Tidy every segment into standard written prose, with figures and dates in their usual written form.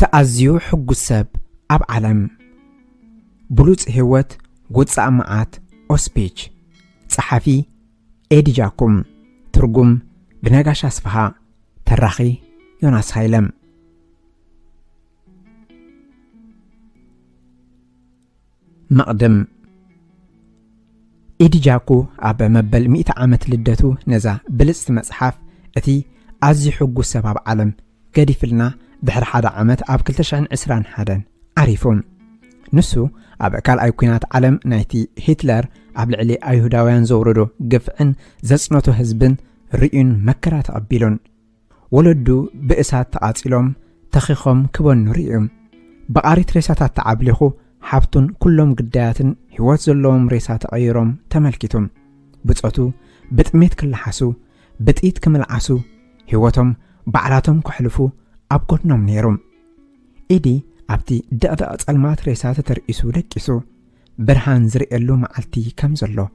أتأزيو حق السب أب عالم بلوز هوت قدس أمعات أوسبيج صحفي إيدي جاكم ترجم بنجاش أسفها تراخي يوناس هايلم مقدم إيدي جاكو أب مبل 100 عامت لدتو نزا بلست مصحف أتي أزي حقو السباب عالم قديفلنا دحر حدا عامت أب كلتشان عسران حدا عريفون نسو أب أكال أيكونات عالم نايتي هتلر أب لعلي أيهوداويان زوردو قفعن زصنوتو هزبن رئيون مكرات أبيلون ولدو بإسات تقاتلهم تخيخهم كبون رئيهم بقاريت ريساتات تعبليخو حابتون كلهم قداياتن هوات زلوهم ريسات أيروم تملكتهم بتقوتو بتميت كل حاسو بتقيت كمل عاسو هواتهم بعلاتهم كحلفو أبقودنهم نيروم إيدي أبتي دقدق أتقلمات ريسات ترئيسو لكيسو برهان زرئلو معالتي كم زلو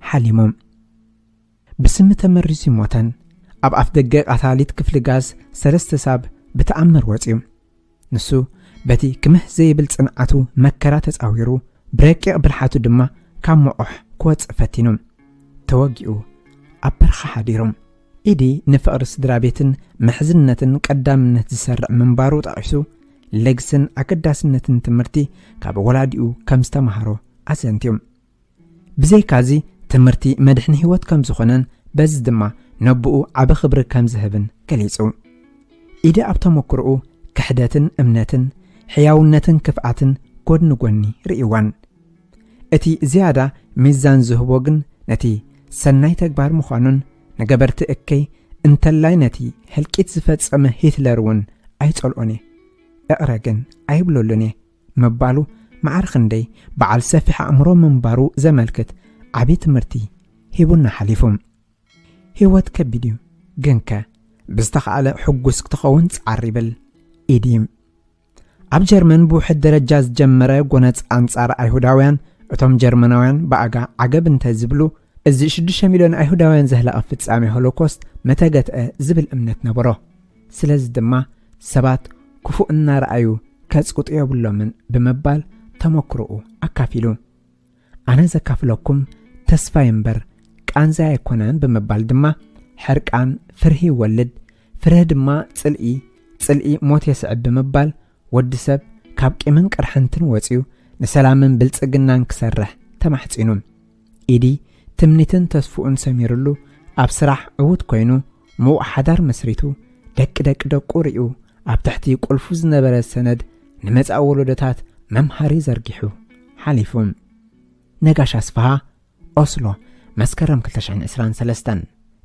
حاليموم بسمة مريسي موتن أب أفدقق أثاليت كفل غاز سرست ساب بتأمر واتيوم نسو بتي كمه زي بلصنعاتو مكرات تصاويرو بريقيق برحاتو دما كام موح كوت فتينوم توقيو أبرخ حديروم إيدي نفقر سدرابيتن محزنتن قدامنت زسرع منبارو طايسو لغسن أقداسنتن تمرتي كاب ولاديو كمستمهارو أسنتيوم بزي كازي تمرتي مدحن هيوت كم زخنن بز دما نبؤو عب خبر كم زهبن كليصو إيدي أبتمكرؤو كحداتن أمناتن حياونتن كفعتن كود نغني رئيوان اتي زيادة ميزان زهبوغن نتي سناي تكبار مخانون نقبرت اكي انتلاي نتي هلكيت زفتسم هتلرون ايتصلوني اقرقن ايبلولوني مبالو معارخندي بعال سفح امرو منبارو زملكت عبيت مرتي هيبونا حليفهم هيوات كبديو جنكا بستقعال حقوسك تخون تعربل إيديم أب جرمن بوحد درجاز جمرة قونت أنصار أيهوداويان أتم جرمناويان بأجا عجب انتزبلو إز 6 مليون أيهوداويان زهلا أفتس عامي هولوكوست متاجت زبل أمنت نبره سلز دما سبات كفو النار أيو كاسقط يابلو من بمبال تمكرؤو أكافيلو أنا زكافلوكم تسفا ينبر كان زي يكونان بمبال دما حرق عن فرهي ولد فره دما تسلقي موت يسعب بمبال ود سب كاب قيمن قرحنتن وصيو نسلامن بلصقنان كسرح تمحصينوم إيدي تمنيتن تسفؤن سميرلو أب سراح عود كوينو مو حدار مسريتو دق قريو أب تحتي قلفو زنبره السند نمص أولودتات ممحري زرقيحو حليفهم نقاش أسفها أوسلو مسكرم 2023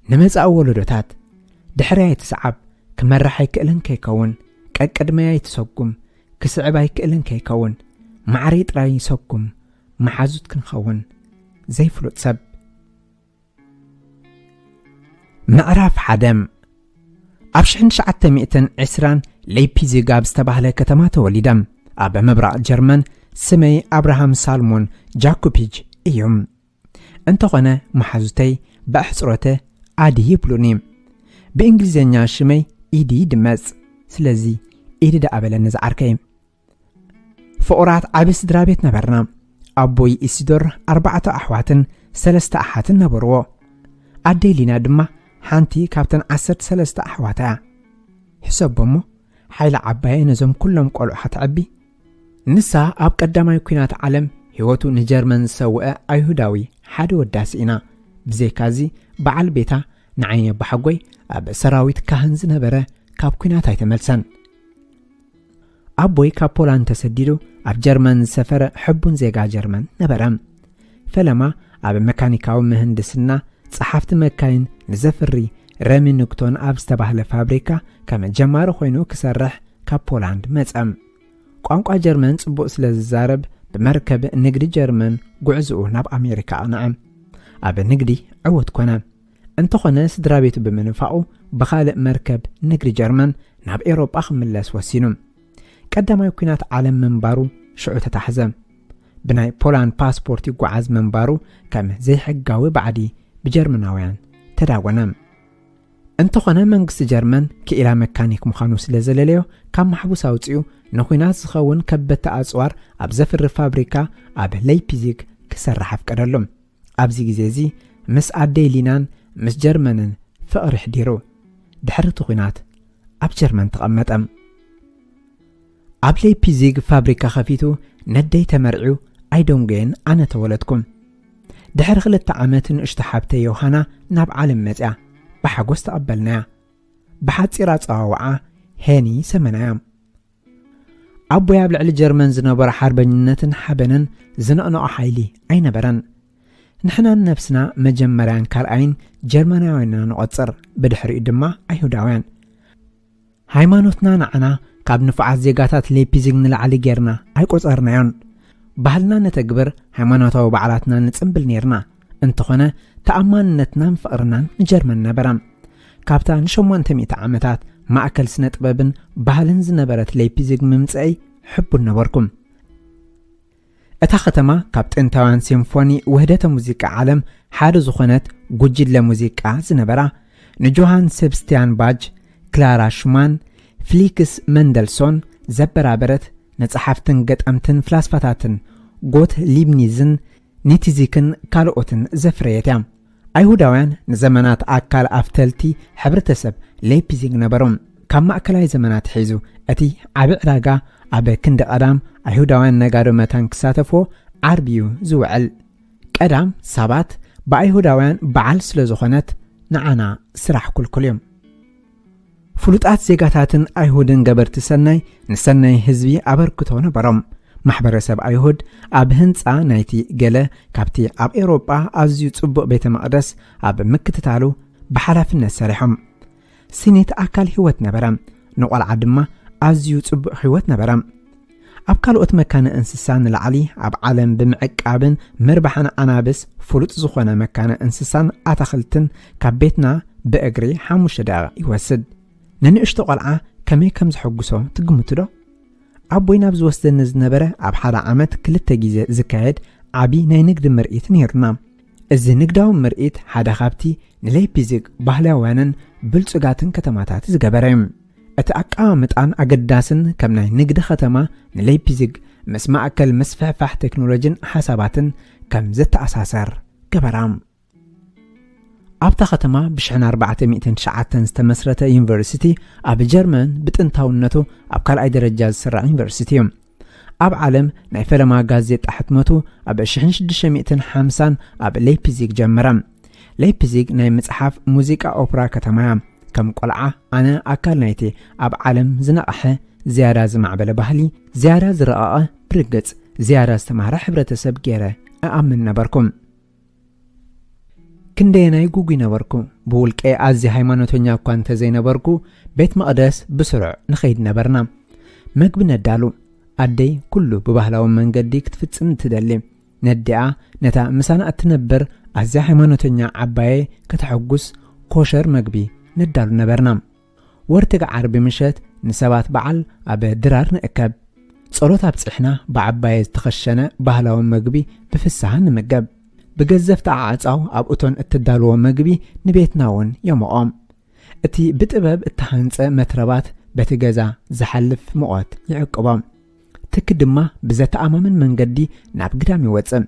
نمص أولودتات دحريا يتسعب كمرح يكئلن كيكون كقدميا يتسقم كسعبا يكئلن كيكون معريط راي يسقم محازوت كنخون زي فلوت سب معرف حدم أبشحن 920 ليبيزي غابز تباهله كتما توليدم أب مبرع جرمن سمي أبراهام سالمون جاكوبيج إيوم انتقنا محازوتي بأحصروته عادي يبلونيم بإنجليزينيا شمي إيدي دمز سلازي إيدي دا أبلا نزعركي فقرات عبس درابيت نبرنا أبوي إسيدور 4 أحواتن 3 أحاتن نبرو أدي لنا دما حانتي كابتن 13 أحواتا حساب بمو حيل عبايا نزم كلهم قولوا حتعبي نسا أب قدامي كوينات عالم هيوتو نجرمن سوء أيهوداوي حدو الداسئنا بزي كازي بعال بيتا نعيا بحقوي أب سراويت كهنز نبره كاب كوينات هيتملسن أبوي كابولان تسديدو أب جرمن سفر حبون زيقا جرمن نبرم فلما أب ميكانيكاو مهندسنا صحافت مكاين نزفري رامي نكتون أب استباهل فابريكا كما جمارو خوينو كسرح كابولاند مزأم قوانقوا جرمن صبو سلزارب بمركب نقدي جرمن قعزو ناب أمريكا نعم أب نقدي عود كونا انتخونا سدرابيتو بمنفعو بخالق مركب نقدي جرمن ناب إيروب أخم ملاس وسينوم قدما يكونات عالم منبارو شعو تتحزم بناي بولان باسبورت يقعز منبارو كم زي حقاوي بعدي بجرمناويان تداونم እንተኾነ መንግስቲ ጀርመን ክኢላ መካኒክ ምዃኑ ስለ ዘለለዮ ካብ ማሕቡስ ኣውፅኡ ንኹናት ዝኸውን ከበድቲ ኣጽዋር ኣብ ዘፍሪ ፋብሪካ ኣብ ላይፕዚግ ክሰርሕ ኣፍቀደሎም። ኣብዚ ግዜ እዚ ምስ ኣደይ ሊናን ምስ ጀርመንን ፍቕሪ ሕዲሩ ድሕሪ እቲ ኹናት ኣብ ጀርመን ተቐመጠ። ኣብ ላይፕዚግ ፋብሪካ ከፊቱ ነደይ ተመርዒዩ ኣይዶንጌን ኣነ ተወለድኩም። ድሕሪ 2 ዓመት ንእሽቶ ሓብተይ ዮሃና ናብ ዓለም መጽያ ብሓጎስ ተቐበልናያ። ብሓፂር ኣፀዋውዓ ሄኒ ሰመናያ። ኣቦይ ኣብ ልዕሊ ጀርመን ዝነበረ ሓርበኝነትን ሓበንን ዝነቕነቐ ሓይሊ ኣይነበረን። ንሕና ነፍስና መጀመርያን ካልኣይን ጀርመናውያንና ንቖፅር፣ ብድሕሪኡ ድማ ኣይሁዳውያን። ሃይማኖትና ንዓና ካብ ንፉዓት ዜጋታት ላይፕዚግ ንላዕሊ ጌርና ኣይቆፀርናዮን። ባህልና ነተግብር፣ ሃይማኖታዊ በዓላትና ንጽምብል ነርና። እንተኾነ ተኣማንነትናን ፍቕርናን ንጀርመን ነበራ። ካብታ ን800 ዓመታት ማእከል ስነ ጥበብን ባህልን ዝነበረት ላይፕዚግ ምምጽአይ ሕቡን ነበርኩም። እታ ከተማ ካብ ጥንታውያን ሲምፎኒ ውህደተ ሙዚቃ ዓለም ሓደ ዝኾነት ጉጅለ ሙዚቃ ዝነበራ ንጆሃን ሴብስቲያን ባጅ፣ ክላራ ሹማን፣ ፍሊክስ መንደልሶን ዘበራበረት ነጸሓፍትን ገጠምትን ፍላስፋታትን ጎት ሊብኒዝን ኒቲዚክን ካልኦትን ዘፍረየት እያ። ኣይሁዳውያን ንዘመናት ኣካል ኣፍተልቲ ሕብረተሰብ ላይፕዚግ ነበሮም። ካብ ማእከላይ ዘመናት ሒዙ እቲ ዓቢ ዕዳጋ ኣብ ክንዲ ቀዳም ኣይሁዳውያን ነጋዶ መታን ክሳተፍዎ ዓርብዩ ዝውዕል። ቀዳም ሰባት ብኣይሁዳውያን በዓል ስለ ዝኾነት ንዓና ስራሕ ኩልኩል እዮም። ፍሉጣት ዜጋታትን ኣይሁድን ገበርቲ ሰናይ ንሰናይ ህዝቢ ኣበርክቶ ነበሮም። ማሕበረሰብ ኣይሁድ ኣብ ህንፃ ናይቲ ገለ ካብቲ ኣብ ኤውሮጳ ኣዝዩ ጽቡቕ ቤተ መቕደስ ኣብ ምክትታሉ ብሓላፍነት ሰሪሖም። ሲኔት ኣካል ህይወት ነበረ፣ ንቆልዓ ድማ ኣዝዩ ጽቡቕ ህይወት ነበረ። ኣብ ካልኦት መካነ እንስሳ ንላዕሊ ኣብ ዓለም ብምዕቃብን ምርባሕን ኣናብስ ፍሉጥ ዝኾነ መካነ እንስሳን ኣታኽልትን ካብ ቤትና ብእግሪ 5 ደቂቃ ይወስድ። ንንእሽቶ ቆልዓ ከመይ ከም ዝሐጉሶ ትግምቱ ዶ? ኣቦይ ናብ ዝወስደኒ ዝነበረ ኣብ ሓደ ዓመት 2 ግዜ ዝካየድ ዓቢ ናይ ንግዲ ምርኢት ነይሩና። እዚ ንግዳዊ ምርኢት ሓደ ካብቲ ንላይፕዚግ ባህላውያንን ብልጽጋትን ከተማታት ዝገበረ እዩ። እቲ ኣቀማምጣን ኣገዳስን ከም ናይ ንግዲ ከተማ ንላይፕዚግ ምስ ማእከል ምስፍሕፋሕ ቴክኖሎጅን ሓሳባትን ከም ዝተኣሳሰር ገበራ። ኣብታ ከተማ ብ1409 ዝተመስረተ ዩኒቨርሲቲ ኣብ ጀርመን ብጥንታውነቱ ኣብ ካልኣይ ደረጃ ዝስራዕ ዩኒቨርሲቲ እዩ። ኣብ ዓለም ናይ ፈለማ ጋዜጣ ሕትመቱ ኣብ 1650 ኣብ ላይፕዚግ ጀመረ። ላይፕዚግ ናይ መጽሓፍ ሙዚቃ ኦፕራ ከተማ እያ። ከም ቆልዓ ኣነ ኣካል ናይቲ ኣብ ዓለም ዝነቕሐ ዝያዳ ዝማዕበለ ባህሊ፣ ዝያዳ ዝረቐቐ ብርግጽ፣ ዝያዳ ዝተማህረ ሕብረተሰብ ገይረ ኣኣምን ነበርኩም። ክንደየናይ ጉጉይ ነበርኩ። ብውልቄ ኣዝዩ ሃይማኖተኛ እኳ እንተዘይነበርኩ ቤት መቕደስ ብስሩዕ ንኸይድ ነበርና። መግቢ ነዳሉ ኣደይ ኩሉ ብባህላዊ መንገዲ ክትፍጽም ትደሊ። ነዲኣ ነታ ምሳና እትነብር ኣዝያ ሃይማኖተኛ ዓባየ ከተሐጉስ ኮሸር መግቢ ነዳሉ ነበርና። ወርትጋ ዓርቢ ምሸት ንሰባት በዓል ኣብ ድራር ንእከብ። ጸሎት ኣብጽሕና ብዓባየ ዝተኸሸነ ባህላዊ መግቢ ብፍሳሃ ንምገብ። ብገዘፍቲ ዓዓፃው ኣብ እቶን እትዳልዎ መግቢ ንቤትና እውን የምቖም። እቲ ብጥበብ እተሃንፀ መትረባት በቲ ገዛ ዝሓልፍ ሙቐት ይዕቅቦም። ትክ ድማ ብዘተኣማምን መንገዲ ናብ ግዳም ይወፅእ።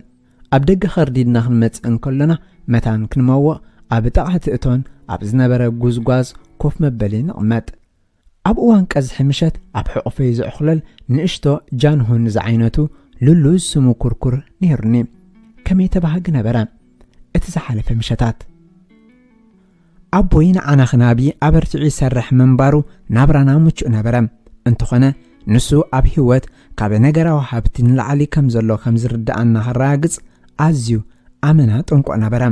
ኣብ ደገ ኸርዲድና ክንመጽእ እንከሎና መታን ክንመውቕ ኣብ ጥቓቲ እቶን ኣብ ዝነበረ ጉዝጓዝ ኮፍ መበሊ ንቕመጥ። ኣብ እዋን ቀዝሒ ምሸት ኣብ ሕቑፈይ ዝዕኽለል ንእሽቶ ጃንሆን ዝዓይነቱ ልሉዝ ስሙ ኩርኩር ነይሩኒ። ከመይ ተባሃጊ ነበረ እቲ ዝሓለፈ ምሸታት። ኣቦይ ንዓና ኽናቢ ኣበርቲዑ ይሰርሕ መንባሩ ናብራና ምቹእ ነበረ። እንተኾነ ንሱ ኣብ ህይወት ካብ ነገራዊ ሃብቲ ንላዕሊ ከም ዘሎ ከም ዝርዳእና ኸረጋግጽ ኣዝዩ ኣመና ጠንቆ ነበረ።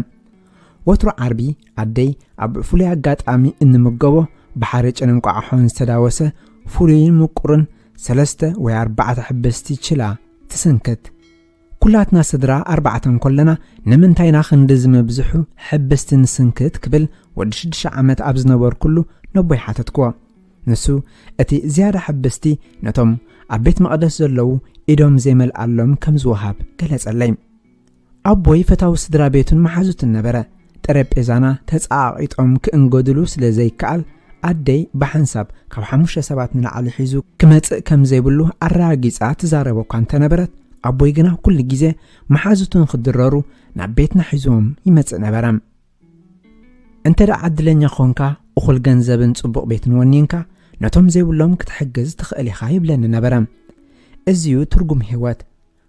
ወትሮ ዓርቢ ኣደይ ኣብ ፍሉይ ኣጋጣሚ እንምገቦ ብሓርጭን እንቋቑሖን ዝተዳወሰ ፍሉይን ምቁርን 3 ወይ 4 ሕበስቲ ችላ ትስንክት። ኩላትና ስድራ 4 ኮለና ንምንታይና ክንዲ ዝመብዝሑ ሕበስቲ ንስንክት ክብል ወዲ 6 ዓመት ኣብ ዝነበር ኩሉ ነቦይ ሓተትክዎ። ንሱ እቲ ዝያዳ ሕበስቲ ነቶም ኣብ ቤት መቕደስ ዘለዉ ኢዶም ዘይመልኣሎም ከም ዝወሃብ ገለጸለይ። ኣቦይ ፈታዊ ስድራ ቤቱን መሓዙትን ነበረ። ጠረጴዛና ተጻቂጦም ክእንገድሉ ስለ ዘይከኣል ኣደይ ብሓንሳብ ካብ 5 ሰባት ንላዕሊ ሒዙ ክመጽእ ከም ዘይብሉ ኣራጊጻ ትዛረቦ እኳ እንተነበረት ኣቦይ ግና ኩሉ ግዜ መሓዙቱን ክድረሩ ናብ ቤትና ሒዞም ይመጽእ ነበረ። እንተዳ ዓድለኛ ኾንካ እኹል ገንዘብን ጽቡቕ ቤትን ወኒንካ ነቶም ዘይብሎም ክትሕግዝ ትኽእል ኢኻ ይብለኒ ነበረ። እዚዩ ትርጉም ህይወት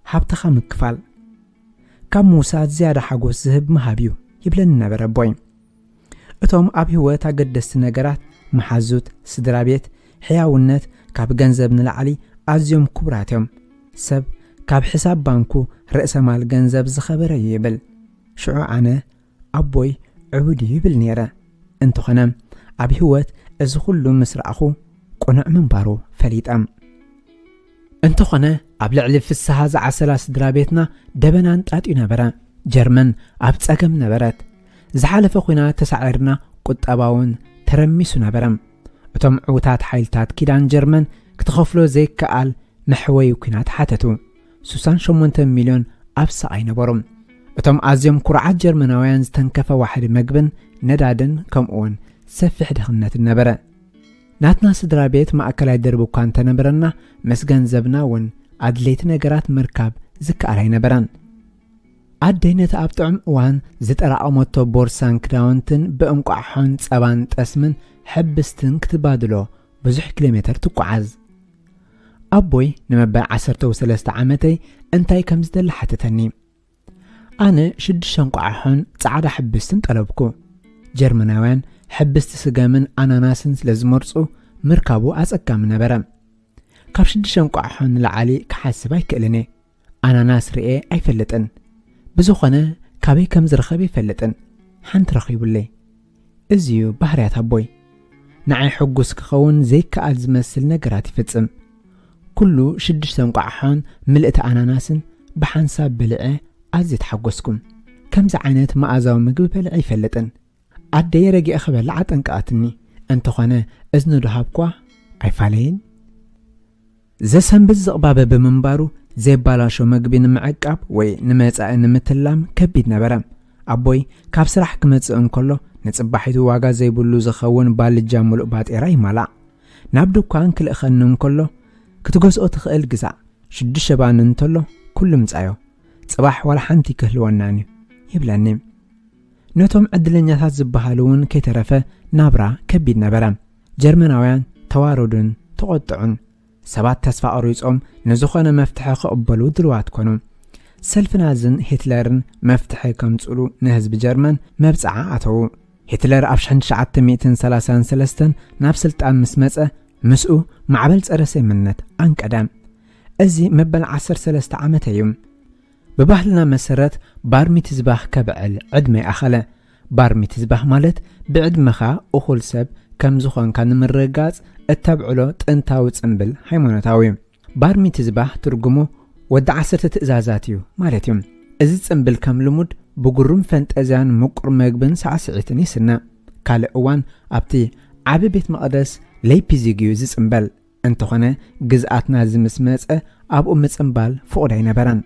ሃብትኻ ምክፋል ካብ ምውሳድ ዝያዳ ሓጎስ ዝህብ መሃብ እዩ ይብለኒ ነበረ ኣቦይ። እቶም ኣብ ህይወት ኣገደስቲ ነገራት መሓዙት፣ ስድራ ቤት፣ ሕያውነት ካብ ገንዘብ ንላዕሊ ኣዝዮም ክቡራት እዮም። ሰብ ካብ ሕሳብ ባንኩ ርእሰ ማል ገንዘብ ዝኸበረ ይብል። ሽዑ ኣነ ኣቦይ ዕቡድ ይብል ነይረ። እንተኾነ ኣብ ህይወት እዚ ኩሉ ምስ ረኣኹ ቁኑዕ ምንባሩ ፈሊጠም። እንተኾነ ኣብ ልዕሊ ፍስሓ ዝዓሰላ ስድራ ቤትና ደበናን ጣጥዩ ነበረ። ጀርመን ኣብ ጸገም ነበረት። ዝሓለፈ ኩናት ተሳዒርና ቁጠባውን ተረሚሱ ነበረ። እቶም ዕውታት ሓይልታት ኪዳን ጀርመን ክትኸፍሎ ዘይከኣል መሕወይ ኩናት ሓተቱ። 68 ሚልዮን ኣብ ሰቓይ ነበሮም። እቶም ኣዝዮም ኩርዓት ጀርመናውያን ዝተንከፈ ዋሕዲ መግብን ነዳድን ከምኡውን ሰፊሕ ድኽነትን ነበረ። ናትና ስድራ ቤት ማእከላይ ደርቢ እኳ እንተነበረና ምስ ገንዘብና እውን ኣድለይቲ ነገራት ምርካብ ዝከኣል ኣይነበረን። ኣደይ ነቲ ኣብ ጥዑም እዋን ዝጠራቐመቶ ቦርሳን ክዳውንትን ብእንቋሖን ጸባን ጠስምን ሕብስትን ክትባድሎ ብዙሕ ኪሎ ሜትር ትጓዓዝ። ኣቦይ ንመበል 13 ዓመተይ እንታይ ከም ዝደሊ ሓተተኒ። ኣነ 6 እንቋሖን ጻዕዳ ሕብስትን ጠለብኩ። ጀርመናውያን ሕብስቲ ስገምን ኣናናስን ስለ ዝመርጹ ምርካቡ ኣጸጋሚ ነበረ። ካብ 6 እንቋሖን ንላዕሊ ክሓስብ ኣይክእልኒ። ኣናናስ ርኤ ኣይፈልጥን። ብዝኾነ ካበይ ከም ዝረኸበ ይፈልጥን። ሓንቲ ረኺቡለይ። እዚዩ ባህርያት ኣቦይ። ንዓይ ሕጉስ ክኸውን ዘይከኣል ዝመስል ነገራት ይፍጽም። ኩሉ 6 እንቋሖን ምልእቲ ኣናናስን ብሓንሳብ በልዐ ኣዝየ ተሓጐስኩም። ከምዚ ዓይነት መኣዛዊ ምግቢ በልዐ ይፈልጥን። ኣደይ ረጊአ ኸበልዓ ጠንቀኣትኒ። እንተኾነ እዝኒ ድሃብኳ ኣይፋለይን። ዘሰንብት ዝቕባበ ብምንባሩ ዘይባላሾ ምግቢ ንምዕቃብ ወይ ንመጻኢ ንምትላም ከቢድ ነበረ። ኣቦይ ካብ ስራሕ ክመጽእ እንከሎ ንጽባሒቱ ዋጋ ዘይብሉ ዝኸውን ባልጃ ሙሉእ ባጤራ ይማላእ። ናብ ድኳን ክልእኸኒ እንከሎ ክትገዝኦ ትኽእል ግዛእ 6 ሸባን እንተሎ ኩሉ ምጻዮ ጽባሕ ዋላ ሓንቲ ክህልወናኒ ይብለኒ። ነቶም ዕድለኛታት ዝበሃሉ እውን ከይተረፈ ናብራ ከቢድ ነበረ። ጀርመናውያን ተዋረዱን ተቆጥዑን። ሰባት ተስፋ ቀሪጾም ንዝኾነ መፍትሒ ክቕበሉ ድልዋት ኮኑ። ሰልፍናዝን ሂትለርን መፍትሒ ከምጽሉ ንህዝቢ ጀርመን መብጽዓ ኣተዉ። ሂትለር ኣብ 1933 ናብ ስልጣን ምስ መጸ ምስኡ ማዕበል ጸረ ሰይምነት አንቀዳም። እዚ መበል 13 ዓመት እዩ። በባህልና መሰረት ባርሚትዝባህ ከብዕል ዕድመ ኣኸለ። ባርሚትዝባህ ማለት ብዕድመኻ እኹል ሰብ ከም ዝኾንካ ንምርጋጽ እተብዕሎ ጥንታዊ ጽምብል ሃይማኖታዊ። ባርሚትዝባህ ትርጉሙ ወዲ 10 ትእዛዛት እዩ ማለት እዩ። እዚ ጽምብል ከም ልሙድ ብጉሩም ፈንጠዝያን ምቁር መግብን ሳዕስዒትን ይስነ። ካልእ እዋን ኣብቲ ዓቢ ቤት መቕደስ ለይፒዚግ እዩ ዝጽምበል። እንተኾነ ግዝኣትና ዝምስ መጸ ኣብኡ ምጽምባል ፍቑድ ኣይነበረን።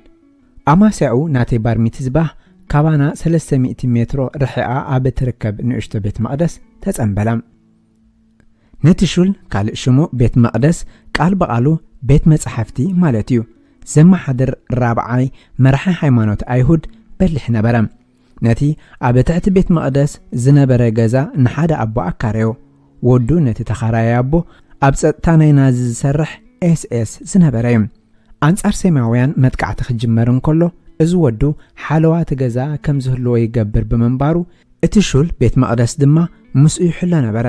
ኣማስያኡ ናተይ ባርሚትዝባህ ካባና 300 ሜትሮ ርሒኣ ኣብ እትርከብ ንእሽቶ ቤት መቕደስ ተጸምበላ። ነቲ ሹል ካልእ ሽሙ ቤት መቕደስ ቃል በቓሉ ቤት መጽሓፍቲ ማለት እዩ። ዘመሓድር ራብዓይ መራሒ ሃይማኖት ኣይሁድ በሊሕ ነበረ። ነቲ ኣብ ትሕቲ ቤት መቕደስ ዝነበረ ገዛ ንሓደ ኣቦ ኣካረዮ። ወዱ ነቲ ተኻራይ ኣቦ ኣብ ጸጥታ ናይ ናዚ ዝሰርሕ ኤስኤስ ዝነበረ እዩ። ኣንጻር ሰማያውያን መጥቃዕቲ ክጅመር እንከሎ እዚ ወዱ ሓለዋ እቲ ገዛ ከም ዝህልዎ ይገብር ብምንባሩ እቲ ሹል ቤት መቕደስ ድማ ምስኡ ይሕሎ ነበረ።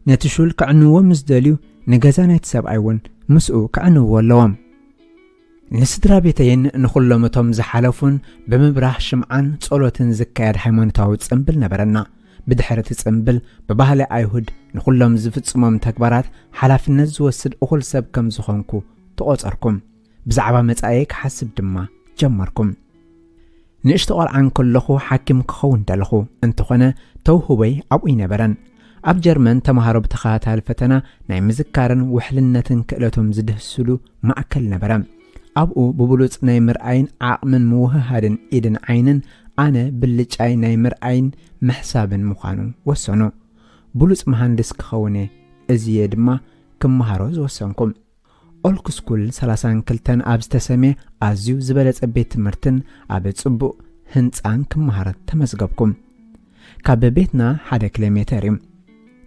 ነቲ ሹል ክዕንዎ ምስ ደልዩ ንገዛ ናይቲ ሰብኣይ እውን ምስኡ ክዕንዎ ኣለዎም። ንስድራ ቤተይን ንኹሎም እቶም ዝሓለፉን ብምብራህ ሽምዓን ጸሎትን ዝካየድ ሃይማኖታዊ ጽምብል ነበረና። ብድሕሪ እቲ ጽምብል ብባህሊ ኣይሁድ ንኹሎም ዝፍጽሞም ተግባራት ሓላፍነት ዝወስድ እኹል ሰብ ከም ዝኾንኩ ተቖጸርኩም። ብዛዕባ መጻኤ ክሓስብ ድማ ጀመርኩም። ንእሽቶ ቆልዓን ከለኹ ሓኪም ክኸውን ደለኹ። እንተኾነ ተውህበይ ኣብኡ ይነበረን። ኣብ ጀርመን ተምሃሮ ብተኸታታሊ ፈተና ናይ ምዝካርን ውሕልነትን ክእለቶም ዝድህስሉ ማእከል ነበረ። ኣብኡ ብብሉጽ ናይ ምርኣይን ዓቕምን ምውህሃድን ኢድን ዓይንን أنا باللجاي نايمر عين محسابن مخانو وسنو بلوص مهندس كخوني ازيد ما كم مهاروز وسنكم أولك سكول 32 أبز تسمي أزيو زبالت أبيت مرتن أبيت صبو هنتان كم مهارت تمزقبكم كاب بيتنا 1 كيلومتر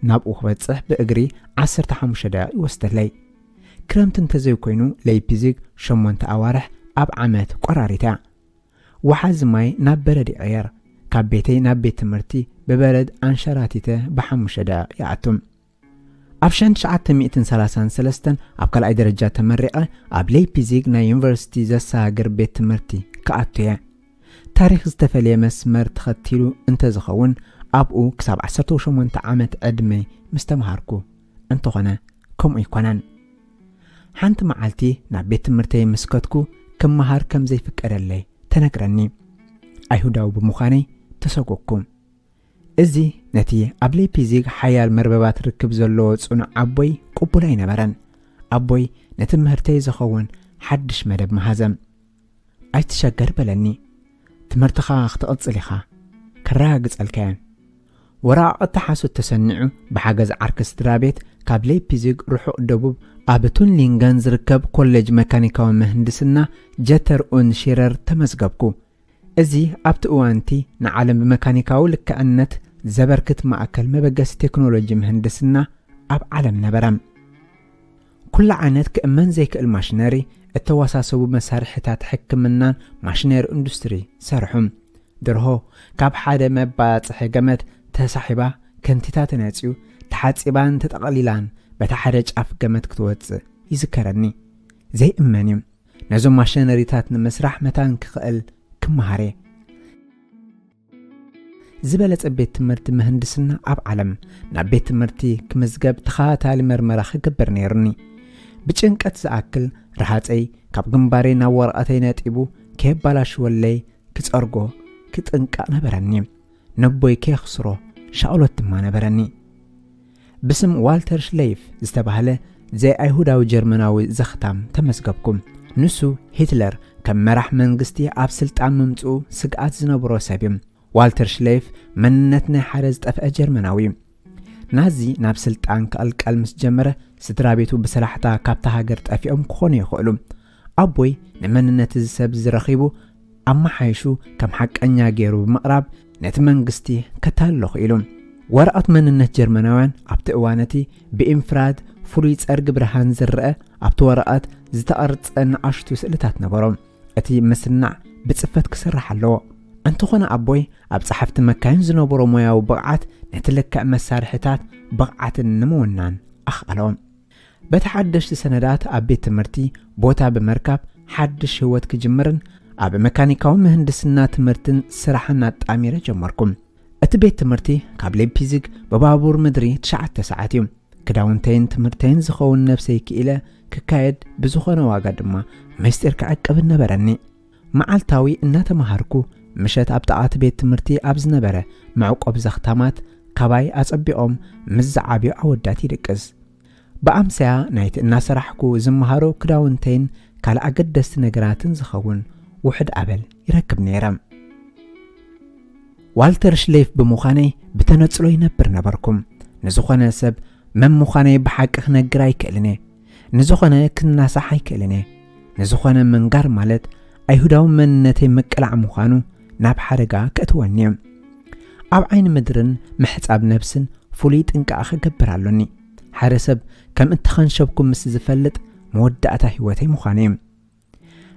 ناب أخبتصح بأجري 15 دقائق وستلي كرمتن تزيو كوينو ليبيزيق 8 أوارح أب عمات قراريتا وحاز ماي ناب بلد عيار كاب بيتي ناب بيت مرتي ببلد أنشراتيته ب5 دقائق يعتم أبشان 933 أب كل أي درجات تمرقة أب ليبيزيق نا يونيفرسيتي زساقر بيت مرتي كأتويا تاريخ استفالي مسمر تختيلو انت زخون أبقو كساب 18 عامت عدمي مستمهاركو انتو غنا كم يكونان حانت معالتي نا بيت مرتي مسكتكو كم مهار كم زي فكر اللي تنكرني أيهوداو بمخاني تسوقكم ازي نتي أبلي بيزيق حيال مرببات ركب زلو صنع أبوي قبولاي نبران أبوي نتمهرتي زخون حدش مدب مهازم أي تشجر بلني تمرتخا اختقص لخا كراقص الكان وراء التحاسو التسنعو بحاجز عركس درابيت كابلي بيزيق روحو دبوب أبتون لينغانز ركب كوليج ميكانيكا ومهندسنا جتر اون شيرر تمزقبكو ازي أبتقوانتي نعلم بميكانيكاو لكأنت زبركت مأكل مبقس تكنولوجي مهندسنا أب عالم نبرم كل عانت كأمان زيك الماشناري التواساسو بمسارحتات حكمنان ماشنير اندستري سارحهم درهو كاب حادة مبات حقمت تسحبا كنتيتات ناتيو تحاتسيبان تتقليلان بتحرج أف قمت كتواتس يذكرني زي إمانيم نزو ماشنريتات نمسرح متان كخقل كمهاري زبالت أبيت تمرت مهندسنا أب عالم نابيت تمرتي كمزقب تخاتالي مرمرا خقبر نيرني بچنقت زاكل رحاصي كاب جنباري نورقتي نطيبو كيب بالاش ولي كصرغو كطنقا نبرني نبوي كيخسرو شاولت ما نبرني بسم والتر شليف استبهله زي ايهوداو جرمناوي زختام تمسقبكم نسو هتلر كم مرح منغستي اب سلطان ممصو سقات زنبرو سبيم والتر شليف مننتنا حرز طف جرمناوي نازي ناب سلطان كالقال مس جمره سترابيتو بسلاحتا كابتا هاجر طفيهم كون يخلو ابوي نمننت زسب زرخيبو اما حيشو كم حقنيا غيرو بمقرب نت منغستي كتالخ إلهم ورقت مننت جرمناوان ابت اوانتي بانفراد فروي صرغ برهان زرأ ابت ورقت زتقرصن عشتو سلتات نبرم اتي مسنع بصفت كسرح الله انت خونا ابوي اب صحفت مكاين زنبرو موياو بقعت نتلكع مسارحتات بقعت نمونان اخالهم بتحدش سندات اب بيت تمرتي بوتا بمركب حدش هوت كجمرن اب ميكانيكاو مهندسنا تمرتن سراحنا طاميره جمركم ات بيت تمرتي قبل بيزيق ببابور مدري 9 ساعات يوم كداونتين تمرتين زخون نفسي كيله ككايد بزخونه واغا دما مستر كعقب نبرني معالتاوي انات مهاركو مشت ابطات بيت تمرتي ابز نبره معقب زختامات كباي اصبيوم مزعابيو اوداتي دقز بامسيا نايت ناسرحكو زمهارو كداونتين كال اقدست نغراتن زخون وحد ابل يركب نيرم والتر شليف بمخاني بتنصلو ينبر نبركم نزخونه سب من مخاني بحق نغراي كلني نزخونه كناسحاي كلني نزخونه منغار مالت ايهوداو مننتي مقلع مخانو ناب حرقا كأتوانيم أب عين مدرن محصاب نفسن فولي طنقا خغبرالوني حرسب كم انتخنشبكم مس زفلط مودعتا هيوتي مخانيم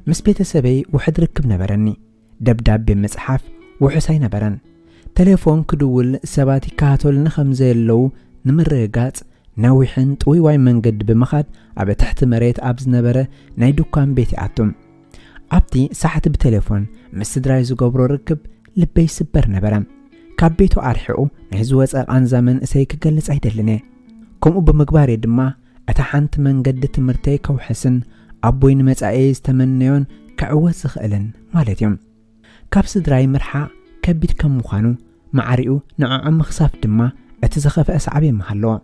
مس بيتسبي وحد ركب نبرني دبداب بمصحف وحساي نبرن تليفون كدول سباتي كاتول نخمزيلو نمرغاص نويحن طوي واي منقد بمخاد اب تحت مريت ابز نبره ناي دوكان بيتي اتم ابتي ساحت بتليفون مس درايزو قبرو ركب لبي سبر نبرم كابيتو ارحقو نهزو وصق ان زمن اسي كغلص ايدلني كمو بمغباري دما اتا حنت منقد تمرتي كوحسن ابوين مصاي استمنيون كعوت زخلن مالتيم كابس دراي مرحا كبيت كم مخانو معريو نعم مخصاف دما اتزخف اسعبي محلو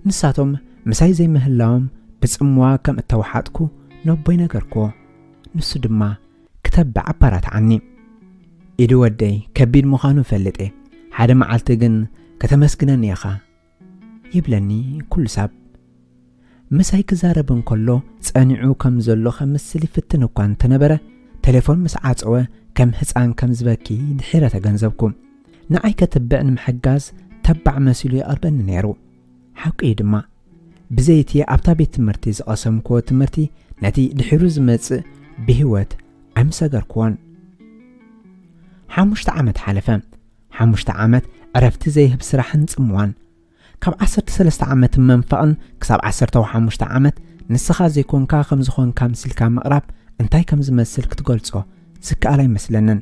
نساتهم مساي زي مهلاهم بصموا كم التوحاتكو نوبي نغركو نسو دما كتب عبارات عني ኢድ ወደይ ከቢድ ምዃኑ ፈልጥ ሓደ መዓልቲ ግን ከተመስግነኒ ኢኻ ይብለኒ ኩሉ ሰብ ምሳይ ክዛረብ እንከሎ ጸኒዑ ከም ዘሎ ከምስል ይፍትን እኳ እንተነበረ ቴሌፎን ምስ ዓፀወ ከም ህፃን ከም ዝበኪ ድሒረ ተገንዘብኩም ንዓይ ከተብዕ ንምሕጋዝ ተባዕ መሲሉ ይቐርበኒ ነይሩ ሓቂ ድማ ብዘይቲ ኣብታ ቤት ትምህርቲ ዝቐሰምክዎ ትምህርቲ ነቲ ድሒሩ ዝመጽእ ብህይወት ኣይምሰገርክዎን 5 ዓመት ሓለፈ 5 ዓመት ዕረፍቲ ዘይህብ ስራሕን ጽምዋን ካብ 13 ዓመት መንፈቕን ክሳብ 15 ዓመት ንስኻ ዘይኮንካ ከም ዝኾንካ ምስልካ ምቕራብ እንታይ ከም ዝመስል ክትገልጾ ዝከኣል ኣይመስለንን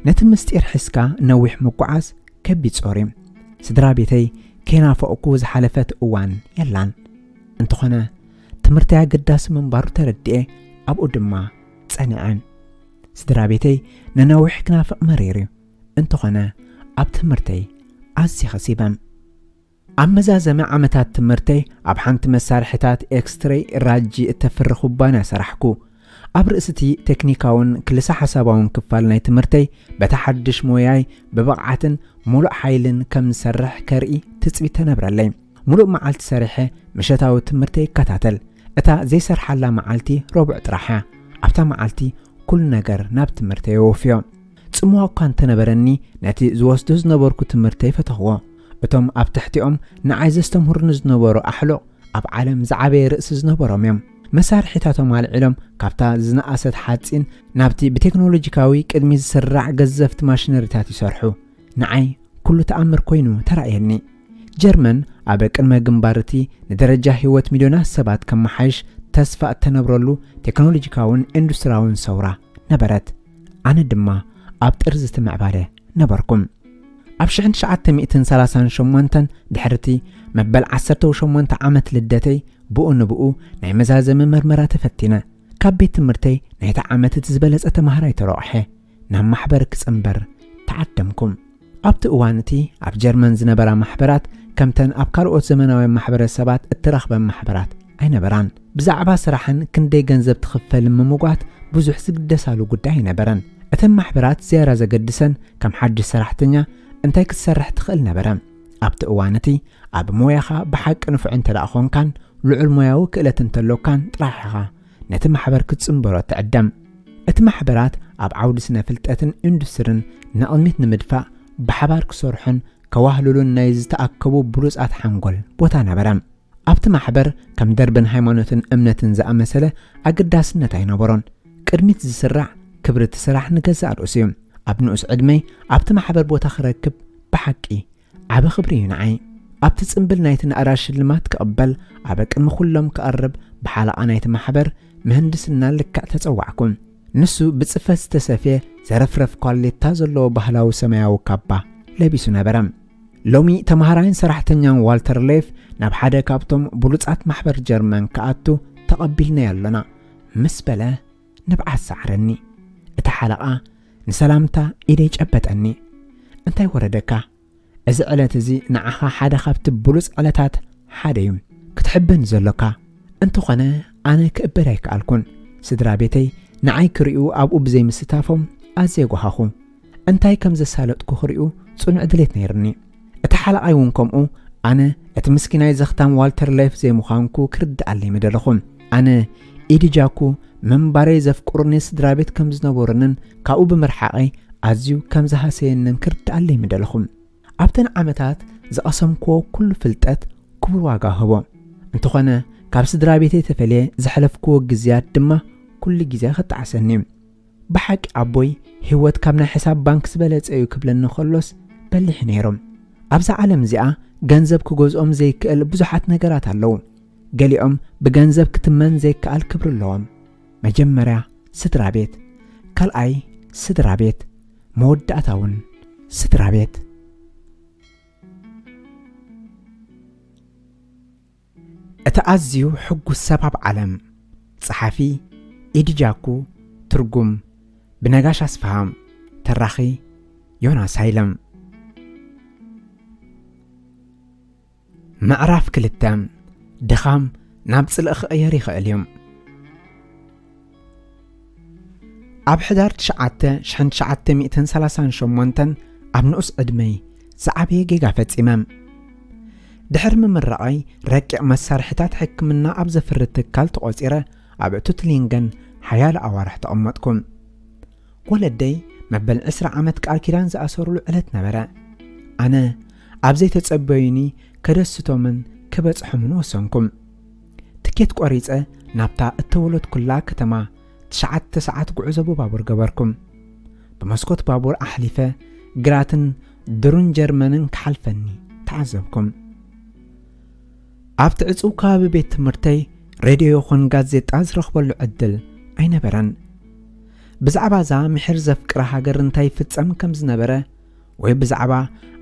ነቲ ምስጢር ሒዝካ ነዊሕ ምጓዓዝ ከቢድ ጾሪ ስድራ ቤተይ ከናፈቕኩ ዝሓለፈት እዋን የላን እንተኾነ ትምህርቲ ኣገዳሲ ምንባሩ ተረድኤ ኣብኡ ድማ ጸኒዐ ስድራ ቤተይ ንነዊሕ ክናፍቕ መሪር እንተኾነ ኣብ ትምህርተይ ኣዝየ ኸሲበም ኣብ መዛዘመ ዓመታት ትምህርተይ ኣብ ሓንቲ መሳርሕታት ኤክስትሬይ ራጂ እተፍሪ ኩባንያ ሰራሕኩ ኣብ ርእስቲ ቴክኒካውን ክልሳ ሓሳባውን ክፋል ናይ ትምህርተይ በተሓድሽ ሞያይ በብቕዓትን ሙሉእ ሓይልን ከም ዝሰርሕ ከርኢ ትጽቢት ተነብረለይ ሙሉእ መዓልቲ ሰሪሐ ምሸታዊ ትምህርተይ ይከታተል እታ ዘይሰርሓላ መዓልቲ ረቡዕ ጥራሓ ኣብታ መዓልቲ ኩሉ ነገር ናብ ትምህርተይ ወፍዮ ጽሙዋ እኳ እንተነበረኒ ነቲ ዝወስዶ ዝነበርኩ ትምህርተይ ፈተኽዎ እቶም ኣብ ትሕቲኦም ንዓይ ዘስተምህሩኒ ዝነበሩ ኣሕሉቕ ኣብ ዓለም ዝዓበየ ርእሲ ዝነበሮም እዮም መሳርሒታቶም ኣልዒሎም ካብታ ዝነኣሰት ሓፂን ናብቲ ብቴክኖሎጂካዊ ቅድሚ ዝስራዕ ገዘፍቲ ማሽነሪታት ይሰርሑ ንዓይ ኩሉ ተኣምር ኮይኑ ተራእየኒ ጀርመን ኣብ ቅድመ ግንባርቲ ንደረጃ ህይወት ሚልዮናት ሰባት ከመሓይሽ ተስፋ እተነብረሉ ቴክኖሎጂካውን ኢንዱስትሪያውን ሰውራ ነበረት ኣነ ድማ ኣብ ጥርዚ ትምዕባለ ነበርኩም ኣብ 1938 ድሕርቲ መበል 18 ዓመት ልደተይ ብኡ ንብኡ ናይ መዛዘመ መርመራ ተፈቲነ ካብ ቤት ትምህርተይ ናይቲ ዓመት ዝበለጸ ተማሃራይ ተረቑሐ ናብ ማሕበር ክጽምበር ተዓደምኩም ኣብቲ እዋንቲ ኣብ ጀርመን ዝነበራ ማሕበራት ከምተን ኣብ ካልኦት ዘመናዊ ማሕበረሰባት እትረኽበን ማሕበራት ኣይነበራን ብዛዕባ ስራሕን ክንደይ ገንዘብ ትኽፈል ምምጓት ብዙሕ ዝግደሳሉ ጉዳይ ኣይነበረን እተን ማሕበራት ዝያራ ዘገድሰን ከም ሓድሽ ሰራሕተኛ እንታይ ክትሰርሕ ትኽእል ነበረ ኣብቲ እዋንቲ ኣብ ሞያኻ ብሓቂ ንፉዕ እንተደኣ ኾንካን ልዑል ሞያዊ ክእለት እንተሎካን ጥራሕ ኢኻ ነቲ ማሕበር ክትጽምበሮ ትዕደም እቲ ማሕበራት ኣብ ዓውዲ ስነ ፍልጠትን ኢንዱስትሪን ንቕድሚት ንምድፋእ ብሓባር ክሰርሑን ከዋህሉሉን ናይ ዝተኣከቡ ብሉጻት ሓንጎል ቦታ ነበረ ኣብቲ ማሕበር ከም ደርብን ሃይማኖትን እምነትን ዝኣመሰለ ኣገዳስነት ኣይነበሮን ቅድሚት ዝስራዕ ክብሪ እቲ ስራሕ ንገዛእ ርእሱ እዩ ኣብ ንኡስ ዕድመይ ኣብቲ ማሕበር ቦታ ክረክብ ብሓቂ ዓበ ክብሪ እዩ ንዓይ ኣብቲ ጽምብል ናይቲ ንኣራሽ ሽልማት ክቕበል ኣብ ቅድሚ ኩሎም ክቐርብ ብሓለቓ ናይቲ ማሕበር ምህንድስና ልክዕ ተጸዋዕኩም ንሱ ብጽፈት ዝተሰፍየ ዘረፍረፍ ኳሌታ ዘለዎ ባህላዊ ሰማያዊ ካባ ለቢሱ ነበረ ሎሚ ተማሃራይን ሰራሕተኛን ዋልተር ሌፍ ናብ ሓደ ካብቶም ብሉጻት ማሕበር ጀርመን ከኣቱ ተቐቢልና ያለና ምስ በለ ንብዓት ሰዓረኒ እቲ ሓለቓ ንሰላምታ ኢደይ ጨበጠኒ እንታይ ወረደካ እዚ ዕለት እዚ ንዓኻ ሓደ ካብቲ ብሉጽ ዕለታት ሓደ እዩ ክትሕበን ዘለካ እንተኾነ ኣነ ክእበድ ኣይከኣልኩን ስድራ ቤተይ ንዓይ ክሪኡ ኣብኡ ብዘይ ምስታፎም ኣዝየ ጓሃኹ እንታይ ከም ዘሳለጥኩ ክሪኡ ጽኑዕ ድሌት ነይርኒ እቲ ሓለቓይ እውን ከምኡ ኣነ እቲ ምስኪናይ ዘኽታም ዋልተር ሌፍ ዘይምዃንኩ ክርድኣለይ መደለኹም ኣነ ኢድጃኩ መንባረይ ዘፍቁሩኒ ስድራ ቤት ከም ዝነበሩንን ካብኡ ብምርሓቐይ ኣዝዩ ከም ዝሃሰየንን ክርድኣለይ መደለኹም ኣብተን ዓመታት ዝቐሰምክዎ ኩሉ ፍልጠት ክቡር ዋጋ ህቦ እንተኾነ ካብ ስድራ ቤተይ ተፈልየ ዘሕለፍክዎ ግዝያት ድማ ኩሉ ግዜ ኸጣዓሰኒ ብሓቂ ኣቦይ ህይወት ካብ ናይ ሕሳብ ባንክ ዝበለጸ እዩ ክብለኒ ኸሎስ በሊሕ ነይሮም ኣብዛ ዓለም እዚኣ ገንዘብ ክገዝኦም ዘይክእል ብዙሓት ነገራት ኣለዉ ገሊኦም ብገንዘብ ክትመን ዘይከኣል ክብሪ ኣለዎም መጀመርያ ስድራ ቤት ካልኣይ ስድራ ቤት መወዳእታ እውን ስድራ ቤት እቲ ኣዝዩ ሕጉስ ሰብ ኣብ ዓለም ጸሓፊ ኢድጃኩ ትርጉም ብነጋሽ ኣስፋሃም ተራኺ ዮናስ ሃይለም ምዕራፍ 2 ድኻም ናብ ጽልእ ክቕየር ይኽእል እዩ ኣብ ሕዳር 1938 ኣብ ንኡስ ዕድመይ ዝዓበየ ጌጋ ፈጺመ ድሕሪ ምምራቐይ ረቂቕ መሳርሕታት ሕክምና ኣብ ዘፍሪ ትካል ተቖፂረ ኣብ ቱትሊንገን ሓያሎ ኣዋርሕ ተቐመጥኩ ወለደይ መበል 20 ዓመት ቃል ኪዳን ዝኣሰሩሉ ዕለት ነበረ ኣነ ኣብ ዘይተጸበዩኒ ከደስቶምን ክበጽሖምን ወሰንኩም ትኬት ቆሪጸ ናብታ እተወሎት ኩላ ከተማ 9 ሰዓት ጉዕዞ ብባቡር ገበርኩም ብመስኮት ባቡር ኣሕሊፈ ግራትን ድሩን ጀርመንን ክሓልፈኒ ተዓዘብኩም ኣብቲ ዕጹው ከባቢ ቤት ትምህርተይ ሬድዮ ይኹን ጋዜጣ ዝረኽበሉ ዕድል ኣይነበረን ብዛዕባ እዛ ምሕር ዘፍቅረ ሃገር እንታይ ይፍጸም ከም ዝነበረ ወይ ብዛዕባ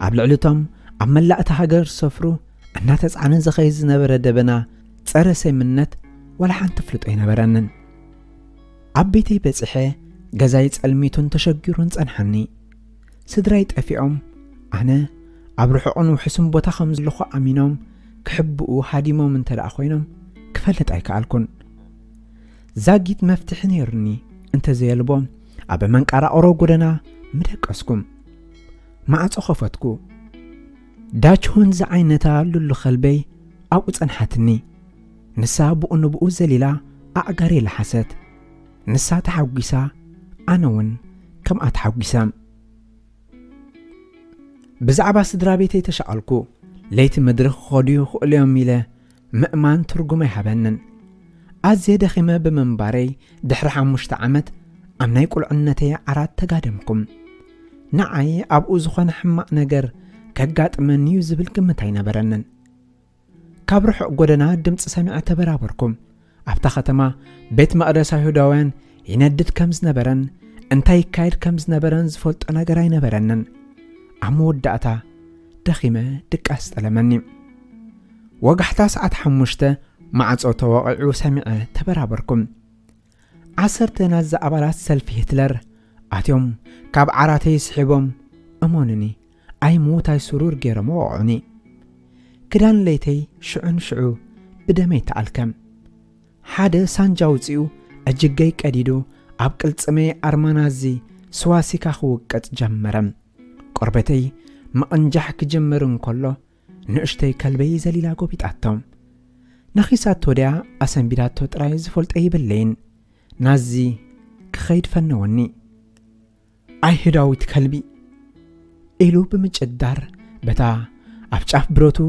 ኣብ ልዕሊቶም ኣብ መላእቲ ሃገር ዝሰፍሩ እናተጻዕነ ዝኸይድ ዝነበረ ደበና ጸረ ሰይምነት ወላ ሓንቲ ፍልጦ ኣይነበረንን ኣብ ቤተይ በፂሐ ገዛይ ጸልሚቱን ተሸጊሩን ጸንሐኒ ስድራይ ጠፊኦም ኣነ ኣብ ርሑቕን ውሕስን ቦታ ከም ዘለኹ ኣሚኖም ክሕብኡ ሃዲሞም እንተደኣ ኮይኖም ክፈልጥ ኣይከኣልኩን ዛጊት መፍትሒ ነይሩኒ እንተዘየልቦ ኣብ መንቃራቕሮ ጎደና ምደቀስኩም ማዕጾ ኸፈትኩ ዳችሁን ዝዓይነታ ሉሉ ኸልበይ ኣብኡ ጸንሓትኒ ንሳ ብኡ ንብኡ ዘሊላ ኣዕጋሬ ለሓሰት ንሳ ተሓጒሳ ኣነ እውን ከምኣ ተሓጒሳ ብዛዕባ ስድራ ቤተይ ተሻቐልኩ ለይቲ ምድሪ ክኸድዩ ክእሉ እዮም ኢለ ምእማን ትርጉም ኣይሃበንን ኣዝየ ደኺመ ብምንባረይ ድሕሪ 5 ዓመት ኣብ ናይ ቁልዕነተይ ዓራት ተጋደምኩም ንዓይ ኣብኡ ዝኾነ ሕማቕ ነገር ከጋጥመኒ እዩ ዝብል ግምት ኣይነበረንን ካብ ርሑቕ ጎደና ድምፂ ሰሚዐ ተበራበርኩም ኣብታ ከተማ ቤት መቕደስ ኣይሁዳውያን ይነድድ ከም ዝነበረን እንታይ ይካየድ ከም ዝነበረን ዝፈልጦ ነገር ኣይነበረንን ኣብ መወዳእታ ደኺመ ድቃስ ጠለመኒ ወጋሕታ ሰዓት 5 ማዕጾ ተወቂዑ ሰሚዐ ተበራበርኩም 10 ናዛ ኣባላት ሰልፊ ሂትለር ኣትዮም ካብ ዓራተይ ስሒቦም እሞንኒ ኣይሙታይ ስሩር ገይሮም ወቕዑኒ ክዳን ለይተይ ሽዑን ሽዑ ብደመይ ተኣልከም ሓደ ሳንጃ ውፂኡ እጅገይ ቀዲዱ ኣብ ቅልጽመይ ኣርማናዚ ስዋሲካ ክውቀጥ ጀመረም ቆርበተይ መቕንጃሕ ክጅምር እንከሎ ንእሽተይ ከልበይ ዘሊላ ጎቢጣቶም ነኺሳት ወዲያ ኣሰንቢዳቶ ጥራይ ዝፈልጠ ይብለይን ናዚ ክኸይድ ፈነወኒ ኣይሁዳዊት ከልቢ ኢሉ ብምጭዳር በታ ኣብ ጫፍ ብረቱ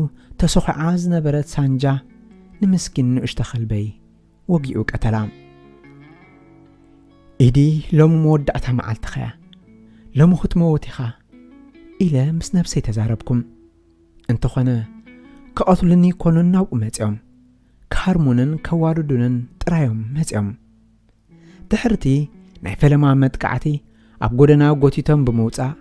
ተሰኺዓ ዝነበረት ሳንጃ ንምስኪን ንእሽተ ከልበይ ወጊኡ ቀተላ ኢዲ ሎሚ መወዳእታ መዓልቲ ኸያ ሎሚ ክትመወት ኢኻ ኢለ ምስ ነፍሰይ ተዛረብኩም እንተኾነ ክቐትሉኒ ኮኑን ናብኡ መፂኦም ክሃርሙንን ከዋርዱንን ጥራዮም መፂኦም ድሕርቲ ናይ ፈለማ መጥቃዕቲ ኣብ ጎደና ጎቲቶም ብምውፃእ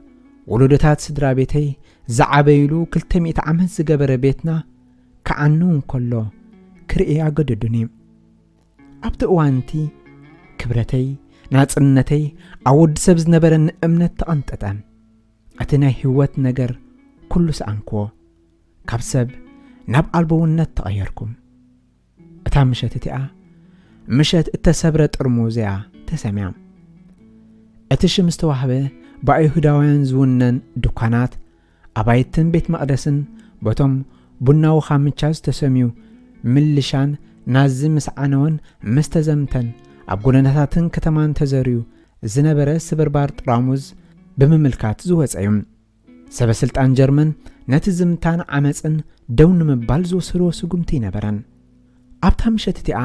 ወለዶታት ስድራ ቤተይ ዝዓበይሉ 200 ዓመት ዝገበረ ቤትና ከዓኑ እንከሎ ክርኢ ኣገደዱኒ ኣብቲ እዋንቲ ክብረተይ ናጽነተይ ኣብ ወዲ ሰብ ዝነበረኒ እምነት ተቐንጠጠ እቲ ናይ ህይወት ነገር ኩሉ ሰኣንክዎ ካብ ሰብ ናብ ኣልቦውነት ተቐየርኩም እታ ምሸት እቲኣ ምሸት እተሰብረ ጥርሙዝያ ተሰሚያ እቲ ሽም ዝተዋህበ ብኣይሁዳውያን ዝውነን ድኳናት ኣባይትን ቤት መቕደስን በቶም ቡናዊ ኻምቻ ዝተሰምዩ ምልሻን ናዚ ምስዓነወን ምስተዘምተን ኣብ ጎደናታትን ከተማን ተዘርዩ ዝነበረ ስብርባር ጥራሙዝ ብምምልካት ዝወፀዮም ሰበስልጣን ጀርመን ነቲ ዝምታን ዓመፅን ደው ንምባል ዝወስድዎ ስጉምቲ ነበረን ኣብታ ምሸት እቲኣ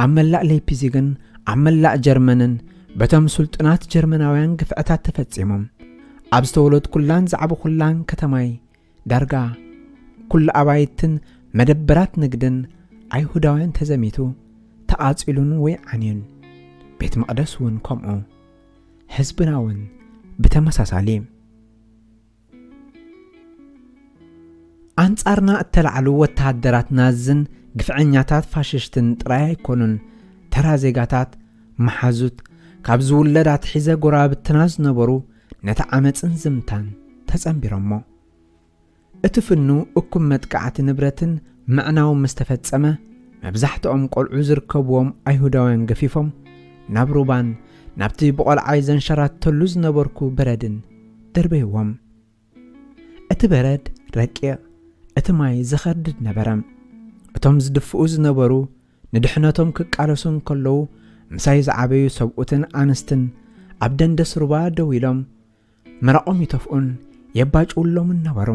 ኣብ መላእ ሌይፕዚግን ኣብ መላእ ጀርመንን በቶም ሱልጥናት ጀርመናውያን ግፍዕታት ተፈጺሞም ኣብ ዝተወለድ ኩላን ዛዕቢ ኩላን ከተማይ ዳርጋ ኩሉ ኣባይትን መደበራት ንግድን ኣይሁዳውያን ተዘሚቱ ተኣፂሉን ወይ ዓንዩን ቤት መቕደስ እውን ከምኡ ህዝብና እውን ብተመሳሳሊ ኣንጻርና እተላዕሉ ወታደራት ናዝን ግፍዐኛታት ፋሽስትን ጥራይ ኣይኮኑን ተራ ዜጋታት መሓዙት ካብ ዝውለዳት ሒዘ ጎራብትና ዝነበሩ ነቲ ዓመፅን ዝምታን ተጸንቢሮሞ እቲ ፍኑ እኩም መጥቃዕቲ ንብረትን ምዕናው ምስ ተፈጸመ መብዛሕትኦም ቆልዑ ዝርከብዎም ኣይሁዳውያን ገፊፎም ናብ ሩባን ናብቲ ብቆልዓይ ዘንሸራተሉ ዝነበርኩ በረድን ደርበይዎም እቲ በረድ ረቂቕ እቲ ማይ ዝኸርድድ ነበረ እቶም ዝድፍኡ ዝነበሩ ንድሕነቶም ክቃለሱን ከለዉ ምሳይ ዝዓበዩ ሰብኡትን ኣንስትን ኣብ ደንደስ ሩባ ደው ኢሎም መረቆም ይተፍኡን የባጭውሎምን ነበሩ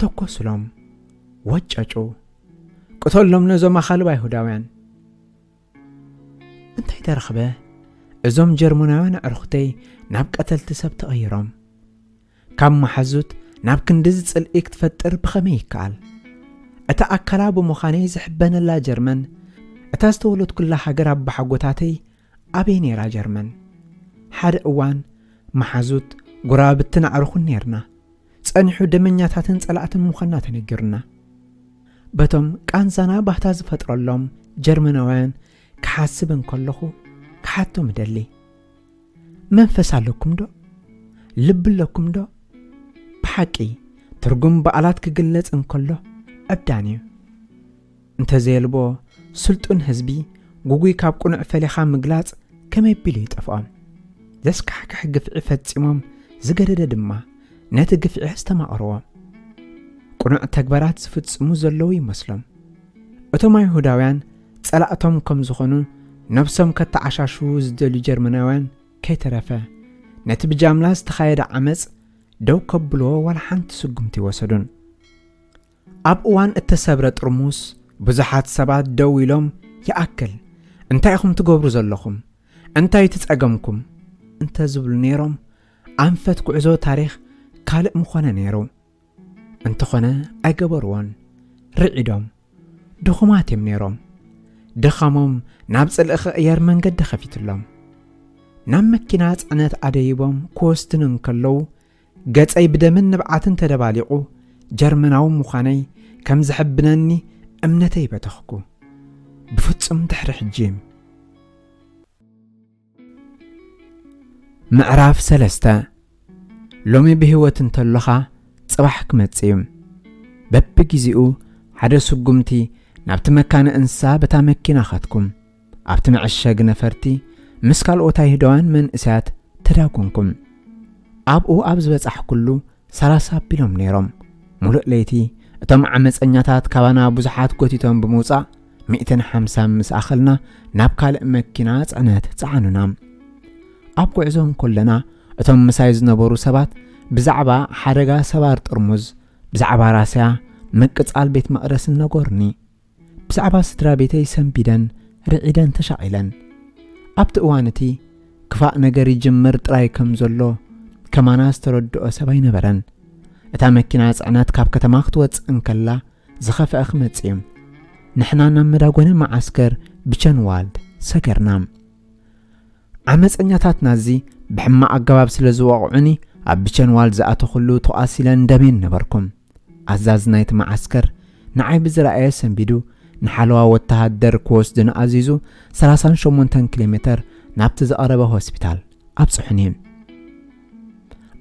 ተኮስሎም ወጨጩ ቅተሎም ነዞም ኣኻልባ ይሁዳውያን እንታይ ተረኽበ እዞም ጀርመናውያን ኣዕርኽተይ ናብ ቀተልቲ ሰብ ተቐይሮም ካብ መሓዙት ናብ ክንዲ ዝጽልኢ ክትፈጥር ብኸመይ ይከኣል እታ ኣካላ ብምዃነይ ዝሕበነላ ጀርመን እታ ዝተወለድ ኩላ ሃገር ኣብ ባሓጎታተይ ኣበይ ነይራ ጀርመን ሓደ እዋን መሓዙት ጉራብትን ኣዕርኹን ነርና ጸኒሑ ደመኛታትን ጸላእትን ምዃንና ተነጊሩና በቶም ቃንዛና ባህታ ዝፈጥረሎም ጀርመናውያን ክሓስብ እንከለኹ ክሓቶም ደሊ መንፈስ ኣለኩም ዶ ልብ ኣለኩም ዶ ብሓቂ ትርጉም በዓላት ክግለጽ እንከሎ ዕብዳን እዩ እንተዘየልቦ ስልጡን ህዝቢ ጉጉይ ካብ ቁኑዕ ፈሊኻ ምግላጽ ከመይ ቢሉ ይጠፍኦም ዘስካሕክሕ ግፍዒ ፈጺሞም ዝገደደ ድማ ነቲ ግፍዒ ዝተማቕርዎም ቁኑዕ ተግባራት ዝፍጽሙ ዘለዉ ይመስሎም እቶም ኣይሁዳውያን ጸላእቶም ከም ዝኾኑ ነብሶም ከተዓሻሹ ዝደልዩ ጀርመናውያን ከይተረፈ ነቲ ብጃምላ ዝተኻየደ ዓመፅ ደው ከብሎ ዋላ ሓንቲ ስጉምቲ ይወሰዱን ኣብ እዋን እተሰብረ ጥርሙስ ብዙሓት ሰባት ደው ኢሎም ይኣክል እንታይ ኢኹም ትገብሩ ዘለኹም እንታይ ትጸገምኩም እንተ ዝብሉ ነይሮም ኣንፈት ጉዕዞ ታሪኽ ካልእ ምኾነ ነይሩ እንተኾነ ኣይገበርዎን ርዒዶም ድኹማት እዮም ነይሮም ድኻሞም ናብ ጽልኢ ክቕየር መንገዲ ኸፊትሎም ናብ መኪና ጽዕነት ኣደይቦም ክወስድን እንከለዉ ገጸይ ብደምን ንብዓትን ተደባሊቑ ጀርመናዊ ምዃነይ ከም ዝሕብነኒ እምነተይ በተኽኩ ብፍጹም ድሕሪ ሕጂም ምዕራፍ 3 ሎሚ ብህይወት እንተለኻ ጽባሕ ክመጽእ እዩ በብጊዜኡ ሓደ ስጉምቲ ናብቲ መካነ እንስሳ በታ መኪና ኻትኩም ኣብቲ መዕሸግ ነፈርቲ ምስ ካልኦት ኣይሁዳውያን መንእሰያት ተዳጎንኩም ኣብኡ ኣብ ዝበጻሕ ኩሉ 30 ኣቢሎም ነይሮም ሙሉእ ለይቲ እቶም ዓመፀኛታት ካባና ብዙሓት ጎቲቶም ብምውጻእ 150 ምስ ኣኸልና ናብ ካልእ መኪና ጽዕነት ጸዓኑና ኣብ ጉዕዞን ኮለና እቶም ምሳይ ዝነበሩ ሰባት ብዛዕባ ሓደጋ ሰባር ጥርሙዝ ብዛዕባ ራስያ ምቅጻል ቤት መቕደስን ነገሩኒ ብዛዕባ ስድራ ቤተይ ሰንቢደን ርዒደን ተሻቒለን ኣብቲ እዋን እቲ ክፋእ ነገር ይጅምር ጥራይ ከም ዘሎ ከማና ዝተረድኦ ሰብ ኣይነበረን እታ መኪና ጽዕነት ካብ ከተማ ክትወጽእ እንከላ ዝኸፍአ ክመጽእ እዩ ንሕና ናብ መዳጎነ ማዓስከር ብቸንዋልድ ሰገርና ዓመፀኛታት ናዚ ብሕማቕ ኣገባብ ስለ ዝወቕዑኒ ኣብ ብቸንዋልድ ዝኣተኹሉ ተቓሲለን ደሜን ነበርኩም ኣዛዝ ናይቲ ማዓስከር ንዓይ ብዝረኣየ ሰንቢዱ ንሓለዋ ወተሃደር ክወስድን ኣዚዙ 38 ኪሎ ሜትር ናብቲ ዝቐረበ ሆስፒታል ኣብጽሑኒ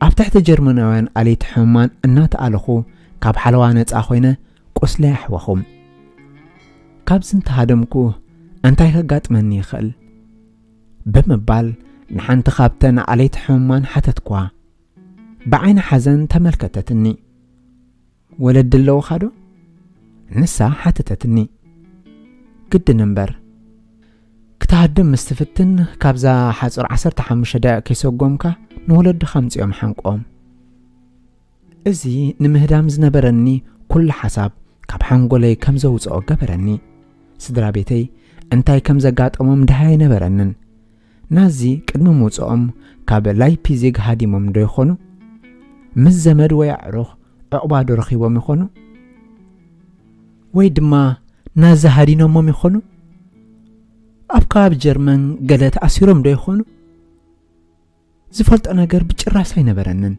ኣብ ትሕቲ ጀርመናውያን ኣለይቲ ሕሙማን እናተኣለኹ ካብ ሓለዋ ነፃ ኮይነ ቁስለይ ኣሕወኹም ካብ ዝንተሃደምኩ እንታይ ከጋጥመኒ ይኽእል ብምባል ንሓንቲ ካብተን ኣለይቲ ሕሙማን ሓተትኳ ብዓይነ ሓዘን ተመልከተትኒ ወለድ ኣለውኻ ዶ ንሳ ሓተተትኒ ግድን እምበር ክትሃድም ምስትፍትን ካብዛ ሓጹር 15 ደቂቃ ከይሰጎምካ ንወለድ ከምጽኦም ሓንቆም እዚ ንምህዳም ዝነበረኒ ኩሉ ሓሳብ ካብ ሓንጎለይ ከም ዘውጽኦ ገበረኒ ስድራ ቤተይ እንታይ ከም ዘጋጠሞም ድሃ ኣይነበረንን ናዚ ቅድሚ ምውጽኦም ካብ ላይፕዚግ ሃዲሞም ዶ ይኾኑ ምስ ዘመድ ወይ ኣዕሩኽ ዕቑባ ዶ ረኺቦም ይኾኑ ወይ ድማ ናዚ ሃዲኖሞም ይኾኑ ኣብ ከባቢ ጀርመን ገለ ተኣሲሮም ዶ ይኾኑ ዝፈልጦ ነገር ብጭራስ ኣይነበረንን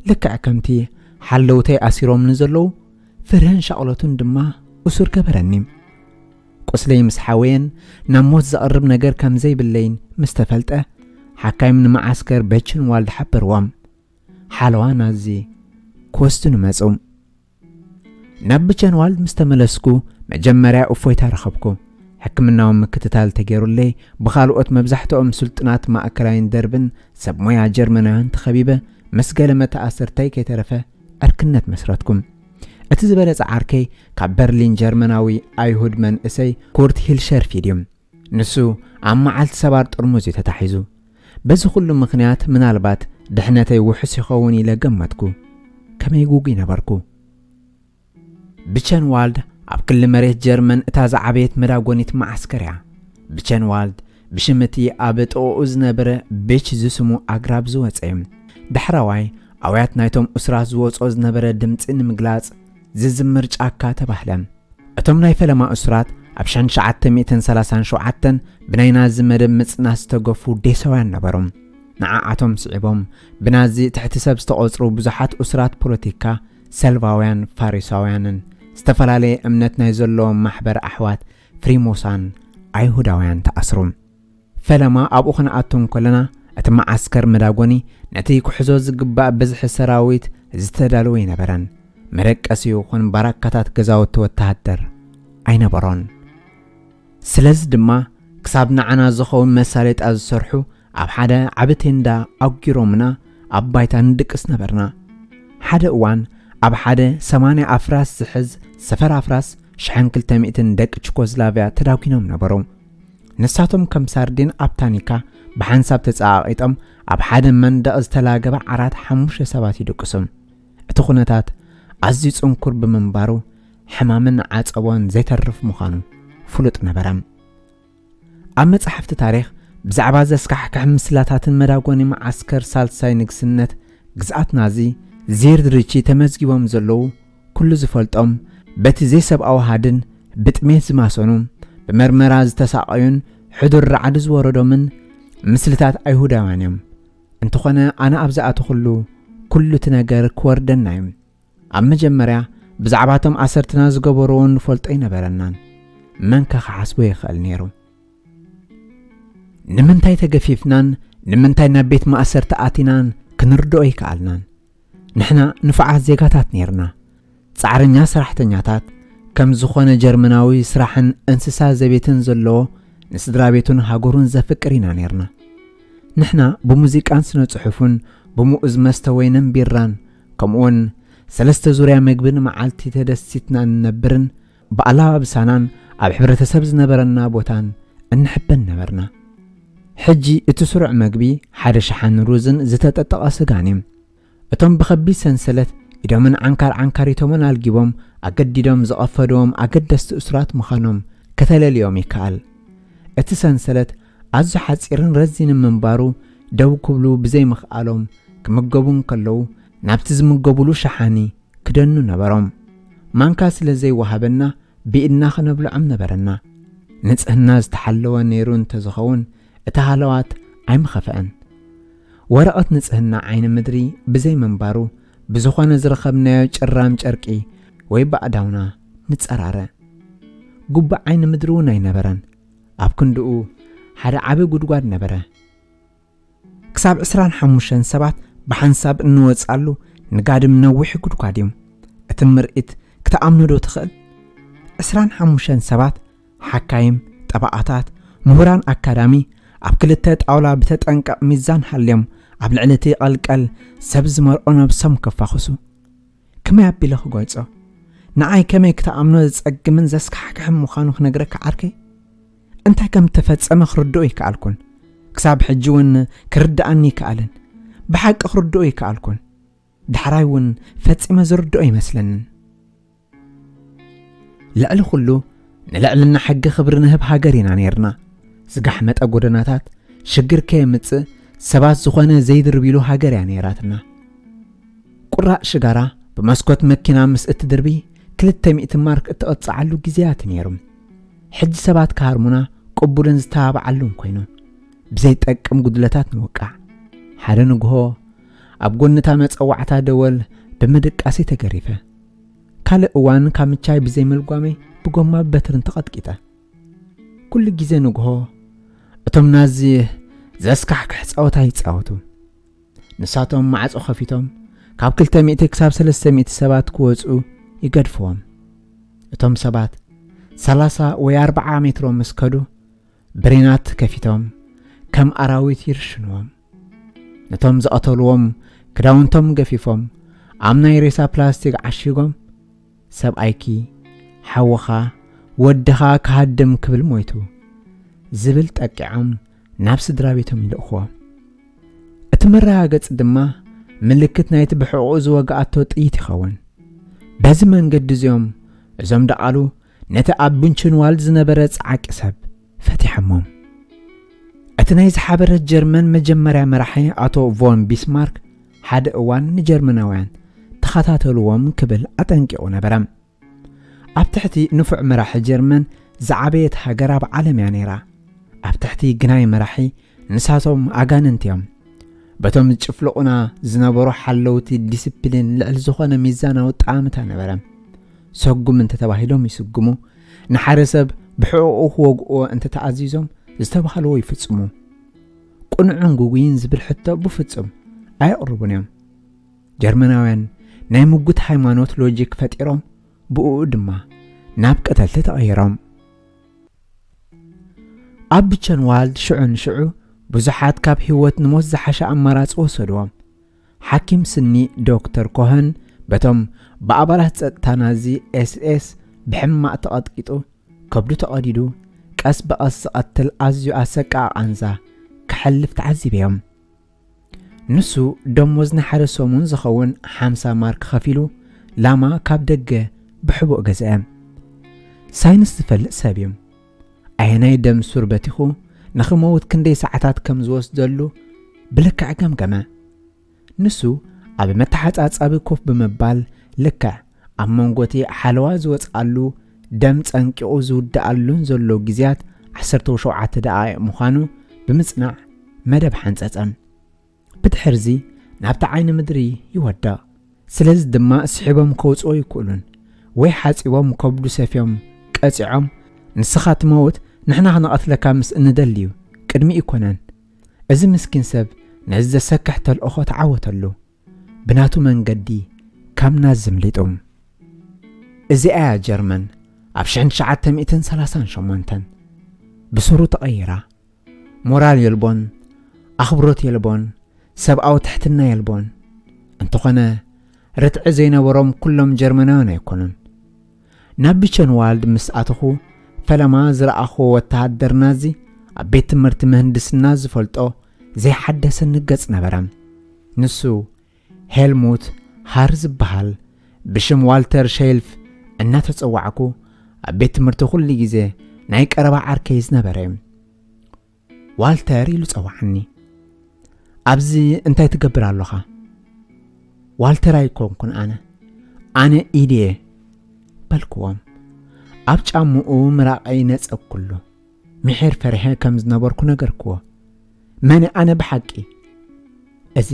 ልክዕ ከምቲ ሓለውተይ ኣሲሮም ንዘለዉ ፍርህን ሻቕሎቱን ድማ እሱር ገበረኒ ቁስለይ ምስ ሓወየን ናብ ሞት ዘቕርብ ነገር ከም ዘይብለይን ምስ ተፈልጠ ሓካይም ንማዓስከር በችንዋልድ ሓበርዎም ሓለዋ ናዚ ክወስድኑ መጹ ናብ በችንዋልድ ምስ ተመለስኩ መጀመርያ እፎይታ ረኸብኩ ሕክምናዊ ምክትታል ተገይሩለይ ብኻልኦት መብዛሕትኦም ስልጡናት ማእከላይን ደርብን ሰብ ሞያ ጀርመናውያን ተኸቢበ መስገለ መተኣሰርተይ ከይተረፈ ዕርክነት መስረትኩም እቲ ዝበለጸ ዓርከይ ካብ በርሊን ጀርመናዊ ኣይሁድ መንእሰይ ኩርት ሂልሸርፊድ እዩ ንሱ ኣብ መዓልቲ ሰባር ጥርሙዝ እዩ ተታሒዙ በዚ ኩሉ ምኽንያት ምናልባት ድሕነተይ ውሕስ ይኸውን ኢለ ገመትኩ ከመይ ጉጉ ነበርኩ ብቸንዋልድ ኣብ ክሊ መሬት ጀርመን እታ ዝዓበየት መዳጎኒት ማዓስከር እያ ብቸንዋልድ ብሽምቲ ኣብ ጥቕኡ ዝነበረ ቤች ዝስሙ ኣግራብ ዝወፀ እዩ ዳሕራዋይ ኣውያት ናይቶም እስራት ዝወጾ ዝነበረ ድምፂ ንምግላጽ ዝዝምር ጫካ ተባህለ እቶም ናይ ፈለማ እስራት ኣብ 1937 ብናይ ናዚ መደብ ምጽናስ ዝተገፉ ዴሰውያን ነበሮም ንዓዓቶም ስዒቦም ብናዚ ትሕቲ ሰብ ዝተቖጽሩ ብዙሓት እስራት ፖለቲካ ሰልቫውያን ፋሪሳውያንን ዝተፈላለየ እምነት ናይ ዘለዎም ማሕበር ኣሕዋት ፍሪሞሳን ኣይሁዳውያን ተኣስሩ ፈለማ ኣብኡ ክንኣቶም ከለና እቲ ማዓስከር መዳጎኒ ነቲ ክሕዞ ዝግባእ ብዝሒ ሰራዊት ዝተዳለወ ይነበረን መደቀሲ ይኹን ባራካታት ገዛውቲ ወተሃደር ኣይነበሮን ስለዚ ድማ ክሳብ ንዓና ዝኸውን መሳለጢ ዝሰርሑ ኣብ ሓደ ዓቢ ቴንዳ ኣጊሮምና ኣብ ባይታ ንድቅስ ነበርና ሓደ እዋን ኣብ ሓደ 80 ኣፍራስ ዝሕዝ ሰፈር ኣፍራስ 1200 ደቂ ቹኮስላቪያ ተዳኪኖም ነበሩ ንሳቶም ከም ሳርዲን ኣብ ታኒካ ብሓንሳብ ተጻቂጦም ኣብ ሓደ መንደቕ ዝተላገበ 4-5 ሰባት ይድቅሱ እቲ ኩነታት ኣዝዩ ጽንኩር ብምንባሩ ሕማምን ዓጸቦን ዘይተርፍ ምዃኑ ፍሉጥ ነበረ ኣብ መጽሓፍቲ ታሪኽ ብዛዕባ ዘስካሕክሕ ምስላታትን መዳጎኒ ማዓስከር ሳልሳይ ንግስነት ግዝኣት ናዚ ዜርድሪቺ ተመዝጊቦም ዘለዉ ኩሉ ዝፈልጦም በቲ ዘይሰብኣዊ ሃድን ብጥሜት ዝማሰኑ ብመርመራ ዝተሳቐዩን ሕዱር ራዕዲ ዝወረዶምን ምስልታት ኣይሁዳውያን እዮም እንተኾነ ኣነ ኣብዛኣቱ ኩሉ እቲ ነገር ክወርደና እዩ ኣብ መጀመርያ ብዛዕባቶም ኣሰርትና ዝገበርዎን ንፈልጦ ይነበረናን መን ከሓስቦ ይኽእል ነይሩ ንምንታይ ተገፊፍናን ንምንታይ ናብ ቤት ማእሰርቲ ኣቲናን ክንርድኦ ይከኣልናን ንሕና ንፍዓት ዜጋታት ነርና ጻዕረኛ ሰራሕተኛታት ከም ዝኾነ ጀርመናዊ ስራሕን እንስሳ ዘቤትን ዘለዎ ንስድራ ቤቱን ሃገሩን ዘፍቅር ኢና ነርና ንሕና ብሙዚቃን ስነ ጽሑፍን ብሙኡዝ መስተ ወይንን ቢራን ከምኡውን ሰለስተ ዙርያ ምግብን መዓልቲ ተደሲትና እንነብርን ብኣላባብሳናን ኣብ ሕብረተሰብ ዝነበረና ቦታን እንሕበን ነበርና ሕጂ እቲ ስሩዕ መግቢ ሓደ ሸሓን ሩዝን ዝተጠጠቐ ስጋን እዩ እቶም ብኸቢድ ሰንሰለት ኢዶምን ዓንካሪቶምን ኣልጊቦም ኣገዲዶም ዝቐፈዶም ኣገደስቲ እስራት ምዃኖም ከተለልዮም ይከኣል እቲ ሰንሰለት ኣዝዩ ሓፂርን ረዚንን ምንባሩ ደው ክብሉ ብዘይ ምኽኣሎም ክምገቡን ከለዉ ናብቲ ዝምገቡሉ ሸሓኒ ክደኑ ነበሮም ማንካ ስለ ዘይወሃበና ብኢድና ክነብልዖም ነበረና ንጽህና ዝተሓለወ ነይሩ እንተዝኸውን እቲ ሃለዋት ኣይምኸፍአን ወረቐት ንጽህና ዓይኒ ምድሪ ብዘይ መንባሩ ብዝኾነ ዝረኸብናዮ ጭራም ጨርቂ ወይ ባዕዳውና ንጸራረ ጉባዕ ዓይኒ ምድሪ እውን ኣይነበረን ኣብ ክንድኡ ሓደ ዓቢ ጉድጓድ ነበረ ክሳብ 25 ሰባት ብሓንሳብ እንወጻሉ ንጋድም ነዊሕ ጉድጓድ እዩ እቲ ምርኢት ክትኣምኑ ዶ ትኽእል 25 ሰባት ሓካይም ጠባኣታት ምሁራን ኣካዳሚ ኣብ ክልተ ጣውላ ብተጠንቀቕ ሚዛን ሃልዮም ኣብ ልዕሊ እቲ ቐልቀል ሰብ ዝመርኦ ነብሶም ከፋኽሱ ከመይ ኣቢለ ክገልጾ ንዓይ ከመይ ክትኣምኖ ዝጸግምን ዘስካሕክሕን ምዃኑ ክነግረካ ዓርከይ እንታይ ከም ተፈጸመ ክርድኦ ይከኣልኩን ክሳብ ሕጂ እውን ክርዳእኒ ይከኣልን ብሓቂ ክርድኦ ይከኣልኩን ዳሕራይ እውን ፈጺመ ዝርድኦ ይመስለንን ልዕሊ ኩሉ ንልዕልና ሕጊ ክብሪ ንህብ ሃገር ኢና ነርና ዝጋሕመጠ ጎደናታት ሽግር ከየምጽእ ሰባት ዝኾነ ዘይድርቢሉ ሃገር እያ ነይራትና ቁራእ ሽጋራ ብመስኮት መኪና ምስ እትድርቢ 200 ማርክ እትቐጽዓሉ ግዜያት ነይሩ ሕጂ ሰባት ካርሙና ቅቡልን ዝተባባዓሉን ኮይኑ ብዘይጠቅም ጉድለታት ንወቃዕ ሓደ ንግሆ ኣብ ጎንታ መጸዋዕታ ደወል ብምድቃሲ ተገሪፈ ካልእ እዋን ካምቻይ ብዘይ መልጓመይ ብጎማ በትርን ተቐጥቂጠ ኩሉ ግዜ ንግሆ እቶም ናዚ ዘስካሕክሕ ጸወታ ይጻወቱ ንሳቶም ማዕጾ ኸፊቶም ካብ 200 ክሳብ 300 ሰባት ክወጹ ይገድፍዎም እቶም ሰባት 30 ወይ 40 ሜትሮ መስከዱ ብሬናት ከፊቶም ከም አራዊት ይርሽንዎም ነቶም ዝቀተልዎም ክዳውንቶም ገፊፎም ኣብ ናይ ሬሳ ፕላስቲክ ዓሽጎም ሰብኣይኪ ሓወኻ ወድኻ ካሃድም ክብል ሞይቱ ዝብል ጠቂዖም ናብ ስድራ ቤቶም ይልእኽዎም እቲ መረጋገጽ ድማ ምልክት ናይቲ ብሕቁ ዝወግኣቶ ጥይት ይኸውን በዚ መንገዲ እዚኦም እዞም ደቃሉ ነቲ ኣብ ቡንቸንዋልድ ዝነበረ ጻዕቂ ሰብ ፈቲሖሞም እቲ ናይ ዝሓበረት ጀርመን መጀመርያ መራሒ ኣቶ ቮን ቢስማርክ ሓደ እዋን ንጀርመናውያን ተኸታተልዎም ክብል ኣጠንቂቑ ነበረ ኣብ ትሕቲ ንፉዕ መራሒ ጀርመን ዝዓበየት ሃገር ኣብ ዓለም እያ ነይራ ኣብ ትሕቲ ግናይ መራሒ ንሳቶም ኣጋንንት እዮም በቶም ዝጭፍልቑና ዝነበሩ ሓለውቲ ዲስፕሊን ልዕል ዝኾነ ሚዛናዊ ጣዕምታ ነበረ ሰጉም እንተተባሂሎም ይስጉሙ ንሓደ ሰብ ብሕቁቁ ክወግኦ እንተተኣዚዞም ዝተባህልዎ ይፍጽሙ ቁንዑን ጉጉይን ዝብል ሕቶ ብፍጹም ኣይቕርቡን እዮም ጀርመናውያን ናይ ምጉት ሃይማኖት ሎጂክ ፈጢሮም ብኡ ድማ ናብ ቀተልቲ ተቐይሮም ኣብ ቡቸንዋልድ ሽዑን ሽዑ ብዙሓት ካብ ህይወት ንሞት ዝሓሸ ኣማራፂ ወሰድዎም ሓኪም ስኒ ዶክተር ኮኸን በቶም ብኣባላት ጸጥታ ናዚ ኤስኤስ ብሕማቕ ተቐጥቂጡ ከብዱ ተቐዲዱ ቀስ በቐስ ዝቐትል ኣዝዩ ኣሰቃቂ ቃንዛ ክሕልፍ ተዓዚበዮም ንሱ ደሞዝ ንሓደ ሰሙን ዝኸውን 50 ማርክ ከፊሉ ላማ ካብ ደገ ብሕቡእ ገዝአ ሳይንስ ዝፈልጥ ሰብ እዩ ኣየናይ ደም ሱር በቲኹ ንኽመውት ክንደይ ሰዓታት ከም ዝወስደሉ ብልክዕ ገምገመ ንሱ ኣብ መተሓጻጻቢ ኮፍ ብምባል ልክዕ ኣብ መንጎቲ ሓለዋ ዝወፅኣሉ ደም ጸንቂቑ ዝውድኣሉን ዘሎ ግዝያት 17 ደቂቕ ምዃኑ ብምጽናዕ መደብ ሓንጸጸም ብድሕርዚ ናብቲ ዓይኒ ምድሪ ይወድቕ ስለዚ ድማ ስሒቦም ከውፅኦ ይክእሉን ወይ ሓጺቦም ከብዱ ሰፍዮም ቀጺዖም ንስኻ ትመውት ንሕና ክንቐትለካ ምስ እንደልዩ ቅድሚ ይኮነን እዚ ምስኪን ሰብ ነዚ ዘሰክሕ ተልእኾ ተዓወተሉ ብናቱ መንገዲ ከም ናዝምሊጡ እዚኣ ጀርመን ኣብ 1938 ብስሩ ተቐይራ ሞራል የልቦን ኣኽብሮት የልቦን ሰብኣዊ ትሕትና የልቦን እንተኾነ ርትዕ ዘይነበሮም ኩሎም ጀርመናውያን ኣይኮኑን ናብ ቡቸንዋልድ ምስ ኣተኹ ፈለማ ዝረኣኽዎ ወተሃደር ናዚ ኣብ ቤት ትምህርቲ ምህንድስና ዝፈልጦ ዘይሓደሰ ንገጽ ነበረ ንሱ ሄልሙት ሃር ዝበሃል ብሽም ዋልተር ሼልፍ እናተጸዋዕኩ ኣብ ቤት ትምህርቲ ኩሉ ግዜ ናይ ቀረባ ዓርከይ ዝነበረ ዋልተር ኢሉ ጸዋዕኒ ኣብዚ እንታይ ትገብር ኣለኻ ዋልተር ኣይኮንኩን ኣነ ኢድየ በልክዎም ኣብ ጫምኡ ምራቐይ ነጸኩሉ ምሕር ፈርሐ ከም ዝነበርኩ ነገርክዎ መን ኣነ ብሓቂ እዚ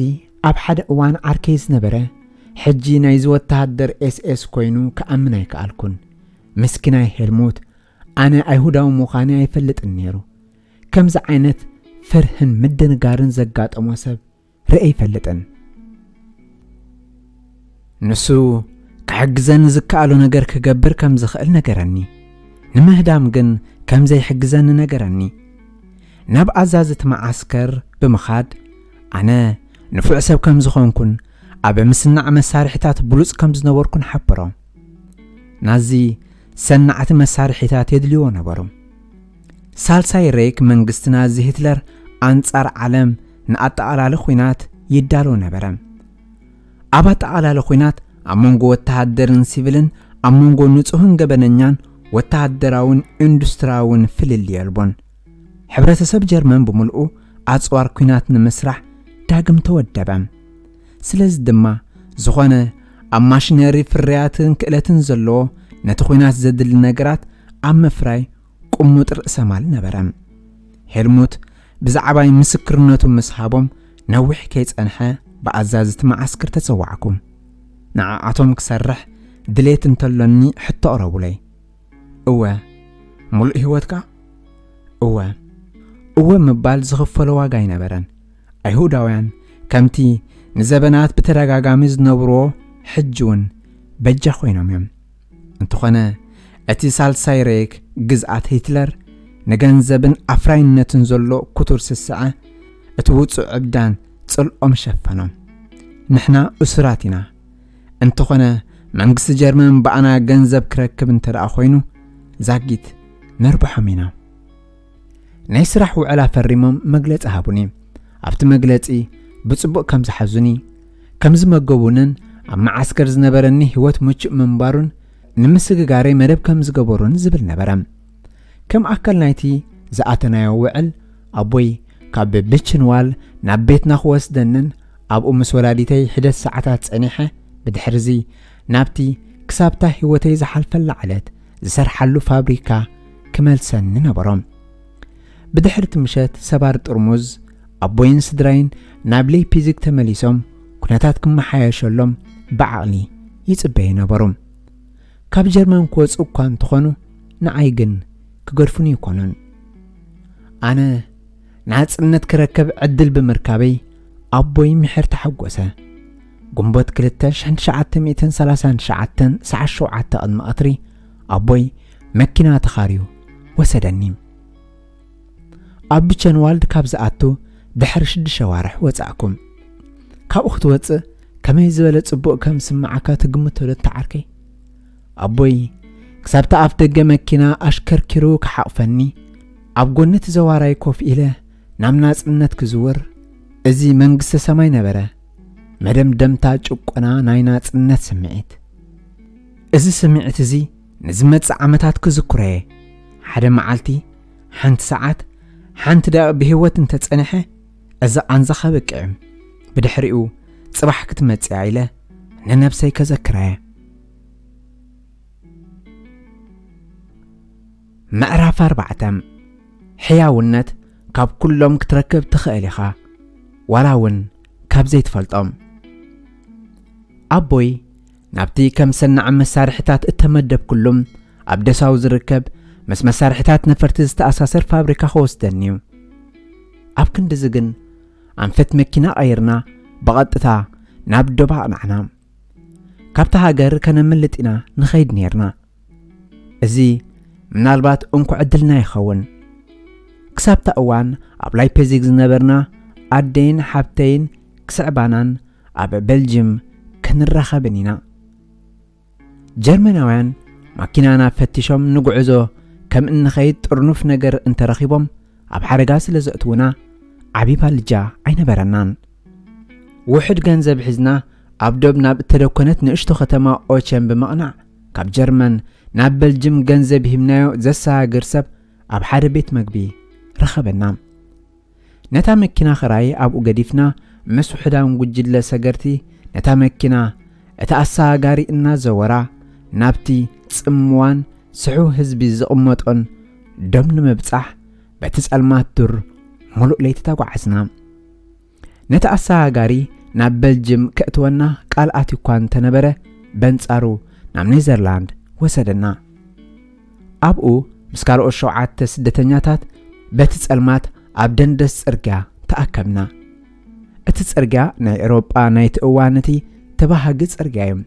ኣብ ሓደ እዋን ዓርከይ ዝነበረ ሕጂ ናይ ዝወተሃደር ኤስኤስ ኮይኑ ከኣምን ኣይከኣልኩን ምስኪናይ ሄልሙት ኣነ ኣይሁዳዊ ምዃነ ኣይፈልጥን ነይሩ ከምዚ ዓይነት ፍርህን ምድንጋርን ዘጋጠሞ ሰብ ርአ ይፈልጥን ንሱ ክሕግዘኒ ዝከኣሉ ነገር ክገብር ከም ዝኽእል ነገረኒ ንምህዳም ግን ከም ዘይሕግዘኒ ነገረኒ ናብ ኣዛዝት መዓስከር ብምኻድ ኣነ ንፉዕ ሰብ ከም ዝኾንኩን ኣብ ምስናዕ መሳርሒታት ብሉጽ ከም ዝነበርኩን ሓበሮም ናዚ ሰናዕቲ መሳርሒታት የድልይዎ ነበሩ ሳልሳይ ሬክ መንግስቲ ናዚ ሂትለር ኣንጻር ዓለም ንኣጠቓላሊ ኹናት ይዳሎ ነበረ ኣብ ኣጠቓላሊ ኹናት ኣብ መንጎ ወተሃደርን ሲቪልን ኣብ መንጎ ንጹህን ገበነኛን ወተሃደራውን ኢንዱስትሪያውን ፍልል የልቦን ሕብረተሰብ ጀርመን ብምልኡ ኣጽዋር ኹናት ንምስራሕ ዳግም ተወደበ ስለዚ ድማ ዝኾነ ኣብ ማሽነሪ ፍርያትን ክእለትን ዘለዎ ነቲ ኹናት ዘድሊ ነገራት ኣብ ምፍራይ ቁሙጥ ርእሰ ማል ነበረ ሄልሙት ብዛዕባ ምስክርነቱ ምስሃቦም ነዊሕ ከይጸንሐ ብኣዛዝቲ መዓስከር ተጸዋዕኩም ንዓዓቶም ክሰርሕ ድሌት እንተሎኒ ሕቶ ቀረቡለይ እወ ሙሉእ ህይወትካ እወ ምባል ዝኽፈሎ ዋጋ ይነበረን ኣይሁዳውያን ከምቲ ንዘበናት ብተደጋጋሚ ዝነብርዎ ሕጂ እውን በጃ ኮይኖም እዮም እንተኾነ أتي سالساي ريك جزءات هتلر نجنزبن أفراينتن زلو كتور سسعة اتوتسو عبدان تصلقم شفنم نحنا أسراتنا انتخنا منقس جرمن بأنا جنزب كركب انتر أخوينو زاقيت نربح مينا نيسرحو على فريمم مجلت أهابوني أبت مجلتي بتصبق كم زحزوني كم زمجبونن أما عسكر زنبرني هوت مج منبارون نمسك جاري مرب كم زجبورون زبل نبرم كم أكل نايتي زعتنا يوعل أبوي كاب بيتشنوال نبيتنا خوس دنن أب مسولاديتي 11 ساعات أنيحة بدحرزي نابتي كسابته هوتي زحل فلعلت زسرحلو فابريكا كمال سن نبرم بدحرت مشات سبار ترمز أبوين سدراين نابلي بيزيك تمليسهم كناتاتكم محايشلهم بعقلي يتبين نبرم كاب جرمان كوز أكوان تخونو نعايقن كقرفوني يكونون أنا نعصنت كركب عدل بمركبي أبوي محر تحقوسه قنبوت كلتش هنشعت 230 شعتن سعشو عتا قد مقطري أبوي مكينة تخاريو وسدنيم أبي كان والد كابزاتو دحر شد شوارح وصاكم كاب أخت وص كما يزبل صبوق كم سمعك تقمتو للتعاركي أبوي كسبت أفتق مكينة أشكركرو كحقفني أبقونت زواراي كوف إله نامناس إنت كزور إزي منقس سماي نبرة مدام دمتا جوقنا ناينات إنت سمعت إزي سمعت إزي نزمت عمتات كذكري حدا معالتي حنت ساعات حنت دا بهوت انت تصنحه إذا أنزخه بكعم بدحريقو صباح كتمت عيلة ننفسي كذكري مقراف 4 حياونت كاب كلهم كتركب تخيليخا وراون كاب زيت فلطم أبوي نابتي كم سنة عم مسارحتات اتمدب كلهم أبدساو زركب مس مسارحتات نفرتز تأساسر فابريكا خوس دنيو أب كند زغن عم فت مكينة أيرنا بغطتا نابدو باق معنا كابتا هاجر كان ملتنا نخيد نيرنا ازي منالبات انكو عدلنا يخون كسابتا اوان ابلاي بيزيك زنبرنا عدين حابتين كسعبانان اب بلجيم كنرخا بنينا جرمناوان ماكينانا فتشهم نقعزو كم ان خيد طرنوف نجر انت رخيبهم اب حرقاس لزقتونا عبيبا لجا عين برنان وحد جنزب حزنا عبدوبنا بتدوكنت نشتو ختما اوشن بمقنع كاب جرمن ناب بلجم جنزب همنايو زسا قرسب اب حد بيت مقبي رخبنا نتا مكينا خراي اب قديفنا مسو حدان وجد لسقرتي نتا مكينا اتأسا غاري انا زورا نابتي صموان سحو هزبي زقمطن دمن مبصح بتسألمات در ملؤ ليت تاقعسنا نتأسا غاري ناب بلجم كأتونا قال آتي كوان تنبره بنصارو نام نيزرلاند وسدنا أبقو مسكالو الشوعات سدتنياتات بتسألمات عبدندس ارقا تأكبنا اتس ارقا ناي اوروبا ناي تقوانتي تباهاقز ارقايم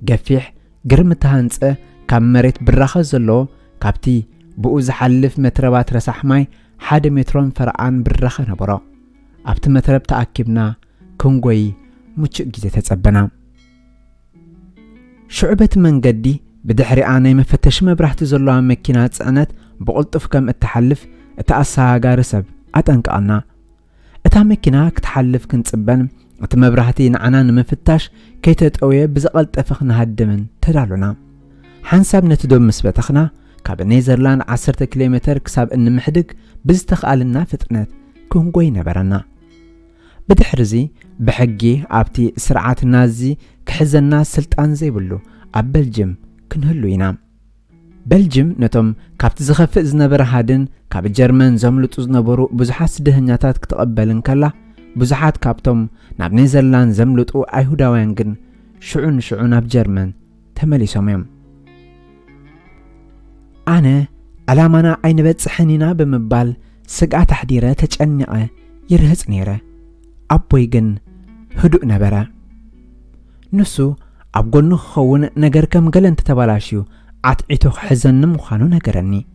قفيح قرمتهانس كام مريت برخزلو كابتي بقو زحلف متربات رسح ماي 1 مترون فرعان برخ نبرا أبت مترب تأكبنا كونغوي مچ جيزة تتصبنا شعبة من قدي بدحري آناي مفتش مبرحت زلوها مكينات سعنت بقلطف كم التحلف اتأساها قارسب أتنقالنا اتا مكينا كتحلف كنتصبن ات مبرحتي نعنا نمفتش كي تتقوية بزقلطفخ نهدمن تدالونا حنساب نتدوم مسبتخنا كاب نيزرلاند 10 كيلومتر كساب ان محدق بزتخقالنا فطنت كونغوي نبرنا بدحرزي بحقي عبتي سرعات نازي كحزنا سلطان زيبلو اب بلجم كنهلو ينام بلجم نتم كابت زخفق زنبر هادن كاب جرمن زملطو زنبرو بزحات سدهنياتات كتقبلن كلا بزحات كابتم ناب نيزرلاند زملطو ايهوداوያን ግን شعون اب جرمن تمليسوم يم أنا علامنا عين بتصحنينا بمبال سقعة تحديرة تجنقة يرهز نيرة أبوي جن هدوء نبرة نسو أبقونه خون نجر كم قلن تتبالاشيو عتعيتو حزن مخانو نقرني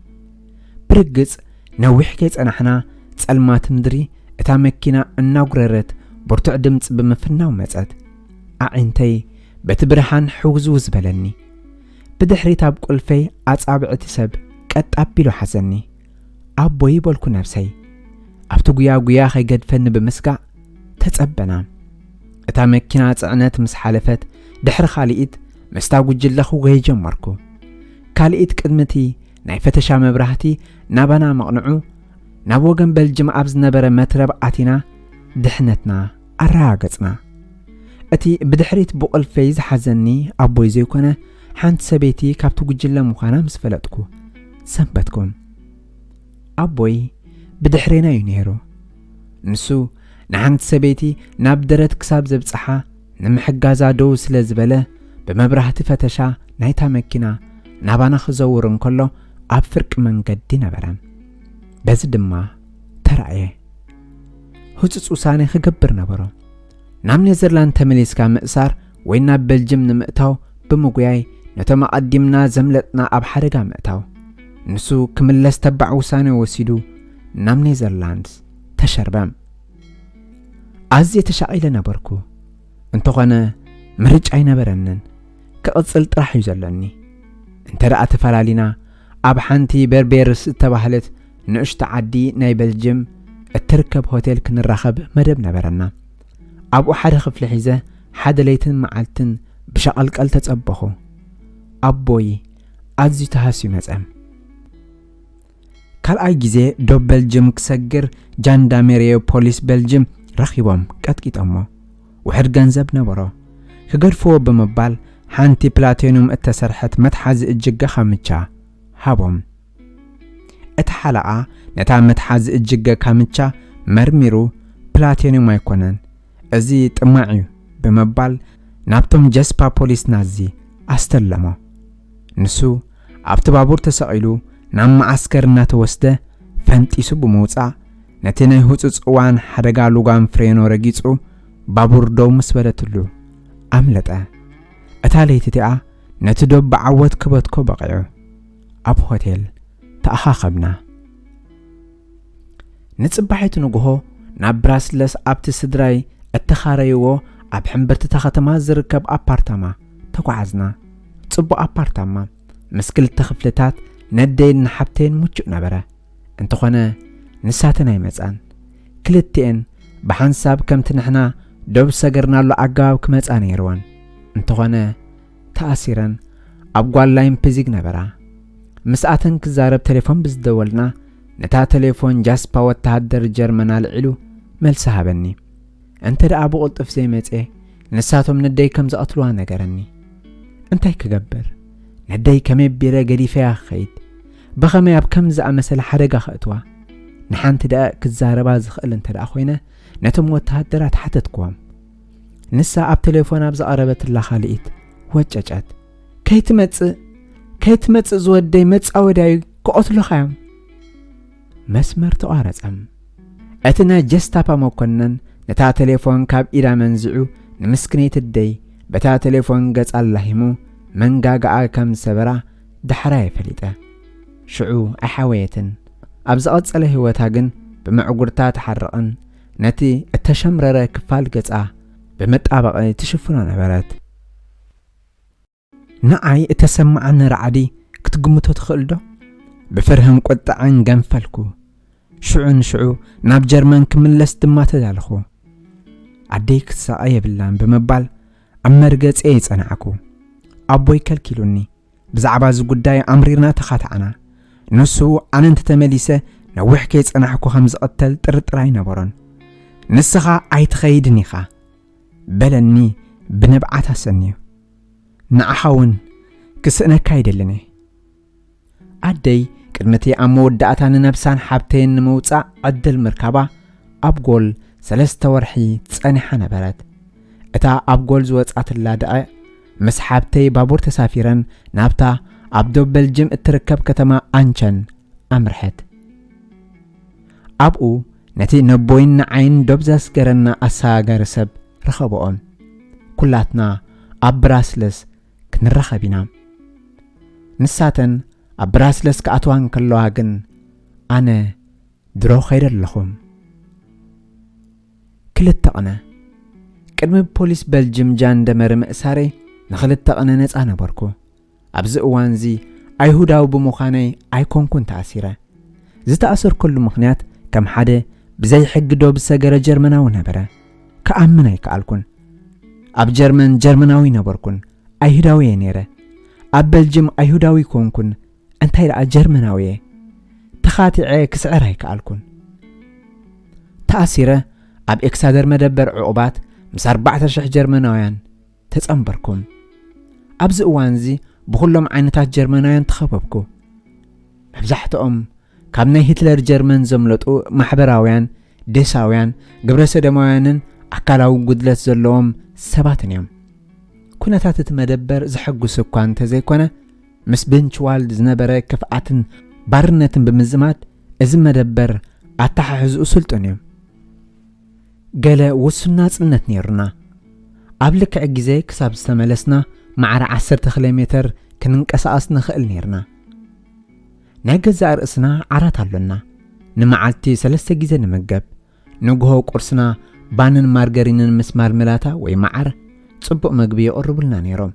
برقص نوح كيس أنحنا تسألمات مدري اتا مكينا الناقررت برتع دمت بمفنا ومزاد أعنتي بتبرحان حوزوز بلني بدحري تاب قلفي أصابع تسب قد أبيلو حزني أبوي بولكو نفسي أبتو قيا خي قد فن بمسقع تتسبنا اتا مكينا تعنات مس حالفت دحر خاليت مستاقو جلخو غي جمركو كاليت قدمتي ناي فتشا مبراهتي نابانا مقنعو نابو وغن بلجم أبز نبرا مترب عتنا دحنتنا أراغتنا اتي بدحريت بقل فيز حزني أبوي زيوكونا حانت سبيتي كابتو جلا مخانا مسفلتكو سنبتكم أبوي بدحرينا ينيرو نسو نحانت سبيتي نابدرت كساب زبصحا نمحقازا دو سلزبله بمبراهتي فتشا نايتا مكينا نابانا خزورن كله أب فرق من قدي نبرا بز دما ترأيه هوتس وساني خقبر نبرو نام نيزرلاند تمليسكا مأسار وينا بلجم نمأتاو بمقوياي نتما قدمنا زملتنا أب حرقا مأتاو نسو كملس تبع وساني وسيدو نام نيزرلاند تشربام أزي تشاقيل نبركو انتو غانا مرج أي نبرنن كأصل طرح يزلني انت رأت فلالينا أب حانتي بربيرس تباهلت نقشت عدي ناي بلجم التركب هوتيل كنراخب مدب نبرنا أبو حد خفل حيزة حد ليتن معلتن بشقل قل تتصبخو أبوي أزي تهاسي مزأم كال أي جزي دو بلجم كسجر جانداميريو بوليس بلجم رخيبهم كتكيت أمو وحر جنزب نبرو كقرفو بمبال حانتي بلاتينوم اتسرحت متحز الجقة خامتشا هابهم اتحلقا نتا متحز الجقة خامتشا مرميرو بلاتينوم يكونن ازي تماعيو بمبال نابتم جسبا بوليس نازي استلمو نسو ابتبابور تساقيلو نام معسكرنا توسده فانتيسو بموصا نتيناي هوصص اوان حدغا لوغان فرينو رغيصو بابور دو مسبلتلو املطه اتاليتيا نتدب عوت كبتكو بقيو اب هوتيل تاخاخبنا نصبحيت نغو نابراسلس ابت سدراي اتخاريو اب حنبرت تختما زركب ابارتما تقعزنا صبو ابارتما مسكل تخفلتات ندين حبتين موچو نبره انتخونه نساتنا يمصان كلتين بحنساب كمت نحنا دوب سغرنا له اغاب كمصان يروان انتخونه تأثيرا أبغال لاين بيزيك نبرا مساعتن كزارب تليفون بزدولنا نتا تليفون جاسبا وتهدر جرمنا العلو ملسها بني انت دا أبو قلطف زي ميتئي نساتهم ندي كم زقطلوها نقرني انتاي كقبر ندي كمي بيرا قريفة خيد بخمي اب كم زق مسل حرقا خطوا نحان تدا كزاربا زخقل انت دا أخوينا نتم وتهدرات حتى تقوام نسا اب تليفون ابز قربت الله خالقيت وججت كيت زودي مص اوداي كقتلو خيام مسمر تقارصم اتنا جستابا مكنن نتا تليفون كاب إيدا منزعو نمسكنيت الدي بتا تليفون قص اللهيمو منقاقا كم سبرا دحراي فليطه شعو احويتن ابز قصله هوتاغن بمعقرتا تحرقن نتي التشمرره كفال قصا بمطابق تشفنا نبرات نعي اتسمعن رعدي كتقمتو تخلدو بفرهم قطعن غنفلكو شعو ناب جرمن كملس دما تدالخو عديك سايه بلان بمبال امرغص يصنعكو ابوي كلكيلوني بزعبا ز غداي امريرنا تخاتعنا نسو اننت تمليسه نوح كيصنعكو خمز قتل طرطراي نبرن نسخا ايتخيدنيخا بلني بنبعات سنيو نعحاون كسنك ايدلني ادي قدمتي اموداتان نفسان حبتين موصا عدل مركبا ابغول 3 ورحي صنيحه نبرت اتا ابغول زوصات اللادع مسحابتي بابور تسافيرن نابتا ابدو بلجم اتركب كتما انچن امرحت ابو نتي نبوين عين دبزاس غرنا اساغر سب رخبوم كلاتنا ابراسلس كنرخبينا ንሳተን ኣብ ብራስለስ ክኣትዋን ከለዋ ግን ኣነ ድሮ ኸይደ ኣለኹም ክልተ ቐነ ቅድሚ ፖሊስ በልጅም ጃንደመር ምእሳሬ ንኽልተ ቐነ ነፃ ነበርኩ ኣብዚ እዋን እዚ ኣይሁዳዊ ብምዃነይ ኣይኮንኩን ተኣሲረ ዝተኣሰርኩሉ ምኽንያት ከም ሓደ ብዘይ ሕጊ ዶ ብሰገረ ጀርመናዊ ነበረ ከኣምን ኣይከኣልኩን ኣብ ጀርመናዊ ነበርኩን ኣይሁዳዊ እየ ነይረ ኣብ በልጅም ኣይሁዳዊ ኮንኩን እንታይ ደኣ ጀርመናዊ እየ ተኻቲዐ ክስዕር ኣይከኣልኩን ተኣሲረ ኣብ ኤክሳደር መደበር ዕቑባት ምስ 4,000 ጀርመናውያን ተጸምበርኩም ኣብዚ እዋን እዚ ብኹሎም ዓይነታት ጀርመናውያን ተኸበብኩ መብዛሕትኦም ካብ ናይ ሂትለር ጀርመን ዘምለጡ ማሕበራውያን ደሳውያን ግብረ ሰዶማውያንን ኣካላዊ ጉድለት ዘለዎም ሰባትን እዮም ኩነታት እቲ መደበር ዝሕጉስ እኳ እንተዘይኮነ ምስ ብንችዋልድ ዝነበረ ክፍኣትን ባርነትን ብምዝማድ እዚ መደበር ኣተሓሕዝኡ ስልጡን እዮም ገለ ውሱን ናጽነት ነይሩና ኣብ ልክዕ ግዜ ክሳብ ዝተመለስና ማዕረ 10 ኪሎ ሜትር ክንንቀሳቐስ ንኽእል ነይርና ናይ ገዛ ርእስና ዓራት ኣሎና ንመዓልቲ 3 ግዜ ንምገብ ንግሆ ቁርስና ባንን ማርገሪንን ምስ ማርመላታ ወይ ማዓር ጽቡቕ መግቢ የቕርቡልና ነይሮም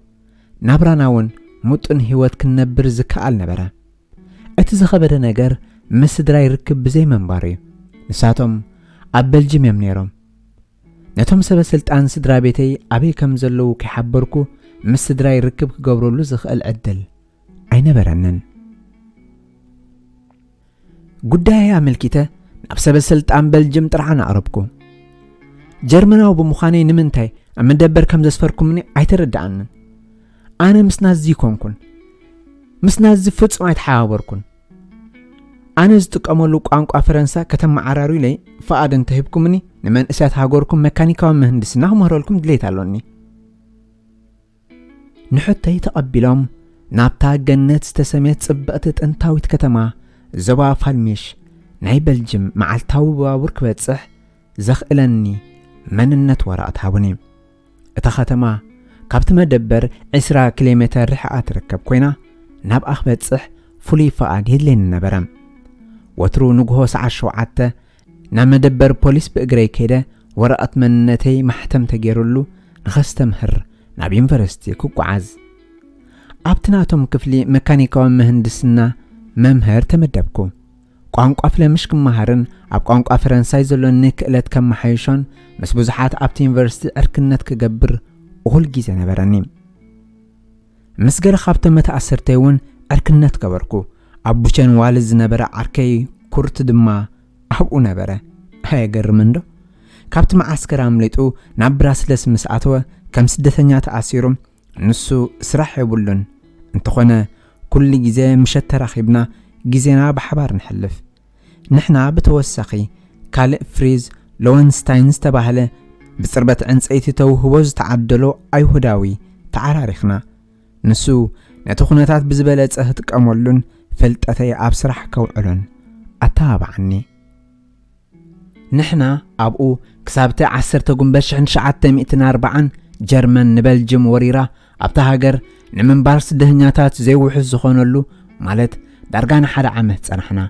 ናብራና እውን ሙጡን ህይወት ክንነብር ዝከኣል ነበረ እቲ ዝኸበደ ነገር ምስ ስድራ ይርክብ ብዘይ መንባር እዩ ንሳቶም ኣብ በልጅም እዮም ነይሮም ነቶም ሰበስልጣን ስድራ ቤተይ ኣበይ ከም ዘለዉ ከይሓበርኩ ምስ ስድራ ይርክብ ክገብረሉ ዝኽእል ዕድል ኣይነበረንን ጉዳይ ኣመልኪተ ናብ ሰበስልጣን በልጅም ጥርዓን ኣቕረብኩ ጀርመናዊ ብምዃነይ ንምንታይ ኣብ መደበር ከም ዘስፈርኩምኒ ኣይተረዳእንን ኣነ ምስ ናዚ ኮንኩን ምስ ናዚ ፍጹም ኣይተሓባበርኩን ኣነ ዝጥቀመሉ ቋንቋ ፈረንሳ ከተመዓራሩ ኢለይ ፍቓድ እንተሂብኩምኒ ንመንእሰያት ሃገርኩም መካኒካዊ ምህንድስና ክምህረልኩም ድሌት ኣሎኒ ንሕተይ ተቐቢሎም ናብታ ገነት ዝተሰሜት ጽብቕቲ ጥንታዊት ከተማ ዞባ ፋልሚሽ ናይ በልጅም መዓልታዊ ባቡር ክበጽሕ ዘኽእለኒ መንነት ወረቐት ሃቡኒ እታ ከተማ ካብቲ መደበር 20 ኪሎ ሜትር ርሕቓ ትርከብ ኮይና ናብኣ ክበጽሕ ፍሉይ ፍቓድ የድልየኒ ነበረ ወትሩ ንግሆ ሰዓት 7 ናብ መደበር ፖሊስ ብእግረይ ከይደ ወረቐት መንነተይ ማሕተም ተገይሩሉ ንኸስተምህር ናብ ዩኒቨርሲቲ ክጓዓዝ ኣብቲ ናቶም ክፍሊ መካኒካዊ ምህንድስና መምህር ተመደብኩ ቋንቋ ፍለምሽ ክመሃርን ኣብ ቋንቋ ፈረንሳይ ዘለኒ ክእለት ከመሓይሾን ምስ ብዙሓት ኣብቲ ዩኒቨርሲቲ ዕርክነት ክገብር እኹል ግዜ ነበረኒ ምስ ገለ ካብቶም መተኣሰርተይ እውን ዕርክነት ገበርኩ ኣብ ቡቸን ዋልድ ዝነበረ ዓርከይ ኩርት ድማ ኣብኡ ነበረ ኣየገርምን ዶ ካብቲ መዓስከር ኣምሊጡ ናብ ብራስለስ ምስ ኣተወ ከም ስደተኛ ተኣሲሩ ንሱ ስራሕ የብሉን እንተኾነ ኩሉ ግዜ ምሸት ተራኺብና ግዜና ብሓባር ንሕልፍ ንሕና ብተወሳኺ ካልእ ፍሪዝ ሎወንስታይን ዝተባህለ ብጽርበት ዕንፀይቲ ተውህቦ ዝተዓደሎ ኣይሁዳዊ ተዓራሪኽና ንሱ ነቲ ኩነታት ብዝበለጸ ክጥቀመሉን ፍልጠተይ ኣብ ስራሕ ከውዕሎን ኣተባብዓኒ ንሕና ኣብኡ ክሳብቲ 10 ጉንበት 1940 ጀርመን ንበልጅም ወሪራ ኣብታ ሃገር ንምንባር ስደተኛታት ዘይውሕዝ ዝኾነሉ ማለት ዳርጋና 1 ዓመት ጸናሕና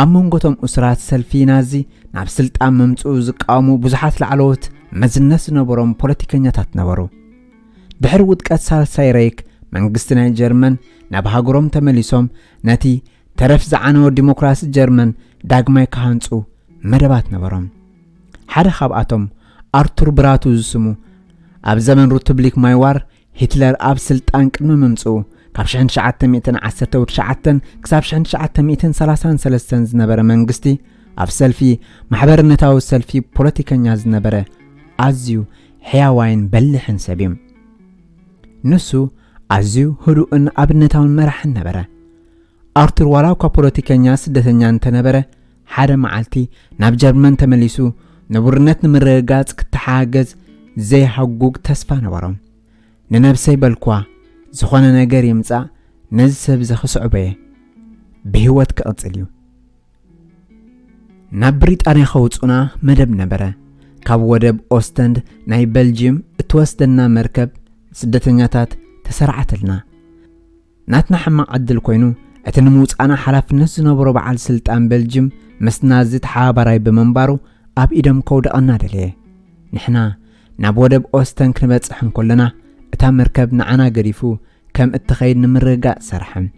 ኣብ መንጎቶም እስራት ሰልፊ ናዚ ናብ ስልጣን መምጽኡ ዝቃወሙ ብዙሓት ላዕለዎት መዝነት ዝነበሮም ፖለቲከኛታት ነበሩ ድሕሪ ውድቀት ሳልሳይ ሬይክ መንግስቲ ናይ ጀርመን ናብ ሃገሮም ተመሊሶም ነቲ ተረፍ ዝዓነወ ዲሞክራሲ ጀርመን ዳግማይ ካሃንጹ መደባት ነበሮም ሓደ ካብኣቶም ኣርቱር ብራቱ ዝስሙ ኣብ ዘመን ሪፐብሊክ ማይዋር ሂትለር ኣብ ስልጣን ቅድሚ መምጽኡ ካብ 1919 ክሳብ 1933 ዝነበረ መንግስቲ ኣብ ሰልፊ ማሕበረነታዊ ሰልፊ ፖለቲከኛ ዝነበረ ኣዝዩ ሕያዋይን በልሕን ሰብ እዩ ንሱ ኣዝዩ ህዱእን ኣብነታውን መራሕን ነበረ ኣርቱር ዋላ እኳ ፖለቲከኛ ስደተኛ እንተነበረ ሓደ መዓልቲ ናብ ጀርመን ተመሊሱ ንቡርነት ንምርግጋጽ ክትሓገዝ ዘይሃጉግ ተስፋ ነበሮም ንነብሰይ በልኳ ዝኾነ ነገር ይምጻእ ነዚ ሰብ ዘኽስዕበየ ብህይወት ክቕጽል እዩ ናብ ብሪጣንያ ኸውጹና መደብ ነበረ ካብ ወደብ ኦስተንድ ናይ በልጅየም እትወስደና መርከብ ስደተኛታት ተሰርዓተልና ناتنا حما عدل كوينو اتنموت أنا حلاف الناس نبرو بعال سلطان بلجم مسنازت حابراي بمنبارو أب إدم كود أنا دليه نحنا نابودب أوستن كنبتصحن كلنا اتا مركب نعنا قريفو كم اتخيد نمرقاء سرحم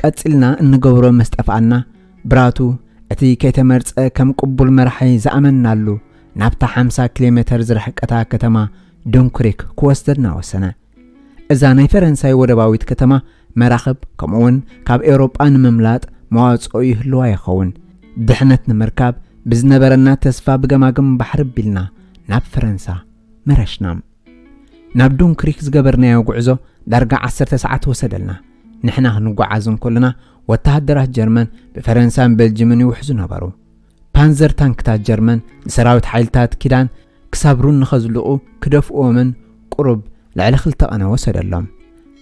قتلنا انقبرو مستقفعنا براتو اتي كيتمرز كم قبول مرحي زأمنا له نابتا 50 كيلومتر زرحك اتا كتما دونكريك كوستدنا وسنة إذا ناي فرنساي ودباويت كتما مراخب كمون كاب إيروبان مملات مواصقو يهلوا يخون دحنت نمركاب بزنبرنا تسفا بقماقم بحرب بلنا ناب فرنسا مرشنام ناب دونكريك زقبرنا يوقعزو درقا 10 ساعات وسدلنا نحنا هنقعازن كلنا وتهدره جرمن بفرنسان بلجمن يوحزو نبارو بانزر تانكتات جرمن لسراوت حيلتات كيدان كسابرون نخزلقو كدفقو من قرب لعلى خلطة أنا وسدلهم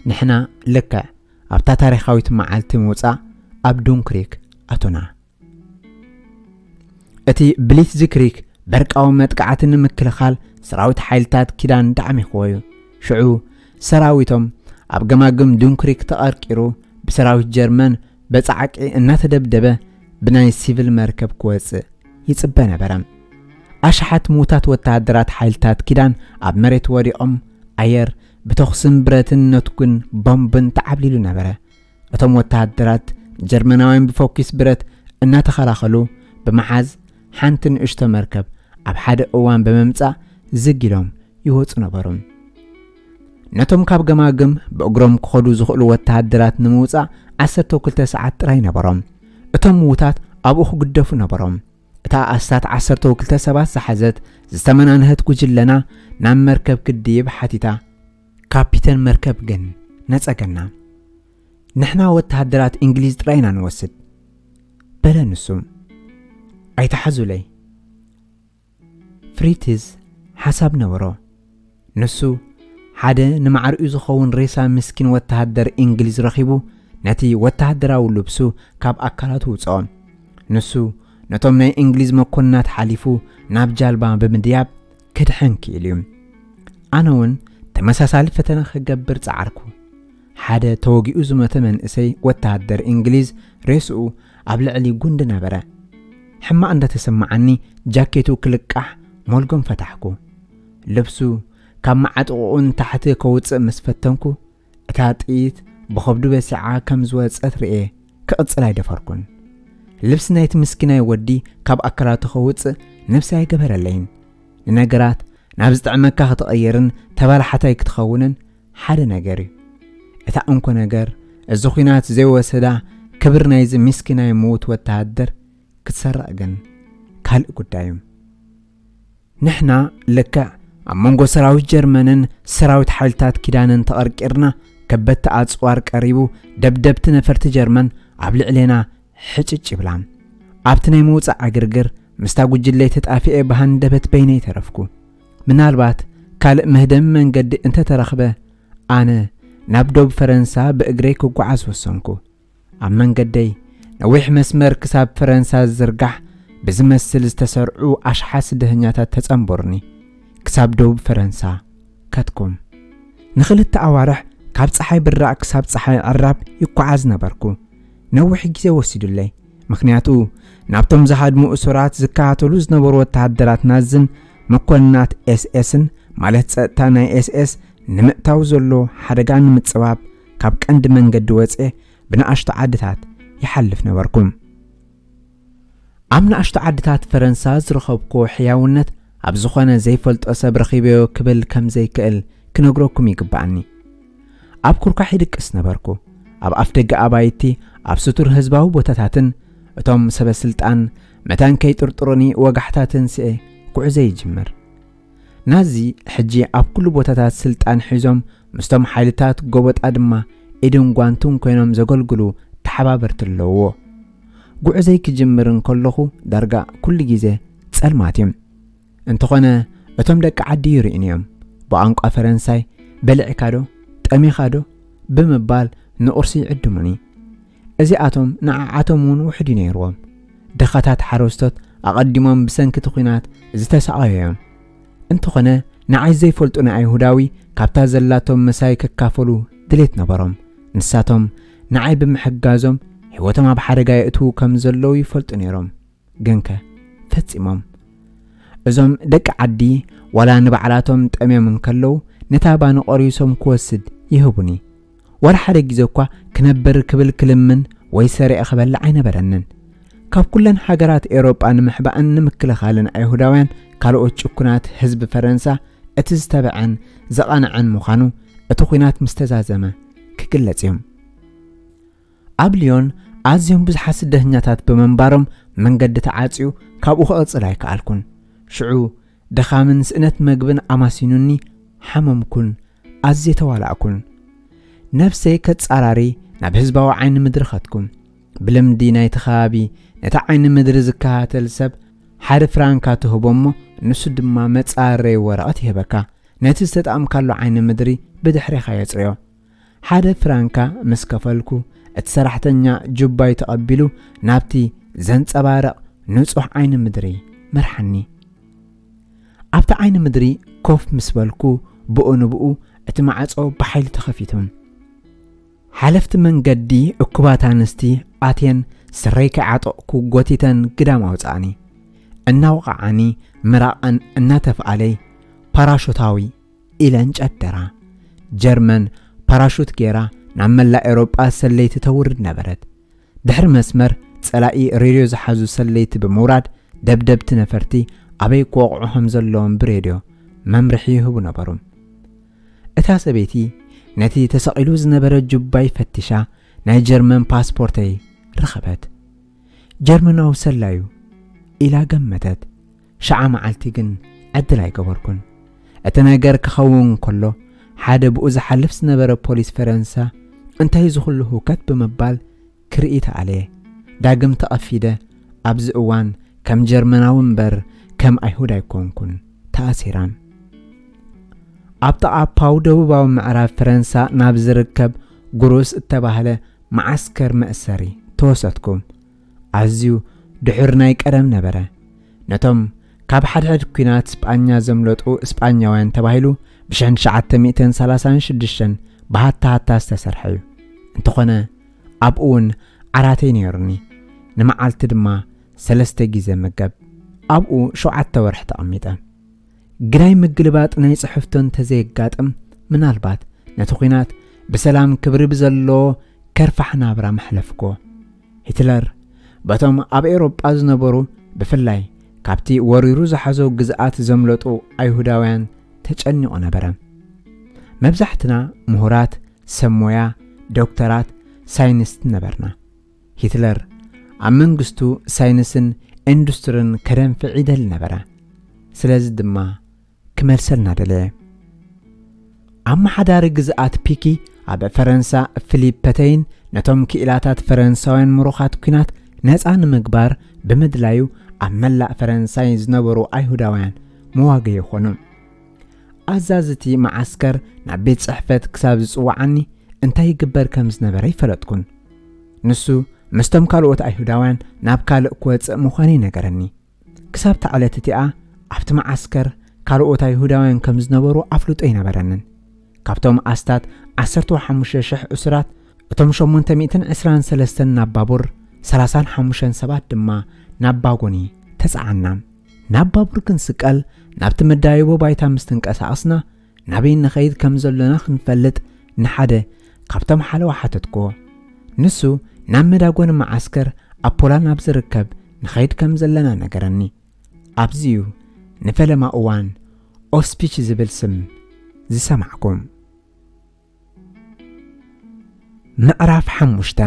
نحنا لكا أبتا تاريخاويت معالتي موصا أب دونكريك أتونا اتي بليت ذكريك برك أو متقعتن مكلخال سراوت حيلتات كيدان دعمي خويو شعو سراويتهم أب قماقم دونكريك تقاركيرو بسراوت جرمن بصعقي الناس دبدبه بناي سيفل مركب كويس يصبنا برام أشحت موتات وتعدرات حيلتات كيدان أب مريت وريقم أير بتخصم براتن نتكون بومبن تعبليلو نبره أتم وتعدرات جرمناوين بفوكس برات إنها تخلاخلو بمحاز حانتن اشتا مركب أب حد أوان بممتع زقلهم يوهوت نبرم نتم كاب قماقم بأقرم كخلو زخلو وتعدرات نموتع 12 ساعات راي نبرم اتم موتات أبوخ قدفو نبرم اتا أستات 12 سبات سحزت زستمنا نهت كجلنا نام مركب كديب حتيتا كابيتان مركب جن نتساقنا نحنا وتهدرات إنجليز راينا نوسد بلا نسوم ايتحزو لي فريتز حساب نورو نسو حدا نمعرقو زخون ريسا مسكين وتهدر إنجليز رخيبو نتي وتهدراو لبسو كاب أكالاتو وصام نسو نتوم ناي إنجليز مكونات حاليفو ناب جالبان بمدياب كدحنكي اليوم أناون تمساسالي فتنا خقبر تعاركو حدا توقيو زمتا من اسي وتهدر إنجليز ريسو أبلعلي قند نابرا حما أندا تسمعني جاكيتو كلقح مولقم فتحكو لبسو كم معطقون تحت كوتص مسفتنكو اتاتيت بخبدو بساعة كم زوات أثرئي كأتصلاي دفركن لبس نايت مسكيناي ودي كاب أكرات خوتص نفسي قبر اللين لنقرات نابزت عمكا هتغيرن تبال حتى يكتخونن حدا نقري اتا انكو نقر الزخينات زي وسدا كبر نايز مسكيناي موت وتهدر كتسرقن كالق قدايم نحنا لكا أمونغو سراوت جرمنن سراوت حالتات كيدانن تقرقرنا كبت أصوار قريبو دبدبت نفرت جرمن عبل علينا حجج بلام عبتنا موصع عقرقر مستاقو جلي تتقافئ بهان دبت بيني ترفكو من البات كالق مهدم من قد انت ترخبه أنا نابدو بفرنسا بإقريكو قعاز وصنكو أمان قدي نويح مسمر كساب فرنسا الزرقح بزمسل استسرعو أشحاس دهنياتات تتنبرني كساب دوب فرنسا كاتكم نخلت أوارح كاب صحي بالرأ كساب صحي عراب يقعاز نبركو نوح جزي وسيدو لي مخنياتو نابتم زهاد مؤسورات زكاتو لوز نبرو التعدلات نازن مكونات اس مالت سأتانا اس نمقتاو زلو حدقان متصواب كاب كند من قد وزئ بناقشت عدتات يحلف نبركم عمنا أشت عدتات فرنسا زرخبكو حياونت أبزخوانا زي فلت أساب رخيبيو كبل كم زي كأل كنقروكم يقبعني أب كوركا حيدك اسنبركو أب أفتق أبايتي أب ستور هزباو بوتاتاتن أتوم سبسلتان متان كي ترطروني وقحتاتن سئي كوع زي جمر نازي حجي أب كل بوتاتات سلتان حيزوم مستوم حيلتات قوبت أدما إدن قوانتون كوينوم زغلقلو تحبابرت اللوو قوع زي كجمرن كلخو درقا كل جيزي تسأل ماتيم انتخونا اتم دك عدي يرئنيهم بأنقى فرنساي بلع كادو تأمي خادو بمبال نقرسي عدمني ازي اتم نعاتمون وحدين يروم دخاتات حروستات اقدمهم بسنك تخينات ازي تسعايهم انتخونا نعايز زي فلتونا ايهوداوي كابتا زلاتهم مساي ككافلو دليت نبرم ንሳቶም ንዓይ ብምሕጋዞም ሕይወቶም ኣብ ሓደጋ የእትዉ ከም ዘለዉ ይፈልጡ ነይሮም። ግንከ ፈጺሞም እዞም ደቂ ዓዲ ዋላ ንባዕላቶም ጠምዮም እንከለዉ ነታ ባኒ ቆሪሶም ክወስድ ይህቡኒ ወላ ሓደ ግዜ እኳ ክነብር ክብል ክልምን ወይ ሰሪዕ ክበልዕ ኣይነበረንን። ካብ ኩለን ሃገራት ኤውሮጳ ንምሕባእን ንምክልኻልን ኣይሁዳውያን ካልኦት ጭኩናት ህዝቢ ፈረንሳ እቲ ዝተበዐን ዘቐንዐን ምዃኑ እቲ ኩናት ምስተዛዘመ ክግለጽ እዮም። ኣብ ሊዮን ኣዝዮም ብዙሓት ስደተኛታት ብምንባሮም መንገዲ ተዓጽዩ ካብኡ ክቕጽል ኣይከኣልኩን። ሽዑ ድኻምን ስእነት መግብን ኣማሲኑኒ ሓመምኩን ኣዝየ ተዋላእኩን። ነፍሰይ ከጻራሪ ናብ ህዝባዊ ዓይኒ ምድሪ ኸትኩም። ብልምዲ ናይቲ ከባቢ ነታ ዓይኒ ምድሪ ዝከታተል ሰብ ሓደ ፍራንካ ትህቦ እሞ ንሱ ድማ መጻረዪ ወረቐት ይህበካ። ነቲ ዝተጠቐምካሉ ዓይኒ ምድሪ ብድሕሪኻ የጽርዮ። ሓደ ፍራንካ ምስ ከፈልኩ እቲ ሰራሕተኛ ጁባይ ተቐቢሉ ናብቲ ዘንጸባረቕ ንጹሕ ዓይኒ ምድሪ መርሓኒ። ኣብቲ ዓይኒ ምድሪ ኮፍ ምስ በልኩ ብኡ ንብኡ እቲ ማዕጾ ብሓይሊ ተኸፊቱን ሓለፍቲ መንገዲ እኩባት ኣንስቲ ኣትየን ስረይ ከዓጠቕኩ ጎቲተን ግዳም ኣውፃእኒ። እናውቕዓኒ ምራቐን እናተፍኣለይ ፓራሾታዊ ኢለን ጨደራ። ጀርመን ፓራሹት ጌራ ናብ መላእ ኤውሮጳ ሰለይቲ ተውርድ ነበረት። ድሕሪ መስመር ጸላኢ ሬድዮ ዝሓዙ ሰለይቲ ብምውራድ ደብደብቲ ነፈርቲ ኣበይ ክወቕዑ ከም ዘለዎም ብሬድዮ መምርሒ ይህቡ ነበሩ። እታ ሰበይቲ ነቲ ተሰቒሉ ዝነበረ ጁባይ ፈቲሻ ናይ ጀርመን ፓስፖርተይ ረኸበት። ጀርመናዊ ሰላዩ ኢላ ገመተት። ሸዓ መዓልቲ ግን ዕድል ኣይገበርኩን። እቲ ነገር ክኸውን ከሎ ሓደ ብኡ ዝሓልፍ ዝነበረ ፖሊስ ፈረንሳ እንታይ ዝኹሉ ሁከት ብምባል ክርኢ ተኣለየ። ዳግም ተቐፊደ ኣብዚ እዋን ከም ጀርመናዊ እምበር ከም ኣይሁድ ኣይኮንኩን ተኣሲራን። ኣብ ጥቓ ፓው ደቡባዊ ምዕራብ ፈረንሳ ናብ ዝርከብ ጉሩስ እተባህለ ማዓስከር መእሰሪ ተወሰድኩም። ኣዝዩ ድሑር ናይ ቀደም ነበረ። ነቶም ካብ ሓድሕድ ኩናት ስጳኛ ዘምለጡ እስጳኛውያን ተባሂሉ ብ1936 ብሃታሃታ ዝተሰርሐ እዩ። እንተኾነ ኣብኡ እውን ዓራተይ ነይሩኒ። ንመዓልቲ ድማ 3 ግዜ መገብ። ኣብኡ 7 ወርሒ ተቐሚጠ። ግናይ ምግልባጥ ናይ ጽሕፍቶን ተዘየጋጥም ምናልባት ነቲ ኩናት ብሰላም ክብሪ ብዘለዎ ከርፋሕ ናብራ መሕለፍኮ። ሂትለር በቶም ኣብ ኤውሮጳ ዝነበሩ ብፍላይ ካብቲ ወሪሩ ዝሓዞ ግዝኣት ዘምለጡ ኣይሁዳውያን ተጨኒቑ ነበረ። መብዛሕትና ምሁራት፣ ሰሞያ፣ ዶክተራት፣ ሳይንስት ነበርና። ሂትለር ኣብ መንግስቱ ሳይንስን ኢንዱስትሪን ከደንፍዕ ይደሊ ነበረ። ስለዚ ድማ ክመልሰልና ደለየ። ኣብ ማሓዳሪ ግዝኣት ፒኪ ኣብ ፈረንሳ ፊሊፕ ፔተይን ነቶም ክኢላታት ፈረንሳውያን ምሩኻት ኩናት ነፃ ንምግባር ብምድላዩ ኣብ መላእ ፈረንሳይ ዝነበሩ ኣይሁዳውያን መዋገይ ይኾኑ። ኣዛዝቲ ማዓስከር ናብ ቤት ጽሕፈት ክሳብ ዝጽዋዓኒ እንታይ ይግበር ከም ዝነበረ ይፈለጥኩን። ንሱ ምስቶም ካልኦት ኣይሁዳውያን ናብ ካልእ ክወፅእ ምዃኑ ይነገረኒ። ክሳብ ተዕለት እቲኣ ኣብቲ ማዓስከር ካልኦት ኣይሁዳውያን ከም ዝነበሩ ኣፍልጦ ይነበረንን። ካብቶም ኣስታት 15,000 እስራት እቶም 823 ናብ ባቡር 35 ሰባት ድማ ናብ ባጎኒ ተጻዓና። ናብ ባቡር ክንስቀል ናብቲ መዳይቦ ባይታ ምስ ተንቀሳቐስና ናበይ ንኸይድ ከም ዘለና ክንፈልጥ ንሓደ ካብቶም ሓለዋ ሓተትኮ። ንሱ ናብ መዳጎኒ ማዓስከር ኣብ ፖላንድ ኣብ ዝርከብ ንኸይድ ከም ዘለና ነገረኒ። ኣብዚዩ ንፈለማ እዋን ኦስፒች ዝብል ስም ዝሰማዕኩም። ምዕራፍ 5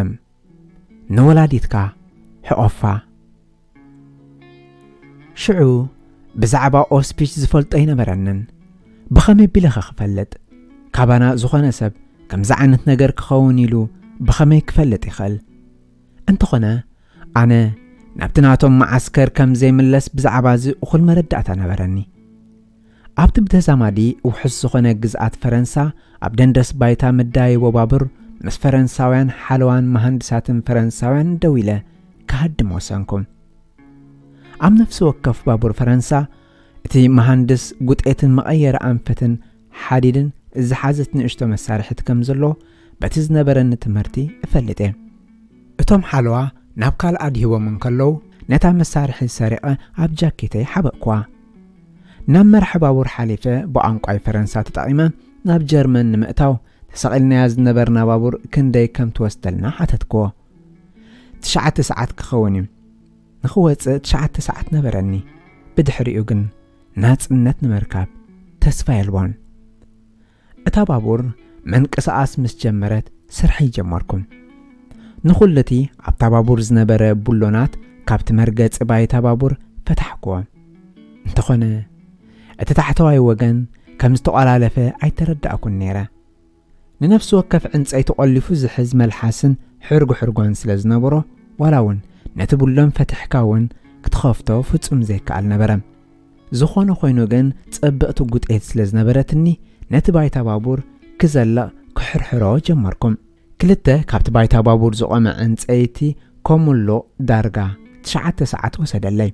ንወላዲትካ ሕቆፋ። ሽዑ ብዛዕባ ኦስፒች ዝፈልጦ ይነበረንን። ብኸመይ ቢለኸ ክፈልጥ? ካባና ዝኾነ ሰብ ከምዚ ዓይነት ነገር ክኸውን ኢሉ ብኸመይ ክፈልጥ ይኽእል? እንተኾነ ኣነ ናብቲ ናቶም ማዓስከር ከም ዘይምለስ ብዛዕባ እዚ እኹል መረዳእታ ነበረኒ። ኣብቲ ብተዛማዲ ውሕስ ዝኾነ ግዝኣት ፈረንሳ ኣብ ደንደስ ባይታ መዳይቦ ባቡር ምስ ፈረንሳውያን ሓለዋን መሃንድሳትን ፈረንሳውያን ደው ኢለ ክሃድም ወሰንኩም። ኣብ ነፍሲ ወከፍ ባቡር ፈረንሳ እቲ መሃንድስ ጉጤትን መቐየሪ ኣንፈትን ሓዲድን ዝሓዘት ንእሽቶ መሳርሒት ከም ዘሎ بتي زنبرن تمرتي أفلته اتم حلوة نابكال أدهو من كلو نتا مسارح السرقة عب جاكيتي حبقوا نام مرحبا حليفة بأنقاي فرنسا تطعيمة ناب جرمن نمقتاو تسقلنا ياز نبرنا بابور كندي كم توستلنا حتتكو 9 ساعات كخوني نخوات 9 ساعات نبرني بدحريو جن ناصنت نمركاب تسفا يلوان اتا بابور من قساس مس جمرت سرحي جمركم نخلتي عبتا بابور زنبره بولونات كابت مرقص بايتا بابور فتحكو انتخونه اتتحتواي وغن كم استقلالفه ايترداكن نيره ننفس وكف عنص ايتقلفو زحز ملحسن حرغان سلازنبرو ولاون نتبولن فتحكاون كتخافتو فصم زيكال نبره زخونه خوينو غن صبقتو غوطيت سلازنبرتني نت بايتا بابور كزلا كحرحرو جمركم كلته كابت بايتا بابور زقمه عنصيتي كومولو دارغا 9 ساعات وسدلي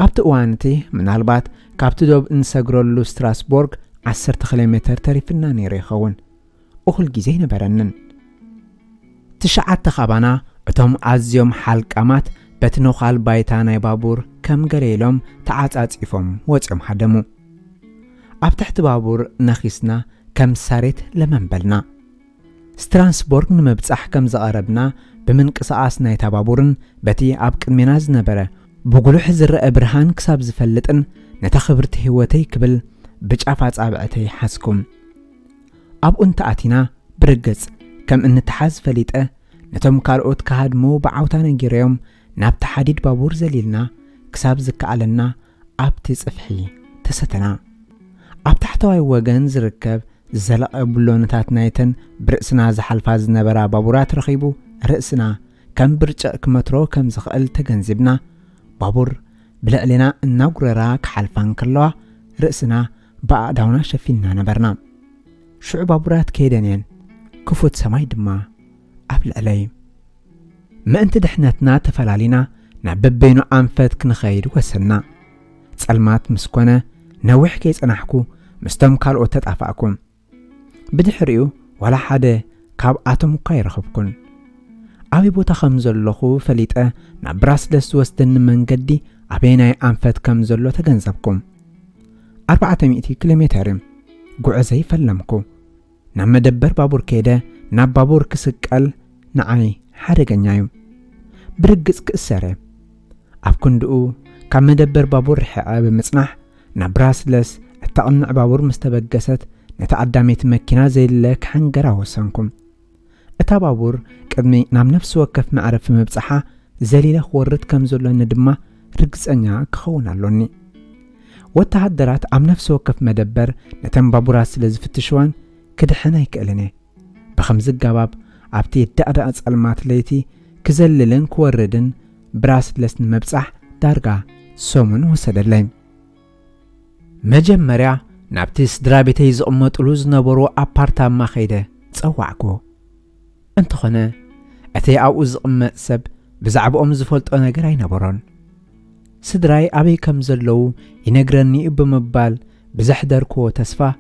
ابت اوانتي منالبات كابت دوب انسغرولو ستراسبورغ 10 كيلومتر تريفنا نيري خون اخل غزي نبرنن 9 خبانا اتم ازيوم حلقامات بتنوخال بايتا ناي بابور كم غريلوم تعاصاصيفوم وصم حدمو اب تحت بابور نخيسنا كم ساريت لمنبلنا ستراسبورغ نمبصح كم زقربنا بمنقساس ناي تبابورن بتي اب قدمنا زنبره بغلوح زرق برهان كساب زفلطن نتا خبرت هوتي كبل بጫፋ ጻብعتي حسكم اب انت اتينا برغص كم انتحاز فليطه نتم كالوت كهدمو بعوتا نغيريوم ناب تحديد بابور زليلنا كساب زكالنا ابتي صفحي تستنا اب تحتوي وغن زركب زلق بلونتات نايتن برئسنا زحلفا زنبرا بابورات رخيبو رئسنا كم برجق كمترو كم زخال تجنزبنا بابور بلعلنا الناقرراك حلفان كلوا رئسنا بعداونا شفينا نبرنا شعب بابورات كيدنين كفوت سماي دما قبل علي ما انت دحنتنا تفلالينا نعببينو انفت كنخيد وسنا صلمات مسكونه نوح كي صنحكو مستم كالو تطافاكم بدحريو ولا حدا كاب اتم كيرخبكن ابي بوتا خمزلخو فليطه نبراس دس وستن منجدي ابيناي انفت كمزلو تجنزبكم 400 كيلومتر غعزي فلمكو نمدبر بابور كيده ناب بابور كسقل نعي حرغنيايو برغص كسره اب كندو كمدبر بابور حقا بمصنح نبراسلس التقنع بابور مستبقست نتقدميت مكينه زي لك حنجرا وسنكم اتا بابور قدمي نام نفس وكف معرف مبصحه زليله خورت كمزلو ندما رغصنيا كخونالوني وتحدرات ام نفس وكف مدبر نتم بابورات سلازفتشوان كدحنا يكلني بخمز الجباب ابتي دقدق صلمات ليتي كزللن كوردن براسلس مبصح دارغا سومن وسدلين مجمريا نابتيس درابيتي زقمطلو زنبرو ابارتاما خيده صواعكو انت خنا اتي او زقمط سب بزعبهم زفلطو نغير اينبرون سدراي ابي كم زلو ينغرني بمبال بزحدركو تسفا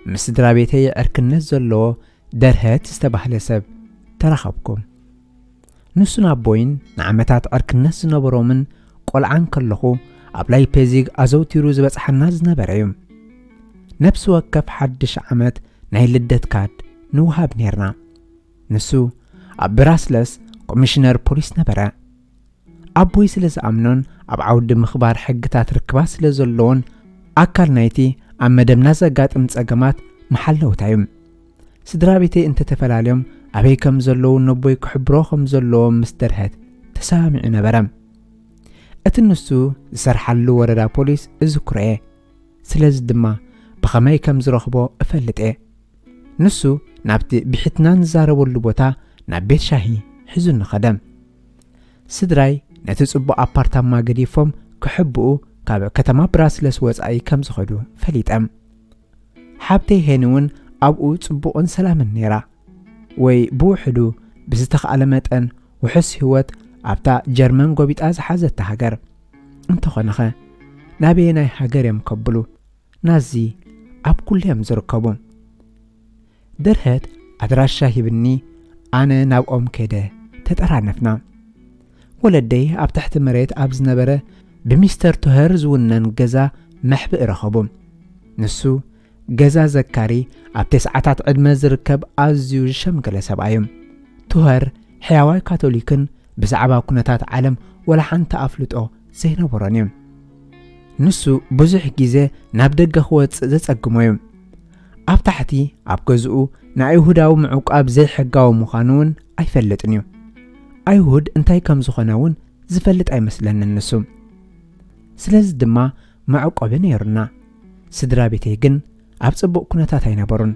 مس درابيتي اركنت زلو درهت استبحل سب ترخبكم نسنا بوين نعمتات اركنت زنبرو من قلعان كلخو ابلاي بيزيغ ازوتيرو زبصحنا زنبريم نفس وكف حدش عمت ناي لدت كاد نوهاب نيرنا نسو ابراسلس كوميشنر بوليس نبره ابوي سلز امنون اب عود مخبار حقتات ركباس لزلون اكل نايتي ام مدمنا زغاطم صقمات محلوتايم سدرابيتي انت تفلاليوم ابي كم زلو نبوي كحبروخم زلو مسترهت تسامع نبرم اتنسو زرحلو وردا بوليس اذكري سلز دما بخماي كم زرخبو افلطه نسو نابتي بحتنان زاربولو بوتا نابيت شاهي حزن خدم سدراي نتصبو ابارتاما غديفوم كحبو كاب كتما براسلس وصاي كم زخدو فليطم حبتي هنون ابو صبوون سلام نيرا وي بوحدو بزتخاله متن وحس هوت ابتا جرمن غوبيطاز حزت هاجر انت خنخه نابيناي هاجر يمكبلو نازي اب كلهم زركبو درهت ادراش شاهبني ኣነ ናብኦም ከደ ተጠራነፍና ወለደይ ኣብ ታሕቲ መሬት ኣብ ዝነበረ ብሚስተር ቱሃር ዝውነን ገዛ መሕብእ ረኸቡ ንሱ ገዛ ዘካሪ ኣብ 9 ዕድመ ዝርከብ ኣዝዩ ዝሸምገለ ሰብኣይ እዩ ቱሃር ሕያዋይ ካቶሊክን ብዛዕባ ኩነታት ዓለም ወላ ሓንቲ ኣፍልጦ ዘይነበሮን እዩ ንሱ ብዙሕ ግዜ ናብ ደገ ክወፅእ ዘጸግሞ እዩ ኣብ ታሕቲ ኣብ ገዝኡ ንኣይሁዳዊ ምዕቋብ ዘይሕጋዊ ምዃኑ እውን ኣይፈልጥን እዩ ኣይሁድ እንታይ ከም ዝኾነ እውን ዝፈልጥ ኣይመስለንን ንሱ ስለዚ ድማ መዕቆቢ ነይሩና ስድራ ቤተይ ግን ኣብ ጽቡቕ ኩነታት ኣይነበሩን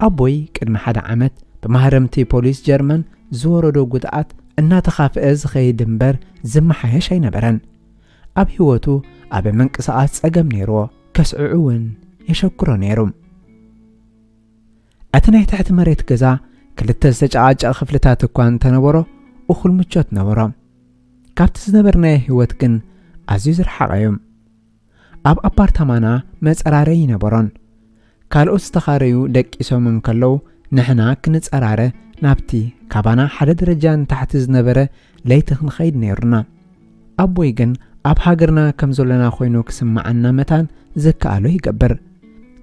ኣቦይ ቅድሚ 1 ዓመት ብማህረምቲ ፖሊስ ጀርመን ዝወረዶ ጉድኣት እናተኻፍአ ዝኸይድ እምበር ዝመሓየሽ ኣይነበረን ኣብ ህይወቱ ኣብ ምንቅስቓስ ጸገም ነይርዎ ከስዕዑ እውን የሸክሮ ነይሩ እቲ ናይ ታሕቲ መሬት ገዛ ክልተ ዝተጨቓጨቐ ክፍልታት እኳ እንተነበሮ እኹል ምቾት ነበሮ ካብቲ ዝነበርናዮ ህይወት ግን ኣዝዩ ዝረሓቐ እዩ ኣብ ኣፓርታማና መፀራረይ ነበሮን ካልኦት ዝተኻረዩ ደቂሶም እንከለዉ ንሕና ክንፀራረ ናብቲ ካባና ሓደ ደረጃ ንታሕቲ ዝነበረ ለይቲ ክንኸይድ ነይሩና ኣቦይ ግን ኣብ ሃገርና ከም ዘለና ኮይኑ ክስማዓና መታን ዝከኣሎ ይገብር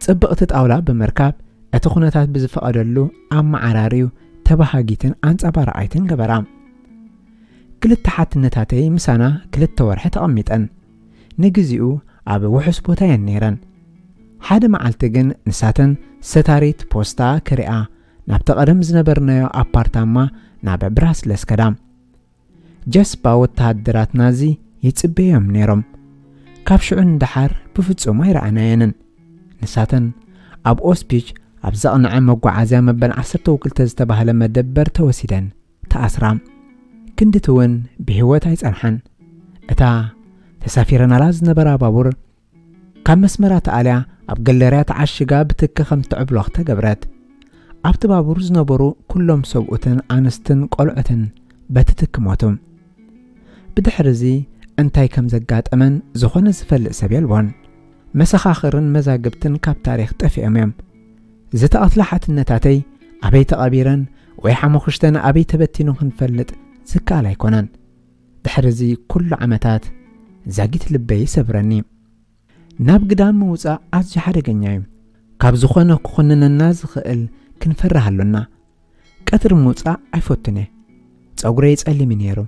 ጽብቕቲ ጣውላ ብምርካብ እቲ ኩነታት ብዝፈቐደሉ ኣመዓራርዩ ተባሃጊትን ኣንጸባራቒትን ገበራ ክልተ ሓትነታተይ ምሳና 2 ወርሒ ተቐሚጠን ንግዚኡ ኣብ ውሑስ ቦታ እየን ነይረን ሓደ መዓልቲ ግን ንሳተን ሰታሪት ፖስታ ክሪኣ ናብቲ ቀደም ዝነበርናዮ ኣፓርታማ ናብ ብራስለስ ከዳ ጀስባ ወተሃደራት ናዚ ይጽበዮም ነይሮም ካብ ሽዑን ድሓር ብፍጹም ኣይረኣናየንን ንሳተን ኣብ ኦስፒች ኣብ ዘቕንዐ መጓዓዝያ መበል 12 ዝተባህለ መደበር ተወሲደን ተኣስራ ክንድቲ እውን ብህይወት ኣይጸንሐን እታ ተሳፊረናላ ዝነበራ ባቡር ካብ መስመራ ተኣልያ ኣብ ገለርያ ተዓሽጋ ብትኪ ከም ትዕብሎኽ ተገብረት ኣብቲ ባቡር ዝነበሩ ኩሎም ሰብኡትን ኣንስትን ቆልዑትን በቲ ትኪ ሞቱ ብድሕሪዚ እንታይ ከም ዘጋጠመን ዝኾነ ዝፈልጥ ሰብ የልቦን መሰኻኽርን መዛግብትን ካብ ታሪኽ ጠፊኦም እዮም ዝተቐትላ ሓትነታተይ ኣበይ ተቐቢረን ወይ ሓሙኽሽተን ኣበይ ተበቲኑ ክንፈልጥ ዝከኣል ኣይኮነን ድሕሪዚ ኩሉ ዓመታት ዛጊት ልበይ ሰብረኒ ናብ ግዳም ምውፃእ ኣዝዩ ሓደገኛ እዩ ካብ ዝኾነ ክኹንነና ዝኽእል ክንፈርሃሉና ቀትሪ ምውፃእ ኣይፈቱን እየ ፀጉረይ ጸሊም ነይሩ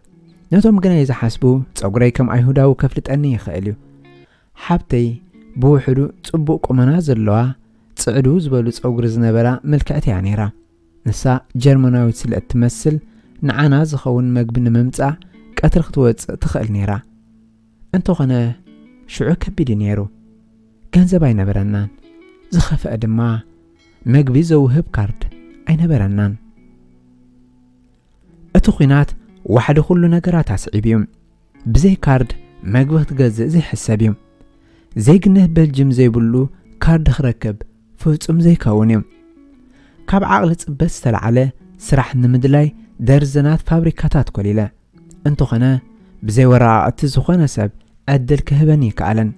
ነቶም ግን ኣይዝሓስቡ ፀጉረይ ከም ኣይሁዳዊ ከፍልጠኒ ይኽእል እዩ ሓብተይ ብውሕዱ ጽቡቕ ቁመና ዘለዋ ጽዕዱ ዝበሉ ፀጉሪ ዝነበራ ምልክዕት እያ ነይራ ንሳ ጀርመናዊት ስልእት ትመስል ንዓና ዝኸውን መግቢ ንምምፃእ ቀትሪ ክትወፅእ ትኽእል ነይራ እንተኾነ ሽዑ ከቢድ ነይሩ ገንዘብ ኣይነበረናን ዝኸፍአ ድማ መግቢ ዘውህብ ካርድ ኣይነበረናን እቲ ኩናት ዋሕዲ ኩሉ ነገራት ኣስዒብ እዩ ብዘይ ካርድ መግቢ ክትገዝእ ዘይሕሰብ እዩ ዘይግነት በልጅም ዘይብሉ ካርድ ክረክብ ፍጹም ዘይከውን እዩ ካብ ዓቕሊ ጽበት ዝተለዓለ ስራሕ ንምድላይ ደርዘናት ፋብሪካታት ኮሊለ እንተኾነ ብዘይ ወረቓቕቲ ዝኾነ ሰብ ዕድል ክህበን ይከኣለን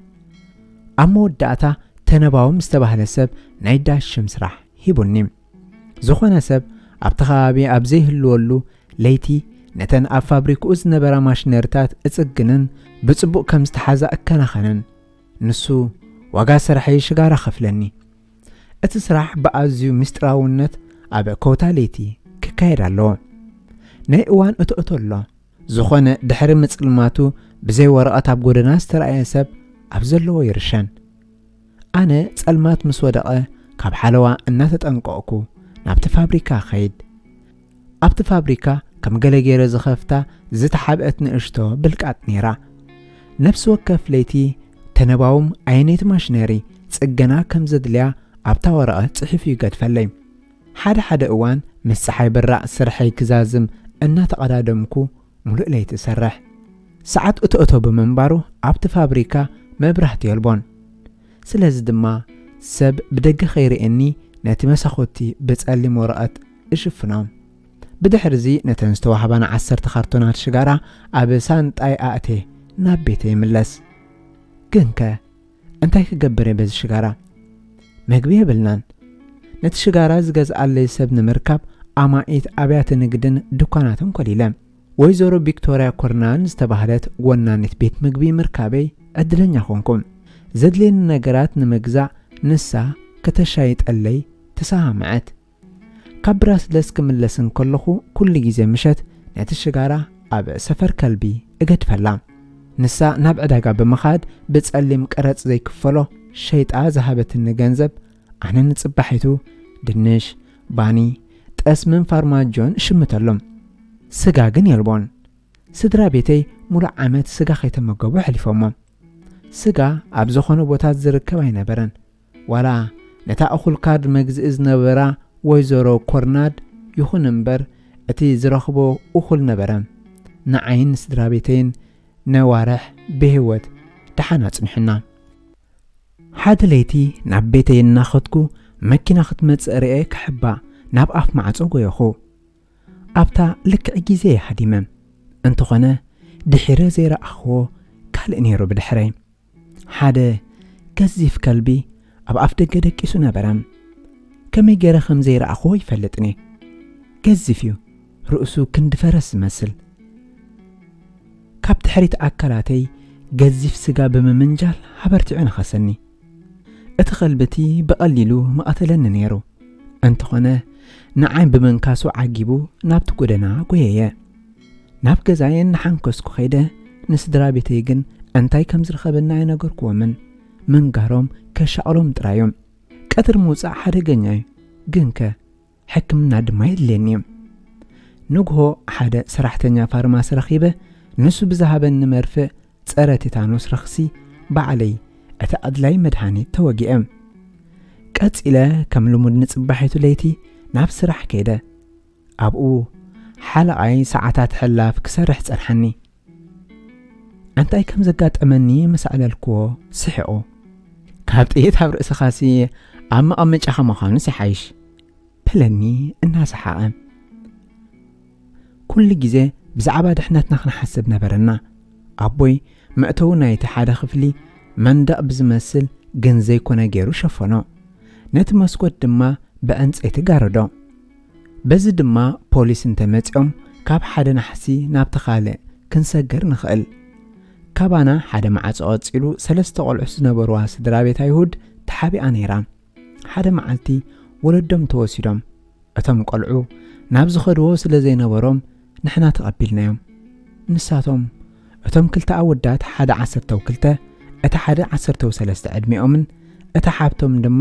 ኣብ መወዳእታ ተነባዎም ዝተባህለ ሰብ ናይ ዳሽም ስራሕ ሂቡኒ ዝኾነ ሰብ ኣብቲ ከባቢ ኣብ ዘይህልወሉ ለይቲ ነተን ኣብ ፋብሪክኡ ዝነበራ ማሽነሪታት እጽግንን ብጽቡቕ ከም ዝተሓዛ እከናኸንን ንሱ ዋጋ ስራሐይ ሽጋራ ኸፍለኒ እቲ ስራሕ ብኣዝዩ ምስጢራውነት ኣብ ኮታ ለይቲ ክካየድ ኣለዎ ናይ እዋን እትእቶ ኣሎ ዝኾነ ድሕሪ ምጽልማቱ ብዘይ ወረቐት ኣብ ጎደና ዝተረኣየ ሰብ ኣብ ዘለዎ ይርሸን ኣነ ጸልማት ምስ ወደቐ ካብ ሓለዋ እናተጠንቀቕኩ ናብቲ ፋብሪካ ኸይድ ኣብቲ ፋብሪካ ከም ገለ ገይረ ዝኸፍታ ዝተሓብአት ንእሽቶ ብልቃጥ ነይራ ነፍሲ ወከፍ ለይቲ ተነባዎም ዓይነት ማሽነሪ ጽገና ከም ዘድልያ ኣብታ ወረቐት ጽሒፉ ይገድፈለይ ሓደ እዋን ምስ ፀሓይ ብራቕ ስርሐይ ክዛዝም እናተቐዳደምኩ ሙሉእ ለይቲ ሰርሕ ሰዓት እትእቶ ብምንባሩ ኣብቲ ፋብሪካ መብራህቲ የልቦን ስለዚ ድማ ሰብ ብደገ ኸይርአኒ ነቲ መሳኾቲ ብጸሊም ወረቐት እሽፍኖም ብድሕሪዚ ነተን ዝተዋህባና 10 ካርቶናት ሽጋራ ኣብ ሳንጣይ ኣእቴ ናብ ቤተ ይምለስ ግንከ እንታይ ክገብር እየ በዚ ሽጋራ መግቢ የብልናን ነቲ ሽጋራ ዝገዝኣለይ ሰብ ንምርካብ ኣማኢት ኣብያተ ንግድን ድኳናትን ኮሊለ ወይዘሮ ቪክቶሪያ ኮርናን ዝተባህለት ወናኒት ቤት ምግቢ ምርካበይ ዕድለኛ ኮንኩም ዘድልየኒ ነገራት ንምግዛእ ንሳ ከተሻይጠለይ ተሰማዕት ካብ ብራስለስ ክምለስን ከለኹ ኩሉ ግዜ ምሸት ነቲ ሽጋራ ኣብ ሰፈር ከልቢ እገድፈላ ንሳ ናብ ዕዳጋ ብምኻድ ብጸሊም ቀረጽ ዘይክፈሎ ሸይጣ ዝሃበትኒ ገንዘብ ኣነ ንጽባሒቱ ድንሽ ባኒ ጠስምን ፋርማጆን ሽምተሎም ስጋ ግን የልቦን ስድራ ቤተይ ሙሉእ ዓመት ስጋ ከይተመገቡ ሕሊፎሞም ስጋ ኣብ ዝኾነ ቦታት ዝርከብ ኣይነበረን ዋላ ነታ እኹል ካርድ መግዝእ ዝነበራ ወይዘሮ ኮርናድ ይኹን እምበር እቲ ዝረኽቦ እኹል ነበረ ንዓይን ስድራ ቤተይን ነዋርሕ ብህይወት ደሓና ጽንሕና ሓደ ለይቲ ናብ ቤተይ እናኸትኩ መኪና ክትመጽእ ርአ ክሕባእ ናብ ኣፍ ማዕጾ ጎየኹ ኣብታ ልክዕ ግዜ ሃዲመ እንተኾነ ድሒረ ዘይረኣኽዎ ካልእ ነይሩ ብድሕረይ ሓደ ገዚፍ ከልቢ ኣብ ኣፍ ደገ ደቂሱ ነበረ ከመይ ገይረ ከም ዘይረኣኽዎ ይፈልጥኒ ገዚፍ እዩ ርእሱ ክንዲ ፈረስ ዝመስል ካብ ትሕሪት ኣካላተይ ገዚፍ ስጋ ብምምንጃል ሃበርቲዑ ንኸሰኒ እቲ ኸልብቲ ብቐሊሉ መቐተለኒ ነይሩ እንተኾነ ንዓይ ብምንካሱ ዓጊቡ ናብቲ ጎደና ጎየየ ናብ ገዛየን ንሓንከስኩ ኸይደ ንስድራ ቤተይ ግን እንታይ ከም ዝረኸበና ኣይነገርክዎምን ምንጋሮም ከሻቕሎም ጥራዮም ቀትር ምውፃእ ሓደገኛ እዩ ግን ከ ሕክምና ድማ የድልየኒ ንግሆ ሓደ ሰራሕተኛ ፋርማሲ ረኺበ ንሱ ብዝሃበኒ መርፍእ ፀረ ቴታኖስ ረኽሲ ባዕለይ እቲ ኣድላይ መድሃኒት ተወጊአ ቀፂለ ከም ልሙድ ንጽባሒቱ ለይቲ ናብ ስራሕ ከይደ ኣብኡ ሓለቓይ ሰዓታት ሕላፍ ክሰርሕ ጸንሐኒ እንታይ ከም ዘጋጠመኒ መሳእለልክዎ ስሒቑ ካብ ጥይት ኣብ ርእስኻሲ ኣብ መቐመጫኻ ምዃኑስ ይሓይሽ በለኒ እናሰሓቐ ኩሉ ግዜ ብዛዕባ ድሕነትና ክንሓስብ ነበረና ኣቦይ መእተው ናይቲ ሓደ ክፍሊ መንደቕ ብዝመስል ግን ዘይኮነ ገይሩ ሸፈኖ ነቲ መስኮት ድማ ብዕንፀይቲ ጋረዶ በዚ ድማ ፖሊስ እንተመፂኦም ካብ ሓደ ናሕሲ ናብቲ ካልእ ክንሰገር ንኽእል ካባና ሓደ ማዕጾ ቐፂሉ 3 ቆልዑ ዝነበርዋ ስድራ ቤት ኣይሁድ ተሓቢኣ ነይራ ሓደ መዓልቲ ወለዶም ተወሲዶም እቶም ቆልዑ ናብ ዝኸድዎ ስለ ዘይነበሮም ንሕና ተቐቢልናዮም ንሳቶም እቶም ክልተ ኣወዳት ሓደ 12 እቲ ሓደ 13 ዕድሚኦምን እቲ ሓብቶም ድማ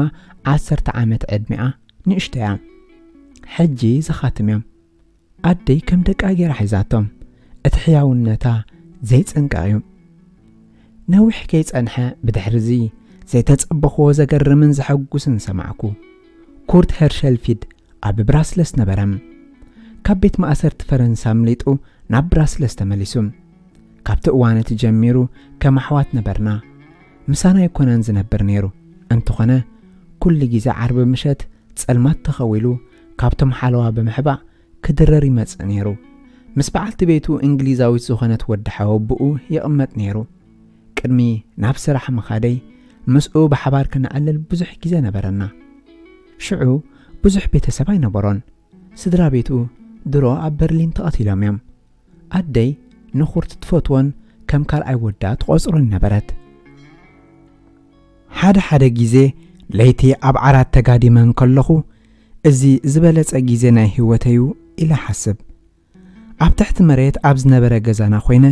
10 ዓመት ዕድሚኣ ንእሽተያ ሕጂ ዝኻትም እዮም ኣደይ ከም ደቃ ጌራ ሒዛቶም እቲ ሕያውነታ ዘይጸንቀቕ እዩ ነዊሕ ከይጸንሐ ብድሕሪዚ ዘይተጸበኽዎ ዘገርምን ዘሐጉስን ሰማዕኩ ኩርት ሄርሸልፊድ ኣብ ብራስለስ ነበረ ካብ ቤት ማእሰርቲ ፈረንሳ ምሊጡ ናብ ብራስለስ ተመሊሱ ካብቲ እዋነት ጀሚሩ ከም ኣሕዋት ነበርና ምሳና ይኮነን ዝነብር ነይሩ እንተኾነ ኩሉ ግዜ ዓርቢ ምሸት ጸልማት ተኸዊሉ ካብቶም ሓለዋ ብምሕባእ ክድረር ይመጽእ ነይሩ ምስ በዓልቲ ቤቱ እንግሊዛዊት ዝኾነት ወዲ ሓወብኡ ይቕመጥ ነይሩ ቅድሚ ናብ ስራሕ ምኻደይ ምስኡ ብሓባር ክንዕልል ብዙሕ ግዜ ነበረና ሽዑ ብዙሕ ቤተሰብ ኣይነበሮን ስድራ ቤቱ ድሮ ኣብ በርሊን ተቐቲሎም እዮም ኣደይ ንኹርት ትፈትዎን ከም ካልኣይ ወዳ ትቖፅሮን ነበረት ሓደ ግዜ ለይቲ ኣብ ዓራት ተጋዲመን ከለኹ እዚ ዝበለጸ ግዜ ናይ ህይወተዩ ኢለ ሓስብ ኣብ ትሕቲ መሬት ኣብ ዝነበረ ገዛና ኮይነ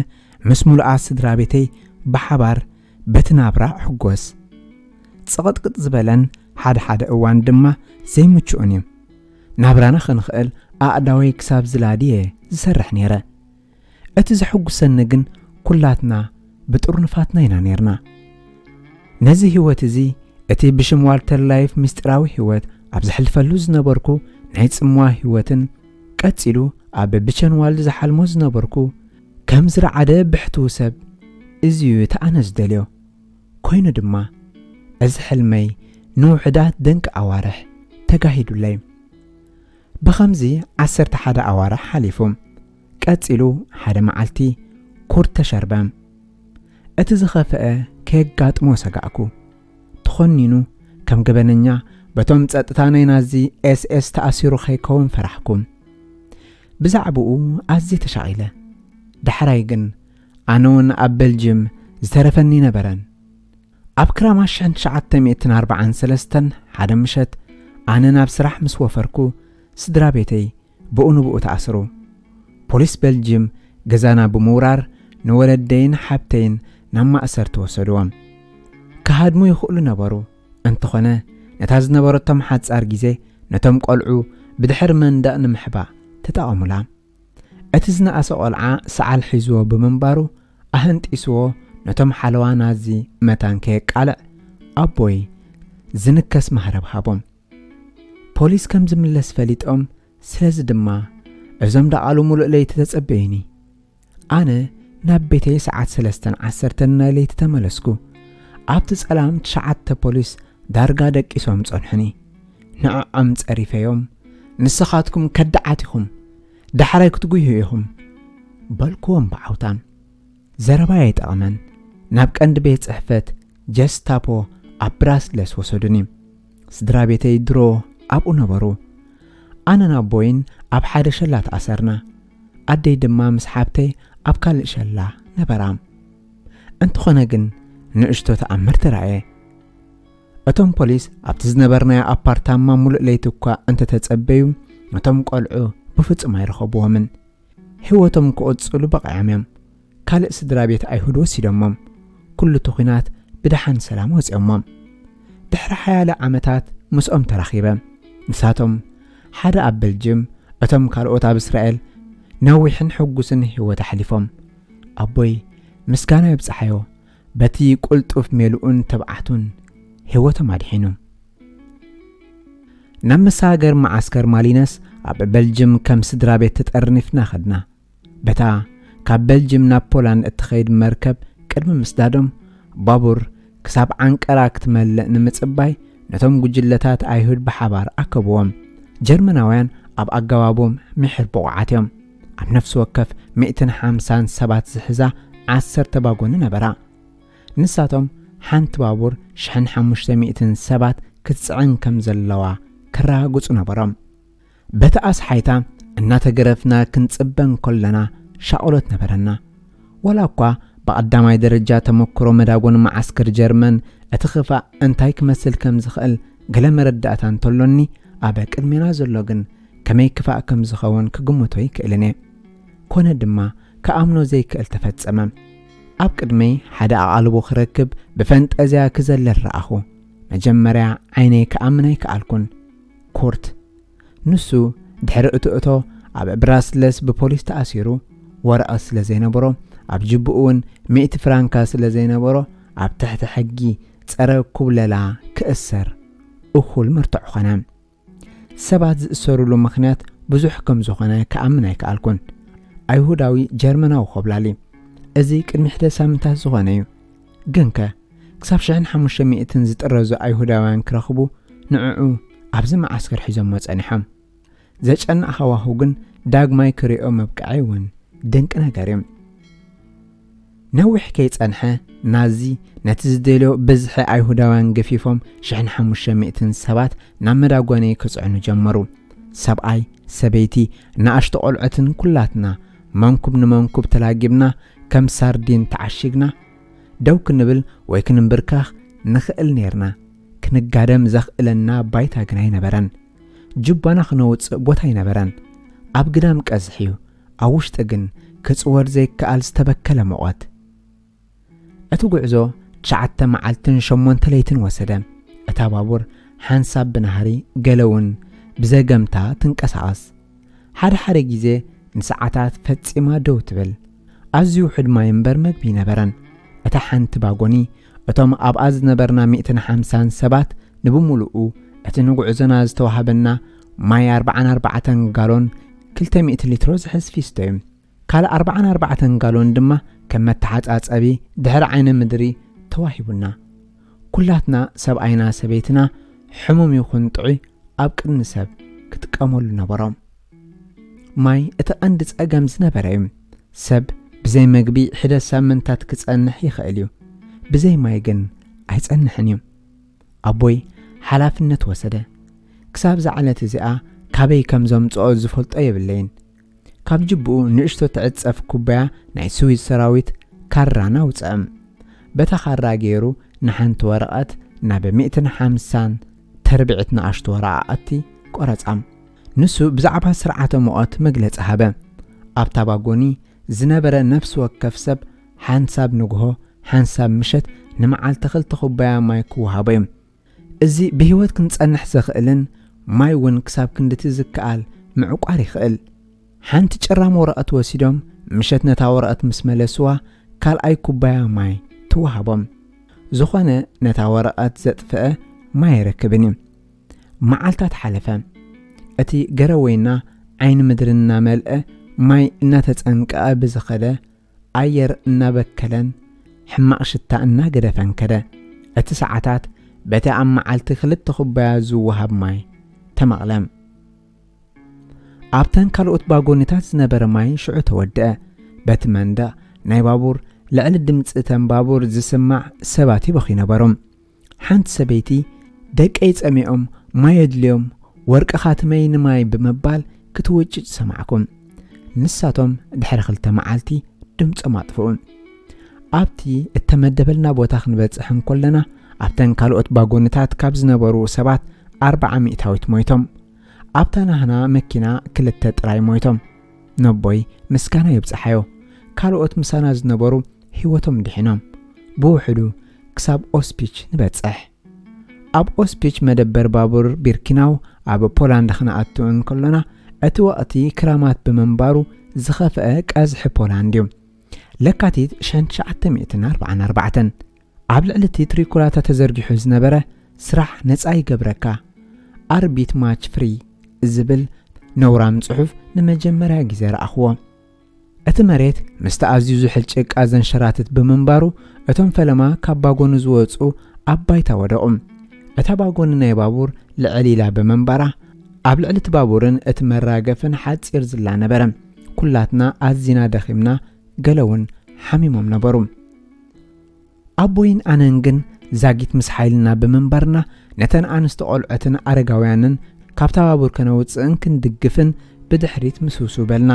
ምስ ሙሉኣት ስድራ ቤተይ ብሓባር በቲ ናብራ ሕጎስ ጽቕጥቅጥ ዝበለን ሓደ እዋን ድማ ዘይምችኡን እዮም ናብራና ክንኽእል ኣእዳወይ ክሳብ ዝላድየ ዝሰርሕ ነይረ እቲ ዝሕጉሰኒ ግን ኩላትና ብጥሩንፋትና ኢና ነርና ነዚ ህይወት እዚ እቲ ብሽም ዋልተር ላይፍ ምስጢራዊ ህይወት ኣብ ዝሕልፈሉ ዝነበርኩ ናይ ጽምዋ ህይወትን ቀፂሉ ኣብ ብቸንዋልድ ዝሓልሞ ዝነበርኩ ከም ዝረዓደ ብሕትው ሰብ እዚዩ ተኣነ ዝደልዮ ኮይኑ ድማ እዚ ሕልመይ ንውሕዳት ደንቂ ኣዋርሕ ተጋሂዱለይ ብኸምዚ 11 ኣዋርሕ ሓሊፉም ቀፂሉ ሓደ መዓልቲ ኩርት ተሸርበ እቲ ዝኸፍአ ከየጋጥሞ ሰጋእኩ ተኾኒኑ ከም ገበነኛ በቶም ጸጥታናይ ናዚ ኤስኤስ ተኣሲሩ ኸይከውን ፈራሕኩም ብዛዕባኡ ኣዝየ ተሻቒለ ድሕራይ ግን ኣነ እውን ኣብ ቤልጅየም ዝተረፈኒ ነበረን ኣብ ክራም 1943 ሓደ ምሸት ኣነ ናብ ስራሕ ምስ ወፈርኩ ስድራ ቤተይ ብኡንብኡ ተኣስሩ ፖሊስ ቤልጅየም ገዛና ብምውራር ንወለደይን ሓብተይን ናብ ማእሰር ተወሰድዎም ካሃድሙ ይኽእሉ ነበሩ እንተኾነ ነታ ዝነበረቶም ሓጻር ግዜ ነቶም ቆልዑ ብድሕር መንደቕ ንምሕባእ ተጠቐሙላ እቲ ዝነኣሰ ቆልዓ ሰዓል ሒዝዎ ብምንባሩ ኣህንጢስዎ ነቶም ሓለዋ ናዚ መታን ከየቃልዕ ኣቦይ ዝንከስ ማህረብ ሃቦም ፖሊስ ከም ዝምለስ ፈሊጦም ስለዚ ድማ እዞም ዳቓሉ ሙሉእ ለይቲ ተጸበይኒ ኣነ ናብ ቤተይ ሰዓት 3:10 ናይ ለይቲ ተመለስኩ ኣብቲ ጸላም 9 ፖሊስ ዳርጋ ደቂሶም ጸንሑኒ ንዕዖም ጸሪፈዮም ንስኻትኩም ከዳዓቲኹም ዳሕራይ ክትጉዩ ኢኹም በልክዎም ብዓውታም ዘረባ ኣይጠቕመን ናብ ቀንዲ ቤት ጽሕፈት ጀስታፖ ኣብ ብራስለስ ወሰዱኒ ስድራ ቤተይ ድሮ ኣብኡ ነበሩ ኣነን ኣቦይን ኣብ ሓደ ሸላ ተኣሰርና ኣደይ ድማ ምስ ሓብተይ ኣብ ካልእ ሸላ ነበራ እንተኾነ ግን ንእሽቶ ተኣምር ተራእየ እቶም ፖሊስ ኣብቲ ዝነበርናዮ ኣፓርታማ ሙሉእ ለይቲ እኳ እንተተጸበዩ እቶም ቆልዑ ብፍጹም ኣይረኸብዎምን ህይወቶም ክቕጽሉ በቒዖም እዮም ካልእ ስድራ ቤት ኣይሁድ ወሲዶሞም ኩሉ እቲ ኹናት ብድሓን ሰላም ወፂኦሞም ድሕሪ ሓያሎ ዓመታት ምስኦም ተራኺበ ንሳቶም ሓደ ኣብ ቤልጅየም እቶም ካልኦት ኣብ እስራኤል ነዊሕን ሕጉስን ህይወት ኣሕሊፎም ኣቦይ ምስጋና ይብጽሓዮ በቲ ቁልጡፍ ሜልኡን ተብዓቱን ህይወቶም ኣድሒኑ ናብ መሳገር ማዓስከር ማሊነስ ኣብ ቤልጅየም ከም ስድራ ቤት ተጠርኒፍና ኸድና በታ ካብ ቤልጅየም ናብ ፖላንድ እትኸይድ መርከብ ቅድሚ ምስዳዶም ባቡር ክሳብ ዓንቀራ ክትመልእ ንምጽባይ ነቶም ጉጅለታት ኣይሁድ ብሓባር ኣከብዎም ጀርመናውያን ኣብ ኣገባቦም ምሕር ብቑዓት እዮም ኣብ ነፍሲ ወከፍ 150 ሰባት ዝሕዛ 10 ባጎኒ ነበራ ንሳቶም ሓንቲ ባቡር 1500 ሰባት ክትጽዕን ከም ዘለዋ ክራግጹ ነበሮም በቲ ኣስሓይታ እናተገረፍና ክንጽበን ከለና ሻቆሎት ነበረና ወላ እኳ በቀዳማይ ደረጃ ተመክሮ መዳጎን ማዓስከር ጀርመን እቲ ኽፋእ እንታይ ክመስል ከም ዝኽእል ገለ መረዳእታ እንተሎኒ ኣበ ቅድሜና ዘሎ ግን ከመይ ክፋእ ከም ዝኸውን ክግምቶ ይክእልኒ ኮነ ድማ ከኣምኖ ዘይክእል ተፈጸመ ኣብ ቅድመይ ሓደ ኣቓልቦ ክረክብ ብፈንጠዝያ ክዘለል ረኣኹ መጀመርያ ዓይነይ ከኣምነይ ከኣልኩን ኮርት ንሱ ድሕሪ እትእቶ ኣብ ብራስለስ ብፖሊስ ተኣሲሩ ወረቐት ስለ ዘይነበሮ ኣብ ጅብኡ እውን 100 ፍራንካ ስለ ዘይነበሮ ኣብ ትሕቲ ሕጊ ጸረ ኩብለላ ክእሰር እኹል ምርትዕ ኾነ ሰባት ዝእሰሩሉ ምኽንያት ብዙሕ ከም ዝኾነ ከኣምን ኣይከኣልኩን ኣይሁዳዊ ጀርመናዊ ኾብላሊ እዚ ቅድሚ 1 ሳምንታት ዝኾነ እዩ ግን ክሳብ 1500 ዝጥረዙ ኣይሁዳውያን ክረኽቡ ንዕዑ ኣብዚ ማዓስከር ሒዞም ጸኒሖም ዘጨናእ ሃዋህው ግን ዳግማይ ክሪኦ መብቃዕ እውን ድንቂ ነገር እዩ ነዊሕ ከይጸንሐ ናዚ ነቲ ዝደልዮ ብዝሒ ኣይሁዳውያን ገፊፎም 1500 ሰባት ናብ መዳጎነይ ክጽዕኑ ጀመሩ ሰብኣይ ሰበይቲ ንኣሽቱ ቆልዑትን ኩላትና መንኩብ ንመንኩብ ተላጊብና ከም ሳርዲን ተዓሽግና ደው ክንብል ወይ ክንብርካኽ ንኽእል ነርና ክንጋደም ዘኽእለና ባይታ ግን ኣይነበረን ጅባና ክነውፅእ ቦታ ኣይነበረን ኣብ ግዳም ቀዝሕዩ ኣብ ውሽጢ ግን ክጽወር ዘይከኣል ዝተበከለ መቆት እቲ ጉዕዞ 9 መዓልትን 8 ለይትን ወሰደ እታ ባቡር ሓንሳብ ብናህሪ ገለውን ብዘገምታ ትንቀሳቐስ ሓደ ግዜ ንሰዓታት ፈጺማ ደው ትብል ኣዝዩ ሕድማይ እምበር መግቢ ነበረን እታ ሓንቲ ባጎኒ እቶም ኣብኣ ዝነበርና 150 ሰባት ንብሙሉኡ እቲ ንጉዕዞና ዝተዋሃበና ማይ 44 ጋሎን 200 ሊትሮ ዝሕዝ ፊስቶ እዩ ካልእ 44 ጋሎን ድማ ከም መተሓጻጸቢ ድሕሪ ዓይነ ምድሪ ተዋሂቡና ኩላትና ሰብኣይና ሰበይትና ሕሙም ይኹን ጥዑይ ኣብ ቅድሚ ሰብ ክትቀመሉ ነበሮም ማይ እቲ ቀንዲ ጸገም ዝነበረ እዩ ሰብ ብዘይ መግቢ 1 ሳምንታት ክጸንሕ ይኽእል እዩ ብዘይ ማይ ግን ኣይጸንሕን እዩ ኣቦይ ሓላፍነት ወሰደ ክሳብ ዝዓለት እዚኣ ካበይ ከም ዘምጽኦ ዝፈልጦ የብለይን ካብ ጅብኡ ንእሽቶ ትዕጸፍ ኩባያ ናይ ስዊዝ ሰራዊት ካራና ውፅአም በታ ካራ ገይሩ ንሓንቲ ወረቐት ናብ 150 ተርቢዕት ንኣሽቱ ወረቓቕቲ ቆረጻም ንሱ ብዛዕባ ስርዓተ ሞት መግለጽ ሃበ ኣብታ ባጎኒ ዝነበረ ነፍስ ወከፍ ሰብ ሓንሳብ ንግሆ ሓንሳብ ምሸት ንመዓልቲ 2 ኩባያ ማይ ክወሃቦ እዩ እዚ ብህይወት ክንጸንሕ ዘኽእልን ማይ እውን ክሳብ ክንድቲ ዝከኣል ምዕቋር ይኽእል ሓንቲ ጭራም ወረቐት ወሲዶም ምሸት ነታ ወረቐት ምስ መለስዋ ካልኣይ ኩባያ ማይ ትወሃቦም ዝኾነ ነታ ወረቐት ዘጥፍአ ማይ ይረክብን እዩ መዓልታት ሓለፈ እቲ ገረወይና ዓይኒ ምድርና መልአ ማይ እናተጸንቀአ ብዝኸደ ኣየር እናበከለን ሕማቕ ሽታ እናገደፈን ከደ እቲ ሰዓታት በቲ ኣብ መዓልቲ 2 ኩባያ ዝወሃብ ማይ ተመቕለም ኣብተን ካልኦት ባጎኒታት ዝነበረ ማይ ሽዑ ተወድአ በቲ መንደቕ ናይ ባቡር ልዕሊ ድምፂ እተን ባቡር ዝስማዕ ሰባት ይበኺ ነበሮም ሓንቲ ሰበይቲ ደቀይ ጸሚኦም ማይ የድልዮም ወርቂ ኻትመይ ንማይ ብምባል ክትውጭጭ ሰማዕኩም ንሳቶም ድሕሪ 2 መዓልቲ ድምፆም ኣጥፍኡ ኣብቲ እተመደበልና ቦታ ክንበጽሕ እንከለና ኣብተን ካልኦት ባጎኒታት ካብ ዝነበሩ ሰባት 400 ሞይቶም ኣብታ ናህና መኪና 2 ጥራይ ሞይቶም ነቦይ ምስጋና ይብጽሓዮ ካልኦት ምሳና ዝነበሩ ህይወቶም ድሒኖም ብውሕዱ ክሳብ ኦስፒች ንበጽሕ ኣብ ኦስፒች መደበር ባቡር ቢርኪናው ኣብ ፖላንድ ክነኣቱ እንከለና እቲ ወቕቲ ክራማት ብምንባሩ ዝኸፍአ ቀዝሒ ፖላንድ እዩ ለካቲት 1944 ኣብ ልዕሊ ትሪኮላታ ተዘርጊሑ ዝነበረ ስራሕ ነፃ ይገብረካ ኣርቢት ማች ፍሪ ዝብል ነውራም ጽሑፍ ንመጀመርያ ግዜ ረኣኽዎ እቲ መሬት ምስቲ ኣዝዩ ዝሕል ጭቃ ዘንሸራትት ብምንባሩ እቶም ፈለማ ካብ ባጎኑ ዝወፁ ኣብ ባይታ ወደቑ እታ ባጎኒ ናይ ባቡር ልዕል ኢላ ብምንባራ ኣብ ልዕሊ እቲ ባቡርን እቲ መራገፍን ሓፂር ዝላ ነበረ ኩላትና ኣዝና ደኺምና ገለውን ሓሚሞም ነበሩ ኣቦይን ኣነን ግን ዛጊት ምስ ሓይልና ብምንባርና ነተን ኣንስቲ ቆልዑትን ኣረጋውያንን ካብታ ባቡር ከነውፅእን ክንድግፍን ብድሕሪት ምስውሱ በልና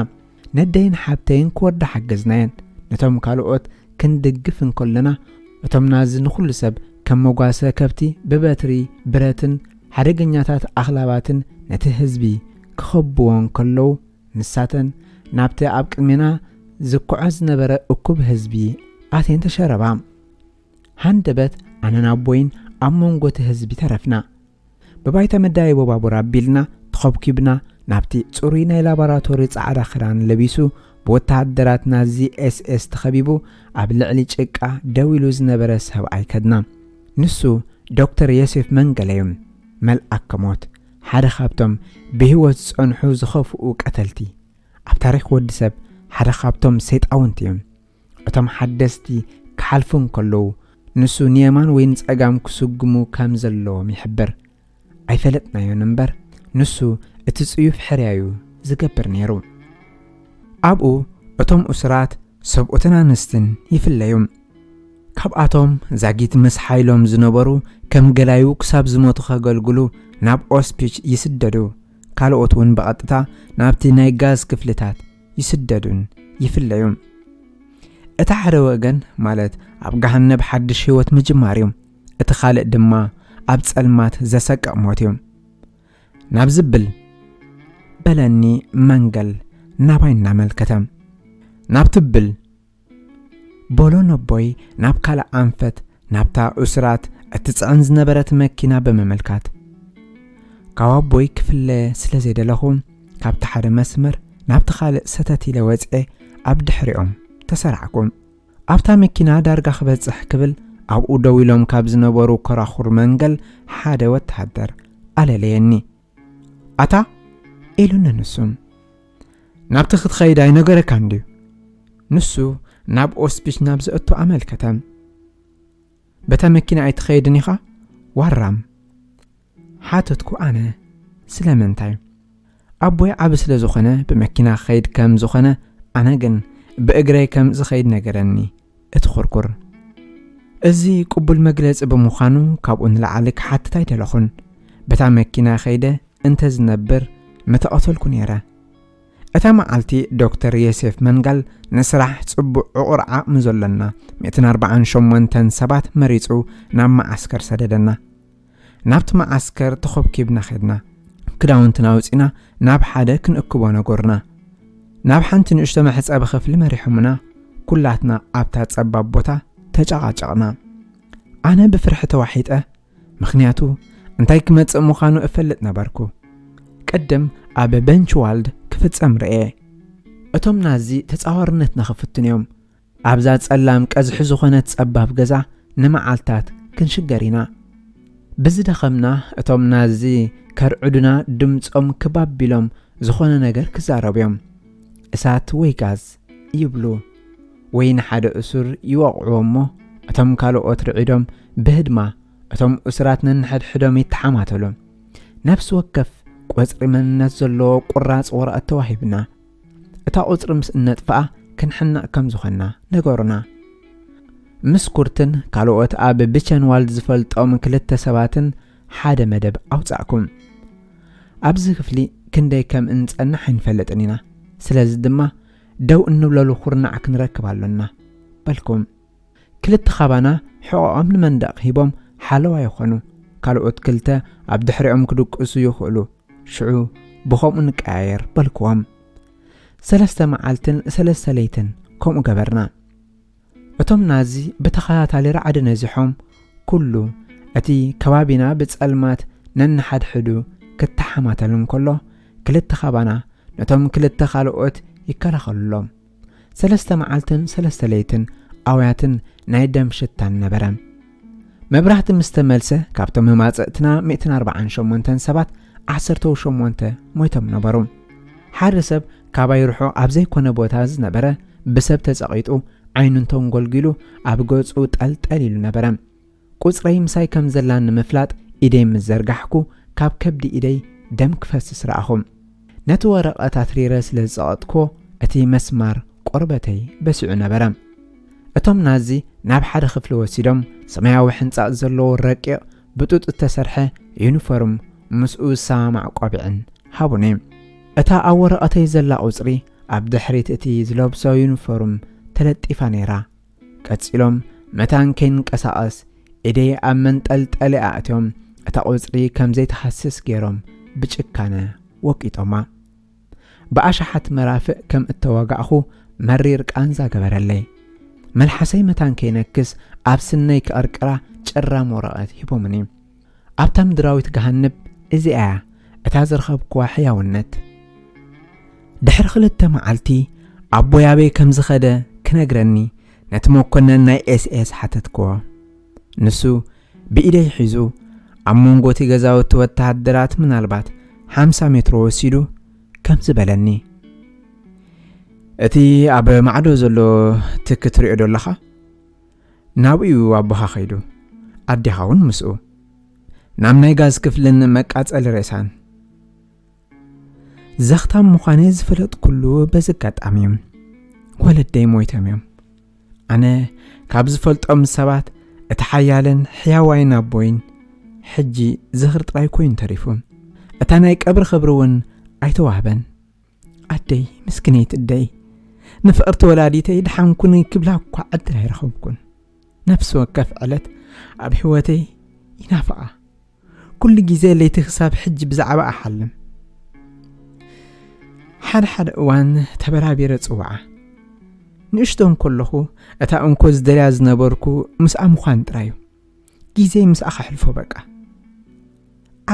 ነደይን ሓብተይን ክወዳ ሓገዝናየን ነቶም ካልኦት ክንድግፍ እንከለና እቶም ናዝ ንኹሉ ሰብ ከም መጓሰ ከብቲ ብበትሪ ብረትን ሓደገኛታት ኣኽላባትን ነቲ ህዝቢ ክኸብዎን ከለዉ ንሳተን ናብቲ ኣብ ቅድሜና ዝኩዖ ዝነበረ እኩብ ህዝቢ ኣቴን ተሸረባ ሃንደበት ኣነን ኣቦይን ኣብ መንጎቲ ህዝቢ ተረፍና ብባይታ መዳይቦ ባቡር ኣቢልና ተኸብኪብና ናብቲ ጽሩይ ናይ ላቦራቶሪ ጻዕዳ ክዳን ለቢሱ ብወታደራት ናዚ ኤስኤስ ተኸቢቡ ኣብ ልዕሊ ጭቃ ደው ኢሉ ዝነበረ ሰብኣይ ከድና ንሱ ዶክተር ዮሴፍ መንገለዩ መልኣክ ሞት ሓደ ካብቶም ብህይወት ዝጸንሑ ዝኸፍኡ ቀተልቲ ኣብ ታሪኽ ወዲ ሰብ ሓደ ካብቶም ሰይጣውንቲ እዮም እቶም ሓደስቲ ክሓልፉ እንከለዉ ንሱ ንየማን ወይ ንጸጋም ክስግሙ ከም ዘለዎም ይሕብር ኣይፈለጥናዮን እምበር ንሱ እቲ ጽዩፍ ሕርያዩ ዝገብር ነይሩ ኣብኡ እቶም እስራት ሰብኡትን ኣንስትን ይፍለዩ ካብኣቶም ዛጊት ምስ ሓይሎም ዝነበሩ ከም ገላዩ ክሳብ ዝሞቱ ከገልግሉ ናብ ኦስፒች ይስደዱ ካልኦት እውን በቐጥታ ናብቲ ናይ ጋዝ ክፍልታት ይስደዱን ይፍለዩ እቲ ሓደ ወገን ማለት ኣብ ገሃነብ ሓድሽ ህይወት ምጅማር እዩ እቲ ካልእ ድማ ኣብ ጸልማት ዘሰቀቕ ሞት እዩ ናብ ዝብል በለኒ መንገል ናባይ እናመልከተ ናብ ትብል ቦሎ ነቦይ ናብ ካልእ ኣንፈት ናብታ እስራት እትጽዕን ዝነበረት መኪና በመመልካት ካብ ኣቦይ ክፍለ ስለ ዘይደለኹ ካብቲ ሓደ መስመር ናብቲ ካልእ ሰተት ኢለ ወፅኤ ኣብ ድሕሪኦም ተሰራዕኩም ኣብታ መኪና ዳርጋ ክበጽሕ ክብል ኣብኡ ደው ኢሎም ካብ ዝነበሩ ኮራኹር መንገል ሓደ ወታደር ኣለለየኒ ኣታ ኢሉን ንሱ ናብቲ ክትኸይድ ኣይነገረካ እንድዩ ንሱ ናብ ኦስፒች ናብ ዝእቱ ኣመልከተ በታ መኪና ኣይትኸይድን ኢኻ ዋራም ሓተትኩ ኣነ ስለምንታይ ኣቦይ ዓብ ስለ ዝኾነ ብመኪና ኸይድ ከም ዝኾነ ኣነ ግን ብእግረይ ከም ዝኸይድ ነገረኒ እቲ ኹርኩር እዚ ቅቡል መግለጽ ብምዃኑ ካብኡ ንላዕሊ ክሓትት ኣይደለኹን በታ መኪና ኸይደ እንተ ዝነብር መተቐተልኩ ነይረ እታ መዓልቲ ዶክተር ዮሴፍ መንጋል ንስራሕ ጽቡዕ ዕቑር ዓቕሚ ዘለና 148 ሰባት መሪጹ ናብ ማዓስከር ሰደደና ናብቲ ማዓስከር ተኸብኪብና ኸድና ክዳውንትና ውፂና ናብ ሓደ ክንእክቦ ነገርና ናብ ሓንቲ ንእሽቶ መሕፀቢ ክፍሊ መሪሖምና ኩላትና ኣብታ ጸባብ ቦታ ተጨቃጨቕና ኣነ ብፍርሒ ተዋሒጠ ምኽንያቱ እንታይ ክመጽእ ምዃኑ እፈልጥ ነበርኩ ቀደም ኣብ ቤንችዋልድ ክፍጸም ርአ እቶም ናዚ ተጻዋርነት ንኽፍትን እዮም ኣብዛ ጸላም ቀዝሒ ዝኾነት ጸባብ ገዛ ንመዓልታት ክንሽገሪና ብዝደኸምና እቶም ናዚ ከርዑድና ድምፆም ክባቢሎም ዝኾነ ነገር ክዛረቡ እዮም እሳት ወይ ጋዝ ይብሉ ወይ ንሓደ እሱር ይወቕዕዎ እሞ እቶም ካልኦት ርዒዶም ብህድማ እቶም እስራት ነንሕድሕዶም ይተሓማተሉ ነፍሲ ወከፍ ቁጽሪ መንነት ዘለዎ ቁራጽ ወረቐት ተዋሂብና እታ ቁጽሪ ምስ እነጥፍኣ ክንሕናእ ከም ዝኾንና ነገሩና ምስኩርትን ካልኦት ኣብ ቤንችዋልድ ዝፈልጦም ክልተ ሰባትን ሓደ መደብ ኣውጻእኩም ኣብዚ ክፍሊ ክንደይ ከም እንጸንሕ ኣይንፈልጥን ኢና ስለዚ ድማ ደው እንብለሉ ኩርናዕ ክንረክብ ኣለና በልኩም ክልተ ኻባና ሕቖኦም ንመንደቕ ሂቦም ሓለዋ ይኾኑ ካልኦት ክልተ ኣብ ድሕሪኦም ክድቅሱ ይኽእሉ ሽዑ ብኸምኡ ንቀያየር በልክዎም 3 መዓልትን 3 ለይትን ከምኡ ገበርና እቶም ናዚ ብተኸታታሊ ረዓዲ ነዚሖም ኩሉ እቲ ከባቢና ብጸልማት ነንሓድሕዱ ክተሓማተሉ እንከሎ ክልተ ኻባና ነቶም ክልተ ካልኦት ይከላኸሉሎም 3 መዓልትን 3 ለይትን ኣውያትን ናይ ደም ሽታን ነበረ መብራህቲ ምስ ተመልሰ ካብቶም ህማጽእትና 148 ሰባት 18 ሞይቶም ነበሩ ሓደ ሰብ ካባይ ርሖ ኣብ ዘይኮነ ቦታ ዝነበረ ብሰብ ተጸቂጡ ዓይኑንቶም ጎልጊሉ ኣብ ገጹ ጠልጠል ኢሉ ነበረ ቁጽረይ ምሳይ ከም ዘላን ንምፍላጥ ኢደይ ምዘርጋሕኩ ካብ ከብዲ ኢደይ ደም ክፈስስ ረኣኹም ነቲ ወረቐታት ሪረ ስለ ዝጸቐጥኮ እቲ መስማር ቆርበተይ በሲዑ ነበረ እቶም ናዚ ናብ ሓደ ክፍሊ ወሲዶም ሰማያዊ ሕንጻእ ዘለዎ ረቂቕ ብጡጥ ዝተሰርሐ ዩኒፎርም ምስኡ ሳማዕ ቆቢዕን ሃቡኒ እታ ኣብ ወረቐተይ ዘላ ቁጽሪ ኣብ ድሕሪት እቲ ዝለብሶ ዩኒፎርም ተለጢፋ ነይራ ቀጺሎም መታን ከይንቀሳቐስ ኢደይ ኣብ መንጠልጠሊ ኣእትዮም እታ ቁጽሪ ከም ዘይተሓስስ ገይሮም ብጭካነ ወቂጦማ ብኣሽሓት መራፍእ ከም እተወጋእኹ መሪር ቃንዛ ገበረለይ መልሓሰይ መታን ከይነክስ ኣብ ስነይ ክቐርቅራ ጭራም ወረቐት ሂቦምኒ ኣብታ ምድራዊት ገሃንብ እዚኣ እታ ዝረኸብክዋ ሕያውነት ድሕሪ 2 መዓልቲ ኣቦያበይ ከም ዝኸደ ክነግረኒ ነቲ መኮነን ናይ ኤስኤስ ሓተትክዎ ንሱ ብኢደይ ሒዙ ኣብ መንጎቲ ገዛውቲ ወተሃደራት ምናልባት 50 ሜትሮ ወሲዱ ከም ዝበለኒ እቲ ኣብ ማዕዶ ዘሎ ትክትሪኦ ደለኻ ናብኡ ኣቦኻ ኸይዱ ኣዲኻ እውን ምስኡ ናብ ናይ ጋዝ ክፍልን መቃጸሊ ሬሳን ዘኽታም ምዃነ ዝፈለጥ ኩሉ በዚ ኣጋጣሚ እዮም ወለደይ ሞይቶም እዮም ኣነ ካብ ዝፈልጦም ሰባት እቲ ሓያልን ሕያዋይን ኣቦይን ሕጂ ዝኽሪ ጥራይ ኮይኑ ተሪፉ እታ ናይ ቀብሪ ኽብሪ እውን ኣይተዋህበን ኣደይ ምስክነይት እደይ ንፍቕርቲ ወላዲተይ ድሓንኩን ክብላ እኳ ዕድል ኣይረኸብኩን ነፍሲ ወከፍ ዕለት ኣብ ሕይወተይ ይናፍቓ ኩሉ ግዜ ለይቲ ክሳብ ሕጂ ብዛዕባ ኣሓልም ሓደ እዋን ተበራቢረ ጽዋዓ ንእሽቶን ከለኹ እታ እንኮ ዝደልያ ዝነበርኩ ምስኣ ምዃን ጥራዩ ግዜይ ምስኣ ኸሕልፎ በቃ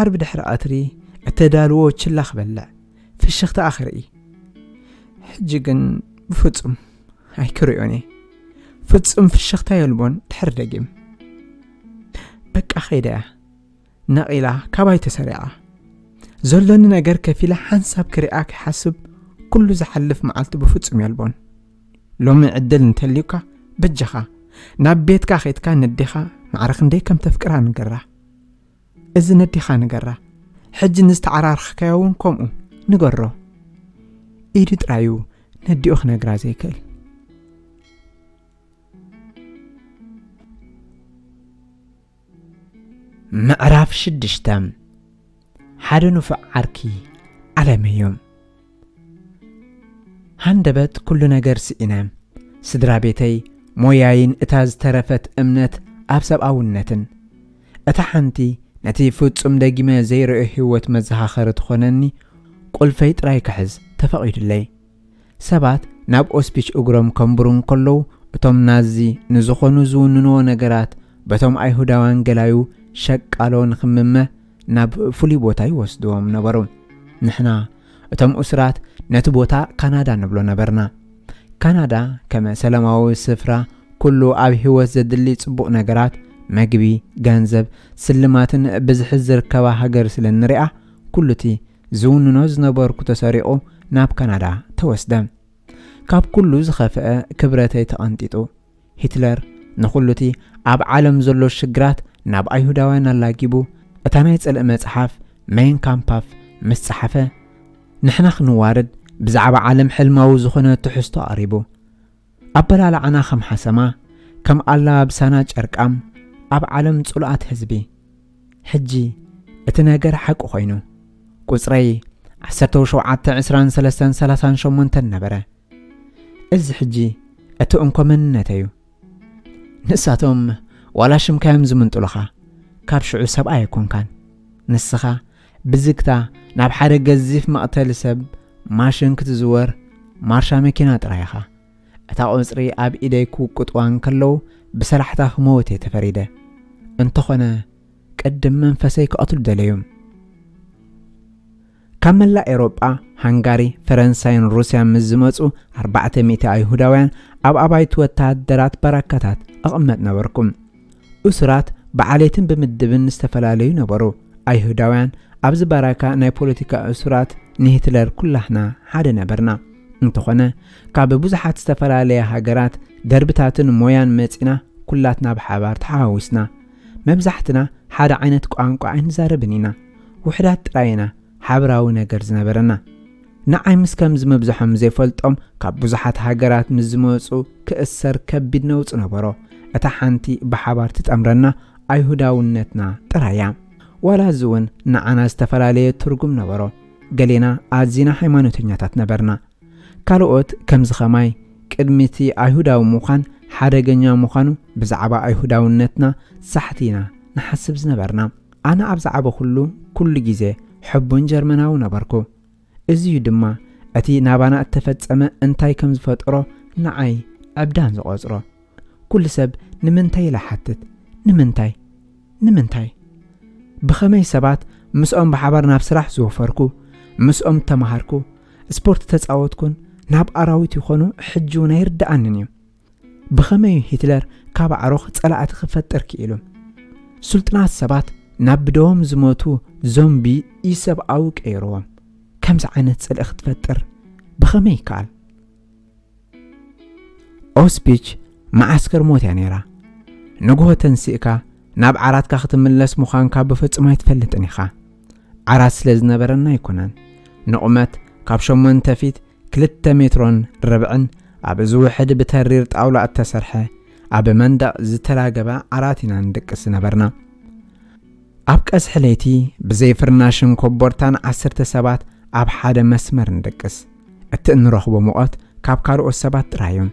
ዓርቢ ድሕሪ ቀትሪ እተዳልዎ ችላ ክበልዕ ፍሽኽቲ ኣኽርኢ ሕጂ ግን ብፍጹም ኣይክርዮኒ ፍጹም ፍሽኽታ የልቦን ድሕሪ ደጊም በቃ ኸይደያ ነቒላ ካባይ ተሰሪዓ ዘሎኒ ነገር ከፊላ ሓንሳብ ክሪኣ ክሓስብ ኩሉ ዝሓልፍ መዓልቲ ብፍጹም የልቦን ሎሚ ዕድል እንተልዩካ በጀኻ ናብ ቤትካ ኸይትካ ነዲኻ ማዕረኽ እንደይ ከም ተፍቅራ ንገራ እዚ ነዲኻ ንገራ ሕጂ ንዝተዓራርኽካዮውን ከምኡ ንገሮ ኢዱ ጥራዩ ነዲኡ ክነግራ ዘይክእል ምዕራፍ 6 ሓደ ንፉዕ ዓርኪ ዓለመዮም ሃንደበት ኩሉ ነገር ስኢነ ስድራ ቤተይ ሞያይን እታ ዝተረፈት እምነት ኣብ ሰብኣውነትን እታ ሓንቲ ነቲ ፍጹም ደጊመ ዘይርኦ ህይወት መዘኻኸሪ ትኾነኒ ቁልፈይ ጥራይ ክሕዝ ተፈቒዱለይ ሰባት ናብ ኦስፒች እግሮም ከምብሩን ከለዉ እቶም ናዚ ንዝኾኑ ዝውንንዎ ነገራት በቶም ኣይሁዳውያን ገላዩ ሸቃሎን ክምመ ናብ ፍሉይ ቦታ ይወስድዎም ነበሩ ንሕና እቶም እስራት ነቲ ቦታ ካናዳ ንብሎ ነበርና ካናዳ ከመ ሰላማዊ ስፍራ ኩሉ ኣብ ህይወት ዘድሊ ጽቡቕ ነገራት መግቢ ገንዘብ ስልማትን ብዝሕ ዝርከባ ሃገር ስለንሪኣ ኩሉቲ ዝውንኖ ዝነበርኩ ተሰሪቑ ናብ ካናዳ ተወስደ ካብ ኩሉ ዝኸፍአ ክብረተይ ተቐንጢጡ ሂትለር ንኹሉቲ ኣብ ዓለም ዘሎ ሽግራት ናብ ኣይሁዳውያን ኣላጊቡ እታ ናይ ጽልእ መጽሓፍ ሜን ካምፓፍ ምስ ጸሓፈ ንሕና ክንዋርድ ብዛዕባ ዓለም ሕልማዊ ዝኾነ ትሕዝቶ ኣቕሪቡ ኣበላልዓና ከም ሓሰማ ከም ኣላብሳና ጨርቃም ኣብ ዓለም ጽሉኣት ህዝቢ ሕጂ እቲ ነገር ሓቂ ኮይኑ ቁጽረይ 172338 ነበረ እዚ ሕጂ እቲ እንኮ መንነት እዩ ንሳቶም ዋላ ሽምካዮም ዝምንጥሉኻ ካብ ሽዑ ሰብኣ ኣይኮንካን ንስኻ ብዝግታ ናብ ሓደ ገዚፍ መቕተሊ ሰብ ማሽን ክትዝወር ማርሻ መኪና ጥራይኻ እታ ቁጽሪ ኣብ ኢደይ ክውቅጥዋን ከለዉ ብሰላሕታ ክመውት ተፈሪደ እንተኾነ ቅድም መንፈሰይ ክቐትሉ ደለዩ ካብ መላእ ኤውሮጳ ሃንጋሪ ፈረንሳይን ሩስያን ምስ ዝመፁ 400 ኣይሁዳውያን ኣብ ኣባይቲ ወታደራት ባራካታት ኣቕመጥ ነበርኩም እስራት ብዓሌትን ብምድብን ዝተፈላለዩ ነበሩ ኣይሁዳውያን ኣብዚ ባራካ ናይ ፖለቲካ እስራት ንሂትለር ኩላህና ሓደ ነበርና እንተኾነ ካብ ብዙሓት ዝተፈላለየ ሃገራት ደርብታትን ሞያን መፂና ኩላትና ብሓባር ተሓዋዊስና መብዛሕትና ሓደ ዓይነት ቋንቋ ኣይንዛረብን ኢና ውሕዳት ጥራይና ሓብራዊ ነገር ዝነበረና ንዓይ ምስ ከም ዝመብዝሖም ዘይፈልጦም ካብ ብዙሓት ሃገራት ምስ ዝመፁ ክእሰር ከቢድ ነውፅ ነበሮ እታ ሓንቲ ብሓባር ትጠምረና ኣይሁዳውነትና ጥራያ ዋላ ዝውን ንዓና ዝተፈላለየ ትርጉም ነበሮ ገሌና ኣዝና ሃይማኖተኛታት ነበርና ካልኦት ከም ዝኸማይ ቅድሚቲ ኣይሁዳዊ ምዃን ሓደገኛ ምዃኑ ብዛዕባ ኣይሁዳውነትና ሳሕቲና ንሓስብ ዝነበርና ኣነ ኣብ ዛዕባ ኩሉ ግዜ ሕቡን ጀርመናዊ ነበርኩ እዚዩ ድማ እቲ ናባና እተፈጸመ እንታይ ከም ዝፈጥሮ ንዓይ ዕብዳን ዝቆጽሮ ኩሉ ሰብ ንምንታይ ይላሓትት ንምንታይ ብኸመይ ሰባት ምስኦም ብሓባር ናብ ስራሕ ዝወፈርኩ ምስኦም ተማሃርኩ ስፖርት ተጻወትኩን ናብ ኣራዊት ይኾኑ ሕጂ እውን ኣይርዳእንን እዩ ብኸመይ ሂትለር ካብ ዓሮኽ ጸላእቲ ክፈጥር ክኢሉ ሱልጥናት ሰባት ናብ ብደዎም ዝሞቱ ዞምቢ ይሰብኣዊ ቀይሮዎም ከምዚ ዓይነት ጽልእ ክትፈጥር ብኸመይ ይከኣል ኦስፒች ማዓስከር ሞት እያ ነይራ ንግሆ ተንሲእካ ናብ ዓራትካ ክትምለስ ምዃንካ ብፍጹም ኣይትፈልጥን ኢኻ ዓራት ስለ ዝነበረና ኣይኮነን ንቑመት ካብ 8 ፊት 2 ሜትሮን ርብዕን ኣብ ዝውሕድ ብተሪር ጣውላ እተሰርሐ ኣብ መንደቕ ዝተላገበ ዓራት ኢና ንድቅስ ነበርና ኣብ ቀስሒ ለይቲ ብዘይ ፍርናሽን ኮቦርታን 10 ሰባት ኣብ ሓደ መስመር ንድቅስ እቲ እንረኽቦ ሙቐት ካብ ካልኦት ሰባት ጥራዮም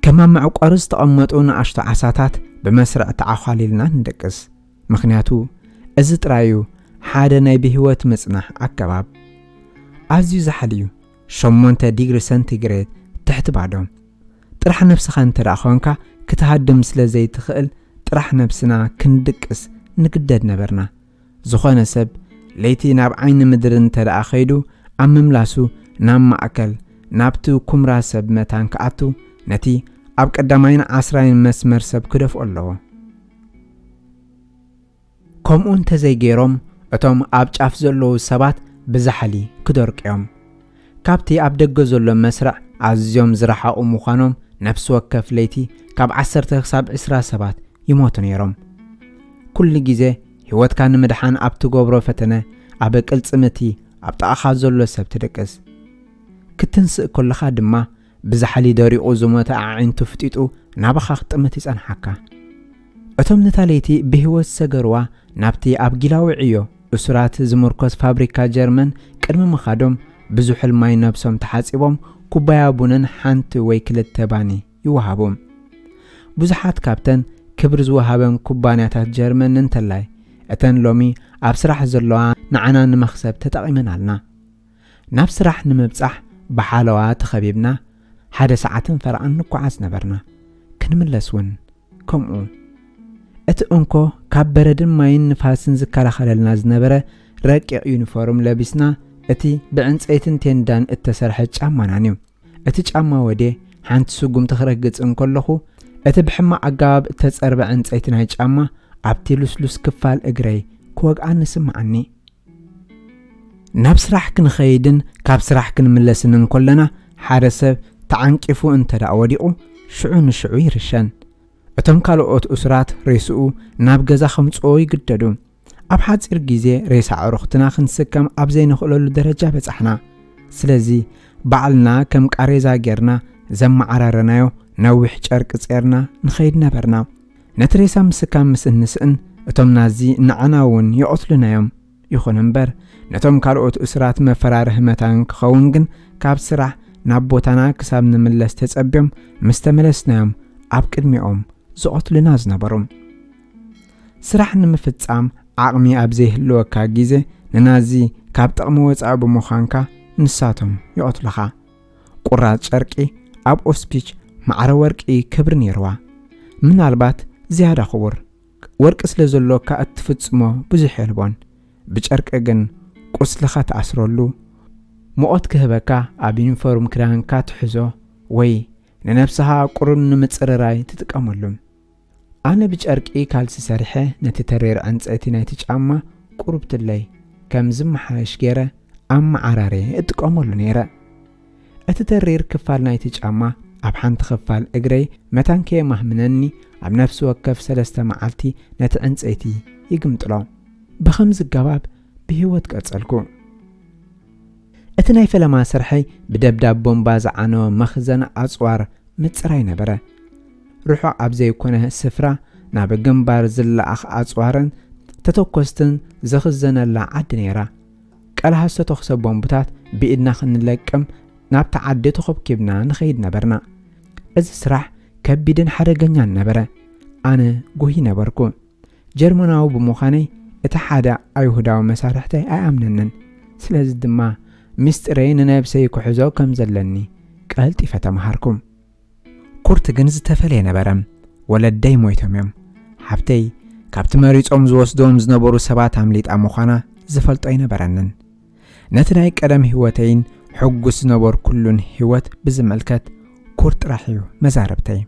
ከማ መዕቆሪ ዝተቐመጡ ንኣሽቶ ዓሳታት ብመስርዕ ተዓኻሊልና ንድቅስ ምኽንያቱ እዚ ጥራዩ ሓደ ናይ ብህይወት ምጽናሕ ኣገባብ ኣዝዩ ዝሓልዩ 8 ዲግሪ ሰንቲግሬድ ትሕቲ ባዶም ጥራሕ ነፍስኻ እንተደኣ ኾንካ ክትሃድም ስለ ዘይትኽእል ጥራሕ ነፍስና ክንድቅስ ንግደድ ነበርና ዝኾነ ሰብ ለይቲ ናብ ዓይኒ ምድሪ እንተደኣ ኸይዱ ኣብ ምምላሱ ናብ ማእከል ናብቲ ኩምራ ሰብ መታን ክኣቱ ነቲ ኣብ ቀዳማይን 10 መስመር ሰብ ክደፍኦ ኣለዎ ከምኡ እንተዘይገይሮም እቶም ኣብ ጫፍ ዘለዉ ሰባት ብዛሕሊ ክደርቅዮም ካብቲ ኣብ ደገ ዘሎ መስርዕ ኣዝዮም ዝረሓቑ ምዃኖም ነፍሲ ወከፍ ለይቲ ካብ 10 ክሳብ 20 ሰባት ይሞቱ ነይሮም ኩሉ ግዜ ህይወትካ ንምድሓን ኣብ ትገብሮ ፈተነ ኣብ ቅልጽምቲ ኣብ ጣኣኻ ዘሎ ሰብ ትደቅስ ክትንስእ ከለኻ ድማ ብዛሕሊ ደሪቑ ዝሞተ ኣዒንቱ ፍጢጡ ናባኻ ክትጥምት ይጸንሓካ እቶም ነታ ለይቲ ብህይወት ሰገርዋ ናብቲ ኣብ ጊላዊ ዕዮ እሱራት ዝምርኮስ ፋብሪካ ጀርመን ቅድሚ ምኻዶም ብዙሕ ሕልማይ ነብሶም ተሓጺቦም ኩባያ ቡንን ሓንቲ ወይ ክልተ ባኒ ይወሃቡ። ብዙሓት ካብተን ክብሪ ዝወሃበን ኩባንያታት ጀርመን እንተላይ እተን ሎሚ ኣብ ስራሕ ዘለዋ ንዓና ንመኽሰብ ተጠቒመን ኣልና። ናብ ስራሕ ንምብጻሕ ብሓለዋ ተኸቢብና 1 ሰዓትን ፈርቓን ንኳዓዝ ነበርና። ክንምለስ እውን ከምኡ። እቲ እንኮ ካብ በረድን ማይን ንፋስን ዝከላኸለልና ዝነበረ ረቂቕ ዩኒፎርም ለቢስና እቲ ብዕንፀይትን ቴንዳን እተሰርሐ ጫማናን እዩ። እቲ ጫማ ወዴ ሓንቲ ስጉም ትኽረግጽ እንከለኹ እቲ ብሕማቕ ኣገባብ እተጸርበ ዕንፀይቲ ናይ ጫማ ኣብቲ ልስሉስ ክፋል እግረይ ክወግኣኒ ስምዓኒ። ናብ ስራሕ ክንኸይድን ካብ ስራሕ ክንምለስን እንከለና ሓደ ሰብ ተዓንቂፉ እንተዳ ወዲቑ ሽዑ ንሽዑ ይርሸን። እቶም ካልኦት እሱራት ሬስኡ ናብ ገዛ ከምጽኦ ይግደዱ። ኣብ ሓፂር ግዜ ሬሳ ኣዕሩኽትና ክንስከም ኣብ ዘይንኽእለሉ ደረጃ በጻሕና። ስለዚ ባዕልና ከም ቃሬዛ ጌርና ዘመዓራረናዮ ነዊሕ ጨርቂ ጼርና ንኸይድ ነበርና። ነቲ ሬሳ ምስካም ምስ እንስእን እቶም ናዚ ንዓና እውን ይቐትሉናዮም። ይኹን እምበር ነቶም ካልኦት እሱራት መፈራርህ መታን ክኸውን ግን ካብ ስራሕ ናብ ቦታና ክሳብ ንምለስ ተጸቢዮም ምስ ተመለስናዮም ኣብ ቅድሚኦም ዝቐትሉና ዝነበሩ። ስራሕ ንምፍጻም ዓቕሚ ኣብ ዘይህልወካ ግዜ ንናዚ ካብ ጥቕሚ ወፃኢ ብምዃንካ ንሳቶም ይቐትሉኻ። ቁራጽ ጨርቂ ኣብ ኦስፒች ማዕረ ወርቂ ክብሪ ነይርዋ። ምናልባት ዝያዳ ክቡር ወርቂ ስለ ዘለካ እትፍጽሞ ብዙሕ የልቦን። ብጨርቂ ግን ቁስልኻ ተኣስረሉ ሙቐት ክህበካ ኣብ ዩኒፎርም ክዳንካ ትሕዞ ወይ ንነብስኻ ቁሩን ንምጽርራይ ትጥቀመሉ። ኣነ ብጨርቂ ካልሲ ሰሪሐ ነቲ ተሪር ዕንፀይቲ ናይቲ ጫማ ቁሩብትለይ ከም ዝመሓየሽ ገይረ ኣብ መዓራሬ እጥቀመሉ ነይረ። እቲ ተሪር ክፋል ናይቲ ጫማ ኣብ ሓንቲ ክፋል እግረይ መታንከየ ማህምነኒ ኣብ ነፍሲ ወከፍ 3 መዓልቲ ነቲ ዕንፀይቲ ይግምጥሎ። ብኸምዚ ገባብ ብህይወት ቀጸልኩ። እቲ ናይ ፈለማ ስርሐይ ብደብዳብ ቦምባ ዝዓነወ መኽዘን ኣጽዋር ምጽራይ ነበረ። ርሑቕ ኣብ ዘይኮነ ስፍራ ናብ ግንባር ዝለኣኽ ኣጽዋርን ተተኮስትን ዝኽዘነላ ዓዲ ነይራ። ቀልሃ ዝተተኽሰ ቦምብታት ብኢድና ክንለቅም ናብቲ ዓዲ ተኸብኪብና ንኸይድ ነበርና። እዚ ስራሕ ከቢድን ሓደገኛን ነበረ። ኣነ ጎሂ ነበርኩ። ጀርመናዊ ብምዃነይ እቲ ሓደ ኣይሁዳዊ መሳርሕተይ ኣይኣምነንን። ስለዚ ድማ ምስጢረይ ንነብሰይ ክሕዞ ከም ዘለኒ ቀልጢፈ ተመሃርኩ። ኩርት ግን ዝተፈለየ ነበረ። ወለደይ ሞይቶም እዮም። ሓብተይ ካብቲ መሪጾም ዝወስዶም ዝነበሩ ሰባት ኣምሊጣ ምዃና ዝፈልጦ ኣይነበረንን። ነቲ ናይ ቀደም ህይወተይን ሕጉስ ዝነበሩ ኩሉን ህይወት ብዝመልከት ኩርት ጥራሕ እዩ መዛረብተይ።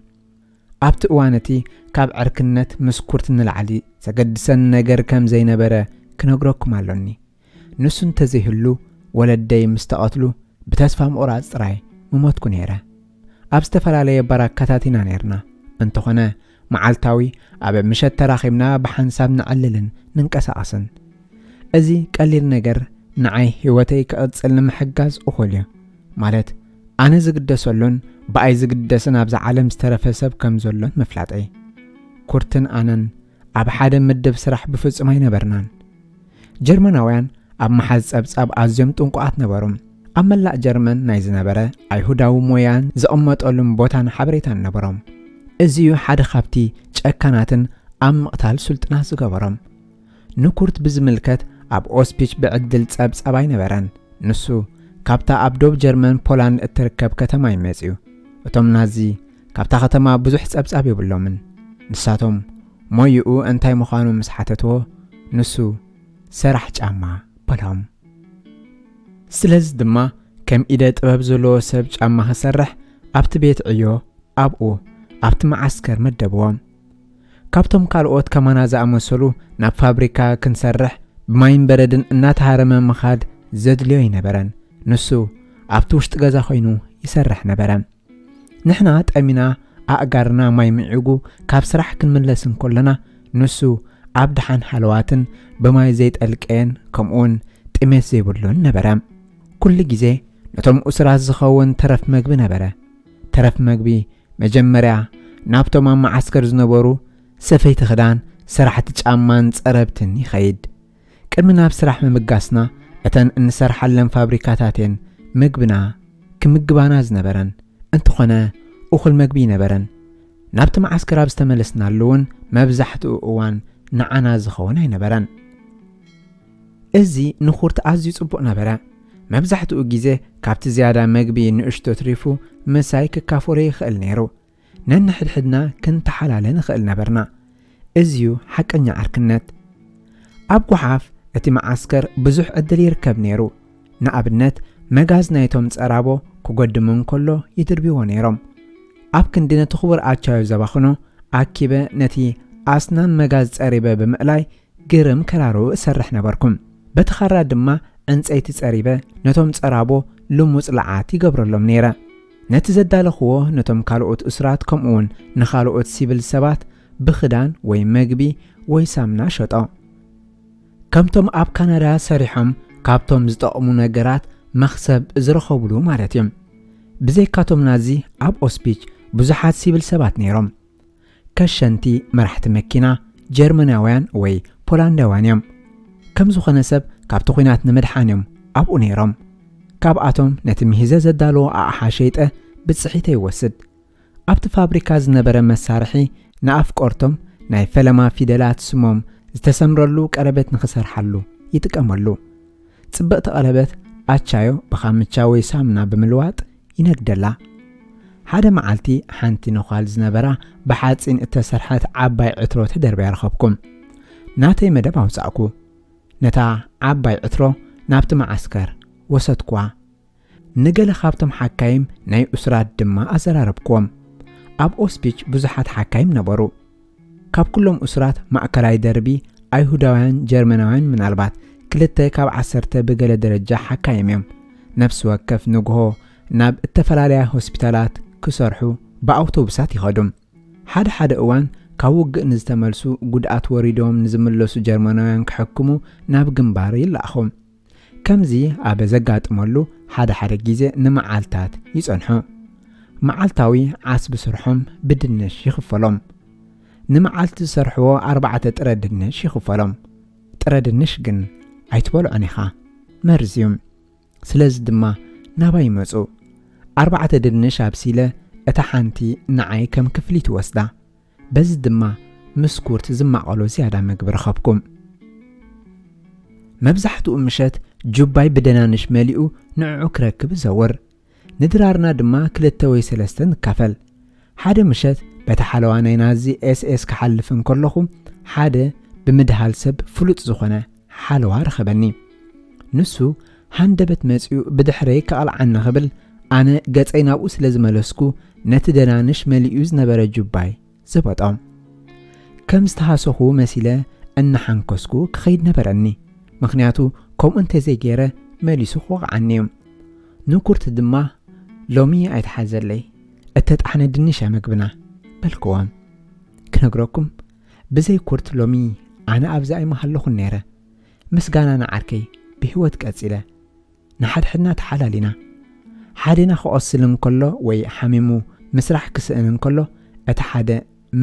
ኣብቲ እዋነቲ ካብ ዕርክነት ምስ ኩርት ንላዕሊ ዘገድሰን ነገር ከም ዘይነበረ ክነግረኩም ኣሎኒ። ንሱ እንተዘይህሉ ወለደይ ምስ ተቐትሉ ብተስፋ ምቑራጽ ጥራይ ምሞትኩ ነይረ። ኣብ ዝተፈላለየ ባራካታት ኢና ነርና። እንተኾነ መዓልታዊ ኣብ ምሸት ተራኺብና ብሓንሳብ ንዕልልን ንንቀሳቐስን። እዚ ቀሊል ነገር ንዓይ ህይወተይ ክቕጽል ንምሕጋዝ እኹል እዩ። ማለት ኣነ ዝግደሰሉን ብኣይ ዝግደስን ኣብዛ ዓለም ዝተረፈ ሰብ ከም ዘሎን ምፍላጠይ። ኩርትን ኣነን ኣብ ሓደ ምድብ ስራሕ ብፍጹም ኣይነበርናን። ጀርመናውያን ኣብ መሓዝ ጸብጻብ ኣዝዮም ጥንቁዓት ነበሩ። ኣብ መላእ ጀርመን ናይ ዝነበረ ኣይሁዳዊ ሞያን ዝቕመጠሉን ቦታን ሓበሬታን ነበሮም። እዚዩ ሓደ ካብቲ ጨካናትን ኣብ ምቕታል ስልጥናት ዝገበሮም። ንኩርት ብዝምልከት ኣብ ኦስፒች ብዕድል ጸብጻብ ኣይነበረን። ንሱ ካብታ ኣብ ዶብ ጀርመን ፖላንድ እትርከብ ከተማ ይመጽዩ። እቶም ናዚ ካብታ ከተማ ብዙሕ ጸብጻብ ይብሎምን። ንሳቶም ሞይኡ እንታይ ምዃኑ ምስ ሓተትዎ ንሱ ሰራሕ ጫማ በሎም። ስለዚ ድማ ከም ኢደ ጥበብ ዘለዎ ሰብ ጫማ ክሰርሕ ኣብቲ ቤት ዕዮ ኣብኡ ኣብቲ መዓስከር መደብዎም። ካብቶም ካልኦት ከማና ዝኣመሰሉ ናብ ፋብሪካ ክንሰርሕ ብማይን በረድን እናተሃረመ ምኻድ ዘድልዮ ይነበረን። ንሱ ኣብቲ ውሽጢ ገዛ ኮይኑ ይሰርሕ ነበረ። ንሕና ጠሚና ኣእጋርና ማይ ምዕጉ ካብ ስራሕ ክንምለስ እንከለና ንሱ ኣብ ድሓን ሓለዋትን ብማይ ዘይጠልቀየን ከምኡውን ጥሜት ዘይብሉን ነበረ። ኩሉ ግዜ ነቶም እስራት ዝኸውን ተረፍ መግቢ ነበረ። ተረፍ መግቢ መጀመርያ ናብቶም ኣብ መዓስከር ዝነበሩ ሰፈይቲ ክዳን ስራሕቲ ጫማን ፀረብትን ይኸይድ ቅድሚ ናብ ስራሕ ምምጋስና እተን እንሰርሓለን ፋብሪካታትን ምግብና ክምግባና ዝነበረን እንትኾነ እኹል መግቢ ነበረን ናብቲ ማዓስከር ኣብ ዝተመለስናሉ እውን መብዛሕትኡ እዋን ንዓና ዝኸውን ኣይነበረን እዚ ንኹርት ኣዝዩ ጽቡቕ ነበረ መብዛሕትኡ ግዜ ካብቲ ዝያዳ መግቢ ንእሽቶ ትሪፉ ምሳይ ክካፈሎ ይኽእል ነይሩ ነንሕድሕድና ክንተሓላለ ንኽእል ነበርና እዚዩ ሓቀኛ ዓርክነት ኣብ ጓሓፍ እቲ ማዓስከር ብዙሕ ዕድል ይርከብ ነይሩ ንኣብነት መጋዝ ናይቶም ፀራቦ ክጎድሙ እንከሎ ይድርብዎ ነይሮም ኣብ ክንዲ ነቲ ክቡር ኣቻዮ ዘባኽኖ ኣኪበ ነቲ ኣስናን መጋዝ ፀሪበ ብምእላይ ግርም ከራሩ እሰርሕ ነበርኩም በቲ ኻራ ድማ ዕንፀይቲ ፀሪበ ነቶም ፀራቦ ልሙፅ ለዓት ይገብረሎም ነይረ ነቲ ዘዳለኽዎ ነቶም ካልኦት እስራት ከምኡውን ንኻልኦት ሲቪል ሰባት ብኽዳን ወይ መግቢ ወይ ሳምና ሸጦ ከምቶም ኣብ ካናዳ ሰሪሖም ካብቶም ዝጠቕሙ ነገራት መኽሰብ ዝረኸብሉ ማለት እዮም ብዘይካቶም ናዚ ኣብ ኦስፒች ብዙሓት ሲቪል ሰባት ነይሮም ከሸንቲ መራሕቲ መኪና ጀርመናውያን ወይ ፖላንዳውያን እዮም ከም ዝኾነ ሰብ ካብቲ ኹናት ንምድሓን ኣብኡ ነይሮም ካብኣቶም ነቲ ምሂዘ ዘዳለዎ ኣቕሓ ሸይጠ ብፅሒተ ይወስድ ኣብቲ ፋብሪካ ዝነበረ መሳርሒ ንኣፍቆርቶም ናይ ፈለማ ፊደላት ስሞም ዝተሰምረሉ ቀለበት ንኽሰርሓሉ ይጥቀመሉ ጽብቕቲ ቀለበት ኣቻዮ ብኻምቻ ወይ ሳምና ብምልዋጥ ይነግደላ ሓደ መዓልቲ ሓንቲ ነዃል ዝነበራ ብሓፂን እተሰርሐት ዓባይ ዕትሮ ተደርብያ ረኸብኩም ናተይ መደብ ኣውፃእኩ ነታ ዓባይ ዕትሮ ናብቲ ማዓስከር ወሰድኩዋ ንገለ ካብቶም ሓካይም ናይ እስራት ድማ ኣዘራረብክዎም ኣብ ኦስፒች ብዙሓት ሓካይም ነበሩ ካብ ኩሎም እስራት ማእከላይ ደርቢ ኣይሁዳውያን ጀርመናውያን ምናልባት ክልተ ካብ 10 ብገለ ደረጃ ሓካይም እዮም ነፍሲ ወከፍ ንግሆ ናብ እተፈላለያ ሆስፒታላት ክሰርሑ ብኣውቶቡሳት ይኸዱም ሓደ እዋን ካብ ውግእ ንዝተመልሱ ጉድኣት ወሪዶም ንዝምለሱ ጀርመናውያን ክሕክሙ ናብ ግንባር ይለኣኹም ከምዚ ኣብ ዘጋጥመሉ ሓደ ግዜ ንመዓልታት ይጸንሑ መዓልታዊ ዓስቢ ስርሖም ብድንሽ ይኽፈሎም ንመዓልቲ ዝሰርሕዎ 4 ጥረ ድንሽ ይኽፈሎም ጥረ ድንሽ ግን ኣይትበልዖን ኢኻ መርዝዮም ስለዚ ድማ ናባ ይመፁ 4 ድንሽ ኣብሲለ እታ ሓንቲ ንዓይ ከም ክፍሊት ወስዳ በዚ ድማ ምስኩርት ዝማቐሎ ዝያዳ መግቢ ረኸብኩም መብዛሕትኡ ምሸት ጁባይ ብደናንሽ መሊኡ ንዕዑ ክረክብ ዘወር ንድራርና ድማ 2 ወይ 3 ንካፈል ሓደ ምሸት በቲ ሓለዋ ናይ ናዚ ኤስኤስ ክሓልፍ እንከለኹ ሓደ ብምድሃል ሰብ ፍሉጥ ዝኾነ ሓለዋ ረኸበኒ ንሱ ሃንደበት መፂኡ ብድሕረይ ከቕልዓና ክብል ኣነ ገፀይ ናብኡ ስለ ዝመለስኩ ነቲ ደናንሽ መሊኡ ዝነበረ ጁባይ ዝበጦም ከም ዝተሃሰኹ መሲለ እናሓንከስኩ ክኸይድ ነበረኒ ምክንያቱ ከምኡ እንተዘይገይረ መሊሱ ክወቕዓኒ እዩ ንኩርት ድማ ሎሚ ኣይተሓዘለይ እተጣሕነ ድንሽ መግብና በልክዎም ክነግረኩም ብዘይ ኩርት ሎሚ ኣነ ኣብዛ ኣይመሃለኹን ነይረ ምስጋና ንዓርከይ ብህይወት ቀፂለ ንሓድሕድና ተሓላሊና ሓደና ክቆስል እንከሎ ወይ ሓሚሙ ምስራሕ ክስእን እንከሎ እቲ ሓደ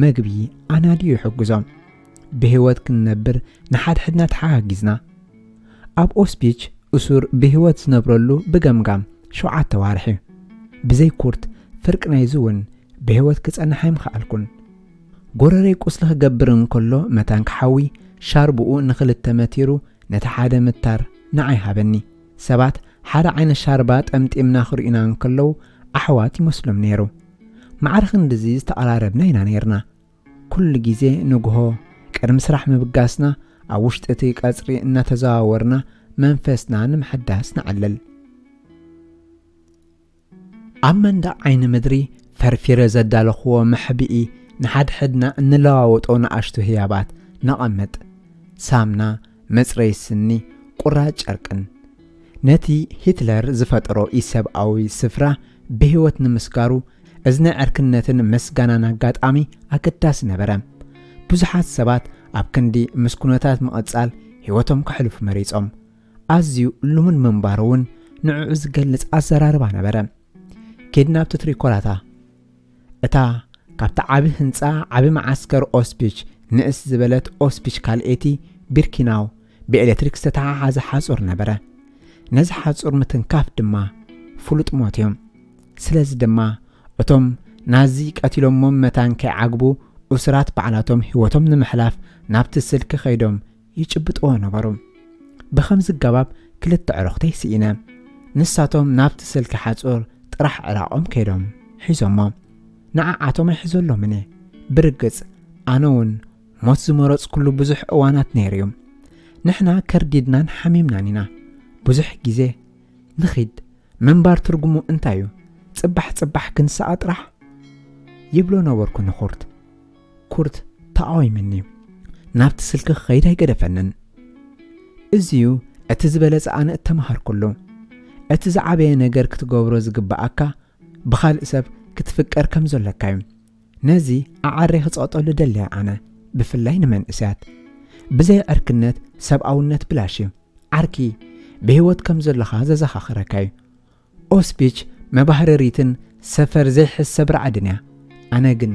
መግቢ ኣናድዩ ይሕግዞም ብህይወት ክንነብር ንሓድሕድና ተሓጋጊዝና ኣብ ኦስፒች እሱር ብህይወት ዝነብረሉ ብገምጋም 7 ዋርሒ ብዘይ ኩርት ፍርቅ ናይ ዝውን ብህይወት ክጸንሕ ኣይምኽኣልኩን ጎረረይ ቁስሊ ክገብር እንከሎ መታን ክሓዊ ሻርብኡ ንኽልተ መቲሩ ነቲ ሓደ ምታር ንዓይ ሃበኒ ሰባት ሓደ ዓይነት ሻርባ ጠምጢምና ክርኢና እንከለው ኣሕዋት ይመስሎም ነይሩ ማዕርኽ እንደዚ ዝተቐራረብና ኢና ነርና ኩሉ ግዜ ንግሆ ቅድሚ ስራሕ ምብጋስና ኣብ ውሽጢ እቲ ቀጽሪ እናተዘዋወርና መንፈስና ንምሕዳስ ንዓለል ኣብ መንደቕ ዓይኒ ምድሪ ፈርፊረ ዘዳለኽዎ መሕቢኢ ንሓድሕድና እንለዋወጦ ንኣሽቱ ህያባት ነቐምጥ ሳምና መጽረይ ስኒ ቁራጭ ጨርቅን ነቲ ሂትለር ዝፈጠሮ ኢሰብኣዊ ስፍራ ብህይወት ንምስጋሩ እዝነ ዕርክነትን መስጋናን ኣጋጣሚ ኣገዳሲ ነበረ ብዙሓት ሰባት ኣብ ክንዲ ምስኩነታት መቐጻል ህይወቶም ክሕልፉ መሪጾም ኣዝዩ ልሙን መንባር እውን ንዕዑ ዝገልጽ ኣዘራርባ ነበረ ከድናብቲ ትሪኮላታ እታ ካብቲ ዓቢ ህንፃ ዓቢ ማዓስከር ኦስፒች ንእስ ዝበለት ኦስፒች ካልኤቲ ቢርኪናው ብኤሌክትሪክ ዝተተሓሓዘ ሓጹር ነበረ። ነዚ ሓጹር ምትንካፍ ድማ ፍሉጥ ሞት እዮም። ስለዚ ድማ እቶም ናዚ ቀቲሎሞም መታን ከይዓግቡ እስራት በዓላቶም ህይወቶም ንምሕላፍ ናብቲ ስልኪ ኸይዶም ይጭብጥዎ ነበሩ። ብኸምዚ ገባብ ክልተ ዕሩኽተይ ስኢነ ንሳቶም ናብቲ ስልኪ ሓጹር ጥራሕ ዕራቆም ከይዶም ሒዞሞ ንዓዓቶም ኣይሕዘሎም እኔ። ብርግጽ ኣነ እውን ሞት ዝመረጽ ኩሉ ብዙሕ እዋናት ነይሩ እዩ። ንሕና ከርዲድናን ሓሚምናን ኢና። ብዙሕ ግዜ ንኺድ ምንባር ትርጉሙ እንታይ እዩ? ጽባሕ ጽባሕ ክንሰኣ ጥራሕ ይብሎ ነበርኩ ንኹርት። ኩርት ተቃዊምኒ ናብቲ ስልኪ ኸይድ ኣይገደፈንን። እዚዩ እቲ ዝበለጸ ኣነ እተመሃርኩሉ። እቲ ዝዓበየ ነገር ክትገብሮ ዝግባኣካ ብኻልእ ሰብ ክትፍቀር ከም ዘለካ እዩ። ነዚ ኣዓረይ ክጸቕጠሉ ደልያ ኣነ ብፍላይ ንመንእስያት። ብዘይ ዕርክነት ሰብኣውነት ብላሽ እዩ። ዓርኪ ብህይወት ከም ዘለኻ ዘዘኻኽረካ እዩ። ኦስፒች መባህረሪትን ሰፈር ዘይሕሰብ ረዓድን እያ። ኣነ ግን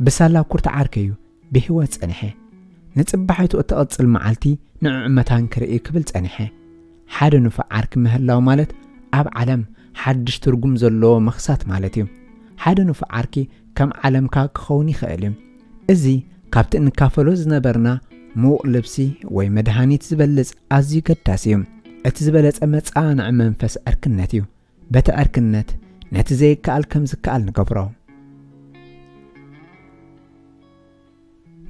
ብሳላ ኩርት ዓርኪ እዩ ብህይወት ጸኒሐ። ንጽባሒቱ እትቕጽል መዓልቲ ንዕዕመታን ክርኢ ክብል ጸኒሐ። ሓደ ንፉዕ ዓርኪ ምህላው ማለት ኣብ ዓለም ሓድሽ ትርጉም ዘለዎ መኽሳት ማለት እዩ። ሓደ ንፉዕ ዓርኪ ከም ዓለምካ ክኸውን ይኽእል እዩ። እዚ ካብቲ እንካፈሎ ዝነበርና ምዉቕ ልብሲ ወይ መድሃኒት ዝበልጽ ኣዝዩ ገዳሲ እዩ። እቲ ዝበለጸ መጻንዕ መንፈስ ዕርክነት እዩ። በቲ ዕርክነት ነቲ ዘይከኣል ከም ዝከኣል ንገብሮ።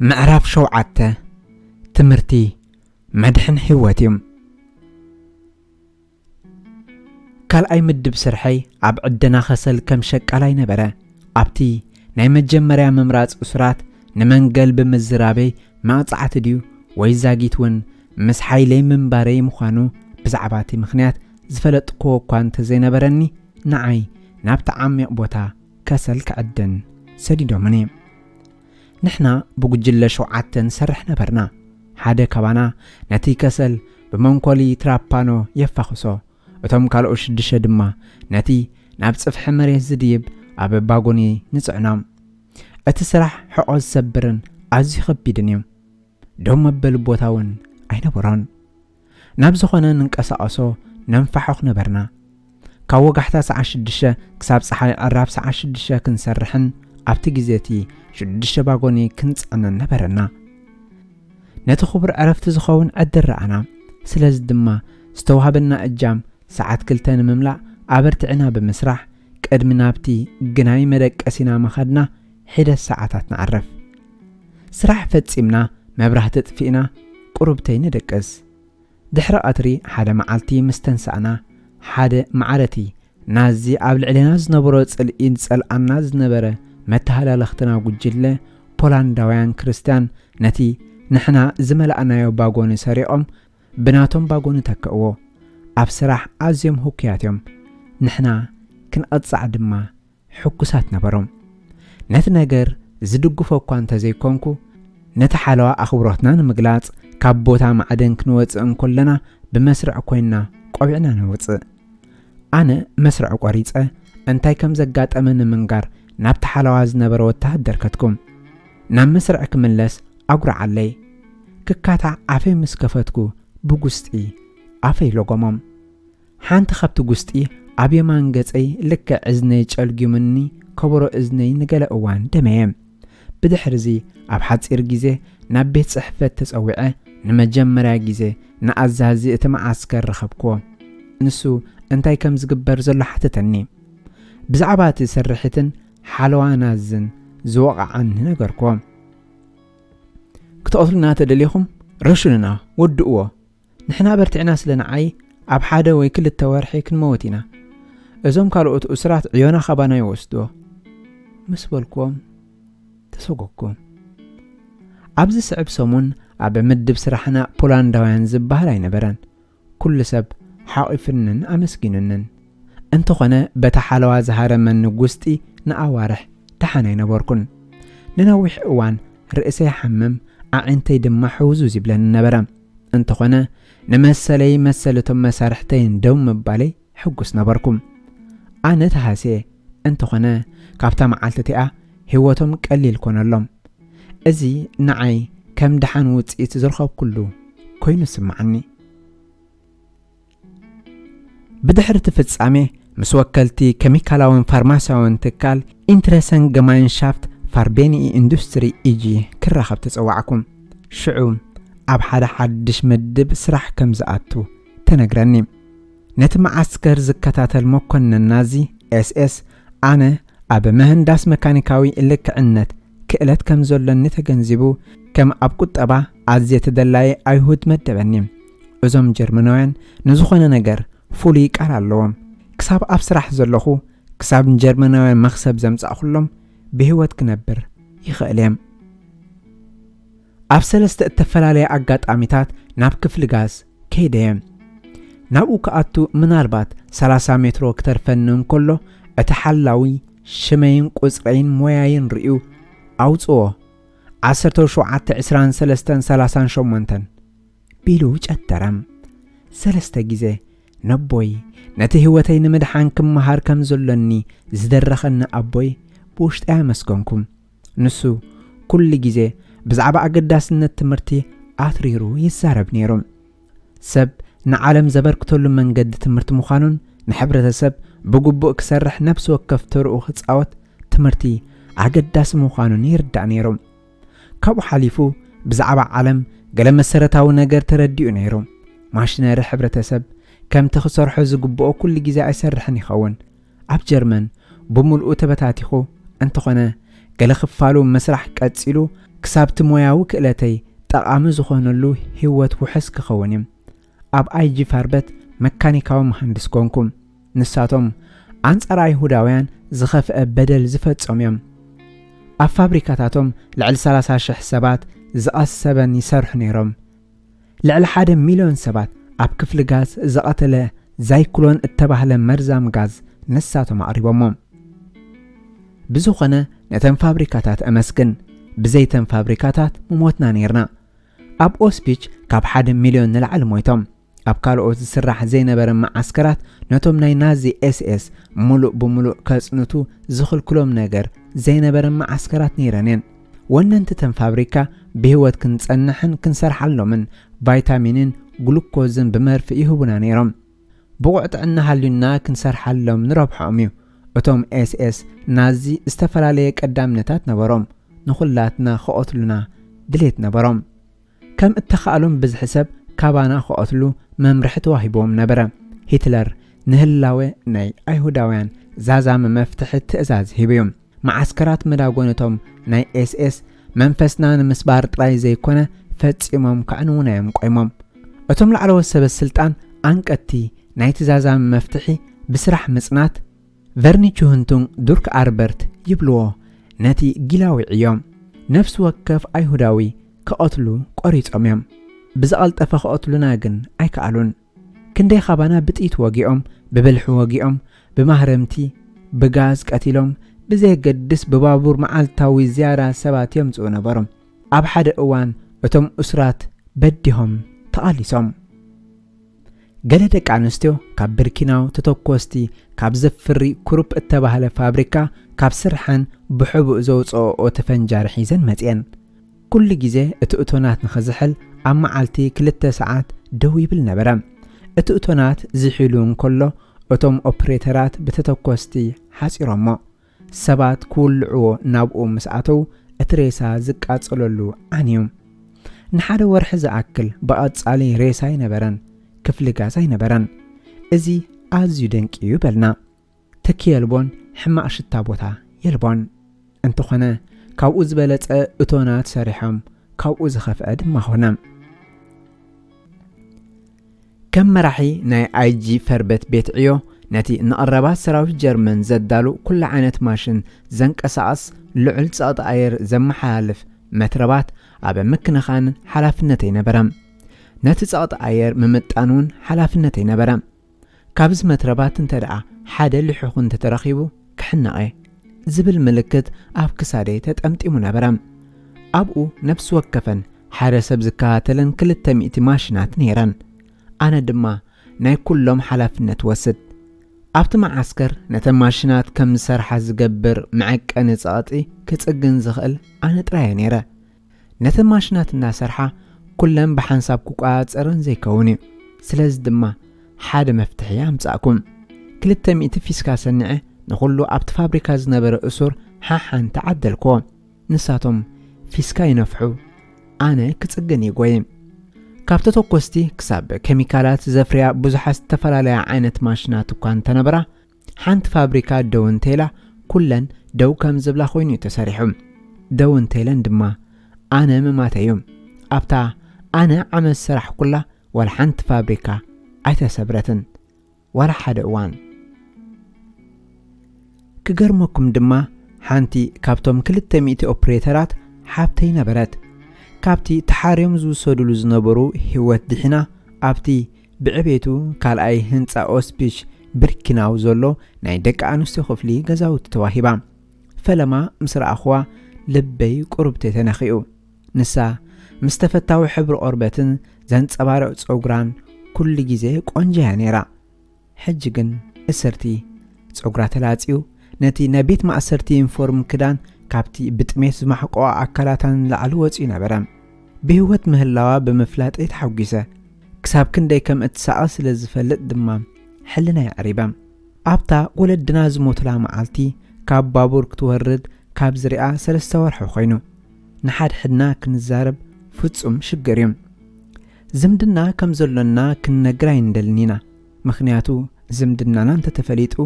ምዕራፍ 7 ትምህርቲ መድሕን ህይወት እዩ። ካልኣይ ምድብ ስርሐይ ኣብ ዕደና ኸሰል ከም ሸቃላይ ነበረ። ኣብቲ ናይ መጀመርያ ምምራጽ እስራት ንመንገል ብምዝራበይ መቕጻዕቲ ድዩ ወይ ዛጊት እውን ምስ ሓይለይ ምንባረይ ምዃኑ ብዛዕባ እቲ ምኽንያት ዝፈለጥክዎ እኳ እንተዘይነበረኒ ንዓይ ናብቲ ዓሚቕ ቦታ ከሰል ክዕድን ሰዲዶምኒ። ንሕና ብጉጅለ 7 ንሰርሕ ነበርና። ሓደ ካባና ነቲ ከሰል ብመንኰሊ ትራፓኖ የፋኽሶ። እቶም ካልኦት 6 ድማ ነቲ ናብ ጽፍሒ መሬት ዝድይብ ኣብ ባጎኒ ንጽዕኖም። እቲ ስራሕ ሕቖ ዝሰብርን ኣዝዩ ኸቢድን እዩ። ዶም መበል ቦታ እውን ኣይነበሮን። ናብ ዝኾነ ንንቀሳቐሶ ነንፋሖኽ ነበርና። ካብ ወጋሕታ ሰዓት 6 ክሳብ ፀሓይ ዕራብ ሰዓት 6 ክንሰርሕን ኣብቲ ግዜቲ 6 ባጎኒ ክንጽዕንን ነበረና። ነቲ ኽቡር ዕረፍቲ ዝኸውን ዕድል ረኣና። ስለዚ ድማ ዝተዋሃበና እጃም ሰዓት 2 ንምምላእ ኣበርቲዕና ብምስራሕ ቅድሚ ናብቲ ግናይ መደቀሲና መኸድና ሒደት ሰዓታት ንዓረፍ። ስራሕ ፈጺምና መብራህቲ ጥፊእና ቁርብተይ ንደቅስ። ድሕሪ ቀትሪ ሓደ መዓልቲ ምስ ተንሳእና ሓደ ማዕረቲ ናዚ ኣብ ልዕልና ዝነበሮ ጽልኢን ጸልኣና ዝነበረ መተሃላለኽትና ጉጅለ ፖላንዳውያን ክርስቲያን ነቲ ንሕና ዝመልኣናዮ ባጎኒ ሰሪዖም ብናቶም ባጎኒ ተከእዎ። ኣብ ስራሕ ኣዝዮም ህኩያት እዮም። ንሕና ክንቐጻዕ ድማ ሕጉሳት ነበሮም። ነቲ ነገር ዝድግፎ እኳ እንተዘይኮንኩ ነቲ ሓለዋ ኣኽብሮትና ንምግላጽ ካብ ቦታ ማዕደን ክንወፅእ እንከለና ብመስርዕ ኮይና ቆቢዕና ንውፅእ። ኣነ መስርዕ ቆሪፀ እንታይ ከም ዘጋጠመ ንምንጋር ናብቲ ሓለዋ ዝነበረ ወታደር ከትኩም። ናብ መስርዕ ክምለስ ኣጉርዓለይ። ክካታዕ ኣፈይ ምስ ከፈትኩ ብጉስጢ ኣፈይ ለጎሞም። ሓንቲ ካብቲ ጉስጢ ኣብ የማን ገጸይ ልክዕ እዝነይ ጨልጊሙኒ ከበሮ እዝነይ ንገለ እዋን ደመየ። ብድሕሪዚ ኣብ ሓፂር ግዜ ናብ ቤት ጽሕፈት ተጸዊዐ ንመጀመርያ ግዜ ንኣዛዚ እቲ መዓስከር ረኸብክዎ። ንሱ እንታይ ከም ዝግበር ዘሎ ሓተተኒ። ብዛዕባ እቲ ስርሒትን ሓለዋ ናዝን ዝወቕዓኒ ነገርክዎ። ክትቀትሉና ተደሊኹም ረሹንና ወድእዎ። ንሕና በርቲዕና ስለንዓይ ኣብ ሓደ ወይ 2 ወርሒ ክንመወት ኢና። እዞም ካልኦት እስራት ዕዮና ኸባና ይወስድዎ ምስ በልክዎም ተሰጎኩም። ኣብዚ ስዕብ ሰሙን ኣብ ምድብ ስራሕና ፖላንዳውያን ዝበሃል ኣይነበረን። ኩሉ ሰብ ሓቒፍንን ኣመስጊንንን። እንተኾነ በታ ሓለዋ ዝሃረመኒ ጉስጢ ንኣዋርሕ ደሓና ኣይነበርኩን። ንነዊሕ እዋን ርእሰይ ሓምም ኣዒንተይ ድማ ሕውዙዝ ይብለኒ ነበረ። እንተኾነ ንመሰለይ መሰለቶም መሳርሕተይ እንደው ምባለይ ሕጉስ ነበርኩም። ኣነ ተሃስየ። እንተኾነ ካብታ መዓልቲ እቲኣ ህይወቶም ቀሊል ኮነሎም። እዚ ንዓይ ከም ድሓን ውፅኢት ዝረኸብ ኩሉ ኮይኑ ስምዓኒ ብድሕሪ ፍጻሜ ምስ ወከልቲ ኬሚካላውን ፋርማስያውን ትካል ኢንትረሰን ገማይንሻፍት ፋርቤኒ ኢንዱስትሪ ኢጂ ክራኸብ ተጸዋዕኩም ሽዑ ኣብ ሓደ ሓድሽ ምድብ ስራሕ ከም ዝኣቱ ተነግረኒ ነቲ መዓስከር ዝከታተል መኮንን ናዚ ኤስኤስ ኣነ ኣብ ምህንዳስ መካኒካዊ ልክዕነት ክእለት ከም ዘለኒ ተገንዚቡ ከም ኣብ ቁጠባ ኣዝየ ተደላየ ኣይሁድ መደበኒ እዞም ጀርመናውያን ንዝኾነ ነገር ፍሉይ ቃል ኣለዎም ክሳብ ኣብ ስራሕ ዘለኹ ክሳብ ጀርመናውያን መኽሰብ ዘምጻእ ኩሎም ብህይወት ክነብር ይኽእል እየ ኣብ ሰለስተ እተፈላለየ ኣጋጣሚታት ናብ ክፍሊ ጋዝ ከይደ እየ ናብኡ ከኣቱ ምናልባት 30 ሜትሮ ክተርፈኒ እንከሎ እቲ ሓላዊ ሽመይን ቁፅረይን ሞያይን ርዩ ኣውፅኦ 172338 ቢሉ ጨተረም ሰለስተ ጊዜ ነቦይ ነቲ ህይወተይ ንምድሓን ክመሃር ከም ዘለኒ ዝደረኸኒ ኣቦይ ብውሽጢ ኣመስገንኩም ንሱ ኩሉ ጊዜ ብዛዕባ ኣገዳስነት ትምህርቲ ኣትሪሩ ይዛረብ ነይሩ ሰብ ንዓለም ዘበርክተሉ መንገዲ ትምህርቲ ምዃኑን ንሕብረተሰብ ብግቡእ ክሰርሕ ነፍሲ ወከፍ ተርኡ ክጻወት ትምህርቲ ኣገዳሲ ምዃኑን ይርዳእ ነይሩ ካብኡ ሓሊፉ ብዛዕባ ዓለም ገለ መሰረታዊ ነገር ተረዲኡ ነይሩ ማሽነሪ ሕብረተሰብ ከም ተኽሰርሖ ዝግብኦ ኩሉ ጊዜ ኣይሰርሕን ይኸውን ኣብ ጀርመን ብምልኡ ተበታቲኹ እንተኾነ ገለ ክፋሉ መስራሕ ቀጺሉ ክሳብቲ ሞያዊ ክእለተይ ጠቓሚ ዝኾነሉ ህይወት ውሕስ ክኸውን እዩ ኣብ ኣይጂ ፋርበት መካኒካዊ መሃንድስ ኮንኩም ንሳቶም ኣንጻር ኣይሁዳውያን ዝኸፍአ በደል ዝፈጸሙ እዮም ኣብ ፋብሪካታቶም ልዕሊ 30,000 ሰባት ዝቐሰበን ይሰርሑ ነይሮም ልዕሊ 1 ሚልዮን ሰባት ኣብ ክፍሊ ጋዝ ዝቐተለ ዛይክሎን እተባህለ መርዛም ጋዝ ንሳቶም ኣቕሪቦሞም ብዝኾነ ነተን ፋብሪካታት ኣመስግን ብዘይተን ፋብሪካታት ምሞትና ነርና ኣብ ኦስፒች ካብ 1 ሚልዮን ንላዕሊ ሞይቶም ኣብ ካልኦት ዝስራሕ ዘይነበረ ማዓስከራት ነቶም ናይ ናዚ ኤስኤስ ሙሉእ ብምሉእ ከጽንቱ ዝኽልክሎም ነገር ዘይነበረ ማዓስከራት ነይረንን ወነንተን ፋብሪካ ብህይወት ክንጸንሕን ክንሰርሓሎምን ቫይታሚንን ግሉኮዝን ብመርፊ ይህቡና ነይሮም ብቑዕጥዕና ሃልዩና ክንሰርሓሎም ንረብሖም እዩ እቶም ኤስኤስ ናዚ ዝተፈላለዩ ቀዳምነታት ነበሮም ንኹላትና ክቐትሉና ድሌት ነበሮም ከም እተኻእሎም ብዝሕሰብ ካባና ክቐትሉ መምርሒ ተዋሂቦም ነበረ ሂትለር ንህላዌ ናይ ኣይሁዳውያን ዛዛመ መፍትሒ ትእዛዝ ሂብዮም ማዓስከራት መዳጎነቶም ናይ ኤስኤስ መንፈስና ንምስባር ጥራይ ዘይኮነ ፈጺሞም ከዕንውናዮም ቆይሞም እቶም ላዕለዎት ሰበስልጣን ኣንቀቲ ናይ ትእዛዛመ መፍትሒ ብስራሕ ምጽናት ቨርኒቹህንቱን ዱርክ ኣርበርት ይብልዎ ነቲ ጊላዊ ዕዮም ነፍሲ ወከፍ ኣይሁዳዊ ከቐትሉ ቆሪጾም እዮም ብዝቐልጠፈ ክቐትሉና ግን ኣይከኣሉን ክንደይ ኻባና ብጥይት ወጊኦም ብብልሒ ወጊኦም ብማህረምቲ ብጋዝ ቀቲሎም ብዘይገድስ ብባቡር መዓልታዊ ዝያዳ ሰባት የምጽኡ ነበሮም ኣብ ሓደ እዋን እቶም እስራት በዲሆም ተቓሊሶም ገለ ደቂ ኣንስትዮ ካብ ብርኪናው ተተኮስቲ ካብ ዘፍሪ ኩሩፕ እተባህለ ፋብሪካ ካብ ስርሐን ብሕቡእ ዘውፅኦ ተፈንጃር ሒዘን መጽአን ኩሉ ጊዜ እቲ እቶናት ንኽዝሕል ኣብ መዓልቲ 2 ሰዓት ደው ይብል ነበረ እቲ እቶናት ዝሒሉ እንከሎ እቶም ኦፕሬተራት ብተተኮስቲ ሓፂሮሞ ሰባት ኩልዕዎ ናብኡ ምስኣተው እቲ ሬሳ ዝቃጸለሉ ኣንዩ ንሓደ ወርሒ ዝኣክል ብቐጻሊ ሬሳ ይነበረን ክፍሊ ጋዝ ኣይነበረን እዚ ኣዝዩ ደንቂ እዩ በልና ተኪየልቦን ሕማቕ ሽታ ቦታ የልቦን እንተኾነ ካብኡ ዝበለጸ እቶናት ሰሪሖም ካብኡ ዝኸፍአ ድማ ኾነ ከም መራሒ ናይ ኣይጂ ፈርበት ቤት ዕዮ ነቲ ንቐረባት ሰራዊት ጀርመን ዘዳሉ ኩሉ ዓይነት ማሽን ዘንቀሳቐስ ልዑል ጸቕጢ ኣየር ዘመሓላልፍ መትረባት ኣብ ምክንኻን ሓላፍነተይ ነበረ ነቲ ጸቕጢ ኣየር ምምጣኑን ሓላፍነተይ ነበረ ካብዚ መትረባት እንተደኣ ሓደ ልሑኹን ተተረኺቡ ክሕነቐ ዝብል ምልክት ኣብ ክሳደይ ተጠምጢሙ ነበረ ኣብኡ ነፍሲ ወከፈን ሓደ ሰብ ዝከታተለን 200 ማሽናት ነይረን ኣነ ድማ ናይ ኩሎም ሓላፍነት ወስድ ኣብቲ ማዓስከር ነተን ማሽናት ከም ዝሰርሓ ዝገብር መዐቀኒ ጸቕጢ ክጽግን ዝኽእል ኣነ ጥራየ ነይረ ነቲ ማሽናት እናሰርሓ ኩለን ብሓንሳብ ክቋፀርን ዘይከውን እዩ ስለዚ ድማ ሓደ መፍትሒ ኣምጻእኩም 200 ፊስካ ሰንዐ ንኹሉ ኣብቲ ፋብሪካ ዝነበረ እሱር ሓሓንቲ ዓደልክዎ ንሳቶም ፊስካ ይነፍሑ ኣነ ክጽግን ይጎይ ካብቲ ተኮስቲ ክሳብ ኬሚካላት ዘፍርያ ብዙሓት ዝተፈላለያ ዓይነት ማሽናት እኳ እንተነበራ ሓንቲ ፋብሪካ ደው እንተኢላ ኩለን ደው ከም ዝብላ ኮይኑ ተሰሪሑ ደው እንተኢለን ድማ ኣነ ምማተዩ ኣብታ ኣነ ዓመት ስራሕ ኩላ ወላ ሓንቲ ፋብሪካ ኣይተሰብረትን ወላ ሓደ እዋን ክገርመኩም ድማ ሓንቲ ካብቶም 200 ኦፕሬተራት ሓብተይ ነበረት ካብቲ ተሓርዮም ዝወሰዱሉ ዝነበሩ ህይወት ድሕና ኣብቲ ብዕቤቱ ካልኣይ ህንፃ ኦስፒሽ ብርኪናው ዘሎ ናይ ደቂ ኣንስትዮ ክፍሊ ገዛውቲ ተዋሂባ ፈለማ ምስ ረኣኽዋ ልበይ ቁርብተይ ተነኺኡ ንሳ ምስ ተፈታዊ ሕብሪ ቆርበትን ዘንጸባርቕ ፀጉራን ኩሉ ግዜ ቆንጆያ ነይራ ሕጂ ግን እስርቲ ፀጉራ ተላጽዩ ነቲ ነቤት ማእሰርቲ ዩኒፎርም ክዳን ካብቲ ብጥሜት ዝማሕቆ ኣካላታን ላዕሊ ወፂኡ ነበረ ብህይወት ምህላዋ ብምፍላጥ ተሓጒሰ ክሳብ ክንደይ ከም እትሳቐ ስለ ዝፈልጥ ድማ ሕልና ይዕሪባ ኣብታ ወለድና ዝሞትላ መዓልቲ ካብ ባቡር ክትወርድ ካብ ዝሪኣ 3 ወርሒ ኮይኑ ንሓድሕድና ክንዛረብ ፍጹም ሽግር እዩ ዝምድና ከም ዘሎና ክንነግራ ይንደልኒና ምክንያቱ ዝምድናና እንተተፈሊጡ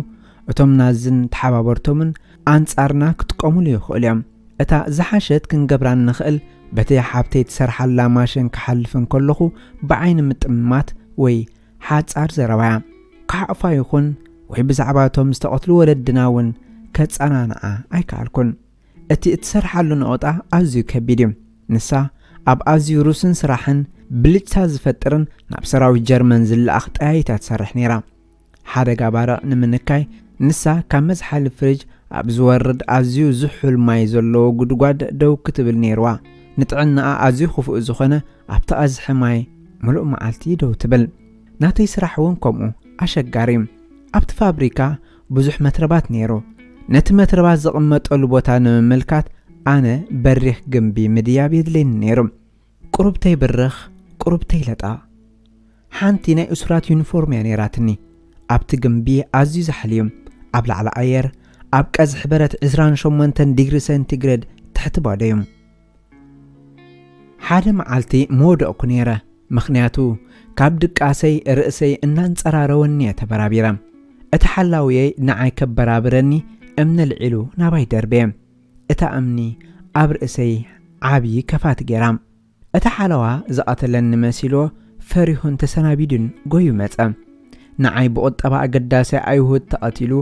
እቶም ናዝን ተሓባበርቶምን አንጻርና ክትቆሙሉ ይኽእሉ እዮም እታ ዝሓሸት ክንገብራን ንኽእል በቲ ሓብተይ ትሰርሓላ ማሽን ክሓልፍን ከለኹ ብዓይኒ ምጥምማት ወይ ሓጻር ዘረባያ ካዕፋ ይኹን ወይ ብዛዕባቶም ዝተቐትሉ ወለድና እውን ከጸናንዓ ኣይከኣልኩን እቲ እትሰርሓሉ ነቆጣ ኣዝዩ ከቢድ እዩ ንሳ ኣብ ኣዝዩ ሩስን ስራሕን ብልጭታ ዝፈጥርን ናብ ሰራዊት ጀርመን ዝለኣኽ ጠያይታ ትሰርሕ ነይራ ሓደጋ ባረቕ ንምንካይ ንሳ ካብ መዝሓሊ ፍሪጅ ኣብ ዝወርድ ኣዝዩ ዝሑል ማይ ዘለዎ ጉድጓድ ደው ክትብል ነይርዋ ንጥዕናኣ ኣዝዩ ክፉእ ዝኾነ ኣብቲ ኣዝሒ ማይ ምሉእ መዓልቲ ደው ትብል ናተይ ስራሕ እውን ከምኡ ኣሸጋሪ ኣብቲ ፋብሪካ ብዙሕ መትረባት ነይሩ ነቲ መትረባት ዝቕመጠሉ ቦታ ንምምልካት ኣነ በሪኽ ግንቢ ምድያብ የድለይኒ ነይሩ ቁርብተይ ብርኽ ቁርብተይ ለጣ ሓንቲ ናይ እሱራት ዩኒፎርም እያ ነይራትኒ ኣብቲ ግንቢ ኣዝዩ ዘሕልዩ ኣብ ላዕሊ ኣየር ኣብ ቀዝሒ በረት 28 ዲግሪ ሴንቲግሬድ ትሕቲ ባደዩ ሓደ መዓልቲ መወደቕኩ ነይረ ምክንያቱ ካብ ድቃሰይ ርእሰይ እናንጸራረወኒ ተበራቢረ እቲ ሓላውየይ ንዓይ ከበራብረኒ እምነ ልዒሉ ናባይ ደርበ እታ እምኒ ኣብ ርእሰይ ዓብዪ ከፋት ገይራ እቲ ሓለዋ ዝቐተለኒ መሲሎ ፈሪሁን ተሰናቢዱን ጎዩ መጸ ንዓይ ብቁጠባ ኣገዳሲ ኣይሁድ ተቐቲሉ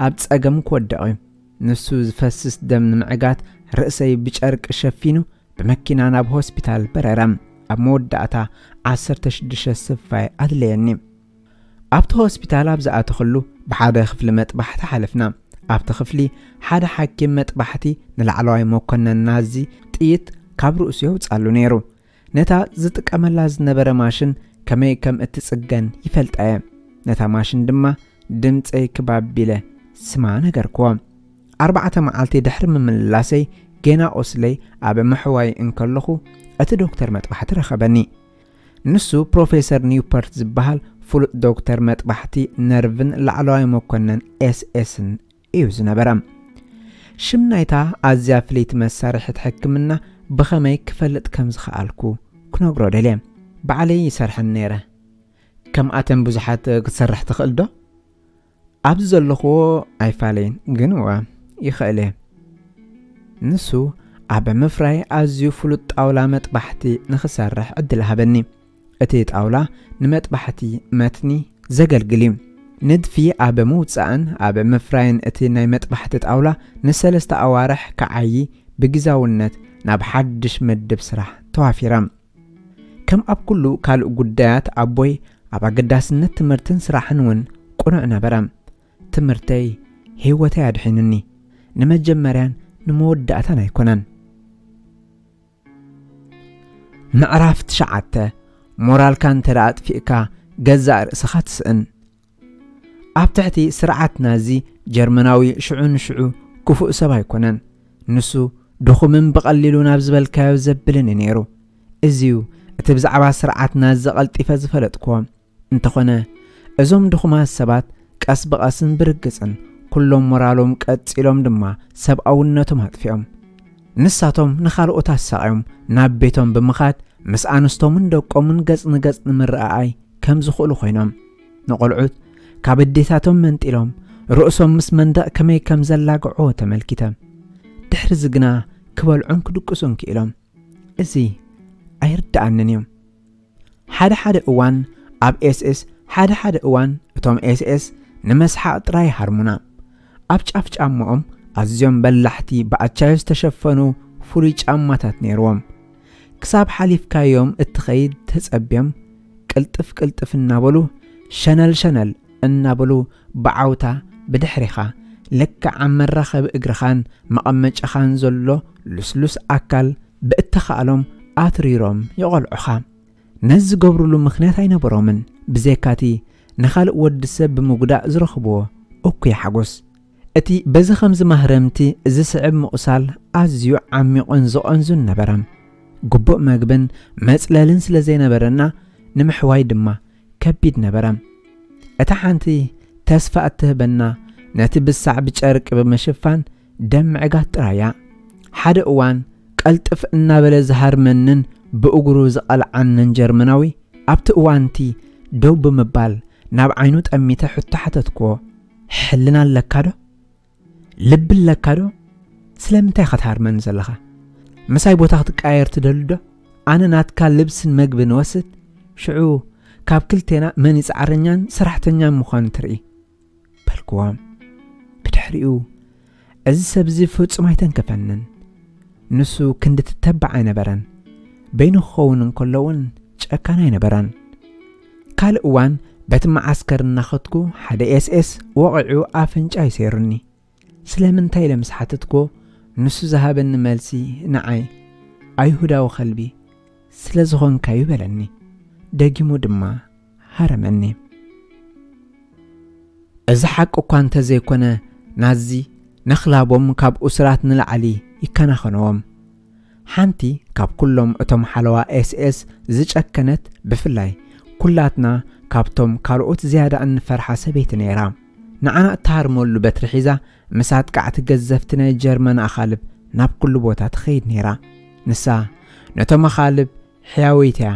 ኣብ ጸገም ክወድቕ ንሱ ዝፈስስ ደም ንምዕጋት ርእሰይ ብጨርቂ ሸፊኑ በመኪና ናብ ሆስፒታል በረረ ኣብ መወዳእታ 16 ስፋይ ኣድለየኒ ኣብቲ ሆስፒታል ኣብ ዝኣተኽሉ ብሓደ ክፍሊ መጥባሕቲ ሓለፍና ኣብቲ ክፍሊ ሓደ ሓኪም መጥባሕቲ ንላዕለዋይ መኮነን ናዚ ጥይት ካብ ርእሱ የውፃሉ ነይሩ ነታ ዝጥቀመላ ዝነበረ ማሽን ከመይ ከም እትጽገን ይፈልጣየ ነታ ማሽን ድማ ድምፀይ ክባቢለ ስማ ነገርክዎ 4 መዓልቲ ድሕሪ ምምላሰይ ገና ኦስለይ ኣብ ምሕዋይ እንከለኹ እቲ ዶክተር መጥባሕቲ ረኸበኒ ንሱ ፕሮፌሰር ኒውፖርት ዝበሃል ፍሉጥ ዶክተር መጥባሕቲ ነርቭን ላዕለዋይ መኮነን ኤስኤስን እዩ ዝነበረ ሽም ናይታ ኣዝያ ፍለይቲ መሳርሒት ሕክምና ብኸመይ ክፈልጥ ከም ዝኽኣልኩ ክነግሮ ደልየ ባዕለይ ይሰርሐን ነይረ ከምኣተን ብዙሓት ክትሰርሕ ትኽእል ዶ ኣብዚ ዘለኽዎ ኣይፋለይን ግን ይኽእል ንሱ ኣብ ምፍራይ ኣዝዩ ፍሉጥ ጣውላ መጥባሕቲ ንኽሰርሕ ዕድል ሃበኒ እቲ ጣውላ ንመጥባሕቲ መትኒ ዘገልግል ንድፊ ኣብ ምውፃእን ኣብ ምፍራይን እቲ ናይ መጥባሕቲ ጣውላ ን3 ኣዋርሕ ከዓይ ብግዛውነት ናብ ሓድሽ መድብ ስራሕ ተዋፊራ ከም ኣብ ኩሉ ካልእ ጉዳያት ኣቦይ ኣብ ኣገዳስነት ትምህርትን ስራሕን እውን ቁኑዕ ነበረ ትምህርተይ ህይወተይ ኣድሒኑኒ ንመጀመርያን ንመወዳእታን ኣይኮነን ምዕራፍ 9 ሞራልካ እንተዳ ኣጥፊእካ ገዛእ ርእስኻ ትስእን ኣብ ትሕቲ ስርዓት ናዚ ጀርመናዊ ሽዑ ንሽዑ ክፉእ ሰብ ኣይኮነን ንሱ ድኹምን ብቐሊሉ ናብ ዝበልካዮ ዘብልን ነይሩ እዚዩ እቲ ብዛዕባ ስርዓትና ዘቐልጢፈ ዝፈለጥክዎም እንተኾነ እዞም ድኹማት ሰባት ቀስ በቐስን ብርግፅን ኩሎም ሞራሎም ቀፂሎም ድማ ሰብኣውነቶም ኣጥፊኦም ንሳቶም ንኻልኦት ኣሳቒዮም ናብ ቤቶም ብምኻድ ምስ ኣንስቶምን ደቆምን ገጽ ንገጽ ንምርኣይ ከም ዝኽእሉ ኮይኖም ንቖልዑት ካብ ኣዴታቶም መንጢሎም ርእሶም ምስ መንደቕ ከመይ ከም ዘላግዖ ተመልኪተ ድሕሪ ዝግና ክበልዑን ክድቅሱን ክኢሎም እዚ ኣይርዳኣንን እዮም ሓደ እዋን ኣብ ኤስኤስ ሓደ እዋን እቶም ኤስኤስ ንመስሓቕ ጥራይ ሃርሙና ኣብ ጫፍ ጫማኦም ኣዝዮም በላሕቲ ብኣቻዮ ዝተሸፈኑ ፍሉይ ጫማታት ነይርዎም ክሳብ ሓሊፍካዮም እትኸይድ ተጸብዮም ቅልጥፍ እናበሉ ሸነል እናበሉ ብዓውታ ብድሕሪኻ ልክዕ ኣብ መራኸቢ እግርኻን መቐመጫኻን ዘሎ ልስሉስ ኣካል ብእትኸኣሎም ኣትሪሮም ይቖልዑኻ ነዚ ዝገብሩሉ ምኽንያት ኣይነበሮምን ብዘካቲ ንኻልእ ወዲ ሰብ ብምጉዳእ ዝረኽብዎ እኩይ ሓጎስ እቲ በዚ ኸምዚ ማህረምቲ ዝስዕብ ምቑሳል ኣዝዩ ዓሚቑን ዝቐንዙን ነበረ ግቡእ መግብን መጽለልን ስለ ዘይነበረና ንምሕዋይ ድማ ከቢድ ነበረ እታ ሓንቲ ተስፋ እትህበና ነቲ ብሳዕ ብጨርቂ ብምሽፋን ደም ዕጋት ጥራያ ሓደ እዋን ቀልጥፍ እናበለ ዝሃርመንን ብእግሩ ዝቐልዓንን ጀርመናዊ ኣብቲ እዋንቲ ደው ብምባል ናብ ዓይኑ ጠሚተ ሕቶ ሓተትክዎ ሕልና ኣለካዶ ልብ ኣለካዶ ስለምንታይ ኸትሃርመን ዘለኻ ምሳይ ቦታ ክትቃየር ትደልዩ ዶ ኣነ ናትካ ልብስን መግብን ወስድ ሽዑ ካብ ክልቴና መን ይፃዕረኛን ስራሕተኛን ምዃኑ ትርኢ በልክዎም ብድሕሪኡ እዚ ሰብዚ ፍጹም ኣይተንከፈንን ንሱ ክንዲ ትተባዕ ኣይነበረን በይኑ ክኸውን እንከሎውን ጨካን ኣይነበረን ካልእ እዋን በቲ መዓስከር እናኸትኩ ሓደ ኤስኤስ ወቂዑ ኣፍንጫ ይሰይሩኒ ስለምንታይ ለምስ ሓተትክዎ ንሱ ዝሃበኒ መልሲ ንዓይ ኣይሁዳዊ ኸልቢ ስለ ዝኾንካዩ በለኒ ደጊሙ ድማ ሃረመኒ እዚ ሓቂ እኳ እንተዘይኮነ ናዚ ነኽላቦም ካብ እስራት ንላዕሊ ይከናኸነዎም ሓንቲ ካብ ኩሎም እቶም ሓለዋ ኤስኤስ ዝጨከነት ብፍላይ ኩላትና ካብቶም ካልኦት ዝያዳ እንፈርሓ ሰበይቲ ነይራ ንዓና እትሃርመሉ በትሪ ሒዛ ምሳት ቃዕቲ ገዘፍቲ ናይ ጀርመን ኣኻልብ ናብ ኩሉ ቦታ ትኸይድ ነይራ ንሳ ነቶም ኣኻልብ ሕያወይትያ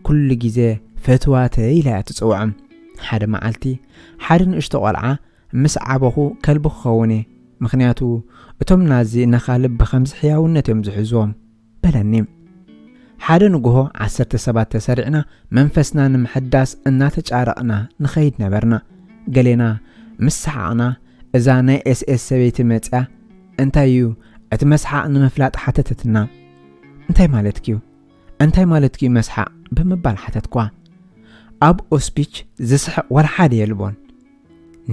ኩሉ ጊዜ ፈትዋተ ኢላ ትጽውዖም ሓደ መዓልቲ ሓደ ንእሽቶ ቆልዓ ምስ ዓበኹ ከልቢ ክኸውን ምኽንያቱ እቶም ናዚ ነኻልብ ብኸምዚ ሕያውነት እዮም ዝሕዝዎም በለኒ ሓደ ንግሆ 10 ሰባት ተሰሪዕና መንፈስና ንምሕዳስ እናተጫረቕና ንኸይድ ነበርና ገሌና ምስ ሰሓቕና እዛ ናይ ኤስኤስ ሰበይቲ መጽያ እንታይ እዩ እቲ መስሓቕ ንምፍላጥ ሓተተትና እንታይ ማለት እዩ መስሓቕ ብምባል ሓተትኳ ኣብ ኦስፒች ዝስሕቕ ወርሓድ የልቦን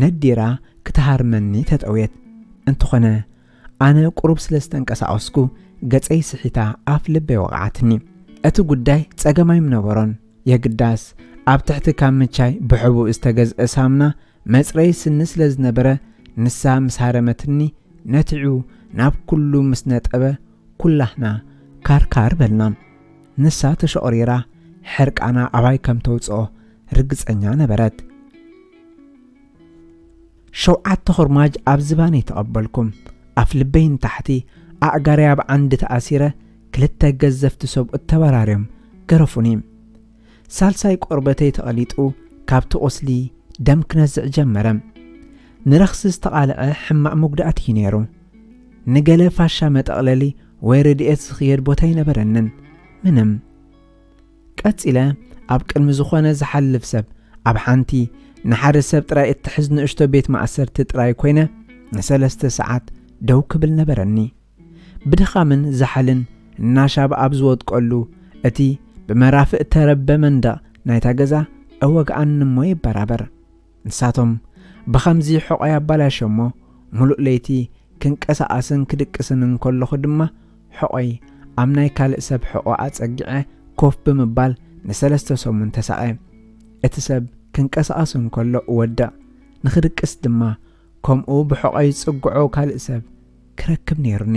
ነዲራ ክትሃርመኒ ተጠውየት እንተኾነ ኣነ ቁሩብ ስለ ዝተንቀሳቐስኩ ገጸይ ስሒታ ኣፍ ልበይ ወቕዓትኒ እቲ ጉዳይ ጸገማይም ነበሮን የግዳስ ኣብ ትሕቲ ካብ ምቻይ ብሕቡእ ዝተገዝአ ሳምና መጽረይ ስኒ ስለ ዝነበረ ንሳ ምስ ሃረመትኒ ነትዑ ናብ ኩሉ ምስ ነጠበ ኩላህና ካርካር በልና ንሳ ተሸቕሪራ ሕርቃና ኣባይ ከም ተውፅኦ ርግጸኛ ነበረት 7 ኹርማጅ ኣብ ዝባነይ ተቐበልኩም ኣፍ ልበይን ታሕቲ ኣእጋርያ ብዓንዲ ተኣሲረ ክልተ ገዘፍቲ ሰብኡት ተበራርዮም ገረፉኒ ሳልሳይ ቆርበተይ ተቐሊጡ ካብቲ ቁስሊ ደም ክነዝዕ ጀመረ ንረኽሲ ዝተቓልዐ ሕማቕ መጉዳእቲ ነይሩ ንገለ ፋሻ መጠቕለሊ ወይ ረድኤት ዝኽየድ ቦታ ይነበረንን ምንም ቀፂለ ኣብ ቅድሚ ዝኾነ ዝሓልፍ ሰብ ኣብ ሓንቲ ንሓደ ሰብ ጥራይ እትሕዝ ንእሽቶ ቤት ማእሰርቲ ጥራይ ኮይነ ን3 ሰዓት ደው ክብል ነበረኒ ብድኻምን ዝሓልን እናሻብ ኣብ ዝወድቀሉ እቲ ብመራፍእ ተረበ መንደቕ ናይታ ገዛ እወግኣን እሞ ይበራበር ንሳቶም ብኸምዚ ሕቆይ ኣባላሸሞ ሙሉእ ለይቲ ክንቀሳኣስን ክድቅስን እንከለኹ ድማ ሕቆይ ኣብ ናይ ካልእ ሰብ ሕቆ ኣጸጊዐ ኮፍ ብምባል ን3 ሰሙን ተሳቐ እቲ ሰብ ክንቀሳኣስ እንከሎ እወዳእ ንኽድቅስ ድማ ከምኡ ብሕቆይ ጽጉዖ ካልእ ሰብ ክረክብ ነይሩኒ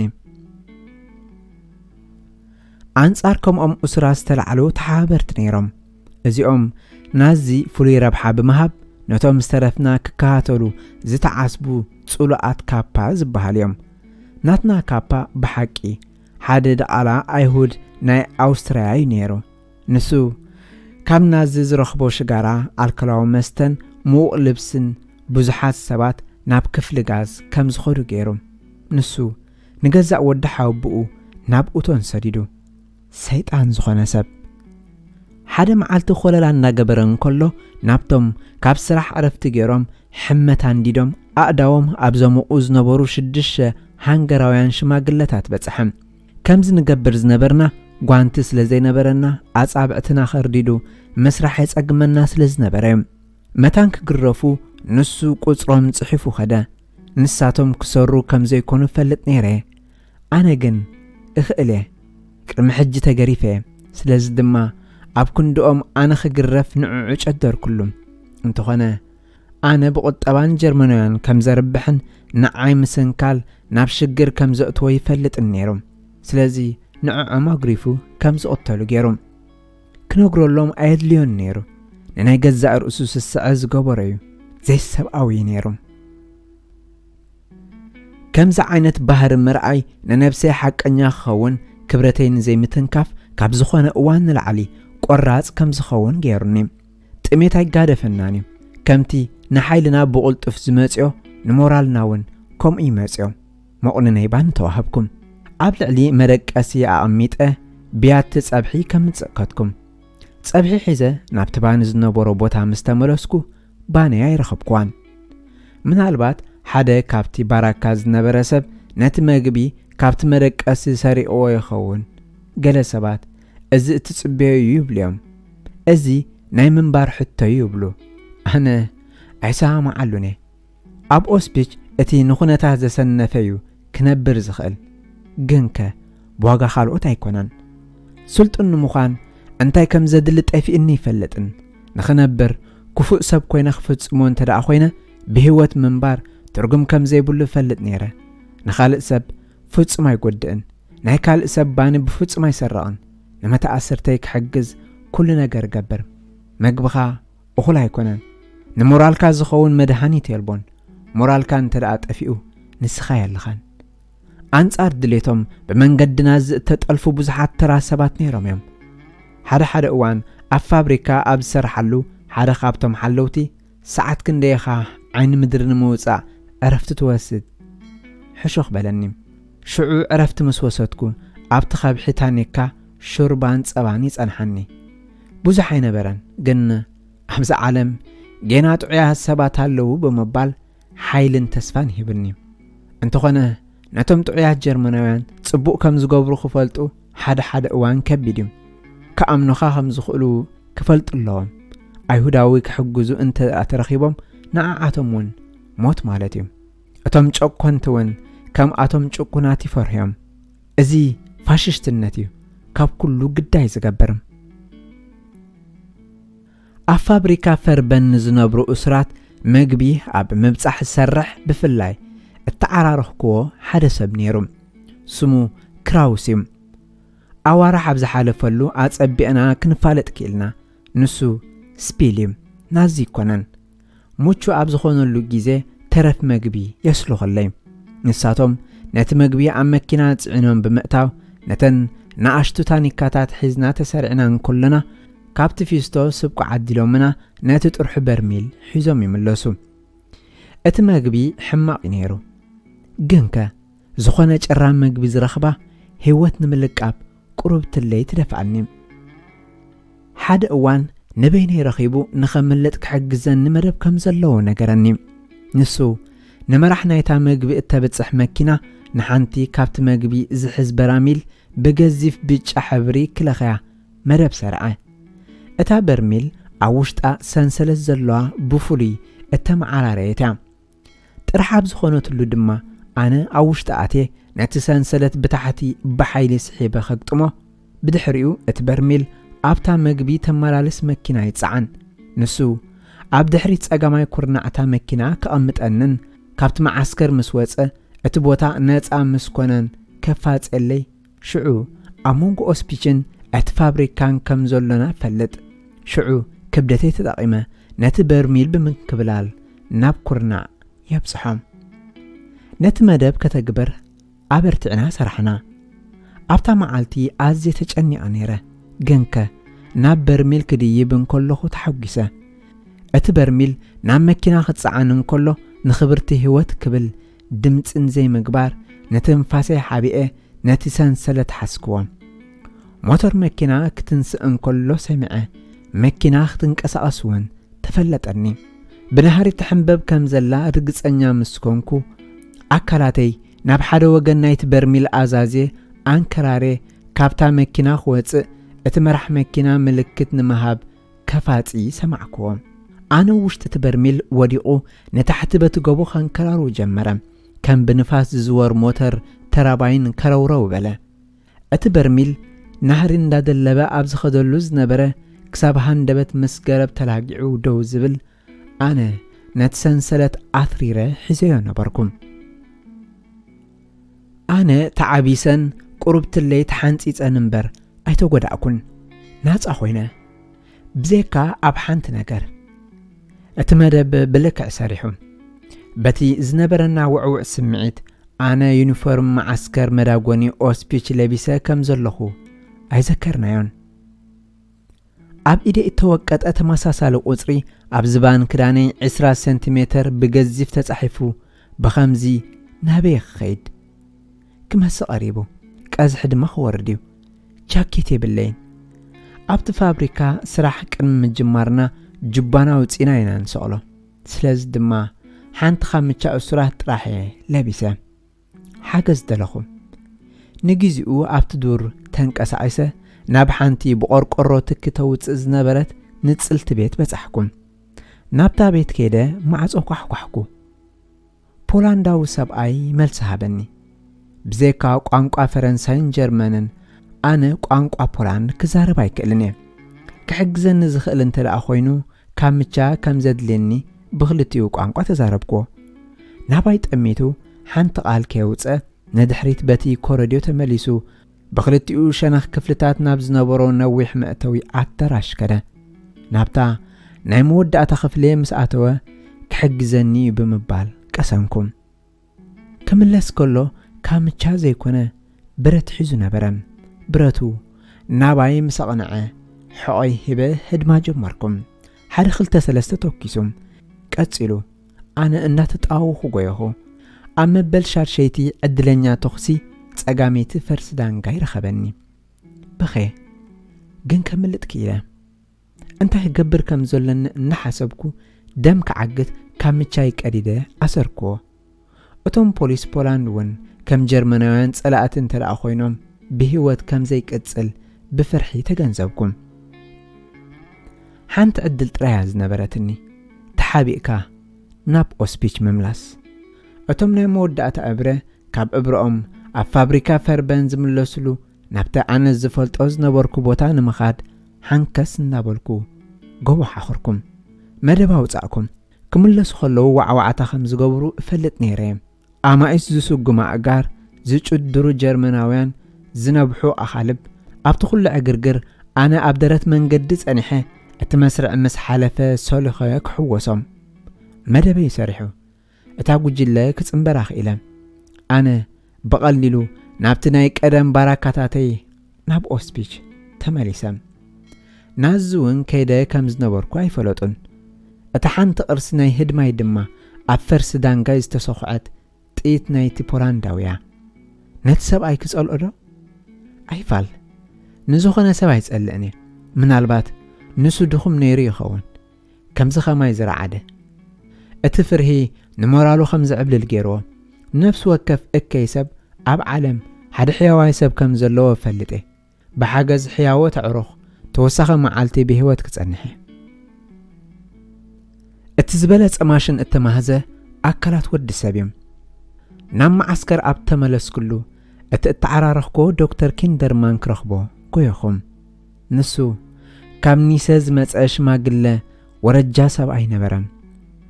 أنصار كمኦም أسرة استلعلو تحابرت نيرم እዚኦም ናዚ ፍሉይ ረብሓ ብምሃብ ነቶም ዝተረፍና ክከታተሉ ዝተዓስቡ ጽሉኣት ካፓ ዝበሃል እዮም ናትና ካፓ ብሓቂ ሓደ ደኣላ ኣይሁድ ናይ ኣውስትራያ እዩ ነይሩ ንሱ ካብ ናዚ ዝረኽቦ ሽጋራ ኣልኮላዊ መስተን ሙቕ ልብስን ብዙሓት ሰባት ናብ ክፍሊ ጋዝ ከም ዝኸዱ ገይሩ ንሱ ንገዛእ ወዲ ሓውብኡ ናብ እቶን ሰዲዱ ሰይጣን ዝኾነ ሰብ ሓደ መዓልቲ ኾለላ እናገበረ እንከሎ ናብቶም ካብ ስራሕ ዕረፍቲ ገይሮም ሕመት አንዲዶም ኣእዳዎም ኣብ ዘሙቑ ዝነበሩ 6 ሃንገራውያን ሽማግለታት በጽሐም ከምዝ ንገብር ዝነበርና ጓንቲ ስለ ዘይነበረና ኣጻብዕትና ኸርዲዱ መስራሕ የጸግመና ስለ ዝነበረ መታን ክግረፉ ንሱ ቁጽሮም ጽሒፉ ኸደ ንሳቶም ክሰሩ ከም ዘይኮኑ ፈልጥ ነይረ ኣነ ግን እኽእለ ቅድሚ ሕጂ ተገሪፈ ስለዚ ድማ ኣብ ክንድኦም ኣነ ክግረፍ ንዕዑ ጨደር ኩሉም እንተኾነ ኣነ ብቁጠባን ጀርመናውያን ከም ዘርብሕን ንዓይ ምስንካል ናብ ሽግር ከም ዘእትዎ ይፈልጥ ነይሮም ስለዚ ንዕዖም ኣግሪፉ ከም ዝቆተሉ ገይሮም ክነግረሎም ኣየድልዮን ነይሩ ንናይ ገዛእ ርእሱ ስስዐ ዝገበረ እዩ ዘይሰብኣዊ ነይሮም ከምዚ ዓይነት ባህሪ ምርኣይ ንነብሰይ ሓቀኛ ክኸውን ክብረተይ ንዘይምትንካፍ ካብ ዝኾነ እዋን ንላዕሊ ቆራጽ ከም ዝኸውን ገይሩኒ ጥሜት ኣይጋደፈናኒ ከምቲ ንሓይልና ብቁልጡፍ ዝመጽዮ ንሞራልና ውን ከምኡ ይመጽዮ መቑንነይ ባን ተዋህብኩም ኣብ ልዕሊ መደቀሲ ኣቐሚጠ ቢያት ጸብሒ ከም ዝጸከትኩም ጸብሒ ሒዘ ናብቲ ባን ዝነበሮ ቦታ ምስ ተመለስኩ ባነይ ኣይረኸብኳን ምናልባት ሓደ ካብቲ ባራካ ዝነበረ ሰብ ነቲ መግቢ ካብቲ መደቀሲ ሰሪቕዎ ይኸውን ገለ ሰባት እዚ እትጽበዩ ይብልዮም እዚ ናይ ምንባር ሕቶ ይብሉ ኣነ ኣይሰማዓሉኒ ኣብ ኦስፒች እቲ ንኹነታት ዘሰነፈዩ ክነብር ዝኽእል ግንከ ብዋጋ ካልኦት ኣይኮነን ስልጡን ንምዃን እንታይ ከም ዘድሊ ጠፊእኒ ይፈልጥን ንኽነብር ክፉእ ሰብ ኮይነ ክፍጽሞ እንተደኣ ኮይነ ብህይወት ምንባር ትርጉም ከም ዘይብሉ ፈልጥ ነይረ ንኻልእ ሰብ ፍጹም ኣይጎድእን ናይ ካልእ ሰብ ባኒ ብፍጹም ኣይሰርቕን ንመተኣስርተይ ክሕግዝ ኩሉ ነገር ገብር መግብኻ እኹል ኣይኮነን ንሞራልካ ዝኸውን መድሃኒት የልቦን ሞራልካ እንተደኣ ጠፊኡ ንስኻ የልኻን ኣንጻር ድሌቶም ብመንገድና ዝተጠልፉ ብዙሓት ተራ ሰባት ነይሮም እዮም ሓደ እዋን ኣብ ፋብሪካ ኣብ ዝሰርሓሉ ሓደ ካብቶም ሓለውቲ ሰዓት ክንደይኻ ዓይኒ ምድሪ ንምውፃእ ዕረፍቲ ትወስድ ሕሾኽ በለኒ ሽዑ ዕረፍቲ ምስ ወሰድኩ ኣብቲ ኸብሒ ታኒካ ሹርባን ጸባን ይጸንሐኒ ብዙሕ ኣይነበረን ግን ኣብዚ ዓለም ጌና ጥዑያት ሰባት ኣለዉ ብምባል ሓይልን ተስፋን ይህብኒ እንተኾነ ነቶም ጥዑያት ጀርመናውያን ጽቡቕ ከም ዝገብሩ ክፈልጡ ሓደ እዋን ከቢድ እዩ ከኣምኑኻ ከም ዝኽእሉ ክፈልጡ ኣለዎም ኣይሁዳዊ ክሕግዙ እንተ ኣተረኺቦም ንዓዓቶም ውን ሞት ማለት እዩ እቶም ጨኮንቲ ውን ከም ኣቶም ጭቁናት ይፈርሕዮም እዚ ፋሽስትነት እዩ ካብ ኩሉ ግዳይ ዝገብር ኣብ ፋብሪካ ፈርበን ዝነብሩ እስራት መግቢ ኣብ ምብጻሕ ዝሰርሕ ብፍላይ እተዓራረኽክዎ ሓደ ሰብ ነይሩ ስሙ ክራውስ እዩ ኣዋራሕ ኣብ ዝሓለፈሉ ኣጸቢዕና ክንፋለጥ ክኢልና ንሱ ስፒል እዩ ናዚ ይኮነን ሙቹ ኣብ ዝኾነሉ ጊዜ ተረፍ መግቢ የስሉኸለይ ንሳቶም ነቲ መግቢ ኣብ መኪና ጽዕኖም ብምእታው ነተን ንኣሽቱ ታኒካታት ሒዝና ተሰሪዕና እንኩልና ካብቲ ፊስቶ ስብቁ ዓዲሎምና ነቲ ጥርሑ በርሚል ሒዞም ይምለሱ እቲ መግቢ ሕማቕ ነይሩ ግንከ ዝኾነ ጭራ መግቢ ዝረኽባ ህይወት ንምልቃብ ቁርብትለይ ትደፍዓልኒ ሓደ እዋን ንበይነይ ረኺቡ ንኸምልጥ ክሕግዘኒ መደብ ከም ዘለዎ ነገረኒ ንሱ ንመራሕ ናይታ መግቢ እተብጽሕ መኪና ንሓንቲ ካብቲ መግቢ ዝሕዝ በራሚል ብገዚፍ ብጫ ሕብሪ ክለኸያ መደብ ሰርዐ እታ በርሚል ኣብ ውሽጣ ሰንሰለት ዘለዋ ብፍሉይ እተመዓራረየት እያ ጥራሕ ኣብ ዝኾነትሉ ድማ ኣነ ኣብ ውሽጢ ኣትየ ነቲ ሰንሰለት ብታሕቲ ብሓይሊ ስሒበ ኸግጥሞ ብድሕሪኡ እቲ በርሚል ኣብታ መግቢ ተመላልስ መኪና ይጸዓን ንሱ ኣብ ድሕሪት ጸጋማይ ኩርናዕታ መኪና ከቐምጠንን ካብቲ መዓስከር ምስ ወፀ እቲ ቦታ ነፃ ምስ ኮነን ከፋጸለይ ሽዑ أمونغ أوسبيشن أتفابريكان كم زولنا فلت شعو كبدتي تدقيمة نت برميل بمنكبلال ناب كورنا يبصحهم نت مدب كتجبر عبرتعنا سرحنا أبتا معالتي أزي تجأني أنيرة جنكا ناب برميل كدي يبن كله تحوجسه أتبرميل نام مكينا ختصعانن كله نخبرتي هوت كبل دمت زي مقبار نتنفاسي حبيئة نتسان سلت حسكوام موتر مكينا كتنسئن كله سمعه مكينا ختنكس أسوان تفلت أني بنهاري تحنبب كمزلا رقص أنيا مسكونكو أكالاتي ناب حدا وغن نايت برميل أزازي أنكراري كابتا مكينا خواتس اتمرح مكينا ملكت نمهاب كفاتي سمعكوام أنا وشت تبرميل وديقو نتحت بتقبو خانكرارو جمرا كان بنفاس زوار موتر ترابعين كراورو بلا أتبرميل نهرين داد اللبا أبز خدلوز نبرا كسابهان دبت مسقرب تلاقعو دو زبل أنا نتسنسلت أثريرة حزيو نبركم أنا تعبيسن قربت اللي تحانت إتنمبر أيتو قد أكون ناس أخوينا بزيكا أبحانت نقر أتمدب بلكع ساريحو بتي زنبرنا وعوع سمعت أنا يونيفورم معسكر مداغوني أوسبيش لبسا كم زلخو أيذكرنايون أب إيدي اتوقت أتماساسالو قصري أب زبان كداني 10 سنتيمتر بجزيف تتحفو بخمزي نابيخ خيد كما سقريبو كأزح دمخ ورديو جاكيتي باللين أبت فابريكا سراح كرم مجمارنا جبانا وطينا ينان سؤالو سلاز دما حانت خامتشا أسراه تراحي لابسا حاجز دلخو نجيزيو أبت دور تنك أسعيسة ناب حانتي بقرق قرو تكتوت إزنبرت نتسلت بيت بتحكم نابتا بيت كده معز أقحكحكو بولاندا وسبعي ملسهابني بزيكا قانقا فرنساين جرمانن أنا قانقا بولاند كزارب أيكلني كحجزن نزخل انت لأخوينو كامتشا كام زدلني بغلتيو قانقا تزاربكو نابايت أميتو حانت قال كيوتسا ندحريت باتي كورديو تمليسو بغلتيو شنخ كفلتات نابز نبرو نويح مأتوي عتراش كده نابتا نايمود أتخفلي مسأتوا كحجزني بمبال كسانكم كملس كله كامتشا زي كونه برت حزنا برم براتو ناباي مسقنعه حقي هبه هدما جمركم حد خلت سلسته توكيسم قصيلو انا انات تاوخو غيهو ام بلشار شيتي ادلنيا تخسي صقاميت فرس دانغاي رخبني بخي جن كملت كيلا انت هجبر كم زلن نحسبكو دم كعقت كامتشاي قديده اسركو اتوم بوليس بولاند ون كم جرمناوያን ጸላእትን ተላአ ኮይኖም بهوت كم زي قصل بفرحي تجنزبكم حانت عدل ترايز نبرتني تحابيكا ناب أوسبيش مملاس أتم نمود أتأبره كاب إبرأم أفابريكا فربنز ملسلو نبتا عن الزفلت أز نبركو بوتان مخاد حنكس نبركو جوا حخركم مدبا وصاكم كملس خلو وعوعتا خمز قبرو فلت نيريم أما إيس زسو جماع أجار زيجود درو جرمناويان زنبحو أخالب أبتخل أجرجر أنا أبدرت من قدس أنحه أتمسرع مس حلفة صالحة كحوسام مدبا يسرحو أتعقو جلا كتنبراخ إلام أنا بقللو نابتنايك أدم باراكاتاتي ناب أوسبيش تماليسام نازوين كيدا كمز نبركو أي فلوتون أتحانت أرسناي هدماي دما أفرس دانغايز تسوخعت تيت نايتي بولانداويا نتساب أي كسأل أدو أي فال نزوخنا سبا يتسألني من البات نسو دخم نيري يخون كمزخا ما يزرع عده اتفرهي نمرالو خمز عبل الجيرو نفس وكف اكيسب عب عالم حد حياوه يسب كمزلو فلته بحاجز حياوه تعرخ توسخ معالتي بهوت كتصنحي اتزبلت اماشن اتمهزه اكلات ود سبيم نام معسكر اب تملس كله اتعرارخكو دكتور كيندرمان كرخبو كويخم نسو كام نيسز مصاش ماغله ورجا سب اي نبرم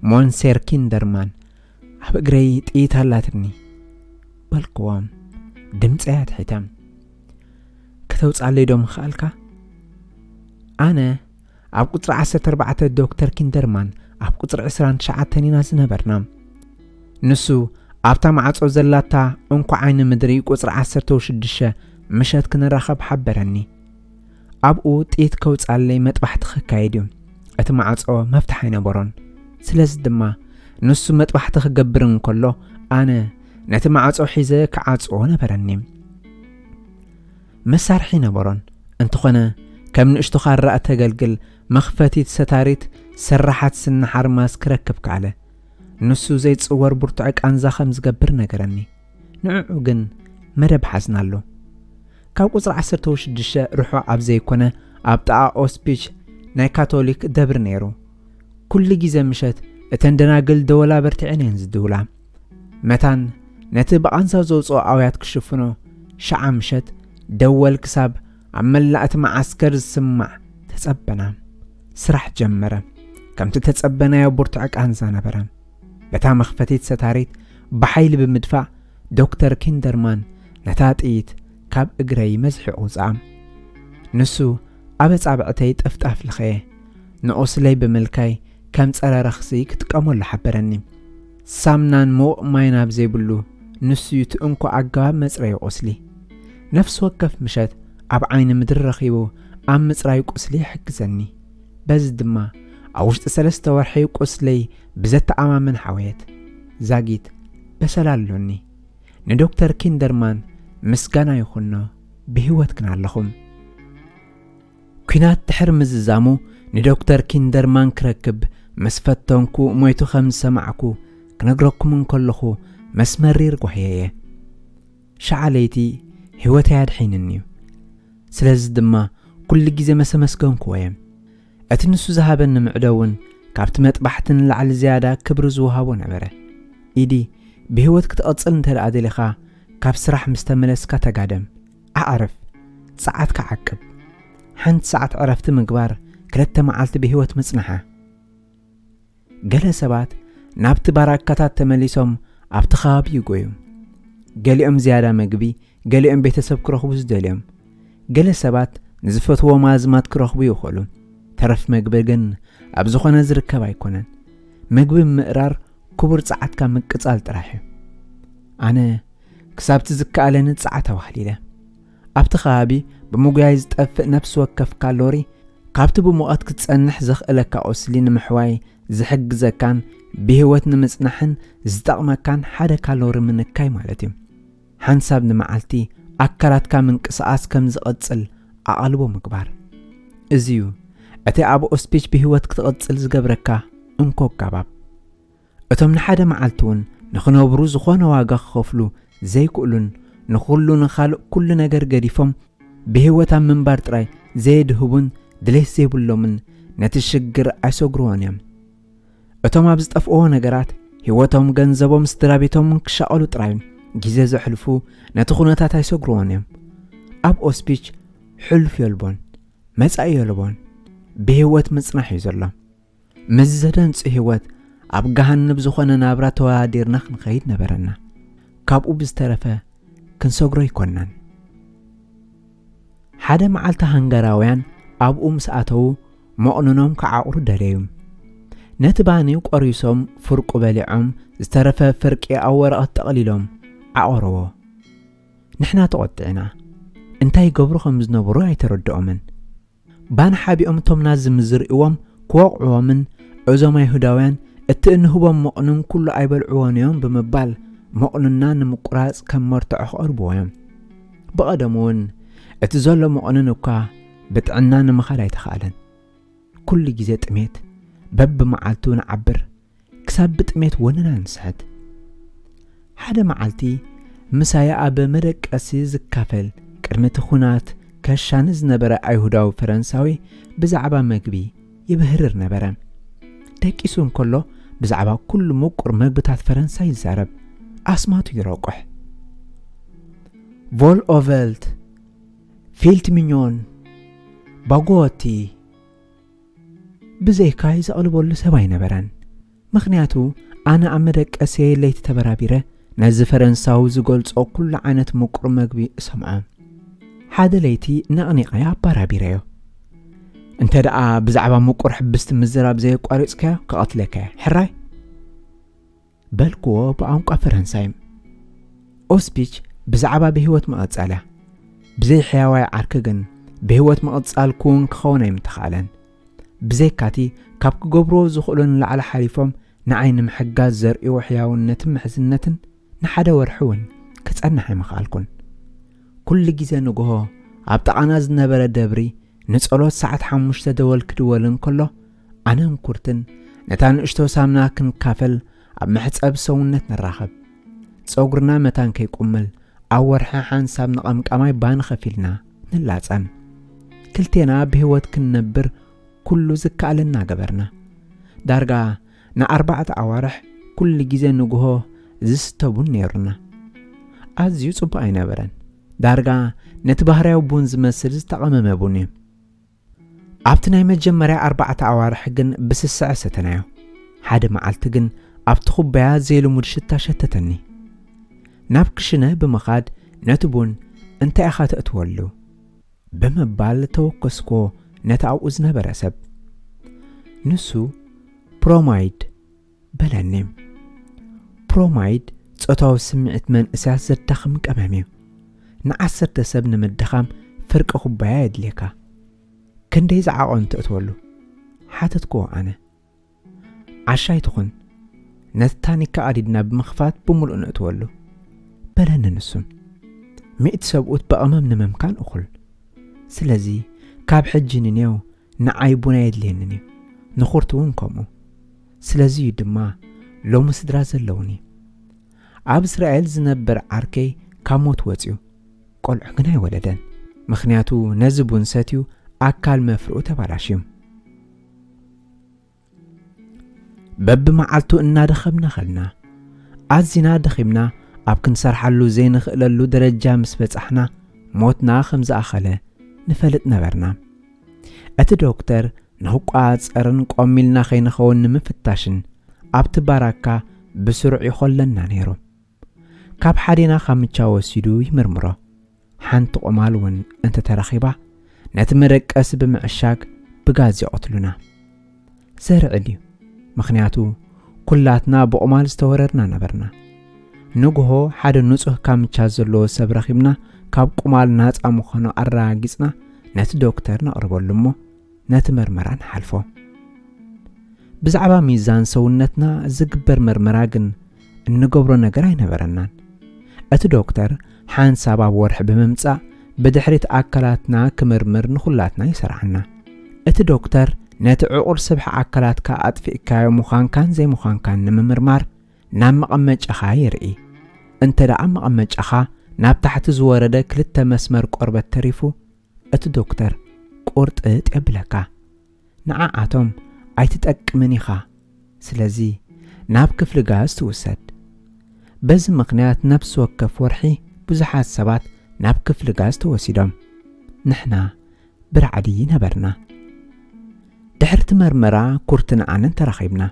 مونسير كيندرمان أبغري تيتالاتني بالقوام دمت آيات حتام كتوصل دوم خالكا أنا أب قطر 14 دكتور كيندرمان أب قطر 29 تنينا زنبرنا نسو أبتا معصو زلاتا أنكو عين مدري قطر 16 مشات كنرخب حبرني أبقو تيت كوصل لي مطبح تخكايدو أت معصو مفتح ينبرون سلز دما نسو مطبح تخجبرن كله أنا نت معصو حيزه كعصو نبرني مسارحي نبرون انت خنا كم نشتو خارة تقلقل مخفتي ستاريت سرحات سن حرماس كركب كعله نسو زي تصور برتعك أنزا خمز قبر نقرني نعو قن مرب حزنالو كاو قصر 16 روحو عبزي كونه عبتاع أوسبيش ناي كاثوليك دبر نيرو كل جيزة مشت اتندنا قل دولا برتعينين زدولا متان نتب أنسا زوصو عويات كشفنو شعا مشت دول كساب عملقت معسكر السمع تتصبنا سرح جمرة كم تتصبنا يا برتعك أنزا نبرا بتا مخفتيت ستاريت بحيل بمدفع دكتور كيندرمان نتاتيت كاب اقري مزح عوزعام نسو أبس عبعتي تفتاف لخيه نقص لي بملكاي كم تسأل رخصي كتقامل لحبرني سامنان مو ماينا بزيبلو نسو يتأنكو عقاب مزرعي قسلي نفس وقف مشت أب عين مدر رخيبو عم مزرعي قسلي حكزني بز دما عوشت 3 ورحي قسلي بزت عما من حويت زاقيت بسلالوني ندكتور كيندرمان مسكانا يخونو بهوت كنا لخم كنات تحر مززامو ندكتور كيندرمان كركب مسفتونكو مويتو 5 معكو كنقرأكم من كلخو مسمرير قحيية شعاليتي هوتي عاد حيننيو سلاز دما كل جيزة مسكونكو ويم أتنسو زهابن معدون كابت مطبحتن لعل زيادة كبرزوها ونعبره إيدي بهوت كتقصل انتر عدلخا كاب سرح مستملس كتقادم أعرف ساعات كعقب حنت ساعات عرفت مقبار كلت معالت بهوت مصنحة قال سبات نابت باراكتات تمليسهم ابتخاب يقويم قاليهم زيادة مقبي قاليهم بيتسب كرخبو زداليهم قال سبات نزفت ومازمات كرخبو يخلو ترف مقبرقن أبزخونا زركب يكونن مقبي مقرار كبر ساعات كان مقصال تراحي أنا كسابت زكا لنا ساعات وحليلة أبتخابي بمقايز تقفق نفس وكف كالوري كابت بمؤات كتسأنح زخ إلكا أوسلين محواي زحق زكان بهوت نمسنحن زدق مكان حدا كالوري من الكاي مالتي حنساب نمعالتي أكرات كامن كساس كم زقتصل أقلبو مقبار إزيو أتي أبو أسبيش بهوت كتقتصل زقبركا انكو كباب أتم نحدا معالتون نخنو بروز خوانا واقا خفلو زي كولون نخلو نخالق كل نجر قريفهم بهوتا من بارتراي زي دهبون دليس زيبولو من نتشجر عسوغروانيام أتم عبزت أفقوه نجرات هوتهم جنزبهم سترابيتهم كشاقلو ترايم جيزة زحلفو نتخونتات عسوغروانيام أب أسبيش حلف يلبون مسعي يلبون بهوت مصنح يزلا مزدن هوت أب جهنم زخنا نابرا توادير نخن خيد نبرنا كابو بسترفه كنسوغرو يكونن حدا معالتا هنگراويان أبو مسأتو مؤننهم كعاقر داريهم نتبانيو قريسهم فرق بالعهم استرفه فرق أورقات تقليلهم عقروه نحنا تقطعنا انتاي قبرو خمز نبرو يتردعو من بان حابيهم تومنا زمزرقوهم كوقعو من عزوما يهداوين اتنهبهم مؤنن كل عيبال عوانيهم بمبال مؤننا نمقراص كم مرتع خربوهم بقدمون اتزول مؤننوكا بتعنا نمخال يتخالن كل جزء تميت بب معالتو نعبر كساب بتميت وننا نسحد حدا معالتي مسايا أبا مدك أسيز كافل كرمت خونات كشانز نبرا أيهوداو فرنساوي بزعبا مقبي يبهرر نبرا تاكيسون كله بزعبا كل مقر مقبتات فرنساي الزعرب أسماتو يروقح فول أوفلت فيلت مينيون باغوتي بزي كايز ألبول سباي نبران مخنياتو أنا أمدك أسي ليت تبرابيره نز فرنساو زقلت أو كل عانت مقر مقبي سمعا ሓደ ለይቲ ነቕኒቐያ ኣባራቢረዮ እንተ ደኣ ብዛዕባ ምቁር ሕብስቲ ምዝራብ ዘየቋሪፅከዮ ክቐትለከ ሕራይ በልክዎ ብቋንቋ ፈረንሳይ ኦስፒች ብዛዕባ ብህይወት መቐጻልያ ብዘይ ሕያዋይ ዓርኪ ግን ብህይወት መቐጻል ኩን ክኸውን ኣይምተኻእለን ብዘይካቲ ካብ ክገብርዎ ዝኽእሉን ላዕሊ ሓሊፎም ንዓይኒ ምሕጋዝ ዘርእዮ ሕያውነትን ምሕዝነትን ንሓደ ወርሒ እውን ክጸንሕ ኣይምኽኣልኩን ኩሉ ግዜ ንግሆ ኣብ ጠቓና ዝነበረ ደብሪ ንጸሎት ሰዓት 5 ደወል ክድወልን ከሎ ኣነ እንኩርትን ነታ ንእሽቶ ሳምና ክንካፈል ኣብ መሕጸብ ሰውነት ንራኸብ ፀጉርና መታን ከይቁምል ኣብ ወርሒ ሓንሳብ ንቐምቃማይ ባን ኸፊልና ንላጸን ክልቴና ብህይወት ክንነብር ኩሉ ዝከኣለና ገበርና ዳርጋ ን4 ኣዋርሕ ኩሉ ግዜ ንግሆ ዝስተቡን ነይሩና ኣዝዩ ጽቡቕ ኣይነበረን ዳርጋ ነቲ ባህርያዊ ቡን ዝመስል ዝተቐመመ ቡን እዩ ኣብቲ ናይ መጀመርያ 4 ኣዋርሕ ግን ብስስዕ ሰተናዮ ሓደ መዓልቲ ግን ኣብቲ ኹባያ ዘይልሙድ ሽታ ሸተተኒ ናብ ክሽነ ብምኻድ ነቲ ቡን እንታይ ኢኻ ተእትወሉ ብምባል ተወከስኮ ነቲ ኣብኡ ዝነበረ ሰብ ንሱ ፕሮማይድ በለኒ ፕሮማይድ ጾታዊ ስምዒት መንእስያት ዘዳኽም ቀመም እዩ ን10 ሰብ ንምድኻም ፍርቂ ኹባያ የድልየካ ክንደይ ዝዓቖን ተእትወሉ ሓተትክዎ ኣነ ዓሻይትኹን ነቲ ታኒካ ኣዲድና ብምኽፋት ብምሉእ ነእትወሉ በለኒ ንሱን 100 ሰብኡት በቐመም ንምምካን እኹል ስለዚ ካብ ሕጂ ንኔው ንዓይ ቡና የድልየንን እዩ ንኹርት እውን ከምኡ ስለዚ ድማ ሎሚ ስድራ ዘለውኒ ኣብ እስራኤል ዝነብር ዓርከይ ካብ ሞት ወፂኡ ቆልዑ ግን ኣይወለደን ምኽንያቱ ነዚ ቡን ሰትዩ ኣካል መፍርኡ ተባላሽዩ በብመዓልቱ እናደኸምና ኸልና ኣዝና ደኺምና ኣብ ክንሰርሓሉ ዘይንኽእለሉ ደረጃ ምስ በጻሕና ሞትና ከም ዝኣኸለ ንፈልጥ ነበርና እቲ ዶክተር ንኽቋፀርን ቆሚልና ኸይንኸውን ንምፍታሽን ኣብቲ ባራካ ብስሩዕ ይኾለና ነይሩ ካብ ሓዴና ኻምቻ ወሲዱ ይምርምሮ ሓንቲ ቁማል እውን እንተተረኺባ ነቲ መደቀሲ ብምዕሻግ ብጋዝ ይቐትሉና ዘርዕል እዩ ምኽንያቱ ኩላትና ብቁማል ዝተወረርና ነበርና ንግሆ ሓደ ንጹህ ካምቻ ዘለዎ ሰብ ረኺብና ካብ ቁማል ናፃ ምዃኑ ኣረጋጊፅና ነቲ ዶክተር ነቕርበሉ እሞ ነቲ መርመራ ንሓልፎ ብዛዕባ ሚዛን ሰውነትና ዝግበር መርመራ ግን እንገብሮ ነገር ኣይነበረናን እቲ ዶክተር ሓንሳብ ኣብ ወርሒ ብምምጻእ ብድሕሪት ኣካላትና ክምርምር ንኹላትና ይሰርሐና እቲ ዶክተር ነቲ ዕቑር ስብሒ ኣካላትካ ኣጥፊእካዮ ምዃንካን ዘይምዃንካን ንምምርማር ናብ መቐመጫኻ ይርኢ እንተ ደኣ መቐመጫኻ ናብ ታሕቲ ዝወረደ 2 መስመር ቆርበት ተሪፉ እቲ ዶክተር ቁርጥጥ የብለካ ንዓኣቶም ኣይትጠቅምን ኢኻ ስለዚ ናብ ክፍሊ ጋዝ ትውሰድ በዚ ምኽንያት ነፍሲ ወከፍ ወርሒ ብዙሓት ሰባት ናብ ክፍሊ ጋዝ ተወሲዶም ንሕና ብራዕዲ ነበርና ድሕርቲ መርመራ ኩርትን ኣነን ተራኺብና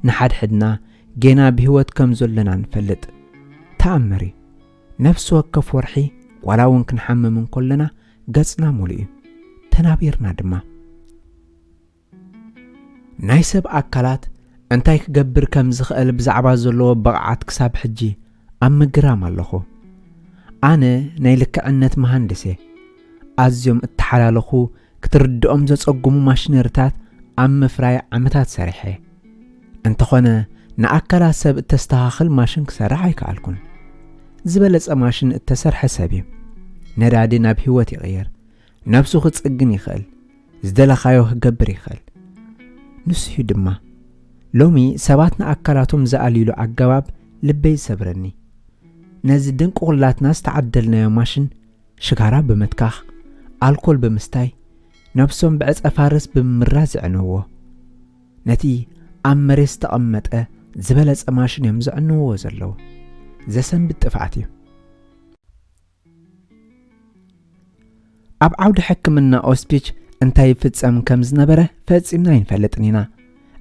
ንሓድሕድና ጌና ብህይወት ከም ዘለና ንፈልጥ ተኣምሪ ነፍሲ ወከፍ ወርሒ ዋላ እውን ክንሓምም እንከለና ገጽና ሙሉእ እዩ ተናቢርና ድማ ናይ ሰብ ኣካላት እንታይ ክገብር ከም ዝኽእል ብዛዕባ ዘለዎ በቕዓት ክሳብ ሕጂ ኣብ ምግራም ኣለኹ ኣነ ናይ ልክዕነት መሃንድስ ኣዝዮም እተሓላለኹ ክትርድኦም ዘጸጉሙ ማሽነሪታት ኣብ ምፍራይ ዓመታት ሰሪሐ እንተኾነ ንኣካላት ሰብ እተስተኻኽል ማሽን ክሰርሕ ኣይከኣልኩን ዝበለጸ ማሽን እተሰርሐ ሰብ እዩ ነዳዲ ናብ ህይወት ይቕየር ነፍሱ ክጽግን ይኽእል ዝደለኻዮ ክገብር ይኽእል ንሱ እዩ ድማ ሎሚ ሰባት ንኣካላቶም ዝኣልይሉ ኣገባብ ልበይ ዝሰብረኒ ነዚ ድንቂ ኹላትና ዝተዓደልናዮ ማሽን ሽጋራ ብምትካኽ ኣልኮል ብምስታይ ነፍሶም ብዕፀ ፋርስ ብምምራዝ ዝዕንዎ ነቲ ኣብ መሬት ዝተቐመጠ ዝበለጸ ማሽን እዮም ዝዕንዎ ዘለዉ ዘሰንብት ጥፍኣት እዩ ኣብ ዓውዲ ሕክምና ኦስፒች እንታይ ይፍጸም ከም ዝነበረ ፈጺምና ይንፈልጥን ኢና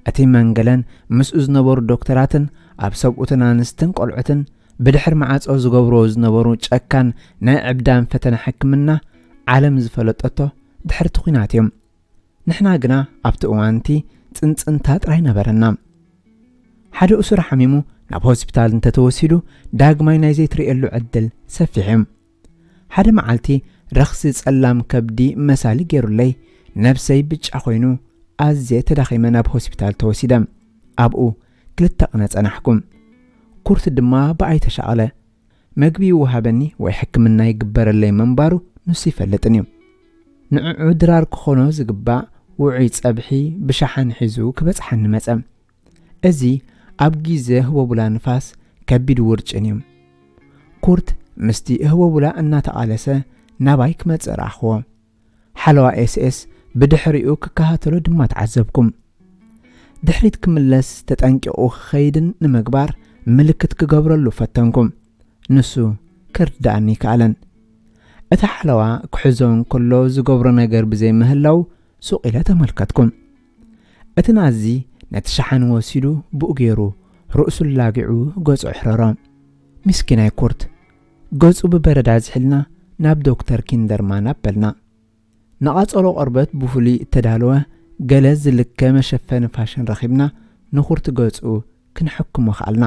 እቲ መንገለን ምስኡ ዝነበሩ ዶክተራትን ኣብ ሰብኡትን ኣንስትን ቆልዑትን ብድሕሪ ማዓጾ ዝገብሮ ዝነበሩ ጨካን ናይ ዕብዳን ፈተና ሕክምና ዓለም ዝፈለጠቶ ድሕርቲ ኹናት እዮም ንሕና ግና ኣብቲ እዋንቲ ጽንጽንታ ጥራይ ነበረና ሓደ እሱር ሓሚሙ ናብ ሆስፒታል እንተተወሲዱ ዳግማይ ናይ ዘይትርእየሉ ዕድል ሰፊሕ እዮም ሓደ መዓልቲ ረኽሲ ጸላም ከብዲ መሳሊ ገይሩለይ ነብሰይ ብጫ ኮይኑ ኣዝየ ተዳኺመ ናብ ሆስፒታል ተወሲደ ኣብኡ 2 ቀን ጸናሕኩም ኩርት ድማ ብኣይ ተሻቐለ መግቢ ወሃበኒ ወይ ሕክምና ይግበረለይ መንባሩ ንሱ ይፈልጥን እዩ ንዕዑ ድራር ክኾኖ ዝግባእ ውዑይ ጸብሒ ብሻሓን ሒዙ ክበጽሓኒ መጸ እዚ ኣብ ግዜ ህወቡላ ንፋስ ከቢድ ውርጭን እዩ ኩርት ምስቲ ህወቡላ እናተቓለሰ ናባይ ክመጽእ ረኣኽዎ ሓለዋ ኤስኤስ ብድሕሪኡ ክከታተሎ ድማ ተዓዘብኩም ድሕሪት ክምለስ ተጠንቂቑ ክኸይድን ንምግባር ምልክት ክገብረሉ ፈተንኩም ንሱ ክርዳእኒ ይከኣለን እታ ሓለዋ ክሕዞን ከሎ ዝገብሮ ነገር ብዘይ ምህላው ሱቕ ኢለ ተመልከትኩም እቲ ናዚ ነቲ ሸሓን ወሲዱ ብኡ ገይሩ ርእሱ ላጊዑ ገጹ ሕረሮ ምስኪናይ ኩርት ገጹ ብበረዳ ዝሕልና ናብ ዶክተር ኪንደርማን ኣበልና ነቓጸሎ ቆርበት ብፍሉይ እተዳለወ ገለ ዝልከ መሸፈኒ ፋሽን ረኺብና ንኹርት ገጹ ክንሕክሞ ኸኣልና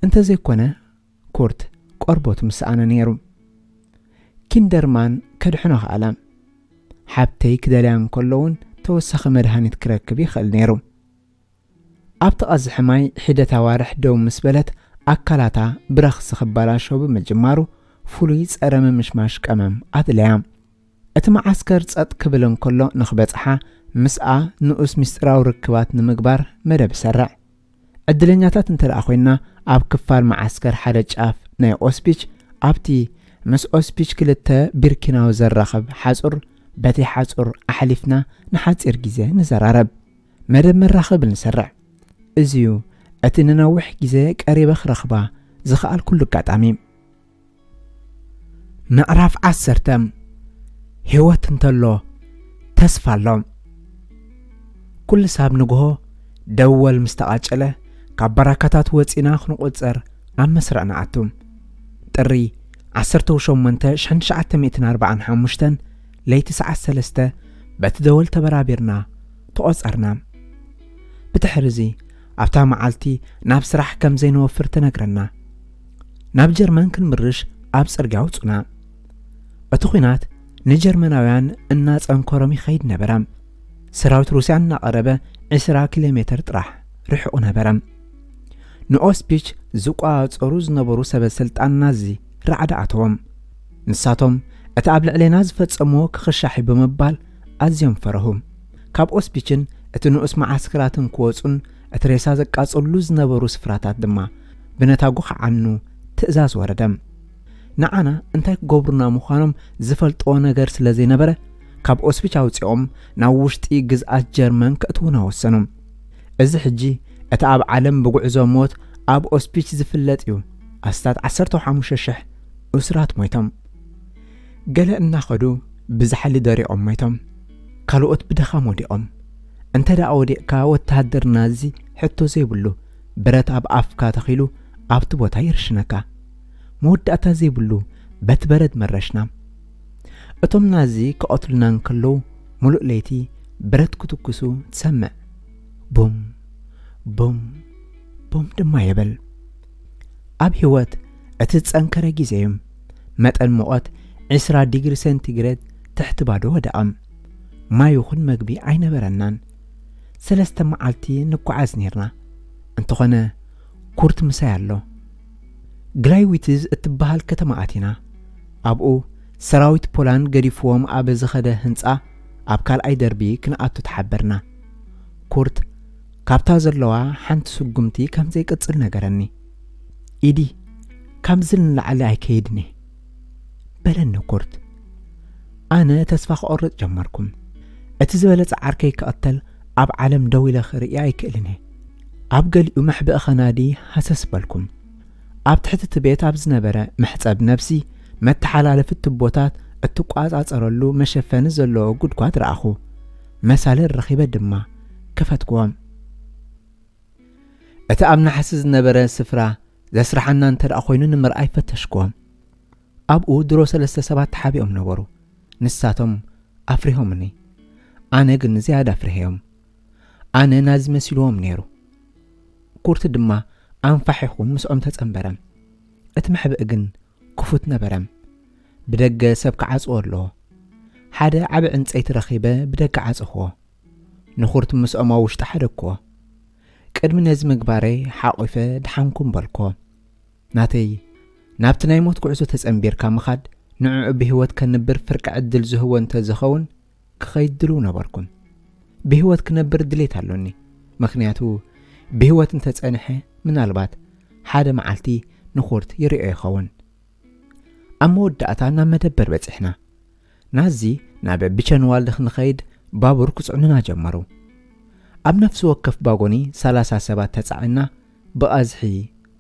እንተዘይኮነ ኩርት ቆርበቱ ምስኣነ ነይሩ ኪንደርማን ከድሕኖ ኸኣላ ሓብተይ ክደልያን ከሎውን ተወሳኺ መድሃኒት ክረክብ ይኽእል ነይሩ ኣብቲ ቐዝሒ ማይ ሒደት ኣዋርሕ ደው ምስ በለት ኣካላታ ብረኽሲ ክበላሸው ብምጅማሩ ፍሉይ ጸረ ምምሽማሽ ቀመም ኣድለያ እቲ መዓስከር ጸጥ ክብል እንከሎ ንኽበጽሓ ምስኣ ንኡስ ምስጢራዊ ርክባት ንምግባር መደብ ሰርዕ ዕድለኛታት እንተደኣ ኮይና ኣብ ክፋል መዓስከር ሓደ ጫፍ ናይ ኦስፒች ኣብቲ ምስ ኦስፒች 2 ቢርኪናዊ ዘራኸብ ሓጹር በቲ ሓጹር ኣሕሊፍና ንሓጺር ግዜ ንዘራረብ መደብ መራኸብ ንሰርዕ እዚዩ እቲ ንነዊሕ ግዜ ቀሪበ ክረኽባ ዝኽኣል ኩሉ ኣጋጣሚ ምዕራፍ 10 ህይወት እንተሎ ተስፋ ኣሎ ኩሉ ሳብ ንግሆ ደወል ምስተቓጨለ ካብ በረካታት ወፂና ክንቆጸር ኣብ መስርዕ ንኣቱ ጥሪ 18,1945 ለይቲ ሰዓት 3 በቲ ደወል ተበራቢርና ተቖጸርና ብትሕርዚ ኣብታ መዓልቲ ናብ ስራሕ ከም ዘይንወፍር ተነግረና ናብ ጀርመን ክንምርሽ ኣብ ጽርግያ ውጹና እቲ ኹናት ንጀርመናውያን እናጸንከሮም ይኸይድ ነበረ ሰራዊት ሩስያ እናቐረበ 20 ኪሎ ሜትር ጥራሕ ርሕቑ ነበረ ንኦስፒች ዝቋጸሩ ዝነበሩ ሰበስልጣን ናዚ ረዓዳ ኣተዎም ንሳቶም እቲ ኣብ ልዕሌና ዝፈጸሞ ክኽሻሒ ብምባል ኣዝዮም ፈረሁ ካብ ኦስፒችን እቲ ንኡስ መዓስከራትን ክወጹን እቲ ሬሳ ዘቃጸሉ ዝነበሩ ስፍራታት ድማ ብነታጉ ኸዓኑ ትእዛዝ ወረደ ንዓና እንታይ ክገብሩና ምዃኖም ዝፈልጥዎ ነገር ስለ ዘይነበረ ካብ ኦስፒች ኣውፂኦም ናብ ውሽጢ ግዝኣት ጀርመን ከእትውና ወሰኑ እዚ ሕጂ እቲ ኣብ ዓለም ብጉዕዞ ሞት ኣብ ኦስፒች ዝፍለጥ እዩ ኣስታት 15,000 እስራት ሞይቶም ገለ እናኸዱ ብዝሓሊ ደሪቖም ሞይቶም ካልኦት ብድኻም ወዲቖም እንተ ደኣ ወዲቕካ ወታደር ናዚ ሕቶ ዘይብሉ ብረት ኣብ ኣፍካ ተኺሉ ኣብቲ ቦታ ይርሽነካ መወዳእታ ዘይብሉ በት በረድ መረሽና እቶም ናዚ ክቐትሉና እንከለዉ ሙሉእ ለይቲ ብረት ክትኩሱ ትሰምዕ ቡም ቡም ቡም ድማ የበል ኣብ ህይወት እቲ ጸንከረ ጊዜ እዩ መጠን ሙቐት 20 ዲግሪ ሴንቲግሬድ ትሕቲ ባዶ ወደቐም ማይ ይኹን መግቢ ኣይነበረናን 3 መዓልቲ ንኳዓዝ ነርና እንተኾነ ኩርት ምሳይ ኣሎ ግላይዊትዝ እትበሃል ከተማ ኣቲና ኣብኡ ሰራዊት ፖላንድ ገዲፍዎም ኣብ ዝኸደ ህንጻ ኣብ ካልኣይ ደርቢ ክንኣቱ ተሓበርና ኩርት ካብታ ዘለዋ ሓንቲ ስጉምቲ ከም ዘይቅጽል ነገረኒ ኢዲ ከምዝል ንላዕሊ ኣይከይድኒ በለኒ ኩርት ኣነ ተስፋ ክቆርጥ ጀመርኩም እቲ ዝበለጸ ዓርከይ ክቐተል ኣብ ዓለም ደው ኢለ ክርኢ ኣይክእልን ኣብ ገሊኡ መሕብእ ኸናዲ ሃሰስ በልኩም ኣብ ትሕቲ እቲ ቤት ኣብ ዝነበረ መሕጸብ ነፍሲ መተሓላለፊ ትቦታት እትቋጻጸረሉ መሸፈኒ ዘለዎ ጉድጓድ ረኣኹ መሳለ ረኺበ ድማ ከፈትክዎም እቲ ኣብ ናሕሲ ዝነበረ ስፍራ ዘስራሐና እንተደኣ ኮይኑ ንምርኣይ ፈተሽክዎም ኣብኡ ድሮ 3 ሰባት ተሓቢኦም ነበሩ ንሳቶም ኣፍሪሆምኒ ኣነ ግን ዝያዳ ኣፍሪሄዮም ኣነ ናዝ መሲልዎም ነይሩ ኩርት ድማ ኣንፋሒኹም ምስኦም ተጸንበረ እቲ መሕብእ ግን ክፉት ነበረ ብደገ ሰብ ክዓጽዎ ኣለዎ ሓደ ዓብ ዕንጸይቲ ረኺበ ብደገ ዓጽኽዎ ንኹርት ምስኦም ኣብ ውሽጢ ሓደክዎ ቅድሚ ነዚ ምግባረይ ሓቒፈ ድሓንኩም በልኮ ናተይ ናብቲ ናይ ሞት ጉዕዞ ተጸንቢርካ ምኻድ ንዕኡ ብህይወት ከንብር ፍርቂ ዕድል ዝህቦ እንተዝኸውን ክኸይድ ድልው ነበርኩም ብህይወት ክነብር ድሌት ኣሎኒ ምኽንያቱ ብህይወት እንተጸንሐ ምናልባት ሓደ መዓልቲ ንኹርት ይርኦ ይኸውን ኣብ መወዳእታ ናብ መደበር በፂሕና ናዚ ናብ ብቸንዋልድ ክንኸይድ ባቡር ክጽዕኑና ጀመሩ ኣብ ነፍሲ ወከፍ ባጎኒ 30 ሰባት ተጻዕና ብኣዝሒ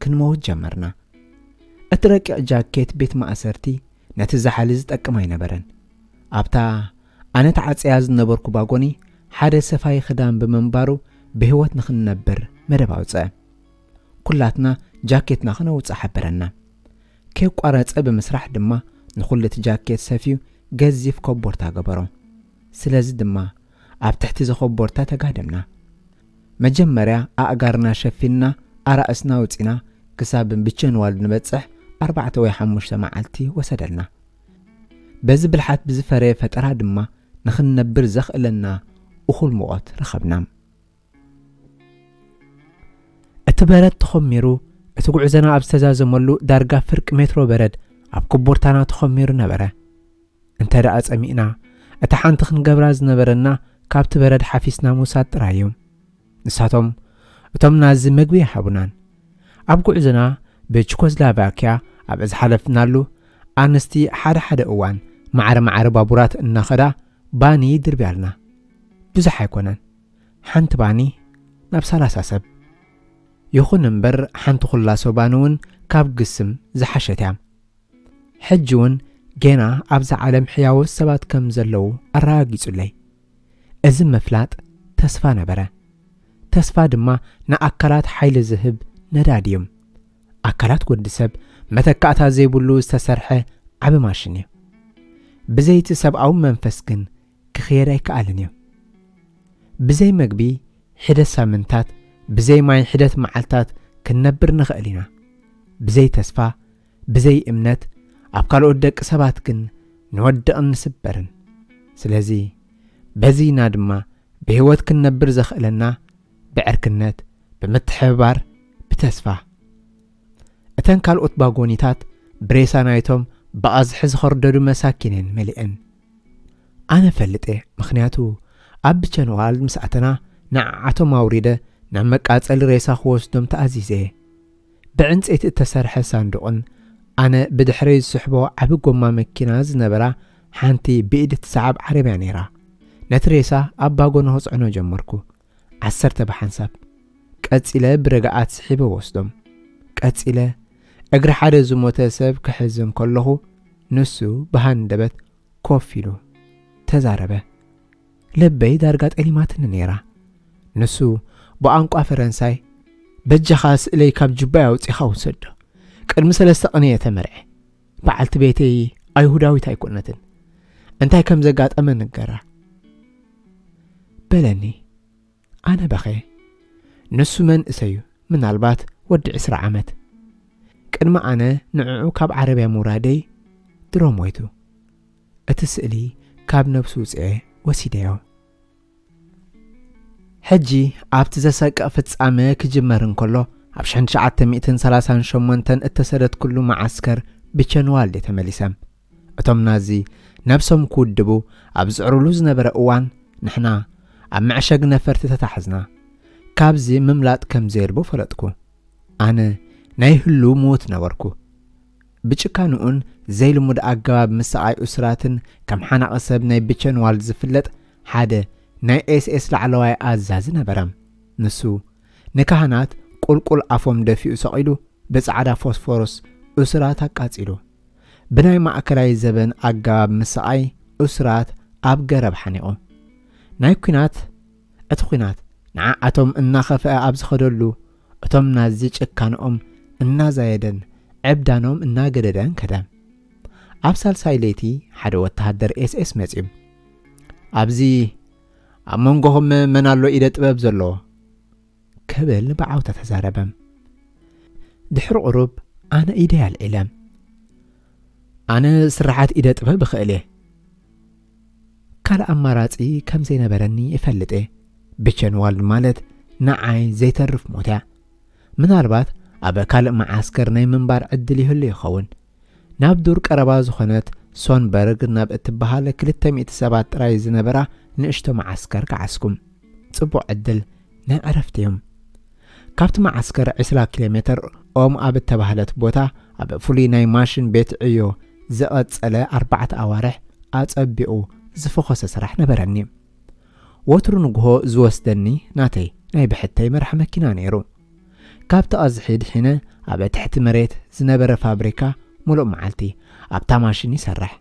ክንመውት ጀመርና እቲ ረቂቕ ጃኬት ቤት ማእሰርቲ ነቲ ዝሓሊ ዝጠቅም ኣይነበረን ኣብታ ኣነ ተዓጽያ ዝነበርኩ ባጎኒ ሓደ ሰፋይ ክዳን ብምንባሩ ብህይወት ንኽንነብር መደብ ኣውፅአ ኩላትና ጃኬትና ክነውፅእ ሓበረና ከይቋረፀ ብምስራሕ ድማ ንኹሉ እቲ ጃኬት ሰፊዩ ገዚፍ ኮቦርታ ገበሮ ስለዚ ድማ ኣብ ትሕቲ ዝኮቦርታ ተጋደምና መጀመርያ ኣእጋርና ሸፊንና ኣራእስና ውፂና ክሳብ ብቸንዋል ንበጽሕ 4 ወይ 5 መዓልቲ ወሰደልና በዚ ብልሓት ብዝፈረየ ፈጠራ ድማ ንኽንነብር ዘኽእለና እኹል ሙቐት ረኸብና እቲ በረድ ተኸሚሩ እቲ ጉዕዘና ኣብ ዝተዛዘመሉ ዳርጋ ፍርቂ ሜትሮ በረድ ኣብ ኮቦርታና ተኸሚሩ ነበረ እንተ ደኣ ጸሚእና እቲ ሓንቲ ክንገብራ ዝነበረና ካብቲ በረድ ሓፊስና ሙሳድ ጥራይ እዩ ንሳቶም እቶም ናዚ ምግቢ ይሃቡናን ኣብ ጉዕዘና ብቼኮስሎቫኪያ ኣብ ዝሓለፍናሉ ኣንስቲ ሓደ እዋን ማዕረ ባቡራት እናኸዳ ባኒ ድርብያልና ብዙሕ ኣይኮነን ሓንቲ ባኒ ናብ 30 ሰብ ይኹን እምበር ሓንቲ ኩላሶ ባኒ እውን ካብ ግስም ዝሓሸት እያ ሕጂ እውን ገና ኣብዛ ዓለም ሕያው ሰባት ከም ዘለዉ ኣረጋጊጹለይ እዚ መፍላጥ ተስፋ ነበረ ተስፋ ድማ ንኣካላት ሓይሊ ዝህብ ነዳዲ እዩ ኣካላት ወዲ ሰብ መተካእታ ዘይብሉ ዝተሰርሐ ዓብ ማሽን እዩ ብዘይቲ ሰብኣዊ መንፈስ ግን ክኽየድ ኣይከኣልን እዩ ብዘይ መግቢ ሒደት ሳምንታት ብዘይ ማይ ሒደት መዓልታት ክንነብር ንኽእል ኢና ብዘይ ተስፋ ብዘይ እምነት ኣብ ካልኦት ደቂ ሰባት ግን ንወድቕን ንስበርን ስለዚ በዚና ድማ ብህይወት ክንነብር ዘኽእለና ብዕርክነት ብምትሕብባር ብተስፋ እተን ካልኦት ባጎኒታት ብሬሳ ናይቶም ብኣዝሒ ዝኸርደዱ መሳኪንን መሊአን ኣነ ፈልጤ ምኽንያቱ ኣብ ብቸንዋል ምስኣተና ንዓዓቶም ኣውሪደ ናብ መቃጸሊ ሬሳ ክወስዶም ተኣዚዘ ብዕንፀይቲ እተሰርሐ ሳንዱቕን ኣነ ብድሕረይ ዝስሕቦ ዓብ ጎማ መኪና ዝነበራ ሓንቲ ብኢድ ትሰዓብ ዓረብያ ነይራ ነቲ ሬሳ ኣብ ባጎና ክጽዕኖ ጀመርኩ 10 ብሓንሳብ ቀጺለ ብረጋኣት ስሒበ ወስዶም ቀጺለ እግሪ ሓደ ዝሞተ ሰብ ክሕዝን ከለኹ ንሱ ብሃንደበት ኮፍ ኢሉ ተዛረበ ልበይ ዳርጋ ጠሊማትን ነይራ ንሱ ብቋንቋ ፈረንሳይ በጀኻ ስእለይ ካብ ጅባይ ኣውፂኻ ውሰዶ ቅድሚ 3 ቀን ተመርዐ በዓልቲ ቤተይ ኣይሁዳዊት ኣይኮነትን እንታይ ከም ዘጋጠመ ንገራ በለኒ ኣነ በኸ ንሱ መንእሰዩ ምናልባት ወዲ 20 ዓመት ቅድሚ ኣነ ንዕኡ ካብ ዓረብያ ሙራደይ ድሮ ሞይቱ እቲ ስእሊ ካብ ነፍሱ ውፅአ ወሲደዮ ሕጂ ኣብቲ ዘሰቀ ፍጻመ ክጅመር እንከሎ ኣብ 1938 እተሰደት ኩሉ ማዓስከር ብቸንዋልድ ተመሊሰም እቶም ናዚ ነብሶም ክውድቡ ኣብ ዝዕሩሉ ዝነበረ እዋን ንሕና ኣብ መዕሸግ ነፈርቲ ተታሕዝና ካብዚ ምምላጥ ከም ዘይልቦ ፈለጥኩ ኣነ ናይ ህሉ ሞት ነበርኩ ብጭካኑኡን ዘይልሙድ ኣገባብ ምስኣይ እስራትን ከም ሓናቐ ሰብ ናይ ብቸንዋልድ ዝፍለጥ ሓደ ናይ ኤስኤስ ላዕለዋይ ኣዛዚ ነበረ ንሱ ንካህናት ቁልቁል ኣፎም ደፊኡ ሰቂሉ ብጻዕዳ ፎስፎረስ እስራት ኣቃጺሉ ብናይ ማእከላይ ዘበን ኣገባብ ምስኣይ እስራት ኣብ ገረብ ሓኒቑ ናይ ኩናት እቲ ኩናት ንዓዓቶም እናኸፍአ ኣብ ዝኸደሉ እቶም ናዚ ጭካንኦም እናዛየደን ዕብዳኖም እናገደደን ከደ أبسال سايليتي حدا وتهدر اس مزيم أبزي أمونغهم من اللو إيدة طباب زلو كبل بعوتة تزاربم دحر قرب أنا إيدي على العلم أنا سرعات إيدة طباب بخيله كال أماراتي كم زي نبرني يفلت إيه بچنوال مالت نعاي زي ترف موتع من أربات أبا كال معسكر ناي منبار عدلي هلي يخون ناب دور قربا زخنت سونبرغ ناب اتبهال كلتا سبات راي زنبرا نشتو معسكر كعسكم صبو عدل نا عرفتيهم كابت معسكر 20 كيلومتر أم أب اتبهالت بوتا أب فولي ناي ماشين بيت عيو زقت سألا 4 أوارح أتأبئو زفخوس سرح نبرني وتر نقهو زوسدني ناتي ناي بحتاي مرح مكينا نيرو كابت أزحيد حين أب تحت مريت زنبر فابريكا ملو معالتي أبتا ماشين يسرح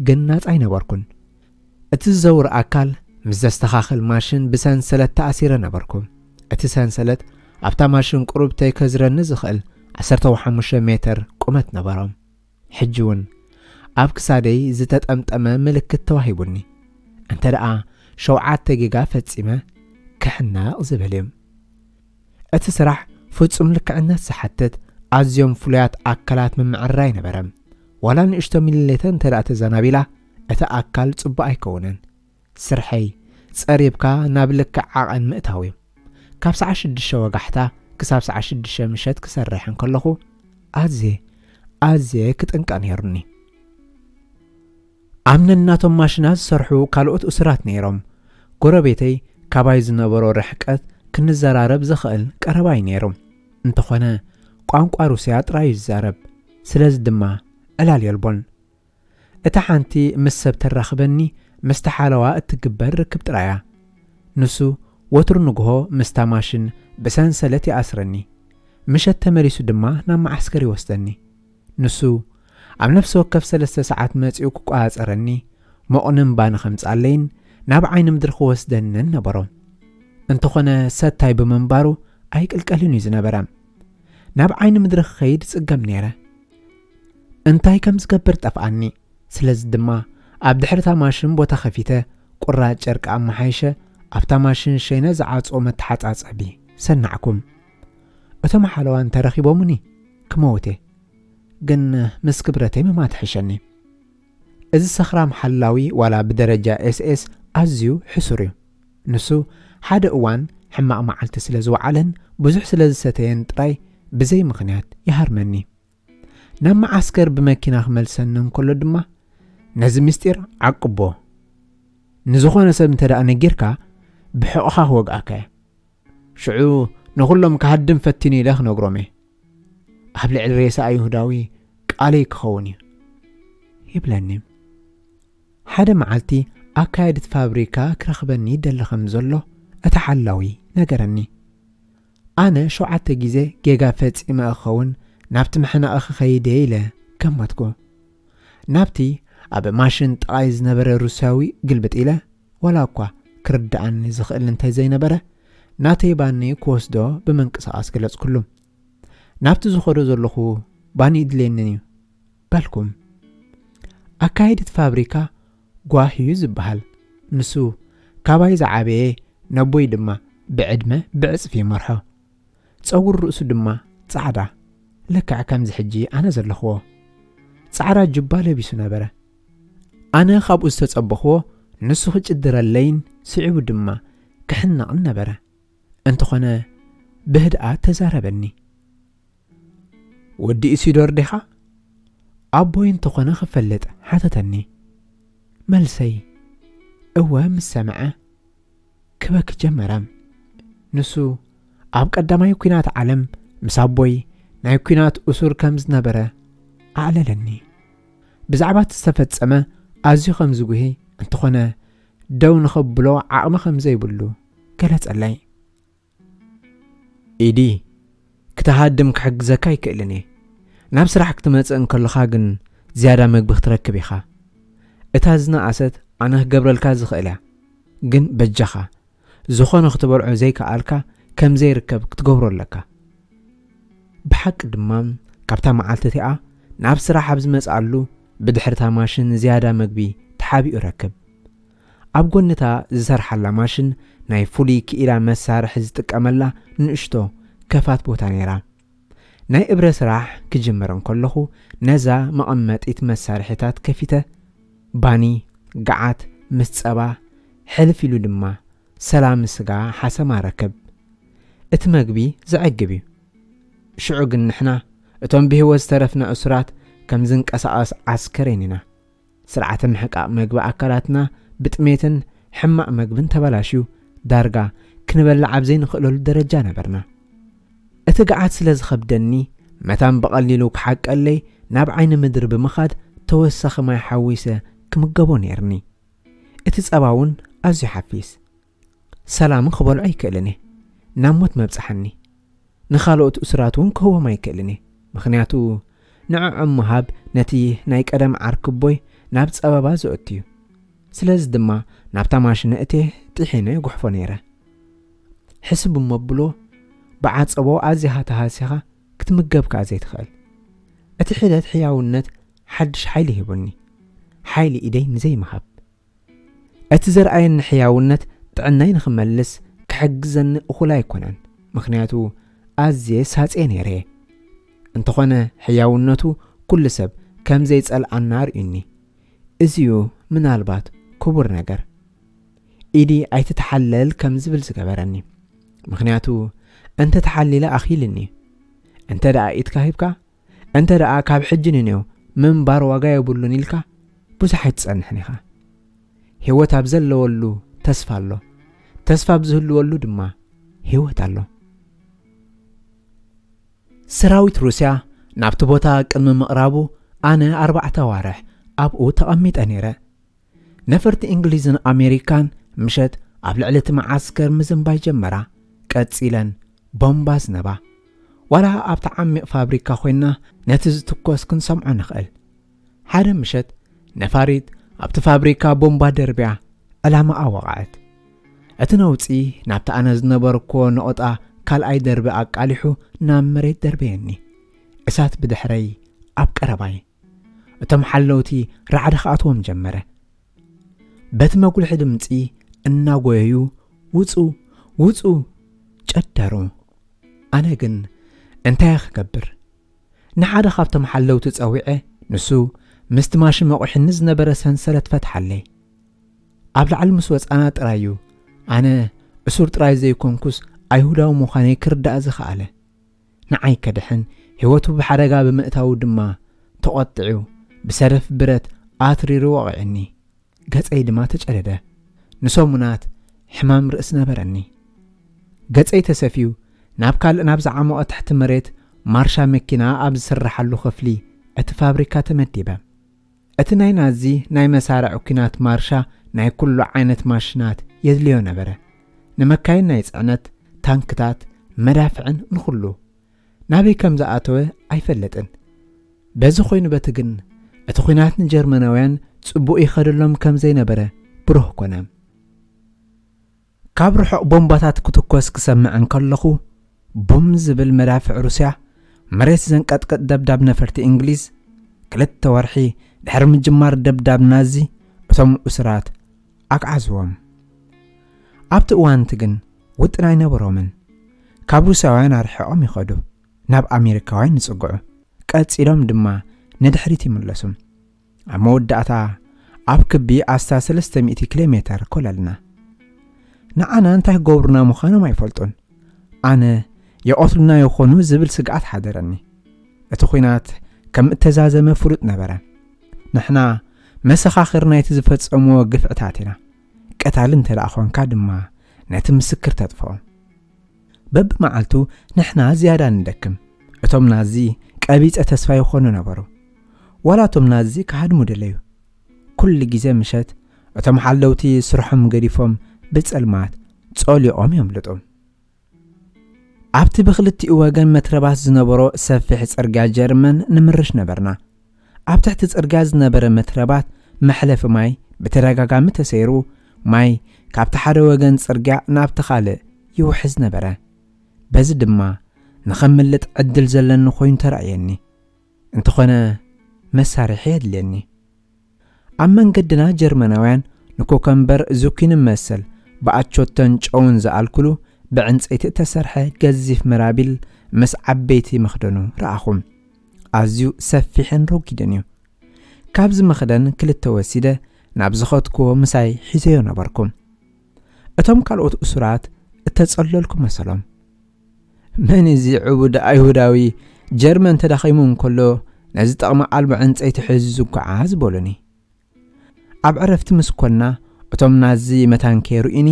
قنات أين بركن اتزور أكال مزستخاخل ماشين بسنسلت تأثير نبركم اتسنسلت أبتا ماشين قرب تيكزر نزخل 15 متر قمت نبرم حجون أبك سادي زتت أمتأمة ملكت توهيبني أنت رأى شوعات تجيجا فتسمة كحنا زبليم اتسرح فتسم لك عنا سحتت أزيوم فليات أكلات من معراي نبرم ولا نشتو مليتن ترأت زنابيلا أتأكل صبا أيكونن سرحي صريبكا نابلك عقن مئتاوي كاب ساعة 6 وقحتا كساب ساعة 6 مشت كسرحن كلخو أزي كتنقان يرني أمنناتهم ماشينات سرحو كالوت أسرات نيرم قربيتي كاباي زنبرو رحقت كنزرارب زخل قرباي نيرم انتخونا ቋንቋ ሩስያ ጥራይ ይዛረብ ስለዚ ድማ ዕላል የልቦን እታ ሓንቲ ምስ ሰብ ተራኽበኒ መስተሓለዋ እትግበር ርክብ ጥራያ ንሱ ወትሩ ንግሆ ምስታ ማሽን ብሰንሰለት ይኣስረኒ ምሸት ተመሪሱ ድማ ናብ ማዓስከር ይወስደኒ ንሱ ኣብ ነፍሲ ወከፍ 3 ሰዓት መጺኡ ክቋፀረኒ መቑንን ባን ከምጻለይን ናብ ዓይኒ ምድሪ ክወስደንን ነበሮ እንተኾነ ሰታይ ብምንባሩ ኣይቅልቀልን እዩ ዝነበረ ናብ ዓይኒ ምድሪ ክኸይድ ጽገም ነይረ እንታይ ከም ዝገብር ጠፍኣኒ ስለዚ ድማ ኣብ ድሕሪታ ማሽን ቦታ ኸፊተ ቁራጭ ጨርቂ ኣመሓይሸ ኣብታ ማሽን ሸይነ ዝዓጾ መተሓጻጸቢ ሰናዕኩም እቶም ሓለዋን ተረኺቦሙኒ ክመውቴ ግን ምስ ክብረተይ መማትሕሸኒ እዚ ሰኽራም ሓላዊ ዋላ ብደረጃ ኤስኤስ ኣዝዩ ሕሱር እዩ ንሱ ሓደ እዋን ሕማቕ መዓልቲ ስለ ዝወዓለን ብዙሕ ስለ ዝሰተየን ጥራይ بزي مخنيات يهرمني نما عسكر بمكينة خملسنن كله دما نزم مستير عقبو نزخونا سب انتدأ نجيركا بحقها وقعكا شعو نقولهم كهدم فتني لخ نقرمي قبل الرئيس يهوداوي قاليك خوني يبلني حدا معلتي أكايدت فابريكا كرخبني دل خمزلو أتحلاوي نقرني أنا شو عدت جيزة جيجا فتس إما أخون نابت محنا أخ خيدي له كم ماتكو نابتي أبا ماشين تايز نبرة روساوي قلبت إله ولا أقوى كرد عني زخيل انتي زي نبرة ناتي باني كوس دو بمنكس أسكلت كلهم نابت زخورو زلخو باني إدلينني بالكم أكايدت فابريكا قواهيو زبهال نسو كاباي زعابي نبوي دما بعدمة بعز في مرحو تصور رؤسو دما تصعدا لكع كم زحجي أنا زلخوه تصعدا جبالة بيسو نبرة أنا خاب استتصبخوه نسو خج الدر اللين سعيو دما كحنا النبرة انتخونا بهدأة تزاربني ودي إسيدور ديخا أبوي انتخونا خفلت حتتني ملسي أوام السمعة كبك جمرام نسو أب قدامي كينات عالم مسابوي ناي كينات أسور كمز نبرة أعللني بزعبات استفدت سما أزيو خمزوهي انتخونا دو نخبلو عقم خمزي بلو قالت ألاي إيدي كتهادم كحق زكاي كإلني نابس راح كتمنت انكل خاقن زيادة مقبخ تركبيخا اتهازنا أسد أنا قبل الكاز خيلها جن بجخا زخون اختبرعو زي كالكا كم زي ركب كتقبرو لكا بحق دمام كابتا معالتتيا ناب سراح بزمز قالو بدحرታ ماشين زيادة مግቢ تحابيኡ ركب ኣብ ጎንታ ዝሰርሓላ ማሽን ናይ ፍሉይ ክኢላ መሳርሒ ዝጥቀመላ ንእሽቶ ከፋት ቦታ ነይራ ናይ እብረ ስራሕ ክጅመር እንከለኹ ነዛ መቐመጢት መሳርሒታት ከፊተ ባኒ ገዓት ምስ ጸባ ሕልፍ ኢሉ ድማ ሰላም ስጋ ሓሰማ ረከብ እቲ መግቢ ዝዕግብ እዩ ሽዑ ግን ንሕና እቶም ብህይወት ዝተረፍና እሱራት ከም ዝንቀሳቐስ ዓስከሬን ኢና ስርዓተ ምሕቃቕ መግቢ ኣካላትና ብጥሜትን ሕማቕ መግብን ተበላሽዩ ዳርጋ ክንበልዕ ኣብ ዘይንኽእለሉ ደረጃ ነበርና እቲ ገዓት ስለ ዝኸብደኒ መታን በቐሊሉ ክሓቀለይ ናብ ዓይኒ ምድሪ ብምኻድ ተወሳኺ ማይ ሓዊሰ ክምገቦ ነይርኒ እቲ ጸባውን ኣዝዩ ሓፊስ ሰላም ክበልዖ ኣይክእልኒ ናብ ሞት መብጽሐኒ ንኻልኦት እሱራት እውን ክህቦም ኣይክእልኒ ምኽንያቱ ንዕዖም ምሃብ ነቲ ናይ ቀደም ዓርክቦይ ናብ ጸበባ ዝእቱ እዩ ስለዚ ድማ ናብታ ማሽነ እቴ ጥሒነ ይጉሕፎ ነይረ ሕስብ እመብሎ ብዓጸቦ ኣዝያ ተሃሲኻ ክትምገብካ ዘይትኽእል እቲ ሒደት ሕያውነት ሓድሽ ሓይሊ ሂቡኒ ሓይሊ ኢደይ ንዘይምሃብ እቲ ዘርኣየኒ ሕያውነት ጥዕናይ ንኽመልስ ክሕግዘኒ እኹል ኣይኮነን ምኽንያቱ ኣዝየ ሳፄ ነይረ እንተኾነ ሕያውነቱ ኩሉ ሰብ ከም ዘይጸልኣና ርዩኒ እዚዩ ምናልባት ክቡር ነገር ኢዲ ኣይትተሓለል ከም ዝብል ዝገበረኒ ምኽንያቱ እንተ ተሓሊለ ኣኺልኒ እንተ ደኣ ኢትካ ሂብካ እንተ ደኣ ካብ ሕጂ ንኔው ምንባር ዋጋ የብሉን ኢልካ ብዙሕ ኣይትጸንሕን ኢኻ ህይወት ኣብ ዘለወሉ ተስፋ ኣሎ ተስፋ ብዝህልወሉ ድማ ህይወት ኣሎ ሰራዊት ሩስያ ናብቲ ቦታ ቅድሚ ምቕራቡ ኣነ 4 ዋርሕ ኣብኡ ተቐሚጠ ነይረ ነፈርቲ እንግሊዝን ኣሜሪካን ምሸት ኣብ ልዕሊ እቲ መዓስከር ምዝንባይ ጀመራ ቀጺለን ቦምባ ዝነባ ዋላ ኣብቲ ዓሚቕ ፋብሪካ ኮይና ነቲ ዝትኮስ ክንሰምዖ ንኽእል ሓደ ምሸት ነፋሪት ኣብቲ ፋብሪካ ቦምባ ደርብያ ዕላማ ኣወቓዕት እቲ ነውፂ ናብቲ ኣነ ዝነበርኮ ነቆጣ ካልኣይ ደርቢ ኣቃሊሑ ናብ መሬት ደርበየኒ እሳት ብድሕረይ ኣብ ቀረባይ እቶም ሓለውቲ ራዕዲ ክኣትዎም ጀመረ በቲ መጉልሒ ድምፂ እናጎየዩ ውፁ ውፁ ጨደሩ ኣነ ግን እንታይ ክገብር ንሓደ ካብቶም ሓለውቲ ፀዊዐ ንሱ ምስቲ ማሽን መቑሕኒ ዝነበረ ሰንሰለት ፈትሓለይ ኣብ ላዕሊ ምስ ወፃና ጥራዩ ኣነ እሱር ጥራይ ዘይኮንኩስ ኣይሁዳዊ ምዃነይ ክርዳእ ዝኸኣለ ንዓይ ከድሕን ህይወቱ ብሓደጋ ብምእታው ድማ ተቆጥዑ ብሰረፍ ብረት ኣትሪሩ ወቕዕኒ ገጸይ ድማ ተጨደደ ንሰሙናት ሕማም ርእስ ነበረኒ ገጸይ ተሰፊዩ ናብ ካልእ ናብ ዝዓመቐ ትሕቲ መሬት ማርሻ መኪና ኣብ ዝስራሓሉ ክፍሊ እቲ ፋብሪካ ተመዲበ እቲ ናይ ናዚ ናይ መሳርዕ ኩናት ማርሻ ናይ ኩሉ ዓይነት ማሽናት የድልዮ ነበረ ንመካይን ናይ ጽዕነት ታንክታት መዳፍዕን ንኹሉ ናበይ ከም ዝኣተወ ኣይፈለጥን በዚ ኮይኑ በቲ ግን እቲ ኩናት ንጀርመናውያን ጽቡቕ ይኸድሎም ከም ዘይነበረ ብሩህ ኮነ ካብ ርሑቕ ቦምባታት ክትኮስ ክሰምዕ እንከለኹ ቦም ዝብል መዳፍዕ ሩስያ መሬት ዘንቀጥቅጥ ደብዳብ ነፈርቲ እንግሊዝ 2 ወርሒ ድሕሪ ምጅማር ደብዳብ ናዚ እቶም እስራት ኣቅዓዝዎም ኣብቲ እዋንቲ ግን ውጥን ኣይነበሮምን ካብ ሩስያውያን ኣርሒቖም ይኸዱ ናብ ኣሜሪካውያን ይጽጉዑ ቀጺሎም ድማ ንድሕሪት ይምለሱ ኣብ መወዳእታ ኣብ ክቢ ኣስታ 300 ኪሎ ሜትር ኮለልና ንዓና እንታይ ገብሩና ምዃኖም ኣይፈልጡን ኣነ የቆትሉና ይኾኑ ዝብል ስግኣት ሓደረኒ እቲ ኩናት ከም እተዛዘመ ፍሉጥ ነበረ ንሕና መሰኻኽር ናይቲ ዝፈጸምዎ ግፍዕታት ኢና ቀታል እንተደኣ ኾንካ ድማ ነቲ ምስክር ተጥፍኦ በብመዓልቱ ንሕና ዝያዳ ንደክም እቶም ናዚ ቀቢጸ ተስፋ ይኾኑ ነበሩ ዋላቶም ናዚ ካሃድሙ ደለዩ ኩሉ ግዜ ምሸት እቶም ሓለውቲ ስርሖም ገዲፎም ብጸልማት ጸሊቖም የምልጡ ኣብቲ ብኽልቲኡ ወገን መትረባት ዝነበሮ ሰፊሕ ጽርግያ ጀርመን ንምርሽ ነበርና ኣብ ትሕቲ ጽርግያ ዝነበረ መትረባት መሕለፊ ማይ ብተደጋጋሚ ተሰይሩ ማይ ካብቲ ሓደ ወገን ጽርግያ ናብቲ ካልእ ይውሕዝ ነበረ በዚ ድማ ንኸምልጥ ዕድል ዘለኒ ኮይኑ ተራእየኒ እንተኾነ መሳርሒ የድልየኒ ኣብ መንገድና ጀርመናውያን ንኮከምበር ዙኪኒ መሰል ብኣቾተን ጨውን ዝኣልኩሉ ብዕንፀይቲ ተሰርሐ ገዚፍ መራቢል ምስ ዓበይቲ መኽደኑ ረኣኹም ኣዝዩ ሰፊሕን ረጊድን እዩ ካብዚ መኽደን ክልተ ወሲደ ናብ ዝኸትክዎ ምሳይ ሒዘዮ ነበርኩም እቶም ካልኦት እሱራት እተጸለልኩ መሰሎም መን እዚ ዕቡድ ኣይሁዳዊ ጀርመን ተዳኺሙ እንከሎ ነዚ ጠቕሚ ኣልቦ ዕንፀይቲ ሒዙ ኳዓ ዝበሉኒ ኣብ ዕረፍቲ ምስኮና እቶም ናዚ መታንከይ ርኡኒ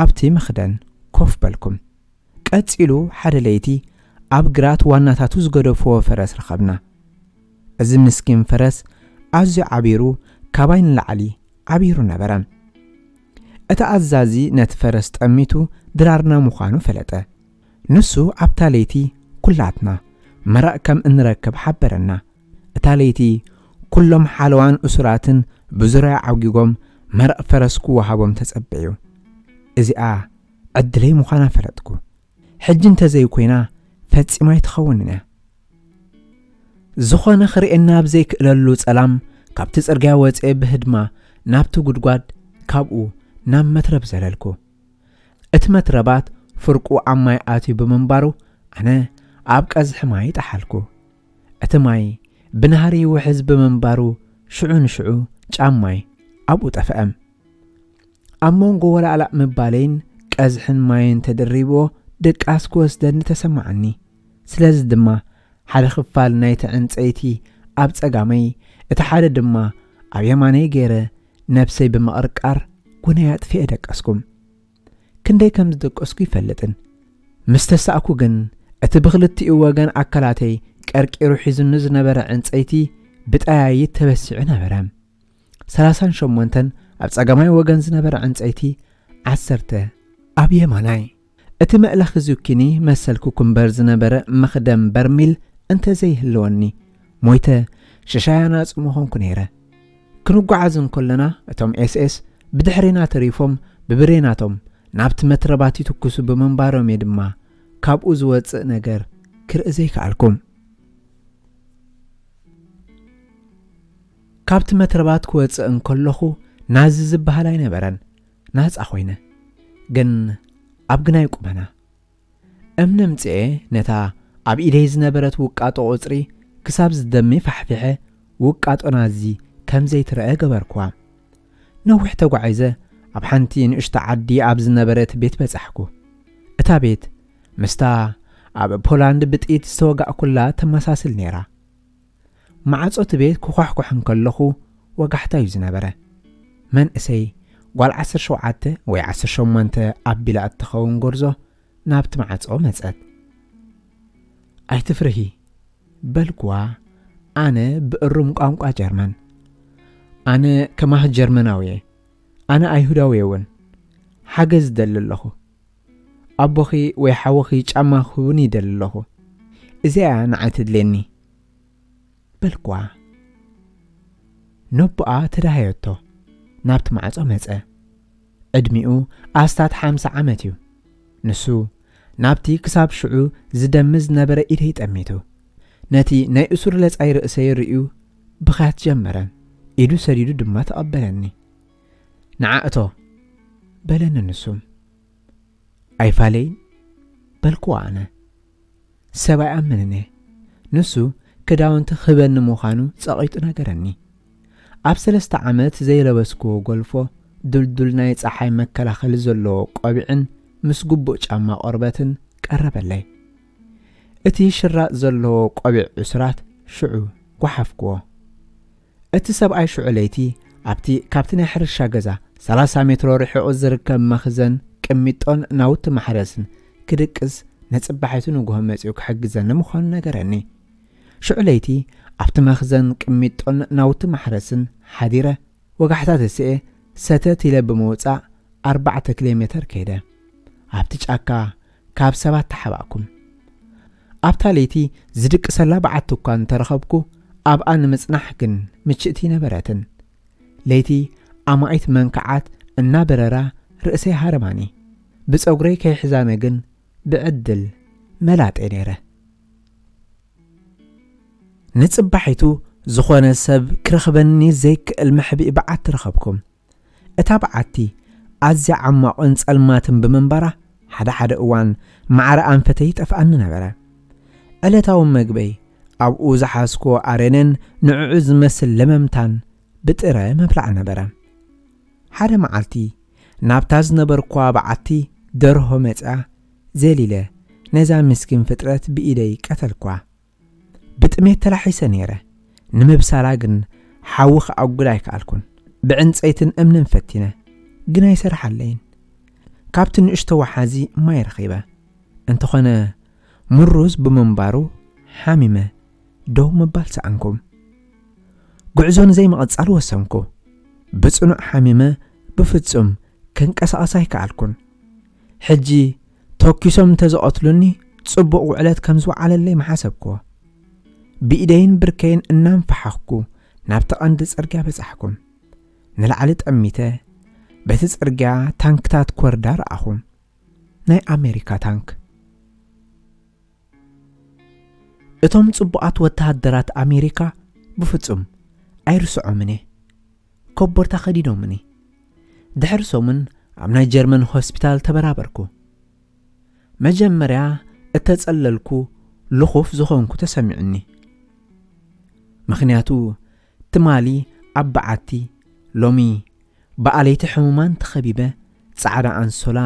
ኣብቲ መኽደን ኮፍ በልኩም ቀፂሉ ሓደ ለይቲ ኣብ ግራት ዋናታቱ ዝገደፍዎ ፈረስ ረኸብና እዚ ምስኪን ፈረስ ኣዝዩ ዓቢሩ ካባይ ንላዕሊ ዓቢሩ ነበረ እቲ ኣዛዚ ነቲ ፈረስ ጠሚቱ ድራርና ምዃኑ ፈለጠ ንሱ ኣብታ ለይቲ ኩላትና መራእ ከም እንረከብ ሓበረና እታ ለይቲ ኩሎም ሓለዋን እሱራትን ብዙርያ ዓውጊጎም መራእ ፈረስ ክወሃቦም ተጸበዩ እዚኣ ዕድለይ ምዃና ፈለጥኩ ሕጂ እንተዘይኮይና ፈጺማይ ትኸውንና ዝኾነ ክርእየና ብዘይክእለሉ ጸላም ካብቲ ጽርግያ ወፅአ ብህድማ ናብቲ ጉድጓድ ካብኡ ናብ መትረብ ዘለልኩ እቲ መትረባት ፍርቁ ኣብ ማይ ኣትዩ ብምንባሩ ኣነ ኣብ ቀዝሒ ማይ ጠሓልኩ እቲ ማይ ብናህሪ ውሕዝ ብምንባሩ ሽዑ ንሽዑ ጫማይ ኣብኡ ጠፍአም ኣብ መንጎ ወላዕላእ ምባለይን ቀዝሕን ማይን ተደሪብዎ ድቃስ ክወስደኒ ተሰማዓኒ ስለዚ ድማ ሓደ ክፋል ናይቲ ዕንፀይቲ ኣብ ጸጋመይ እቲ ሓደ ድማ ኣብ የማነይ ገይረ ነብሰይ ብምቕርቃር ጉነይ ኣጥፊአ ደቀስኩም ክንደይ ከም ዝደቀስኩ ይፈልጥን ምስ ተሳእኩ ግን እቲ ብኽልቲኡ ወገን ኣካላተይ ቀርቂሩ ሒዙኒ ዝነበረ ዕንፀይቲ ብጠያይት ተበሲዑ ነበረ 38 ኣብ ጸጋማይ ወገን ዝነበረ ዕንፀይቲ 10 ኣብ የማናይ እቲ መእለኽ ዙኪኒ መሰልኩ ኩምበር ዝነበረ መኽደም በርሚል እንተዘይህልወኒ ሞይተ ሸሻያና ጽምኾንኩ ነይረ ክንጓዓዝ እንከለና እቶም ኤስኤስ ብድሕሪና ተሪፎም ብብሬናቶም ናብቲ መትረባት ይትኩሱ ብምንባሮም ድማ ካብኡ ዝወፅእ ነገር ክርኢ ዘይከኣልኩም ካብቲ መትረባት ክወፅእ እንከለኹ ናዚ ዝበሃል ኣይነበረን ናፃ ኾይነ ግን ኣብ ግናይ ቁመና እምነምፅኤ ነታ ኣብ ኢደይ ዝነበረት ውቃጦ ቁፅሪ ክሳብ ዝደሚ ፋሕፊሐ ውቃጦ ናዚ ከም ዘይትረአ ገበርኩዋ ነዊሕ ተጓዒዘ ኣብ ሓንቲ ንእሽቶ ዓዲ ኣብ ዝነበረት ቤት በጻሕኩ እታ ቤት ምስታ ኣብ ፖላንድ ብጥኢት ዝተወጋእኩላ ተመሳስል ነይራ ማዕጾት ቤት ክኳሕኩሕ እንከለኹ ወጋሕታ እዩ ዝነበረ መንእሰይ ጓል 17 ወይ 18 ኣቢላ እትኸውን ጎርዞ ናብቲ ማዕጾ መጸት ኣይትፍርሂ በልክዋ ኣነ ብእሩም ቋንቋ ጀርመን ኣነ ከማህ ጀርመናዊ ኣነ ኣይሁዳዊ እውን ሓገዝ ደልለኹ ኣቦኺ ወይ ሓወኺ ጫማ ክውን ይደልለኹ እዚኣ ንዓይ ትድልየኒ በልክዋ ነቦኣ ተዳሃየቶ ናብቲ ማዕጾ መጸ ዕድሚኡ ኣስታት 50 ዓመት እዩ ንሱ ናብቲ ክሳብ ሽዑ ዝደምዝ ነበረ ኢደይ ጠሚቱ ነቲ ናይ እሱር ለጻይ ርእሰይ ርእዩ ብኻት ጀመረ ኢዱ ሰዲዱ ድማ ተቐበለኒ ንዓእቶ በለኒ ንሱም ኣይፋለይ በልክዋ ኣነ ሰብኣይ ኣመንነ ንሱ ክዳውንቲ ክበኒ ምዃኑ ጸቒጡ ነገረኒ ኣብ 3 ዓመት ዘይለበስክዎ ጎልፎ ድልዱል ናይ ፀሓይ መከላኸሊ ዘለዎ ቆቢዕን ምስ ጉቡእ ጫማ ቆርበትን ቀረበለይ እቲ ሽራጥ ዘለዎ ቆቢዕ ዕስራት ሽዑ ጓሓፍክዎ እቲ ሰብኣይ ሽዑ ለይቲ ኣብቲ ካብቲ ናይ ሕርሻ ገዛ 30 ሜትሮ ርሒቑ ዝርከብ መኽዘን ቅሚጦን ናውቲ ማሕረስን ክድቅስ ነጽባሒቱ ንጉሆ መጺኡ ክሕግዘኒ ምዃኑ ነገረኒ ሽዑ ለይቲ ኣብቲ መኽዘን ቅሚጦን ናውቲ ማሕረስን ሓዲረ ወጋሕታ ተስኤ ሰተት ኢለ ብምውፃእ 4 ኪሎሜትር ከይደ ኣብቲ ጫካ ካብ ሰባት ተሓባእኩም ኣብታ ለይቲ ዝድቅሰላ በዓት እኳ እንተረኸብኩ ኣብኣ ንምጽናሕ ግን ምችእቲ ነበረትን ለይቲ ኣማኢት መንከዓት እናበረራ ርእሰይ ሃረማኒ ብፀጉረይ ከይሕዛነ ግን ብዕድል መላጤ ነይረ ንጽባሒቱ ዝኾነ ሰብ ክረኽበኒ ዘይክእል መሕቢእ በዓቲ ረኸብኩም እታ በዓቲ ኣዝያ ዓማቕን ጸልማትን ብምንባራ ሓደ እዋን ማዕረ ኣንፈተይ ጠፍኣኒ ነበረ ዕለታዊ መግበይ ኣብኡ ዝሓዝኮ ኣሬነን ንዕዑ ዝመስል ለመምታን ብጥረ መብላዕ ነበረ ሓደ መዓልቲ ናብታ ዝነበርኳ በዓቲ ደርሆ መጻ ዘሊለ ነዛ ምስኪን ፍጥረት ብኢደይ ቀተልኳ ብጥሜት ተላሒሰ ነይረ ንምብሳላ ግን ሓውኽ ኣጉዳይ ከኣልኩን ብዕንፀይትን እምንን ፈቲነ ግን ኣይሰርሓለይን ካብቲ ንእሽቶ ወሓዚ ማይ ረኺበ እንተኾነ ምሩዝ ብምንባሩ ሓሚመ ደው ምባል ሰኣንኩም ጉዕዞን ዘይመቐጻል ወሰንኩ ብጽኑዕ ሓሚመ ብፍጹም ክንቀሳቐስ ኣይከኣልኩን ሕጂ ተኪሶም ተዘቐትሉኒ ጽቡቕ ውዕለት ከም ዝወዓለለይ መሓሰብክዎ ብኢደይን ብርከይን እናንፈሓኽኩ ናብቲ ቀንዲ ጽርግያ በጻሕኩም ንላዕሊ ጠሚተ በቲ ጽርግያ ታንክታት ኮርዳ ረኣኹም ናይ ኣሜሪካ ታንክ እቶም ጽቡቓት ወተሃደራት ኣሜሪካ ብፍጹም ኣይርስዖምኒ ኮቦርታ ኸዲዶምኒ ድሕሪ ሰሙን ኣብ ናይ ጀርመን ሆስፒታል ተበራበርኩ መጀመርያ እተጸለልኩ ልኹፍ ዝኾንኩ ተሰሚዑኒ ምኽንያቱ ትማሊ ኣብ በዓቲ ሎሚ በዓለይቲ ሕሙማን ተኸቢበ ጻዕዳ ኣንሶላ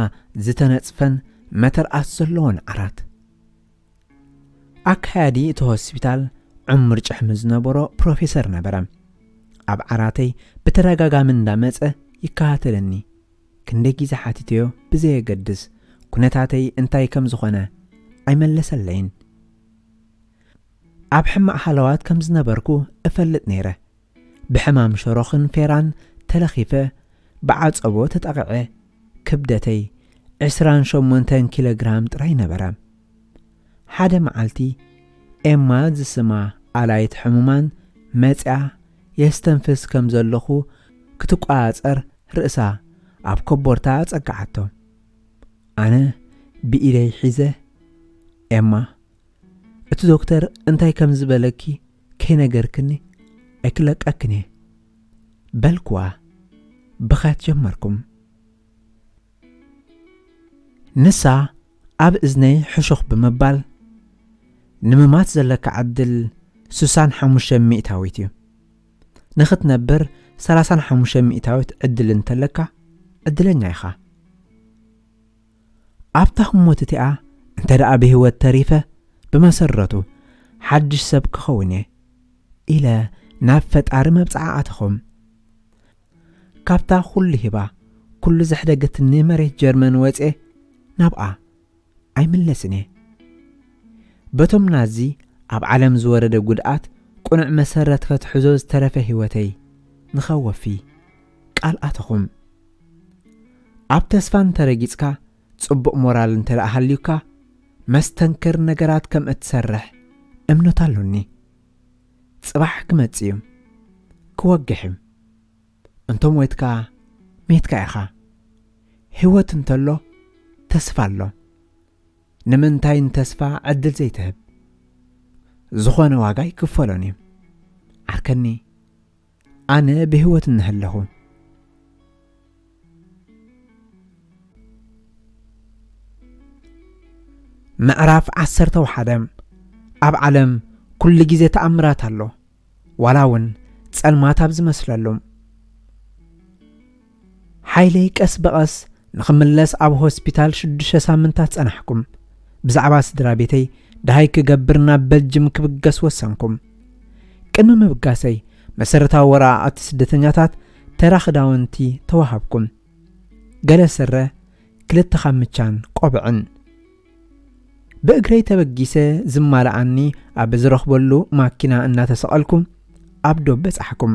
ዝተነጽፈን መተርኣስ ዘለዎን ዓራት ኣካያዲ እቲ ሆስፒታል ዕሙር ጭሕሚ ዝነበሮ ፕሮፌሰር ነበረ ኣብ ዓራተይ ብተረጋጋሚ እንዳመጸ ይከታተለኒ ክንደይ ግዜ ሓቲትዮ ብዘየገድስ ኩነታተይ እንታይ ከም ዝኾነ ኣይመለሰለይን ኣብ ሕማቕ ሓለዋት ከም ዝነበርኩ እፈልጥ ነይረ ብሕማም ሸሮኽን ፌራን ተለኺፈ ብዓጸቦ ተጠቕዐ ክብደተይ 28 ኪሎግራም ጥራይ ነበረ ሓደ መዓልቲ ኤማ ዝስማ ኣላይት ሕሙማን መጽያ የስተንፍስ ከም ዘለኹ ክትቋጸር ርእሳ ኣብ ኮቦርታ ጸጋዓቶ ኣነ ብኢደይ ሒዘ ኤማ እቲ ዶክተር እንታይ ከም ዝበለኪ ከይነገርክኒ ኣይክለቀክኒ በልክዋ ብኸት ጀመርኩም ንሳ ኣብ እዝነይ ሕሹኽ ብምባል ንምማት ዘለካ ዓድል 65 ሚእታዊት እዩ ንኽትነብር 35 ሚእታዊት ዕድል እንተለካ ዕድለኛ ኢኻ ኣብታ ህሞት እቲኣ እንተ ደኣ ብህይወት ተሪፈ ብመሰረቱ ሓድሽ ሰብ ክኸውን እየ ኢለ ናብ ፈጣሪ መብፅዓኣትኹም ካብታ ኩሉ ሂባ ኩሉ ዘሕደገትኒ መሬት ጀርመን ወፄ ናብኣ ኣይምለስን እየ በቶም ናዚ ኣብ ዓለም ዝወረደ ጉድኣት ቁኑዕ መሰረት ከትሕዞ ዝተረፈ ህይወተይ ንኸወፊ ቃልኣትኹም ኣብ ተስፋን ተረጊጽካ ጽቡቕ ሞራል እንተለኣሃልዩካ መስተንክር ነገራት ከም እትሰርሕ እምነት ኣሉኒ ጽባሕ ክመጽዩ ክወግሕም እንቶም ወይትካ ሜትካ ኢኻ ህይወት እንተሎ ተስፋ ኣሎ ንምንታይ ተስፋ ዕድል ዘይትህብ ዝኾነ ዋጋ ይክፈሎን እዩ ዓርከኒ ኣነ ብህይወት እንህለኹ ምዕራፍ 11 ኣብ ዓለም ኩሉ ግዜ ተኣምራት ኣሎ ዋላ እውን ጸልማት ኣብ ዝመስለሎም ሓይለይ ቀስ በቐስ ንኽምለስ ኣብ ሆስፒታል 6 ሳምንታት ጸናሕኩም ብዛዕባ ስድራ ቤተይ ድሃይ ክገብር ናብ በልጅም ክብገስ ወሰንኩም ቅድሚ ምብጋሰይ መሰረታዊ ወረቓቕቲ ስደተኛታት ተራ ክዳውንቲ ተዋሃብኩም ገለ ስረ 2 ኻምቻን ቆብዕን ብእግረይ ተበጊሰ ዝማልኣኒ ኣብ ዝረኽበሉ ማኪና እናተሰቐልኩም ኣብ ዶብ በጻሕኩም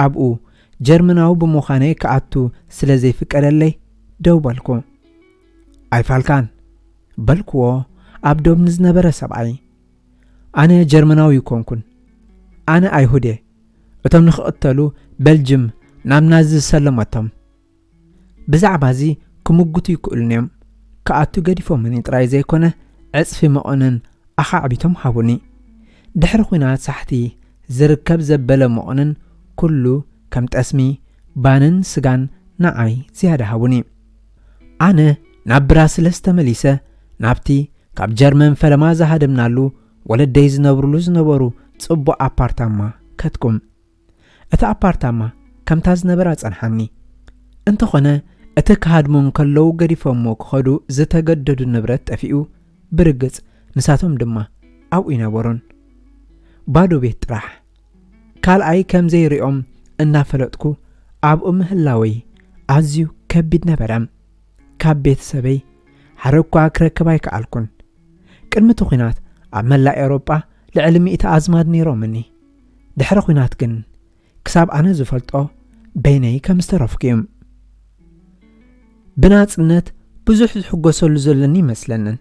ኣብኡ ጀርመናዊ ብምዃነይ ከኣቱ ስለ ዘይፍቀደለይ ደው በልኩ ኣይፋልካን በልክዎ ኣብ ዶብ ንዝነበረ ሰብኣይ ኣነ ጀርመናዊ ይኮንኩን ኣነ ኣይሁድ እቶም ንኽቕተሉ በልጅም ናብ ናዚ ዝሰለመቶም ብዛዕባ እዚ ክምጉቱ ይክእሉን እዮም ከኣቱ ገዲፎምኒ ጥራይ ዘይኮነ ዕጽፊ መቆነን ኣኻዕቢቶም ሃቡኒ ድሕሪ ኩናት ሳሕቲ ዝርከብ ዘበለ መቕንን ኩሉ ከም ጠስሚ ባንን ስጋን ንዓይ ዝያዳ ሃቡኒ ኣነ ናብ ብራስለስ ተመሊሰ ናብቲ ካብ ጀርመን ፈለማ ዝሃድምናሉ ወለደይ ዝነበሩ ጽቡቕ ኣፓርታማ ከትኩም እቲ ኣፓርታማ ከምታ ዝነበራ ጸንሓኒ እንተኾነ እቲ ካሃድሞም ከለዉ ገዲፎሞ ክኸዱ ዝተገደዱ ንብረት ጠፊኡ ብርግጽ ንሳቶም ድማ ኣብኡ ይነበሩን ባዶ ቤት ጥራሕ ካልኣይ ከም ዘይሪኦም እናፈለጥኩ ኣብኡ ምህላወይ ኣዝዩ ከቢድ ነበረ ካብ ቤተሰበይ ሓረኳ ክረክብ ኣይከኣልኩን ቅድሚ እቲ ኹናት ኣብ መላእ ኤውሮጳ ልዕሊ 100 ኣዝማድ ነይሮምኒ ድሕሪ ኹናት ግን ክሳብ ኣነ ዝፈልጦ በይነይ ከም ዝተረፍኩ እዮም ብናጽነት ብዙሕ ዝሕጎሰሉ ዘለኒ ይመስለንን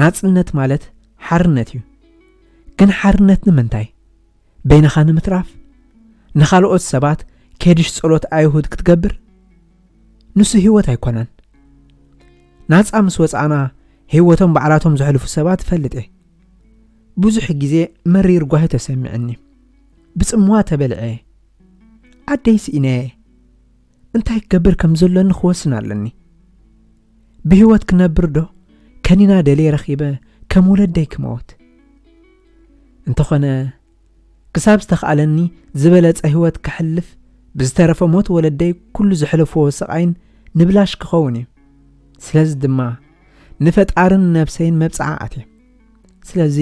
ናጽነት ማለት ሓርነት እዩ ግን ሓርነት ንምንታይ በይንኻ ንምትራፍ ንኻልኦት ሰባት ከድሽ ጸሎት ኣይሁድ ክትገብር ንሱ ህይወት ኣይኮነን ናጻ ምስ ወጻና ህይወቶም ባዕላቶም ዘሕልፉ ሰባት ፈልጥ ብዙሕ ግዜ መሪር ጓሂ ተሰሚዕኒ ብጽምዋ ተበልዐ ኣደይስ ኢነ እንታይ ክገብር ከም ዘለኒ ክወስን ኣለኒ ብህይወት ክነብር ዶ ከኒና ደልየ ረኺበ ከም ወለደይ ክመወት እንተኾነ ክሳብ ዝተኽኣለኒ ዝበለጸ ህይወት ክሕልፍ ብዝተረፈ ሞት ወለደይ ኩሉ ዝሕልፍዎ ስቓይን ንብላሽ ክኸውን እዩ ስለዚ ድማ ንፈጣርን ነብሰይን መብጽዓት እየ ስለዚ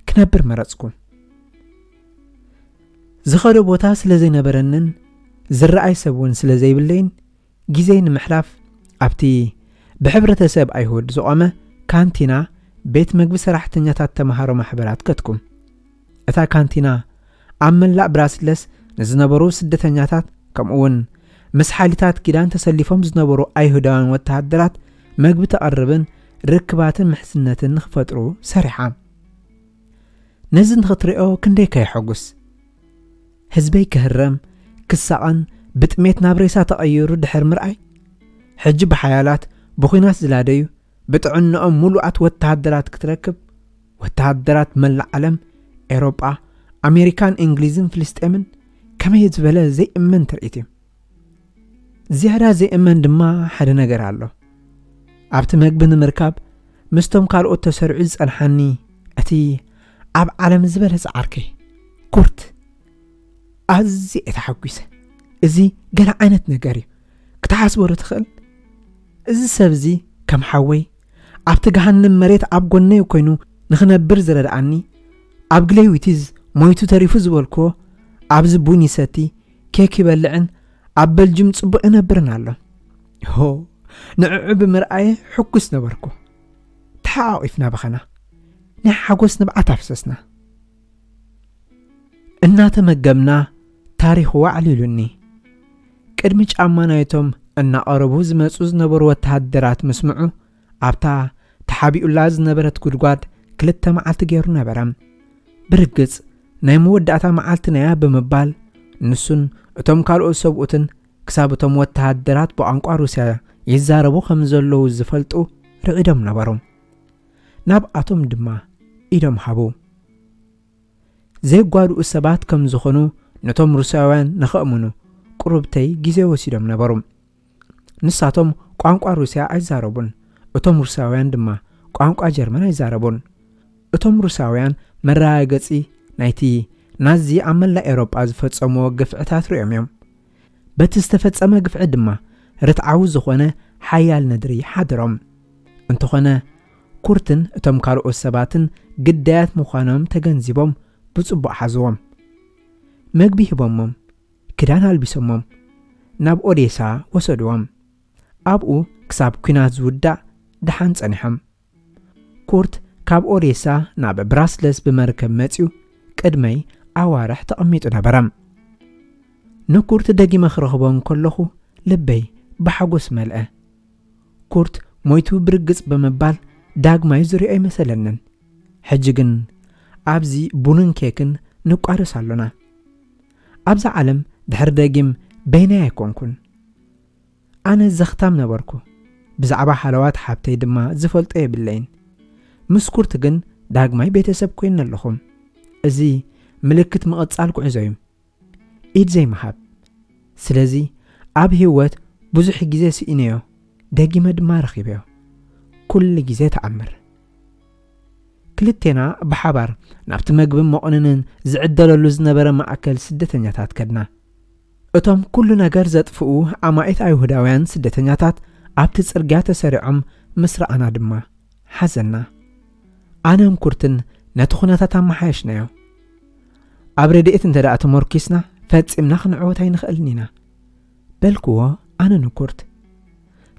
ክነብር መረጽኩ ዝኸደ ቦታ ስለ ዘይነበረንን ዝረኣይ ሰብውን ስለ ዘይብለይን ግዜይ ንምሕላፍ ኣብቲ ብሕብረተሰብ ኣይሁድ ዝቖመ ካንቲና ቤት ምግቢ ሰራሕተኛታት ተማሃሮ ማሕበራት ከትኩም እታ ካንቲና ኣብ መላእ ብራስለስ ንዝነበሩ ስደተኛታት ከምኡውን ምስ ሓይልታት ኪዳን ተሰሊፎም ዝነበሩ ኣይሁዳውያን ወተሃደራት መግቢ ተቐርብን ርክባትን ምሕዝነትን ንኽፈጥሩ ሰሪሓ ነዚ ንኽትሪኦ ክንደይ ከይሐጉስ ህዝበይ ክህረም ክሳቐን ብጥሜት ናብ ሬሳ ተቐይሩ ድሕር ምርኣይ ሕጂ ብሓያላት ብኹናት ዝላደዩ ብጥዕንኦም ሙሉኣት ወተሃደራት ክትረክብ ወተሃደራት መላእ ዓለም ኤውሮጳ ኣሜሪካን እንግሊዝን ፍልስጤምን ከመይ ዝበለ ዘይእመን ትርኢት እዩ ዝያዳ ዘይእመን ድማ ሓደ ነገር ኣሎ ኣብቲ መግቢ ንምርካብ ምስቶም ካልኦት ተሰሪዑ ዝጸንሓኒ እቲ ኣብ ዓለም ዝበለጸ ዓርኪ ኩርት ኣዝየ የተሓጒሰ እዚ ገለ ዓይነት ነገር እዩ ክትሓስቦ ዶ ትኽእል እዚ ሰብ እዚ ከም ሓወይ ኣብቲ ገሃንም መሬት ኣብ ጎነይ ኮይኑ ንኽነብር ዝረድኣኒ ኣብ ግሌዊቲዝ ሞይቱ ተሪፉ ዝበልክዎ ኣብዚ ቡን ይሰቲ ኬክ ይበልዕን ኣብ በልጅም ጽቡቕ ይነብርን ኣሎ ሆ ንዕዑ ብምርኣየ ሕጉስ ነበርኩ ተሓቋቒፍና በኸና ናይ ሓጎስ ንብዓት ኣፍሰስና እናተመገብና ታሪኹ ዋዕሊሉኒ ቅድሚ ጫማ ናይቶም እናቐረቡ ዝመጹ ዝነበሩ ወተሃደራት ምስምዑ ኣብታ ተሓቢኡላ ዝነበረት ጉድጓድ 2 መዓልቲ ገይሩ ነበረ ብርግጽ ናይ መወዳእታ መዓልቲ ነያ ብምባል ንሱን እቶም ካልኦት ሰብኡትን ክሳብ እቶም ወተሃደራት ብቋንቋ ሩስያ ይዛረቡ ከም ዘለዉ ዝፈልጡ ርዒዶም ነበሩ ናብኣቶም ድማ ኢዶም ሃቡ ዘይጓድኡ ሰባት ከም ዝኾኑ ነቶም ሩስያውያን ንኽእምኑ ቁርብተይ ግዜ ወሲዶም ነበሩ ንሳቶም ቋንቋ ሩስያ ኣይዛረቡን እቶም ሩስያውያን ድማ ቋንቋ ጀርመን ኣይዛረቡን እቶም ሩስያውያን መረጋገጺ ናይቲ ናዚ ኣብ መላእ ኤውሮጳ ዝፈጸምዎ ግፍዕታት ርኦም እዮም በቲ ዝተፈጸመ ግፍዒ ድማ ርትዓዊ ዝኾነ ሓያል ነድሪ ሓድሮም እንተኾነ ኩርትን እቶም ካልኦት ሰባትን ግዳያት ምዃኖም ተገንዚቦም ብጽቡቕ ሓዝዎም መግቢ ሂቦሞም ክዳን ኣልቢሶሞም ናብ ኦዴሳ ወሰድዎም ኣብኡ ክሳብ ኩናት ዝውዳእ ድሓን ጸኒሖም ኩርት ካብ ኦዴሳ ናብ ብራስለስ ብመርከብ መጺኡ ቅድመይ ኣዋርሕ ተቐሚጡ ነበረ ንኩርት ደጊመ ክረኽቦን ከለኹ ልበይ ብሓጎስ መልአ ኩርት ሞይቱ ብርግጽ ብምባል ዳግማይ ዝሪኦ ኣይመሰለንን ሕጂ ግን ኣብዚ ቡንን ኬክን ንቋደስ ኣሎና ኣብዛ ዓለም ድሕሪ ደጊም በይናይ ኣይኮንኩን ኣነ ዘኽታም ነበርኩ ብዛዕባ ሓለዋት ሓብተይ ድማ ዝፈልጦ የብለይን ምስ ኩርት ግን ዳግማይ ቤተሰብ ኮይን ኣለኹም እዚ ምልክት መቐጻል ጉዕዞ እዩ ኢድ ዘይመሃብ ስለዚ ኣብ ህይወት ብዙሕ ግዜ ስኢነዮ ደጊመ ድማ ረኺበዮ ኩሉ ግዜ ተኣምር ክልቴና ብሓባር ናብቲ መግብን መቆነንን ዝዕደለሉ ዝነበረ ማእከል ስደተኛታት ከድና እቶም ኩሉ ነገር ዘጥፍኡ ኣማኢት ኣይሁዳውያን ስደተኛታት ኣብቲ ጽርግያ ተሰሪዖም ምስ ረኣና ድማ ሓዘና ኣነም ኩርትን ነቲ ኩነታት ኣመሓየሽናዮ ኣብ ረድኤት እንተደኣ ተመርኪስና ፈጺምና ክንዕወት ኣይንኽእልን ኢና በልክዎ ኣነ ንኩርት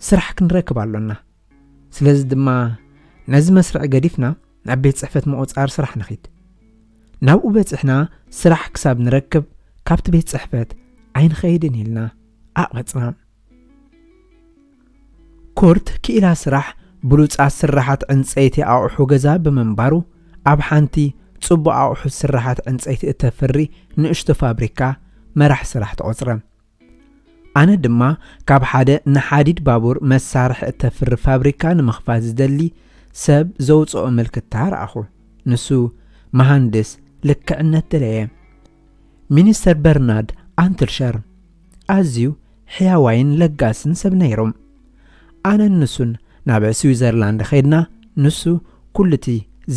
ስራሕ ክንረክብ ኣሎና ስለዚ ድማ ነዚ መስርዕ ገዲፍና ናብ ቤት ጽሕፈት ምቁጻር ስራሕ ንኺድ ናብኡ በጽሕና ስራሕ ክሳብ ንረክብ ካብቲ ቤት ጽሕፈት ኣይንኸይድን ኢልና ኣቕበጽና ኩርት ክኢላ ስራሕ ብሉጻት ስራሓት ዕንፀይቲ ኣቑሑ ገዛ ብምንባሩ ኣብ ሓንቲ ጽቡቕ ኣቑሑ ስራሓት ዕንፀይቲ እተፍሪ ንእሽቶ ፋብሪካ መራሕ ስራሕ ተቖጽረ ኣነ ድማ ካብ ሓደ ንሓዲድ ባቡር መሳርሒ እተፍሪ ፋብሪካ ንምኽፋት ዝደሊ ሰብ ዘውፅኦ ምልክታ ረኣኹ ንሱ መሃንድስ ልክዕነት ደለየ ሚኒስተር በርናርድ ኣንትልሸር ኣዝዩ ሕያዋይን ለጋስን ሰብ ነይሮም ኣነ ንሱን ናብ ስዊዘርላንድ ኸይድና ንሱ ኩልቲ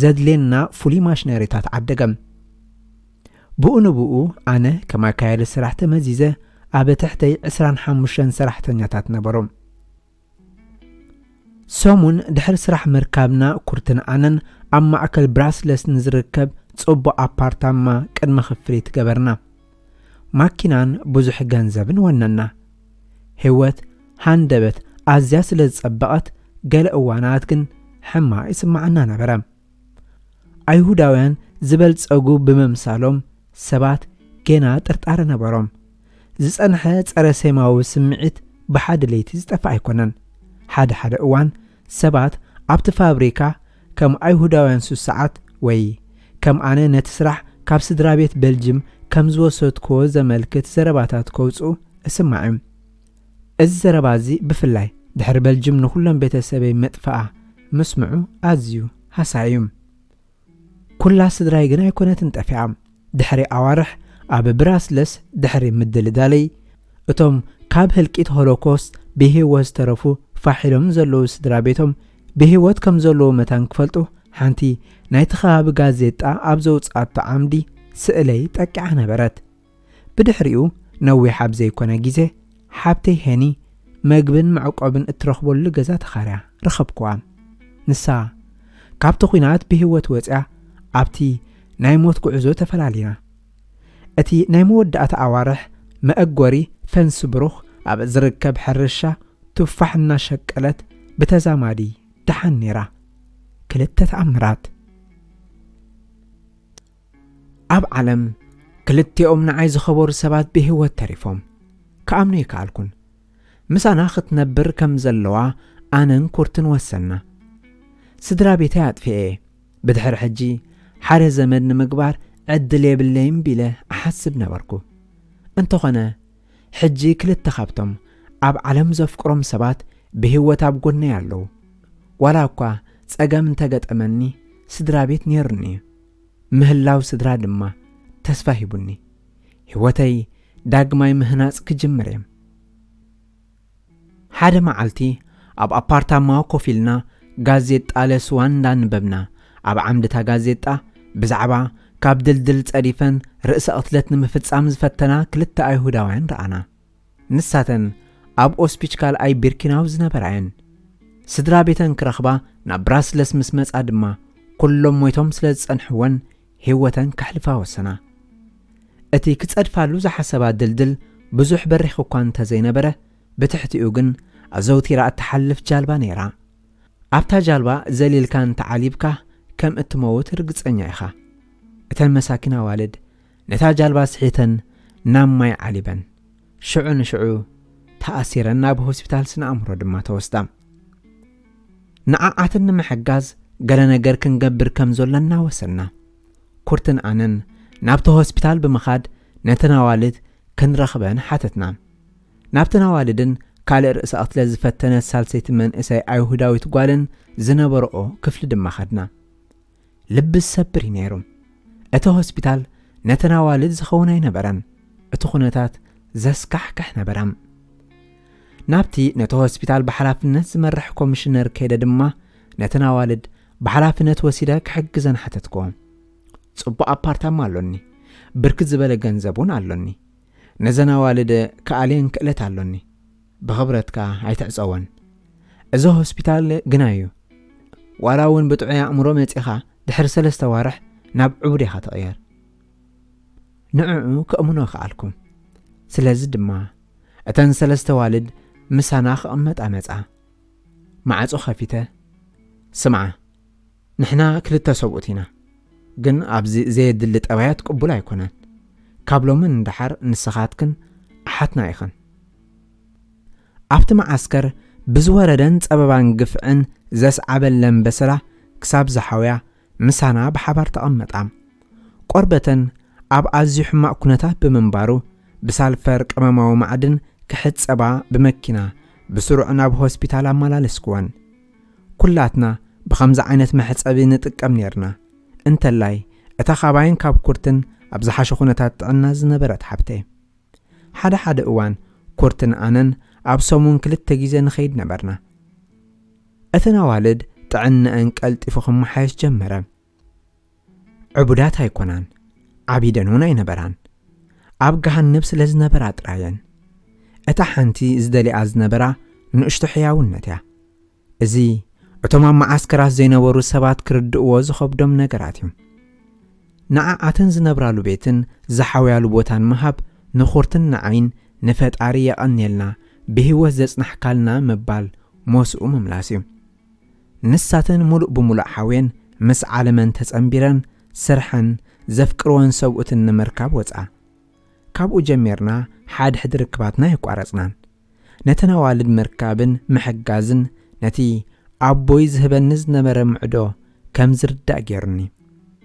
ዘድሌና ፍሉይ ማሽነሪታት ዓደገም ብኡ ንብኡ ኣነ ከማካየዲ ስራሕ ተመዚዘ ኣብ ትሕተይ 25 ሰራሕተኛታት ነበሮም ሰሙን ድሕሪ ስራሕ ምርካብና ኩርትን ኣነን ኣብ ማእከል ብራስለስ ንዝርከብ ጽቡቕ ኣፓርታማ ቅድመ ክፍሊት ገበርና ማኪናን ብዙሕ ገንዘብን ወነና ህይወት ሃንደበት ኣዝያ ስለ ዝጸበቐት ገለ እዋናት ግን ሕማቕ ይስማዓና ነበረ ኣይሁዳውያን ዝበልጸጉ ብምምሳሎም ሰባት ገና ጥርጣረ ነበሮም ዝጸንሐ ጸረ ሴማዊ ስምዒት ብሓደ ለይቲ ዝጠፋ ኣይኮነን ሓደ እዋን ሰባት ኣብቲ ፋብሪካ ከም ኣይሁዳውያን ሱሳዓት ወይ ከም ኣነ ነቲ ስራሕ ካብ ስድራ ቤት ቤልጅም ከም ዝወሰድክዎ ዘመልክት ዘረባታት ከውፅኡ እስማዕ እዚ ዘረባ እዚ ብፍላይ ድሕሪ ቤልጅም ንኹሎም ቤተሰበይ መጥፋኣ ምስምዑ ኣዝዩ ሃሳዩ ኩላ ስድራይ ግን ኣይኮነትን ጠፊኣ ድሕሪ ኣዋርሕ ኣብ ብራስለስ ድሕሪ ምድልዳለይ እቶም ካብ ህልቂት ሆሎኮስት ብህይወት ዝተረፉ ፋሒሎም ዘለዉ ስድራ ቤቶም ብህይወት ከም ዘለዉ መታን ክፈልጡ ሓንቲ ናይቲ ከባቢ ጋዜጣ ኣብ ዘውፅኣቶ ዓምዲ ስእለይ ጠቂዓ ነበረት ብድሕሪኡ ነዊሕ ኣብ ዘይኮነ ግዜ ሓብተይ ሄኒ መግብን መዕቆብን እትረኽበሉ ገዛ ተኻርያ ረኸብክዋ ንሳ ካብቲ ኩናት ብህይወት ወፅያ ኣብቲ ናይ ሞት ጉዕዞ ተፈላሊና እቲ ናይ መወዳእታ ኣዋርሕ መአጎሪ ፈንስ ብሩኽ ኣብ ዝርከብ ሕርሻ ትፋሕና ሸቀለት ብተዛማዲ ድሓን ነይራ ክልተ ተኣምራት ኣብ ዓለም ክልቲኦም ንዓይ ዝኸበሩ ሰባት ብህይወት ተሪፎም ከኣምኑ ይከኣልኩን ምሳና ክትነብር ከም ዘለዋ ኣነን ኩርትን ወሰና ስድራ ቤተይ ኣጥፊአ ብድሕሪ ሕጂ ሓደ ዘመድ ንምግባር ዕድል የብለይም ቢለ ኣሓስብ ነበርኩ እንተኾነ ሕጂ ክልተ ካብቶም ኣብ ዓለም ዘፍቅሮም ሰባት ብህይወት ኣብ ጎነይ ኣለዉ ዋላ እኳ ጸገም እንተገጠመኒ ስድራ ቤት ነይሩኒ ምህላው ስድራ ድማ ተስፋ ሂቡኒ ህይወተይ ዳግማይ ምህናጽ ክጅምር እየ ሓደ መዓልቲ ኣብ ኣፓርታማ ኮፍ ኢልና ጋዜጣ ለስዋን እንዳንበብና ኣብ ዓምድታ ጋዜጣ ብዛዕባ ካብ ድልድል ጸዲፈን ርእሰ ቅትለት ንምፍጻም ዝፈተና ክልተ ኣይሁዳውያን ረኣና ንሳተን ኣብ ኦስፒችካል ኣይ ቢርኪናው ዝነበራየን ስድራ ቤተን ክረኽባ ናብ ብራስለስ ምስ መጻ ድማ ኩሎም ሞይቶም ስለ ዝጸንሕወን ህይወተን ካሕልፋ ወሰና እቲ ክጸድፋሉ ዝሓሰባ ድልድል ብዙሕ በሪኽ እኳ እንተዘይነበረ ብትሕቲኡ ግን ኣዘውቲራ እትሓልፍ ጃልባ ነይራ ኣብታ ጃልባ ዘሊልካ እንተዓሊብካ ከም እትመውት ርግጸኛ ኢኻ እተን መሳኪን ኣዋልድ ነታ ጃልባ ስሒተን ናብ ማይ ዓሊበን ሽዑ ንሽዑ ተኣሲረን ናብ ሆስፒታል ስነ ኣእምሮ ድማ ተወስዳ ንዓዓትን ንምሕጋዝ ገለ ነገር ክንገብር ከም ዘለና ወሰና ኩርትን ኣነን ናብቲ ሆስፒታል ብምኻድ ነተን ኣዋልድ ክንረኽበን ሓተትና ናብተን ኣዋልድን ካልእ ርእሰ ቅትለት ዝፈተነት ሳልሰይቲ መንእሰይ ኣይሁዳዊት ጓልን ዝነበርኦ ክፍሊ ድማ ኸድና ልቢ ዝሰብር ነይሩ እቲ ሆስፒታል نتناوالد زخوناي نبران اتخونتات زسكحكح نبرام نابتي نتو هوسبيتال بحلافنت زمرح كوميشنر كيدا دما نتناوالد بحلافنت وسيدا كحجزن حتتكم صبو أبارتام አሎኒ ብርክት ዝበለ ገንዘቡን አሎኒ ነዘናዋልደ ከአሌን ክእለት አሎኒ በኽብረትካ አይተዕጸወን እዚ ሆስፒታል ግናዩ ዋላውን ብጥዑያ አእምሮ መጺኻ ድሕሪ 3 ዋርሕ ናብ ዕቡዴኻ ተቐየር ንዕኡ ከእምኖ ከአልኩም ስለዚ ድማ እተን 3 ዋልድ ምሳና ክቕመጣ መጻ ማዕጾ ኸፊተ ስምዓ ንሕና ክልተ ሰብኡት ኢና ግን ኣብዚ ዘየድሊ ጠባያት ቅቡል ኣይኮነን ካብሎምን እንዳሓር ንስኻትክን ኣሓትና ኢኸን ኣብቲ መዓስከር ብዝወረደን ጸበባን ግፍዕን ዘስዓበለን በስራ ክሳብ ዝሓውያ ምሳና ብሓባር ተቐመጣ ቆርበተን ኣብ ኣዝዩ ሕማቕ ኩነታት ብምንባሩ ብሳልፈር ቀመማዊ ማዕድን ክሕጸባ ብመኪና ብስሩዕ ናብ ሆስፒታል ኣመላለስክወን ኩላትና ብኸምዚ ዓይነት መሕጸቢ ንጥቀም ነርና እንተላይ እታ ኻባይን ካብ ኩርትን ኣብ ዝሓሸ ኩነታት ጥዕና ዝነበረት ሓብተ ሓደ እዋን ኩርትን ኣነን ኣብ ሰሙን 2 ግዜ ንኸይድ ነበርና እተን ኣዋልድ ጥዕናአን ቀልጢፉ ክመሓየሽ ጀመረ ዕቡዳት ኣይኮናን ዓቢደን እውን ኣይነበራን ኣብ ገሃነብ ስለ ዝነበራ ጥራየን እታ ሓንቲ ዝደሊኣ ዝነበራ ንእሽቶ ሕያውነት እያ እዚ እቶም ኣብ መዓስከራት ዘይነበሩ ሰባት ክርድእዎ ዝኸብዶም ነገራት እዮም ንዓኣተን ዝነብራሉ ቤትን ዝሓውያሉ ቦታን ምሃብ ንኹርትን ንዓይን ንፈጣሪ የቐኒልና ብህይወት ዘጽናሕካልና መባል ሞስኡ ምምላስ እዩ ንሳተን ሙሉእ ብምሉእ ሓውየን ምስ ዓለመን ተጸምቢረን ስርሐን ዘፍቅርወን ሰብኡትን ንምርካብ ወፃ ካብኡ ጀሚርና ሓድሕድ ርክባትና ይቋረጽናን ነተን ኣዋልድ ምርካብን ምሕጋዝን ነቲ ኣቦይ ዝህበኒ ዝነበረ ምዕዶ ከም ዝርዳእ ገይሩኒ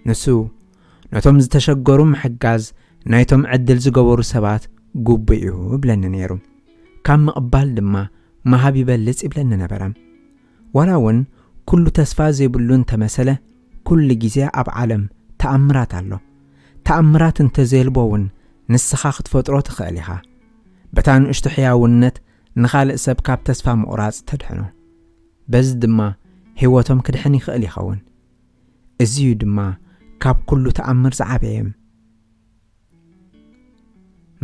ንሱ ነቶም ዝተሸገሩ ምሕጋዝ ናይቶም ዕድል ዝገበሩ ሰባት ጉቡእ እዩ ብለኒ ነይሩ ካብ ምቕባል ድማ መሃብ ይበልጽ ይብለኒ ነበረ ዋላ እውን ኩሉ ተስፋ ዘይብሉን ተመሰለ ኩሉ ግዜ ኣብ ዓለም ተኣምራት ኣሎ ተኣምራት እንተዘይልቦውን ንስኻ ክትፈጥሮ ትኽእል ኢኻ በታ ንእሽቶ ሕያውነት ንኻልእ ሰብ ካብ ተስፋ ምቑራጽ ተድሕኖ በዚ ድማ ህይወቶም ክድሕን ይኽእል ይኸውን እዚዩ ድማ ካብ ኩሉ ተኣምር ዝዓበየ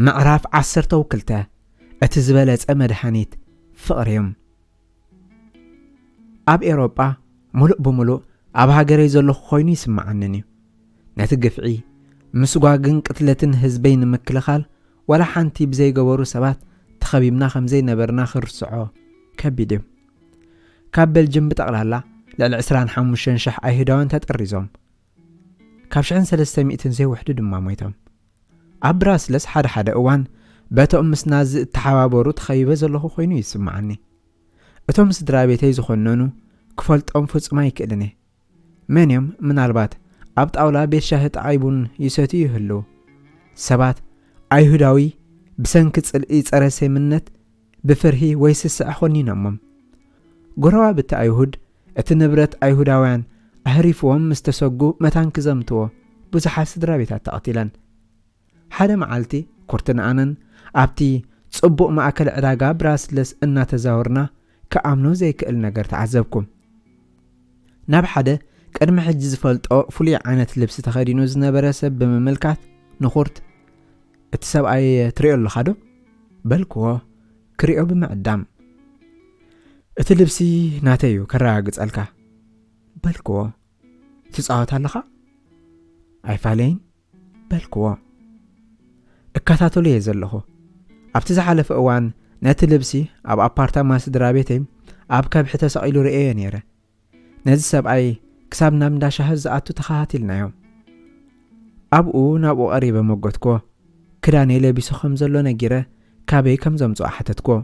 ምዕራፍ 12 እቲ ዝበለጸ መድሓኒት ፍቕሪ እዩ ኣብ ኤውሮጳ ሙሉእ ብምሉእ ኣብ ሃገረይ ዘለኹ ኮይኑ ይስምዓንን እዩ ነቲ ግፍዒ ምስጓግን ቅትለትን ህዝበይ ንምክልኻል ወላ ሓንቲ ብዘይገበሩ ሰባት ተኸቢብና ከምዘይ ነበርና ክርስዖ ከቢድ እዩ ካብ በልጅም ብጠቕላላ ልዕሊ 25,000 ኣይሁዳውያን ተጠሪዞም ካብ 1300 ዘይውሕዱ ድማ ሞይቶም ኣብ ብራስለስ ሓደ እዋን በቶም ምስና ዝተሓባበሩ ተኸቢበ ዘለኹ ኮይኑ ይስምዓኒ እቶም ስድራ ቤተይ ዝኾነኑ ክፈልጦም ፍጹም ኣይክእልን መን እዮም ምናልባት ኣብ ጣውላ ቤት ሻሂ ተዓይቡን ይሰትዩ ይህልው ሰባት ኣይሁዳዊ ብሰንኪ ጽልኢ ጸረ ሰምነት ብፍርሂ ወይ ስስዕ ኾኒኖሞም ጎረባብቲ ኣይሁድ እቲ ንብረት ኣይሁዳውያን ኣህሪፍዎም ምስ ተሰጉ መታን ክዘምትዎ ብዙሓት ስድራ ቤታት ተቐቲለን ሓደ መዓልቲ ኩርትን ኣነን ኣብቲ ጽቡቕ ማእከል ዕዳጋ ብራስለስ እናተዛወርና ከኣምኖ ዘይክእል ነገር ተዓዘብኩም ናብ ሓደ ቅድሚ ሕጂ ዝፈልጦ ፍሉይ ዓይነት ልብሲ ተኸዲኑ ዝነበረ ሰብ ብምምልካት ንኹርት እቲ ሰብኣይ ትሪኦ ኣለኻ ዶ በልክዎ ክሪኦ ብምዕዳም እቲ ልብሲ ናተይ እዩ ከረጋግጸልካ በልክዎ ትጻወት ኣለኻ ኣይፋለይን በልክዎ እከታተሉ እየ ዘለኹ ኣብቲ ዝሓለፈ እዋን ነቲ ልብሲ ኣብ ኣፓርታማ ስድራ ቤተይ ኣብ ከብሒ ተሰቒሉ ርአዮ ነይረ ነዚ ሰብኣይ ክሳብ ናብ እንዳ ሻሂ ዝኣቱ ተኸታቲልናዮም ኣብኡ ናብኡ ቀሪበ መጎትክዎ ክዳነይ ለቢሱ ከም ዘሎ ነጊረ ካበይ ከም ዘምጽኦ ሓተትክዎ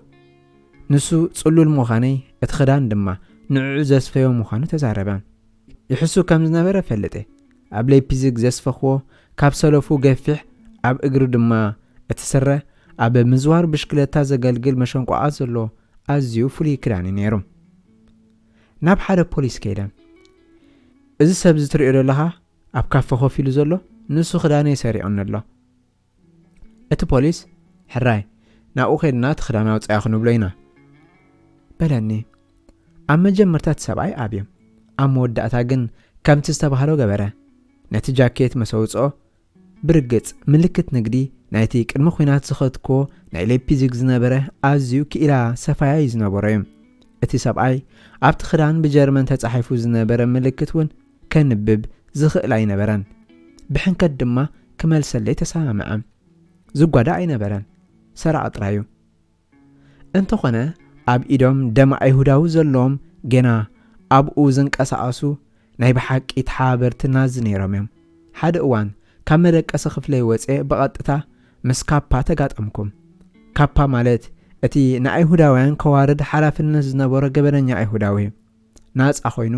ንሱ ጽሉል ምዃነይ እቲ ክዳን ድማ ንዕዑ ዘስፈዮ ምዃኑ ተዛረበ ይሕሱ ከም ዝነበረ ፈልጠ ኣብ ሌይፕዚግ ዘስፈኽዎ ካብ ሰለፉ ገፊሕ ኣብ እግሩ ድማ እቲ ስረ ኣብ ምዝዋር ብሽክለታ ዘገልግል መሸንቋዓ ዘሎ ኣዝዩ ፍሉይ ክዳን ነይሩ ናብ ሓደ ፖሊስ ከይደ እዚ ሰብ ዝትሪኦ ዘለኻ ኣብ ካፈ ኮፍ ኢሉ ዘሎ ንሱ ክዳነይ ሰሪዑን ኣሎ እቲ ፖሊስ ሕራይ ናብኡ ኸይድና እቲ ክዳን ኣውፅያ ክንብሎ ኢና በለኒ ኣብ መጀመርታት ሰብኣይ ኣብዮም ኣብ መወዳእታ ግን ከምቲ ዝተባህሎ ገበረ ነቲ ጃኬት መሰውፅኦ ብርግጽ ምልክት ንግዲ ናይቲ ቅድሚ ኩናት ዝኸትክዎ ናይ ሌፕዚግ ዝነበረ ኣዝዩ ክኢላ ሰፋያ ዝነበረ እዩ እቲ ሰብኣይ ኣብቲ ክዳን ብጀርመን ተጻሒፉ ዝነበረ ምልክት እውን ከንብብ ዝኽእል ኣይነበረን ብሕንከት ድማ ክመልሰለይ ተሰማምዐ ዝጓዳ ኣይነበረን ሰራቕ ጥራዩ እንተኾነ ኣብ ኢዶም ደም ኣይሁዳዊ ዘለዎም ገና ኣብኡ ዝንቀሳቐሱ ናይ ብሓቂ ተሓበርቲ ናዚ ነይሮም እዮም ሓደ እዋን ካብ መደቀሲ ክፍለይ ወፅአ ብቐጥታ ምስ ካፓ ተጋጠምኩም ካፓ ማለት እቲ ንኣይሁዳውያን ከዋርድ ሓላፍነት ዝነበሮ ገበነኛ ኣይሁዳዊ ናጻ ኮይኑ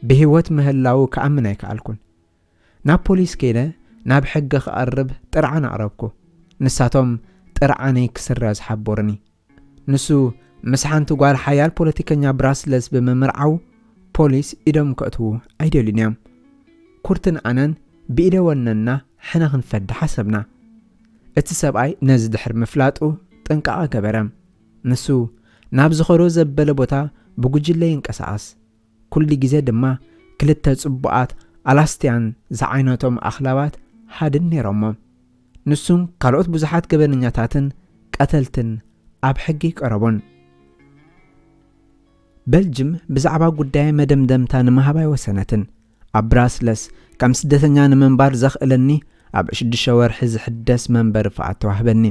ብህይወት ምህላው ከኣምን ኣይከኣልኩን ናብ ፖሊስ ከይደ ናብ ሕጊ ክቐርብ ጥርዓን ኣቕረብኩ ንሳቶም ጥርዓነይ ክስረዝ ሓቦርኒ ንሱ ምስ ሓንቲ ጓል ሓያል ፖለቲከኛ ብራስለስ ብምምርዓው ፖሊስ ኢዶም ከእትዉ ኣይደልን እዮም ኩርትን ኣነን ብኢደ ወነና ሕና ክንፈዲ ሓሰብና እቲ ሰብኣይ ነዚ ድሕር ምፍላጡ ጥንቃቐ ገበረ ንሱ ናብ ዝኸዶ ዘበለ ቦታ ብጉጅለ ይንቀሳቐስ ኩሉ ግዜ ድማ ክልተ ጽቡቓት ኣላስቲያን ዝዓይነቶም ኣኽላባት ሓድን ነይሮሞ ንሱን ካልኦት ብዙሓት ገበነኛታትን ቀተልትን ኣብ ሕጊ ቀረቦን በልጅም ብዛዕባ ጉዳይ መደምደምታ ንምሃባይ ወሰነትን ኣብ ብራስለስ ከም ስደተኛ ንምንባር ዘኽእለኒ ኣብ 6 ወርሒ ዝሕደስ መንበር ፍቓድ ተዋህበኒ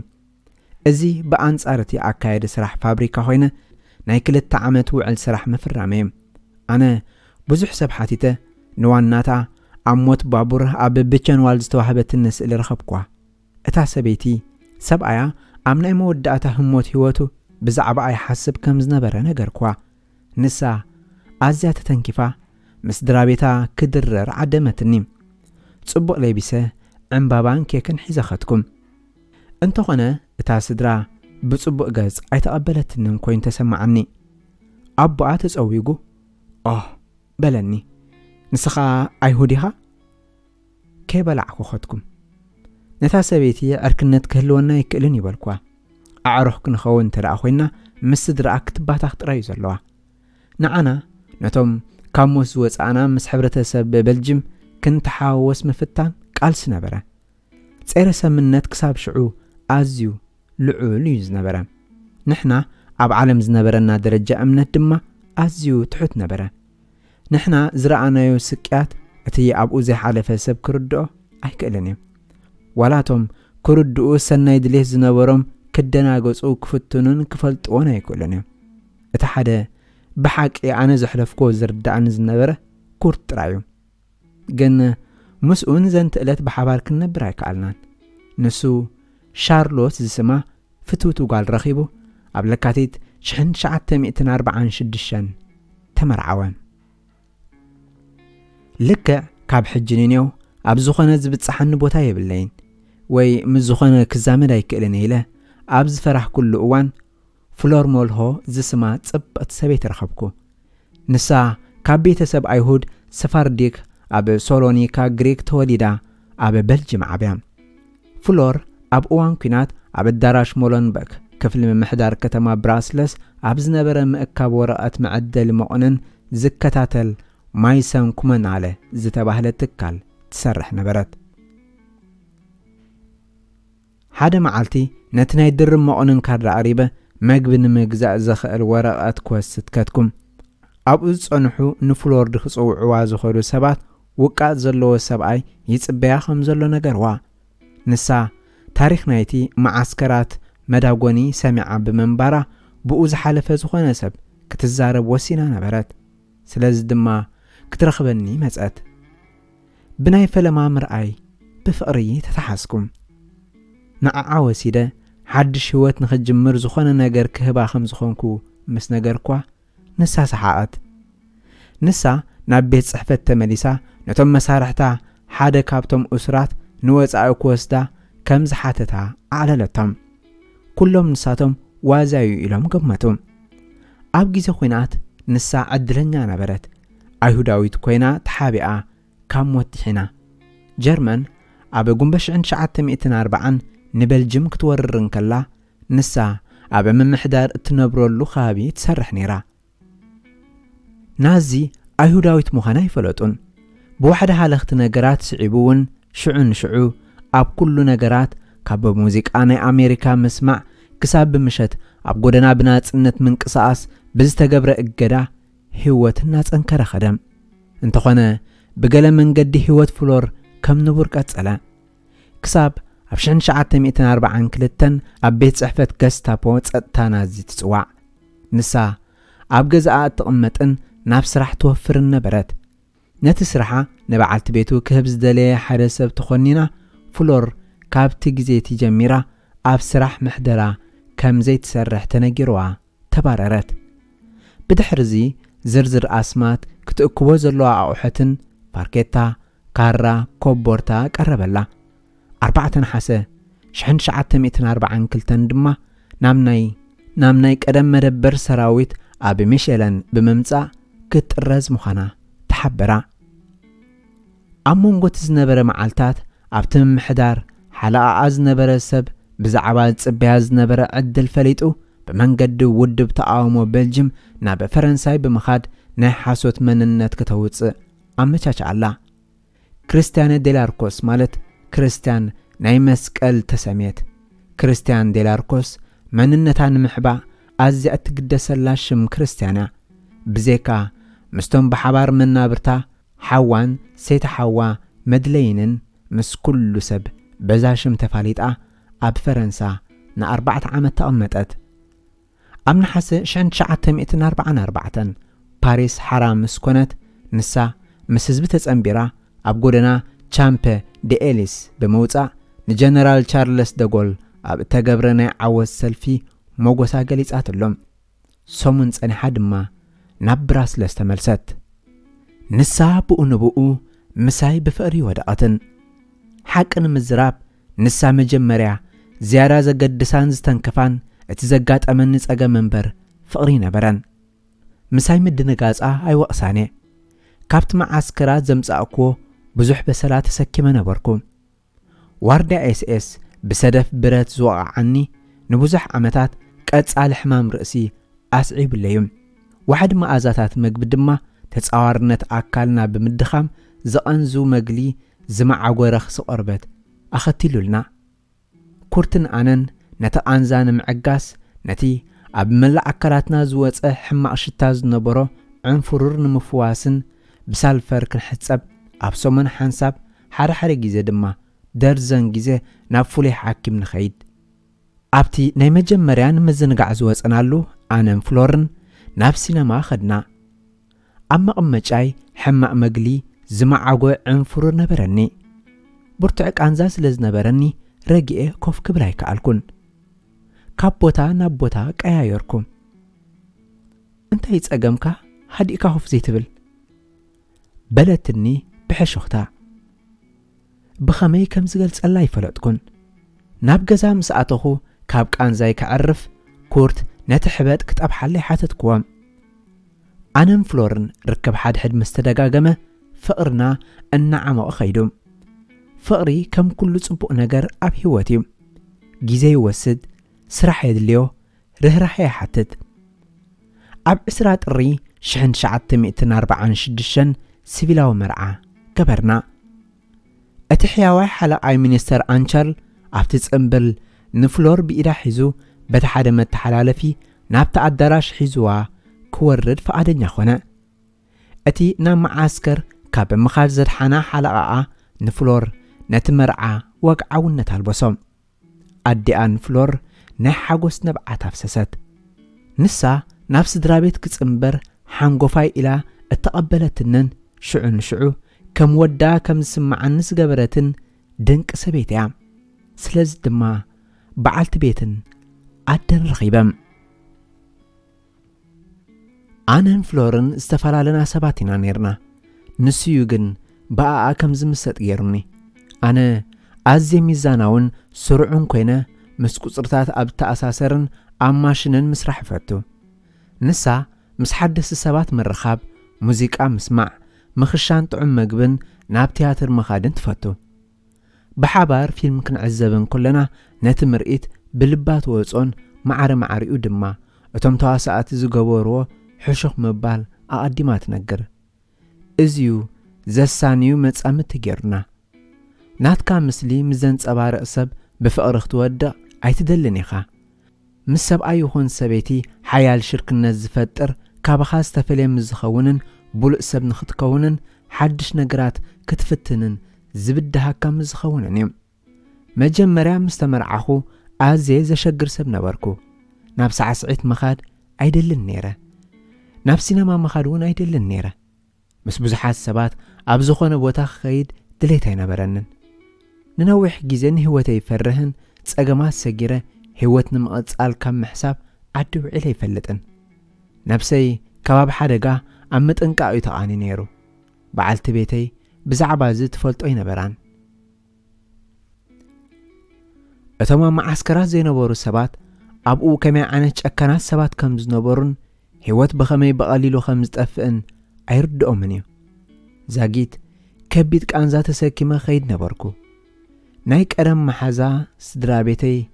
እዚ ብኣንጻር እቲ ኣካየዲ ስራሕ ፋብሪካ ኮይነ ናይ 2 ዓመት ውዕል ስራሕ መፍራመየ ኣነ ብዙሕ ሰብ ሓቲተ ንዋናታ ኣብ ሞት ባቡር ኣብ ብቸንዋል ዝተዋህበትን ስእሊ ረኸብኳ እታ ሰበይቲ ሰብኣያ ኣብ ናይ መወዳእታ ህሞት ህይወቱ ብዛዕባ ኣይሓስብ ከም ዝነበረ ነገርኳ ንሳ ኣዝያ ተተንኪፋ ምስ ድራቤታ ክድረር ዓደመትኒ ጽቡቕ ለቢሰ ዕምባባን ኬክን ሒዘኸትኩም እንተኾነ እታ ስድራ ብጽቡቕ ገጽ ኣይተቐበለትንን ኮይን ተሰማዓኒ ኣቦኣ ተጸዊጉ በለኒ ንስኻ ኣይሁዲኻ ከይበላዕኩ ኸትኩም ነታ ሰበይቲ ዕርክነት ክህልወና ይክእልን ይበልኳ ኣዕሩኽ ክንኸውን ተደኣ ኮይና ምስ ስድራ ክትባታኽ ጥራይ ዘለዋ ንዓና ነቶም ካብ ሞት ዝወፃእና ምስ ሕብረተሰብ በልጅም ክንተሓዋወስ ምፍታን ቃልሲ ነበረ ፀረ ሰምነት ክሳብ ሽዑ ኣዝዩ ልዑል እዩ ዝነበረ ንሕና ኣብ ዓለም ዝነበረና ደረጃ እምነት ድማ ኣዝዩ ትሑት ነበረ ንሕና ዝረኣናዮ ስቅያት እቲ ኣብኡ ዘይሓለፈ ሰብ ክርድኦ ኣይክእልን እዩ ዋላቶም ክርድኡ ሰናይ ድሌት ዝነበሮም ክደናገጹ ክፍትኑን ክፈልጥዎን ኣይክእልን እዩ እቲ ሓደ ብሓቂ ኣነ ዘሕለፍኮ ዝርዳእን ዝነበረ ኩርት ጥራዩ ግን ምስኡን ዘንቲ ዕለት ብሓባር ክንነብር ኣይከኣልናን ንሱ ሻርሎት ዝስማ ፍትውቱ ጓል ረኺቡ ኣብ ለካቲት 1946 ተመርዓወ ልክዕ ካብ ሕጂ ንኔው ኣብ ዝኾነ ዝብፅሓኒ ቦታ የብለይን ወይ ምስ ዝኾነ ክዛመድ ኣይክእልን ኢለ ኣብ ዝፈራሕ ኩሉ እዋን ፍሎር ሞልሆ ዝስማ ጽብቕቲ ሰበይቲ ረኸብኩ ንሳ ካብ ቤተሰብ ኣይሁድ ሰፋርዲክ ኣብ ሶሎኒካ ግሪክ ተወሊዳ ኣብ በልጅም ዓብያ ፍሎር ኣብ እዋን ኩናት ኣብ ኣዳራሽ ሞለንበክ ክፍሊ ምምሕዳር ከተማ ብራስለስ ኣብ ዝነበረ ምእካብ ወረቐት መዐደሊ መቑንን ዝከታተል ማይሰን ኩመናለ ዝተባህለ ትካል ትሰርሕ ነበረት ሓደ መዓልቲ ነቲ ናይ ድርብ መቑንን ካርዳ ኣሪበ መግቢ ንምግዛእ ዘኽእል ወረቐት ክወስድ ከትኩም ኣብኡ ዝጸንሑ ንፍሎር ክጽውዕዋ ዝኸዱ ሰባት ውቃጥ ዘለዎ ሰብኣይ ይጽበያ ከም ዘሎ ነገርዋ ንሳ ታሪኽ ናይቲ ማዓስከራት መዳጎኒ ሰሚዓ ብምንባራ ብኡ ዝሓለፈ ዝኾነ ሰብ ክትዛረብ ወሲና ነበረት ስለዚ ድማ ክትረኽበኒ መጸት ብናይ ፈለማ ምርኣይ ብፍቕሪ ተተሓስኩም ንዓዓ ወሲደ ሓድሽ ህይወት ንኽጅምር ዝኾነ ነገር ክህባ ከም ዝኾንኩ ምስ ነገርኳ ንሳ ሰሓቐት ንሳ ናብ ቤት ጽሕፈት ተመሊሳ ነቶም መሳርሕታ ሓደ ካብቶም እስራት ንወፃኢ ክወስዳ ከም ዝሓተታ ኣዕለለቶም ኩሎም ንሳቶም ዋዛዩ ኢሎም ገመቱ ኣብ ግዜ ኩናት ንሳ ዕድለኛ ነበረት ኣይሁዳዊት ኮይና ተሓቢኣ ካብ ሞት ድሒና ጀርመን ኣብ ጉንበ 1940 ንቤልጅም ክትወርርን ከላ ንሳ ኣብ ምምሕዳር እትነብረሉ ከባቢ ትሰርሕ ነይራ። ናዚ ኣይሁዳዊት ምዃና ይፈለጡን። ብዋሕደ ሃለኽቲ ነገራት ስዒቡውን ሽዑን ሽዑ ኣብ ኩሉ ነገራት ካብ ሙዚቃ ናይ ኣሜሪካ መስማዕ ክሳብ ብምሸት ኣብ ጎደና ብናጽነት ምንቅስቓስ ብዝተገብረ እገዳ ህይወት እናጸንከረ ኸደም። እንተኾነ ብገለ መንገዲ ህይወት ፍሎር ከም ንቡር ቀጸለ። ክሳብ ኣብ 1942 ኣብ ቤት ጽሕፈት ገስታፖ ጸጥታ ናዚ ትጽዋዕ። ንሳ ኣብ ገዛኣ እትቕመጥን ናብ ስራሕ ትወፍርን ነበረት። ነቲ ስራሓ ንበዓልቲ ቤቱ ክህብ ዝደለየ ሓደ ሰብ ተኾኒና ፍሎር ካብቲ ግዜ ትጀሚራ ኣብ ስራሕ ምሕደራ ከም ዘይትሰርሕ ተነጊርዋ ተባረረት። ብድሕሪዚ ዝርዝር ኣስማት ክትእክቦ ዘለዋ ኣቑሑትን ፓርኬታ፣ ካራ፣ ኮቦርታ ቀረበላ። 4 ነሓሰ 1942 ድማ ናብ ናይ ቀደም መደበር ሰራዊት ኣብ ሚሸለን ብምምጻእ ክትጥረዝ ምዃና ተሓበራ። ኣብ መንጎት ዝነበረ መዓልታት ኣብቲ ምምሕዳር ሓለቓኣ ዝነበረ ሰብ ብዛዕባ ጽበያ ዝነበረ ዕድል ፈሊጡ ብመንገዲ ውድብ ተቃውሞ ቤልጅም ናብ ፈረንሳይ ብምኻድ ናይ ሓሶት መንነት ከተውፅእ ኣመቻችኣላ። ክርስቲያን ዴላርኮስ ማለት ክርስቲያን ናይ መስቀል ተሰሜት። ክርስቲያን ዴላርኮስ መንነታ ንምሕባእ ኣዝያ እትግደሰላ ሽም ክርስቲያና ብዜካ ምስቶም ብሓባር መናብርታ ሓዋን ሴታ ሓዋ መድለይንን ምስ ኩሉ ሰብ በዛ ሽም ተፋሊጣ ኣብ ፈረንሳ ን4 ዓመት ተቐመጠት። ኣብ ነሓሰ 1944 ፓሪስ ሓራም ምስ ኮነት ንሳ ምስ ህዝቢ ተጸንቢራ ኣብ ጎደና ቻምፐ ዴኤሊስ ብምውጻእ ንጀነራል ቻርለስ ደጎል ኣብ እተገብረ ናይ ዓወት ሰልፊ ሞጎሳ ገሊጻትሎም። ሰሙን ጸኒሓ ድማ ናብ ብራስለስ ተመልሰት። ንሳ ብኡ ንብኡ ምሳይ ብፍቕሪ ወደቐትን። ሓቂ ንምዝራብ ንሳ መጀመርያ ዝያዳ ዘገድሳን ዝተንከፋን እቲ ዘጋጠመኒ ጸገም እምበር ፍቕሪ ነበረን። ምሳይ ምድንጋጻ ኣይወቕሳኔ። ካብቲ መዓስከራት ዘምጻእክዎ ብዙሕ በሰላ ተሰኪመ ነበርኩ። ዋርድያ ኤስኤስ ብሰደፍ ብረት ዝወቕዓኒ ንብዙሕ ዓመታት ቀጻሊ ሕማም ርእሲ ኣስዒብለዩ። ዋሕድ መኣዛታት መግቢ ድማ ተጻዋርነት ኣካልና ብምድኻም ዝቐንዙ መግሊ ዝመዓጐረ ኽሲ ቖርበት ኣኸቲሉልና። ኩርትን ኣነን ነቲ ቃንዛ ንምዕጋስ ነቲ ኣብ መላእ ኣካላትና ዝወፀ ሕማቕ ሽታ ዝነበሮ ዕንፍሩር ንምፍዋስን ብሳልፈር ክንሕጸብ ኣብ ሰሞን ሓንሳብ ሓደ ግዜ ድማ ደርዘን ግዜ ናብ ፍሉይ ሓኪም ንኸይድ። ኣብቲ ናይ መጀመርያ ንምዝንጋዕ ዝወፀናሉ ኣነን ፍሎርን ናብ ሲነማ ኸድና። ኣብ መቐመጫይ ሕማቕ መግሊ ዝመዓጐ ዕንፍሩር ነበረኒ። ብርቱዕ ቃንዛ ስለ ዝነበረኒ ረጊኤ ኮፍ ክብል ኣይከኣልኩን። ካብ ቦታ ናብ ቦታ ቀያየርኩም። እንታይ ጸገምካ ሃዲእካ ኮፍ ዘይትብል በለትኒ ብሕሽኽታ። ብኸመይ ከም ዝገልጸላ ይፈለጥኩን። ናብ ገዛ ምስ ኣተኹ ካብ ቃንዛይ ክዕርፍ ኩርት ነቲ ሕበጥ ክጠብሓለይ ሓተትክዎም። ኣነን ፍሎርን ርከብ ሓድሕድ ምስ ተደጋገመ ፍቕርና እናዓመቐ ኸይዱ። ፍቕሪ ከም ኩሉ ጽቡቕ ነገር ኣብ ህይወት እዩ። ግዜ ይወስድ፣ ስራሕ የድልዮ፣ ርህራሄ ይሓትት። ኣብ 20 ጥሪ 1946 ሲቪላዊ መርዓ ገበርና። እቲ ሕያዋይ ሓለቓይ ሚኒስተር አንቸርል ኣብቲ ጽምብል ንፍሎር ብኢዳ ሒዙ በቲ ሓደ መተሓላለፊ ናብቲ ኣዳራሽ ሒዙዋ ክወርድ ፈቓደኛ ኾነ። እቲ ናብ መዓስከር ካብ ምኻድ ዘድሓና ሓለቓኣ ንፍሎር ነቲ መርዓ ወግዓውነት ኣልበሶም። ኣዲኣን ፍሎር ናይ ሓጎስ ነብዓት ኣፍሰሰት። ንሳ ናብ ስድራ ቤት ክጽምበር ሓንጎፋይ ኢላ እተቐበለትንን ሽዑ ንሽዑ ከም ወዳ ከም ዝስምዓኒ ዝገበረትን ድንቂ ሰበይቲ እያ። ስለዚ ድማ በዓልቲ ቤትን ኣደን ረኺበም። ኣነን ፍሎርን ዝተፈላለና ሰባት ኢና ነርና። ንስዩ ግን በኣኣ ከም ዝምሰጥ ገይሩኒ። ኣነ ኣዝየ ሚዛናውን ስሩዑን ኮይነ ምስ ቁጽርታት ኣብ ተኣሳሰርን ኣብ ማሽንን ምስራሕ ይፈቱ። ንሳ ምስ ሓደስቲ ሰባት ምርኻብ፣ ሙዚቃ ምስማዕ፣ ምኽሻን ጥዑም መግብን ናብ ቲያትር መኻድን ትፈቱ። بحبار فيلم كنعزبن كلنا نتمرئت بلبات وصون معريو دما اتم تواسات زغبرو حشخ مبال اقديمات نجر ازيو زسانيو مصامت تجرنا ناتكا مسلي مزن صبار سب بفقر اختودق ايتدلنيخا مسب ايهون سبيتي حيال شركنا زفتر كابخا استفليم زخونن بلق سب نختكونن حدش نجرات كتفتنن زبدها كم زخونن يم مجمريا مستمرعخو ازي زشجر سب نبركو نابس عسعيت مخاد ايدلن نيره نفسنا ما مخادون ايدلن نيره مس بزحات سبات ابزخونه بوتا خيد دليت ينبرنن ننوح جيزن هوتي يفرهن صقمات سجيره هوت نمقصال كم حساب عدو علي يفلطن نفسي كباب حدقا ام مطنقاو تقاني نيرو بعلت بيتي بزعبا ز تفلطو ينبران اتما معسكرات زينبورو سبات ابو كمي عنا چكنات سبات كم زنبورن هوت بخمي بقليلو خمس طفئن ايردو منيو زاغيت كبيت قانزا تسكيمه خيد نبركو ناي قرم محزا سدرا بيتي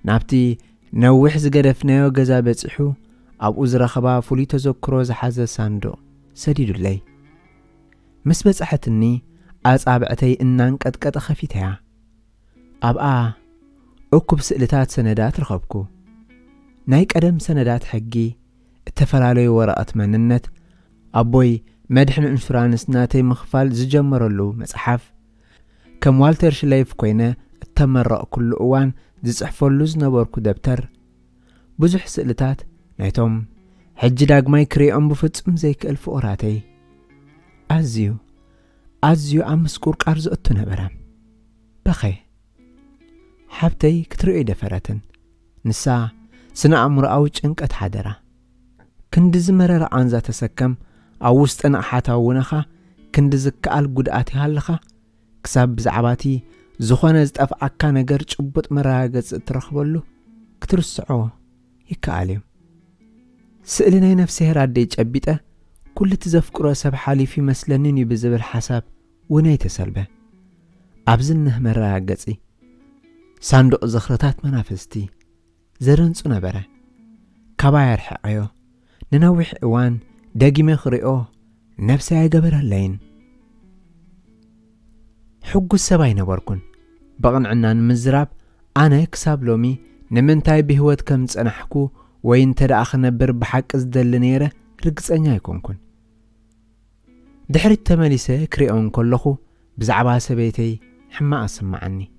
نابتي نوح زغدفنايو غزا بصحو ابو زرخبا فولي تذكرو زحازه ساندو سديدولي مس بصحتني اصابعتي انانقطقط خفيتها ابا اكب سئلتات سندات رخبكو ناي قدم سندات حقي التفلالي ورقت مننت ابوي مدحن انشورانس ناتي مخفال زجمرلو مصحف كم والتر شلايف كوينه التمرق كل اوان زصحفلو زنبركو دبتر بزح سئلتات نايتوم حج داغماي كريኦም بفصم زيكل فقراتي ازيو امسكور قرز اتو نبره بخي حبتي كترئي دفرتن نسا سنا امرأو ጭንቀት حدرا كند زمرر عنزا تسكم او وسطنا حاتاونخا كند زكال ጉድአት ያለኻ كساب بزعباتي زخونه زطفعካ ነገር ጭቡጥ መራገጽ ትረኽበሉ ክትርስዖ ይካአልዩ ስእልናይ ነፍሲ ህራደይ ጨቢጠ ኩል ትዘፍቅሮ ሰብ ሓሊፍ ይመስለንን ይብዝብል ሓሳብ ወነይ ተሰልበ ኣብዝንህ መራገጺ ሳንዱቕ ዘኽረታት መናፍስቲ ዘረንጹ ነበረ ካባየር ሕዓዮ ንነዊሕ እዋን ደጊመ ክሪኦ ነፍሲ ኣይገበረለይን حقوس سباي نبركن بقنعنا مزراب أنا كساب لومي نمنتاي بهوت كم تصنحكو وين تدأخ نبر بحق ازدل نيرة رقص أنيا يكونكن دحر التماليسة كريون كلخو بزعبها سبيتي حما أسمعني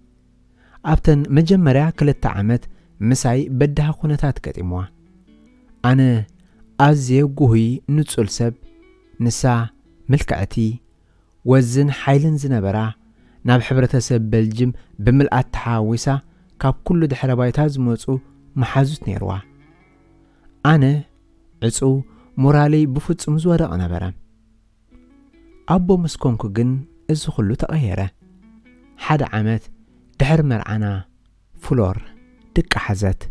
أبتن مجمريا كلت عمت مساي بدها خونتات كتموا أنا أزيو قوهي نتسول سب نسا ملكعتي وزن حيلن زنبرا ناب حبرتسب بلجم بملئات تحاويسا كاب كل دحر بايتا زموصو محازوت نيروا أنا عصو مورالي بفصم زورق نبره أبو مسكونكو جن إزو خلو تغيره حد عمت دحر مرعنا فلور دك حزت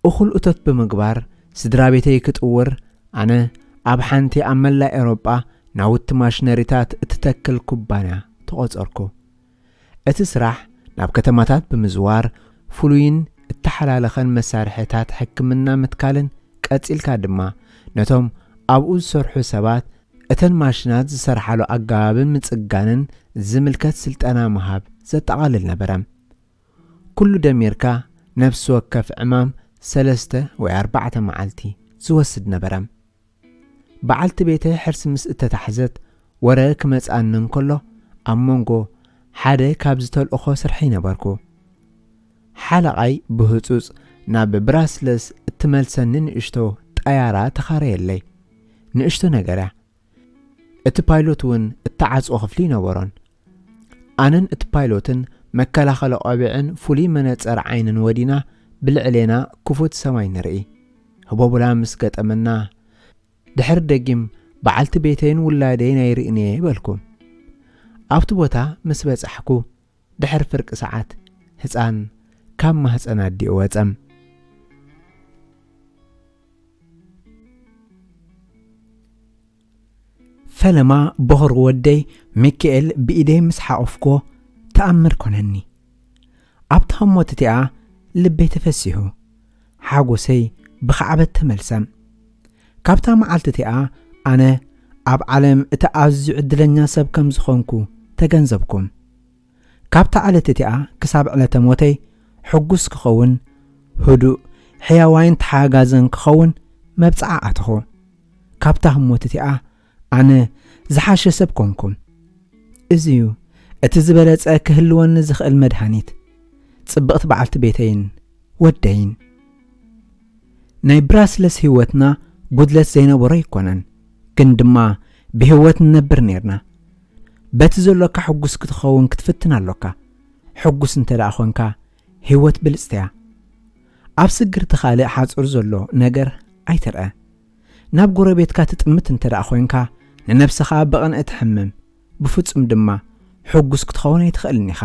أخل أتت بمقبار سدرابيتي كتقور أنا أبحانتي أملا إيروبا ناوت ماشنريتات اتتكل كوبانا تقصركو اتسرح ناب كتماتات بمزوار فلوين التحلالخن مسارحتات حكمنا متكالن قصيلكا دما نتوم ابو سرحو سبات اتن ماشنات زسرحالو اقابن مصقانن زملكت سلطنا مهاب زتقالل نبرم كل دميركا نفس وكف امام 3 و 4 معالتي زوسد نبرم بعلت بيته حرس مس تتحزت وراك مصانن كله امونغو حدا كابزتل اخو سرحي نبركو حلقاي بهصص ناب براسلس تملسنن اشتو طيارا تخاريلي نشتو نغرا ات بايلوتون التعصو خفلي نورون انن ات بايلوتن مكلاخل قابعن فولي منصر عينن ودينا بالعلينا كفوت سماي نرئي هبوبلا مسقطمنا دحر دقيم بعلت بيتين ولادين يرئني بالكم أبتو بوتا مسبس أحكو دحر فرق ساعات هزان كم ما هزانا دي واتم فلما بغر ودي ميكيل بإيدي مسحا أفكو ተኣምር ኮነኒ ኣብታ ሞት እቲኣ ልበይ ተፈሲሑ ሓጎሰይ ብኸዓበት ተመልሰም ካብታ መዓልቲ እቲኣ ኣነ ኣብ ዓለም እቲ ኣዝዩ ዕድለኛ ሰብ ከም ዝኾንኩ ተገንዘብኩም ካብታ ዕለት እቲኣ ክሳብ ዕለተ ሞተይ ሕጉስ ክኸውን ህዱእ ሕያዋይን ተሓጋዘን ክኸውን መብፅዓ ኣትኹ ካብታ ሞት እቲኣ ኣነ ዝሓሸ ሰብ ኮንኩም እዚዩ እቲ ዝበለጸ ክህልወኒ ዝኽእል መድሃኒት ጽብቕቲ በዓልቲ ቤተይን ወደይን ናይ ብራስለስ ህይወትና ጉድለት ዘይነበሮ ይኮነን ግን ድማ ብህይወት ንነብር ነርና በቲ ዘለካ ሕጉስ ክትኸውን ክትፍትን ኣለካ ሕጉስ እንተደኣ ኾንካ ህይወት ብልጽትያ ኣብ ስግርቲ ካልእ ሓጹር ዘሎ ነገር ኣይትርአ ናብ ጎረቤትካ ትጥምት እንተደኣ ኾንካ ንነፍስኻ ብቕንዕ ትሕምም ብፍጹም ድማ ሕጉስ ክትኸውን ኣይትኽእልን ኢኻ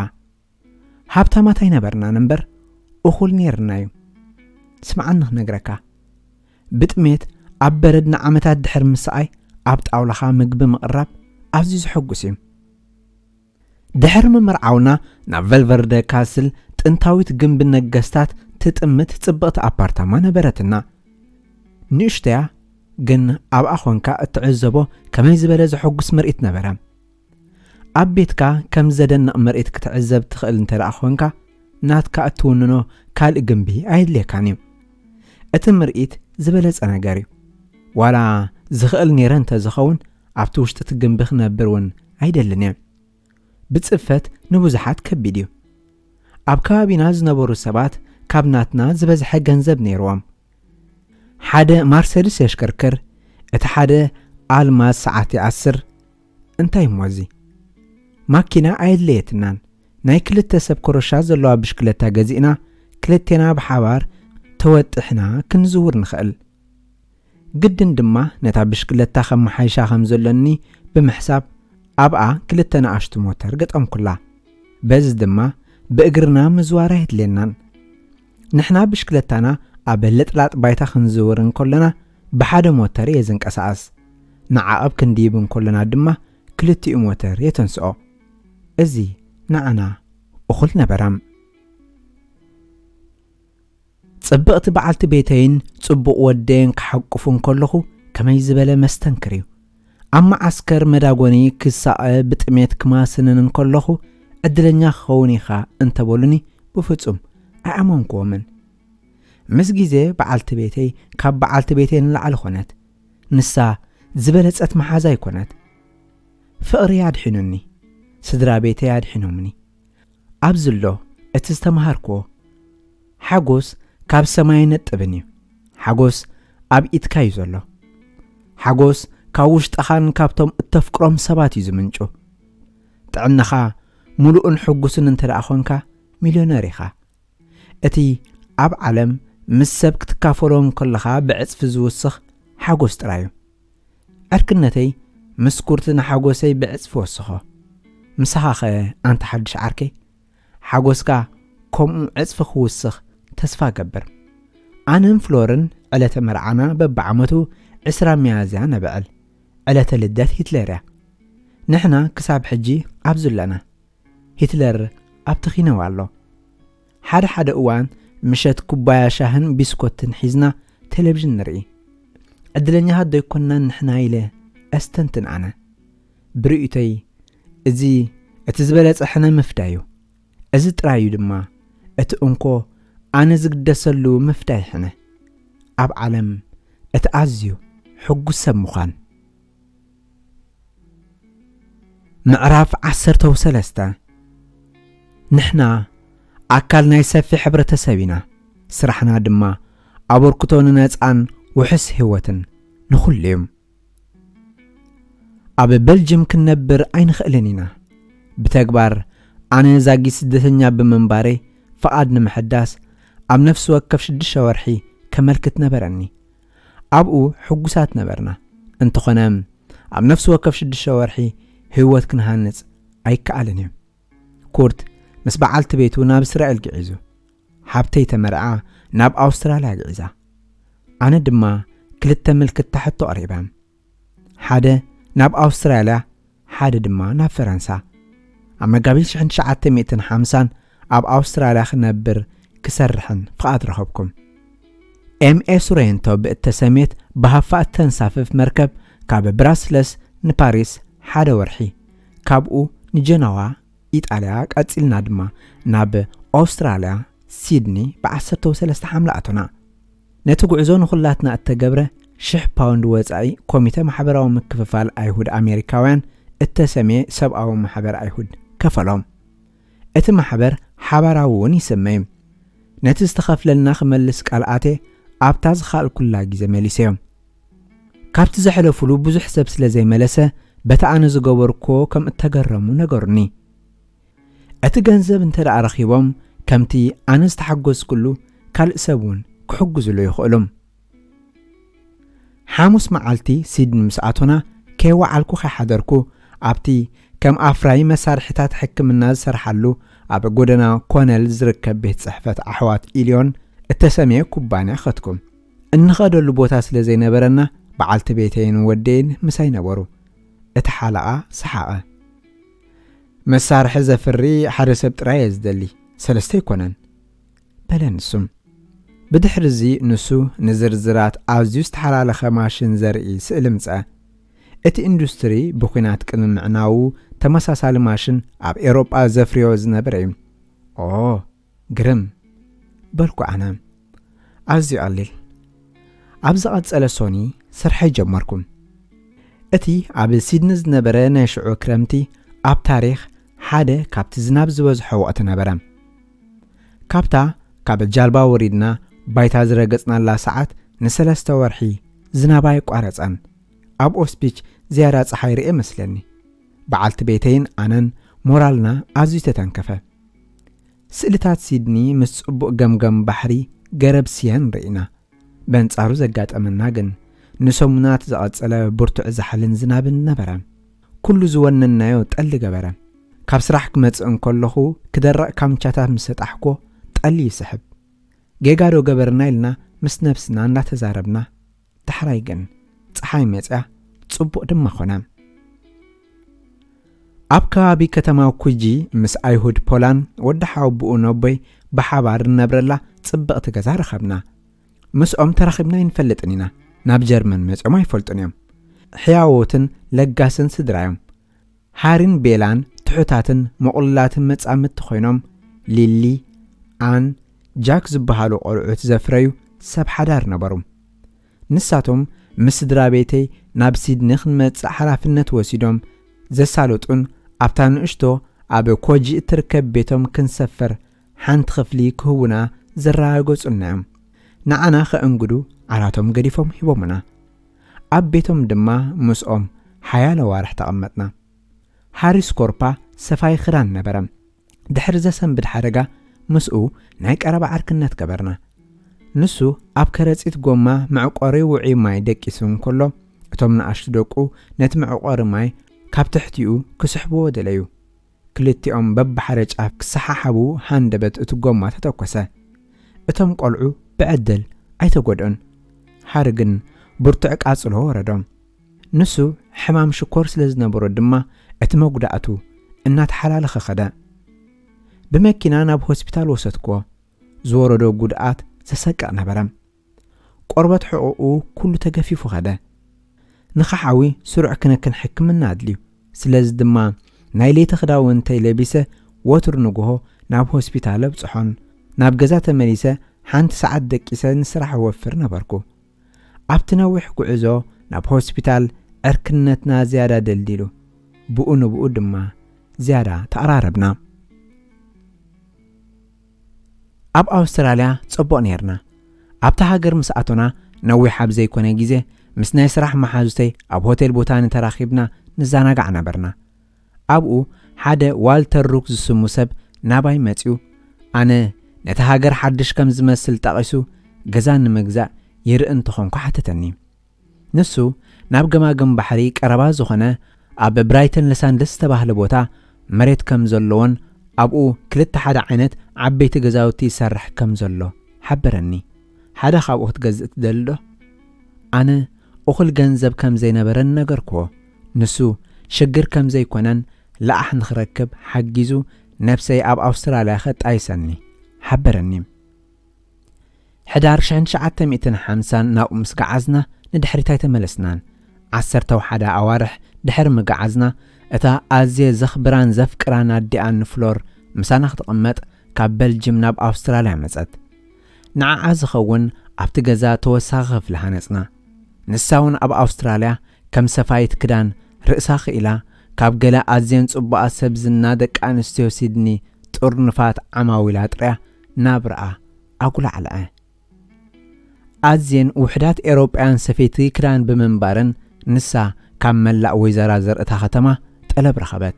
ሃብታማት ኣይነበርናን እምበር እኹል ነርናዩ ስምዓኒ ክነግረካ ብጥሜት ኣብ በረድ ንዓመታት ድሕር ምስኣይ ኣብ ጣውላኻ ምግቢ ምቕራብ ኣዝዩ ዘሐጉስ እዩ ድሕር ምምርዓውና ናብ ቨልቨርደ ካስል ጥንታዊት ግንቢ ነገስታት ትጥምት ጽብቕቲ ኣፓርታማ ነበረትና ንእሽተያ ግን ኣብኣ ኾንካ እትዕዘቦ ከመይ ዝበለ ዘሐጉስ ምርኢት ነበረ ኣብ ቤትካ ከም ዘደንቕ ምርኢት ክትዕዘብ ትኽእል እንተደኣ ኾንካ ናትካ እትውንኖ ካልእ ግንቢ ኣይድልየካን እዩ እቲ ምርኢት ዝበለጸ ነገር እዩ ዋላ ዝኽእል ነይረ እንተዝኸውን ኣብቲ ውሽጢ እቲ ግንቢ ክነብር እውን ኣይደልን እየ ብጽፈት ንብዙሓት ከቢድ እዩ ኣብ ከባቢና ዝነበሩ ሰባት ካብ ናትና ዝበዝሐ ገንዘብ ነይርዎም ሓደ ማርሴዲስ የሽከርክር እቲ ሓደ ኣልማዝ ሰዓት ይኣስር እንታይ እሞዚ ማኪና ኣይድልየትናን ናይ ክልተ ሰብ ኮረሻ ዘለዋ ብሽክለታ ገዚእና ክልቴና ብሓባር ተወጥሕና ክንዝውር ንኽእል ግድን ድማ ነታ ብሽክለታ ከመሓይሻ ከም ዘለኒ ብምሕሳብ ኣብኣ ክልተ ንኣሽቱ ሞተር ገጠምኩላ በዚ ድማ ብእግርና ምዝዋር ኣይድልየናን ንሕና ብሽክለታና ኣብ ለጥላጥ ባይታ ክንዝውር እንከለና ብሓደ ሞተር እየ ዝንቀሳቐስ ንዓቐብ ክንዲብ እንከለና ድማ ክልቲኡ ሞተር የተንስኦ እዚ ንዓና እኹል ነበራም ጽብቕቲ በዓልቲ ቤተይን ጽቡቕ ወደየን ክሓቁፉ እንከለኹ ከመይ ዝበለ መስተንክር እዩ ኣብ መዓስከር መዳጎኒ ክሳቐ ብጥሜት ክማስንን እንከለኹ ዕድለኛ ክኸውን ኢኻ እንተበሉኒ ብፍጹም ኣይኣመንክዎምን ምስ ግዜ በዓልቲ ቤተይ ካብ በዓልቲ ቤተይ ንላዕሊ ኾነት ንሳ ዝበለጸት መሓዛ ይኮነት ፍቕሪ ኣድሒኑኒ ስድራ ቤተይ ኣድሒኖምኒ ኣብዝሎ እቲ ዝተምሃርክዎ ሓጎስ ካብ ሰማይ ነጥብን እዩ ሓጎስ ኣብ ኢትካ እዩ ዘሎ ሓጎስ ካብ ውሽጥኻን ካብቶም እተፍቅሮም ሰባት እዩ ዝምንጩ ጥዕናኻ ሙሉእን ሕጉስን እንተደኣ ኾንካ ሚልዮነር ኢኻ እቲ ኣብ ዓለም ምስ ሰብ ክትካፈሎም ከለኻ ብዕጽፊ ዝውስኽ ሓጎስ ጥራይ እዩ ዕርክነተይ ምስኩርቲ ንሓጎሰይ ብዕጽፊ ወስኾ ምሳኻ ኸ ኣንተ ሓድሽ ዓርከ ሓጎስካ ከምኡ ዕጽፊ ክውስኽ ተስፋ ገብር ኣነን ፍሎርን ዕለተ መርዓና በብዓመቱ 20 ሚያዝያ ነብዕል ዕለተ ልደት ሂትለር እያ ንሕና ክሳብ ሕጂ ኣብዙለና ሂትለር ኣብቲ ኺነው ኣሎ ሓደ ሓደ እዋን ምሸት ኩባያ ሻህን ቢስኮትን ሒዝና ቴሌቪዥን ንርኢ ዕድለኛሃት ዶይኮንና ንሕና ኢለ ኣስተንትን ኣነ ብርዩተይ እዚ እቲ ዝበለጸ ሕነ ምፍዳዩ እዚ ጥራዩ ድማ እቲ እንኮ ኣነ ዝግደሰሉ ምፍዳይ ሕነ ኣብ ዓለም እቲ ኣዝዩ ሕጉስ ሰብ ምዃን ምዕራፍ 13 ንሕና ኣካል ናይ ሰፊሕ ሕብረተሰብ ኢና ስራሕና ድማ ኣበርክቶ ንነፃን ውሕስ ህይወትን ንኹሉ እዩ ኣብ ቤልጅየም ክንነብር ኣይንኽእልን ኢና ብተግባር ኣነ ዛጊ ስደተኛ ብምንባሬ ፍቓድ ንምሕዳስ ኣብ ነፍሲ ወከፍ 6 ወርሒ ከመልክት ነበረኒ ኣብኡ ሕጉሳት ነበርና እንተኾነም ኣብ ነፍሲ ወከፍ 6 ወርሒ ህይወት ክንሃንጽ ኣይከኣልን እዩ ኩርት ምስ በዓልቲ ቤቱ ናብ እስራኤል ግዒዙ ሓብተይ ተመርዓ ናብ ኣውስትራልያ ግዒዛ ኣነ ድማ ክልተ ምልክት ታሕቶ ቀሪበ ሓደ ናብ ኣውስትራልያ ሓደ ድማ ናብ ፈረንሳ ኣብ መጋቢት 1950 ኣብ ኣውስትራልያ ክነብር ክሰርሕን ፍቓድ ረኸብኩም። ኤምኤ ሶሬንቶ ብእተሰሜት ብሃፋእ ተንሳፍፍ መርከብ ካብ ብራስለስ ንፓሪስ ሓደ ወርሒ ካብኡ ንጀነዋ ኢጣልያ ቀፂልና ድማ ናብ ኣውስትራልያ ሲድኒ ብ13 ሓምለ ኣቶና ነቲ ጉዕዞ ንኹላትና እተገብረ 1,000 ፓውንድ ወፃኢ ኮሚቴ ማሕበራዊ ምክፍፋል ኣይሁድ ኣሜሪካውያን እተሰሜየ ሰብኣዊ ማሕበር ኣይሁድ ከፈሎም። እቲ ማሕበር ሓባራዊ እውን ይስመይ ነቲ ዝተኸፍለልና ክመልስ ቃልኣቴ ኣብታ ዝኻእል ኩላ ግዜ መሊሰዮም ካብቲ ዘሕለፉሉ ብዙሕ ሰብ ስለ ዘይመለሰ በታ ኣነ ዝገበርኮ ከም እተገረሙ ነገሩኒ። እቲ ገንዘብ እንተደኣ ረኺቦም ከምቲ ኣነ ዝተሓጐዝኩሉ ካልእ ሰብ እውን ክሕግዙሉ ይኽእሉም። ሓሙስ መዓልቲ ሲድኒ ምስ ኣቶና ከይወዓልኩ ከይሓደርኩ ኣብቲ ከም ኣፍራይ መሳርሕታት ሕክምና ዝሰርሓሉ ኣብ ጎደና ኮነል ዝርከብ ቤት ጽሕፈት ኣሕዋት ኢልዮን እተሰሜየ ኩባንያ ኸትኩም እንኸደሉ ቦታ ስለ ዘይነበረና በዓልቲ ቤተይን ወደይን ምሳይ ነበሩ። እቲ ሓለቓ ሰሓቐ። መሳርሒ ዘፍሪ ሓደ ሰብ ጥራይ ዝደሊ 3 ይኮነን በለ ንሱም። ብድሕሪ እዚ ንሱ ንዝርዝራት ኣዝዩ ዝተሓላለኸ ማሽን ዘርኢ ስእሊ ምፅአ። እቲ ኢንዱስትሪ ብኹናት ቅድሚ ምዕናው ተመሳሳሊ ማሽን ኣብ ኤውሮጳ ዘፍርዮ ዝነበረ እዩ። ግርም በልኩ ኣነ ኣዝዩ ቀሊል። ኣብ ዝቐጸለ ሶኒ ስርሐይ ጀመርኩም። እቲ ኣብ ሲድኒ ዝነበረ ናይ ሽዑ ክረምቲ ኣብ ታሪኽ ሓደ ካብቲ ዝናብ ዝበዝሖ ወቕቲ ነበረ። ካብታ ካብ ጃልባ ወሪድና ባይታ ዝረገጽናላ ሰዓት ን3 ወርሒ ዝናብ ኣይቋረጸን። ኣብ ኦስፒች ዝያዳ ፀሓይ ርኤ መስለኒ። በዓልቲ ቤተይን ኣነን ሞራልና ኣዝዩ ተተንከፈ። ስእልታት ሲድኒ ምስ ጽቡቕ ገምገም ባሕሪ ገረብ ስየን ርኢና። በንጻሩ ዘጋጠመና ግን ንሰሙናት ዝቐጸለ ብርቱዕ ዛሕልን ዝናብን ነበረ። ኩሉ ዝወነናዮ ጠሊ ገበረ። ካብ ስራሕ ክመጽእ እንከለኹ ክደረቕ ካምቻታት ምስ ሰጣሕኮ ጠሊ ይስሕብ። ጌጋዶ ገበርና ኢልና ምስ ነፍስና እንዳተዛረብና ዳሕራይ ግን ፀሓይ መጽያ ጽቡቕ ድማ ኾነ። ኣብ ከባቢ ከተማ ኩጂ ምስ ኣይሁድ ፖላን ወዲ ሓውብኡ ነቦይ ብሓባር ነብረላ ጽብቕቲ ገዛ ረኸብና። ምስኦም ተራኺብና ይንፈልጥን ኢና። ናብ ጀርመን መጽኦም ኣይፈልጡን እዮም። ሕያዎትን ለጋስን ስድራዮም ሃሪን ቤላን ትሑታትን መቑልላትን መጻምድቲ ኮይኖም ሊሊ ኣን ጃክ ዝበሃሉ ቆልዑት ዘፍረዩ ሰብ ሓዳር ነበሩ። ንሳቶም ምስ ስድራ ቤተይ ናብ ሲድኒ ክንመጽእ ሓላፍነት ወሲዶም ዘሳለጡን ኣብታ ንእሽቶ ኣብ ኮጂ እትርከብ ቤቶም ክንሰፈር ሓንቲ ክፍሊ ክህቡና ዘረጋገጹና እዮም። ንዓና ከእንግዱ ዓራቶም ገዲፎም ሂቦምና። ኣብ ቤቶም ድማ ምስኦም ሓያለ ዋርሕ ተቐመጥና። ሃሪስ ኮርፓ ሰፋይ ክዳን ነበረ። ድሕሪ ዘሰንብድ ሓደጋ ምስኡ ናይ ቀረባ ዓርክነት ገበርና። ንሱ ኣብ ከረጺት ጎማ መዕቆሪ ውዒ ማይ ደቂሱ እንከሎ እቶም ንኣሽቱ ደቁ ነቲ መዕቆሪ ማይ ካብ ትሕቲኡ ክስሕብዎ ደለዩ። ክልቲኦም በብሓደ ጫፍ ክሰሓሓቡ ሃንደበት እቲ ጎማ ተተኰሰ። እቶም ቆልዑ ብዕድል ኣይተጐድኡን። ሓሪ ግን ብርቱዕ ቃጽሎ ወረዶም። ንሱ ሕማም ሽኮር ስለ ዝነበሮ ድማ እቲ መጉዳእቱ እናተሓላለኸ ኸደ። ብመኪና ናብ ሆስፒታል ወሰድክዎ። ዝወረዶ ጉድኣት ዘሰቅቕ ነበረ። ቆርበት ሕቑኡ ኩሉ ተገፊፉ ኸደ። ንኸሓዊ ስሩዕ ክንክን ሕክምና ኣድልዩ። ስለዚ ድማ ናይ ለይቲ ክዳውንተይ ለቢሰ ወትር ንግሆ ናብ ሆስፒታል ኣብጽሖን ናብ ገዛ ተመሊሰ ሓንቲ ሰዓት ደቂሰ ንስራሕ ወፍር ነበርኩ። ኣብቲ ነዊሕ ጉዕዞ ናብ ሆስፒታል ዕርክነትና ዝያዳ ደልዲሉ፣ ብኡ ንብኡ ድማ ዝያዳ ተቐራረብና። ኣብ ኣውስትራልያ ጽቡቕ ነርና። ኣብታ ሃገር ምስ ኣቶና ነዊሕ ኣብ ዘይኮነ ግዜ ምስ ናይ ስራሕ መሓዙተይ ኣብ ሆቴል ቦታ ንተራኺብና ንዛናጋዕ ነበርና። ኣብኡ ሓደ ዋልተር ሩክ ዝስሙ ሰብ ናባይ መጺኡ ኣነ ነቲ ሃገር ሓድሽ ከም ዝመስል ጠቒሱ ገዛ ንምግዛእ ይርኢ እንተኾንኩ ሓተተኒ። ንሱ ናብ ገማገም ባሕሪ ቀረባ ዝኾነ ኣብ ብራይተን ለሳንደስ ዝተባህለ ቦታ መሬት ከም ዘለዎን ኣብኡ ክልተ ሓደ ዓይነት ዓበይቲ ገዛውቲ ይሰርሕ ከም ዘሎ ሓበረኒ። ሓደ ካብኡ ክትገዝእ ትደሊ ዶ? ኣነ እኹል ገንዘብ ከም ዘይነበረን ነገርክዎ። ንሱ ሽግር ከም ዘይኮነን لأح نخركب حجزو نفسي أب أستراليا خط أيسني حبرني حدار شحن شعاتة 250 ناو مسقعزنا ندحرتاي تملسنان 11 أوارح دحر مقعزنا اتا أزي زخبران زفكران أديان فلور مسانا تقمت كاب بلجيم ناب أستراليا مزت نعا زخون أبتغزا توساغ في الهانسنا نساون أب أستراليا كم سفايت كدان رئساخ إلا كاب قلا أزين صبا سبزنا دك أنستيو سيدني تورنفات عماويلات ريا نابرأ أقول على أزين وحدات إيروبيان سفيتي كران بمنبارن نسا كام ملأ ويزارا زرقتا ختما تقلب رخبت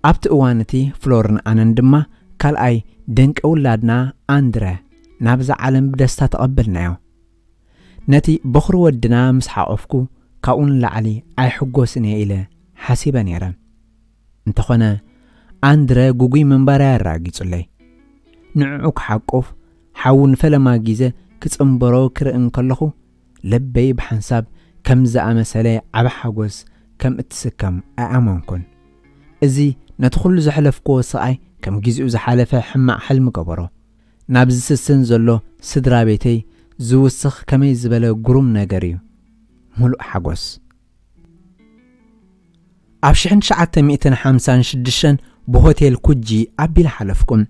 أبت أوانتي فلورن أنندما كال أي دنك أولادنا أندرا نابزا عالم بدستا تقبلنايو نتي بخر ودنا مسحا أفكو كاون لعلي أي حقو سنة إلي حسيبا نيرا انتخونا أندرا قوقي منبارا الراقي تسولي نعوك حقوف حاون فلما جيزة كتنبرو كرئن كاللخو لبي بحنساب كم زا مسالي عبا حقوس كم اتسكم أعمانكن ازي ندخل زحلف قوصاي كم جيزئو زحالفة حمع حلم قبرو نابز سسن زلو سدرا بيتي زوسخ كمي زبالو قروم ناقريو ملو حقوس عبشحن شعاتة 256 بهوتيل كوجي عبي لحلفكم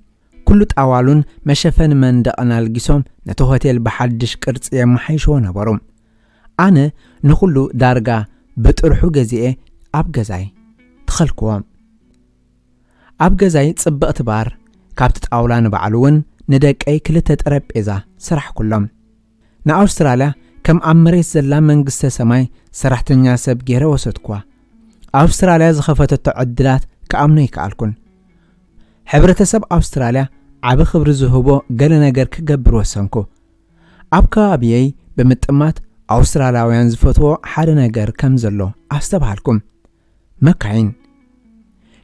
كل تقوالون مشفن من دقنا الجسوم نتو هوتيل بحدش كرت يمحيشو نبروم أنا نخلو دارجا بترحو جزئة أب جزاي تخلكوام أب جزاي تصبقت بار كابتت أولان بعلون ندق أي كلتة تقرب إذا سرح كلهم نا أستراليا كم أمريس زلام من قصة سماي سرحتنيا سب جيرا وسطكوا أستراليا زخفت التعدلات كأمني كالكن حبرة سب أستراليا عب خبر زهوبو قال نجر كجبر وسنكو أبكى أبيي بمتأمات أسترالياويان زفتو حد نجر كم زلو أستبعلكم مكعين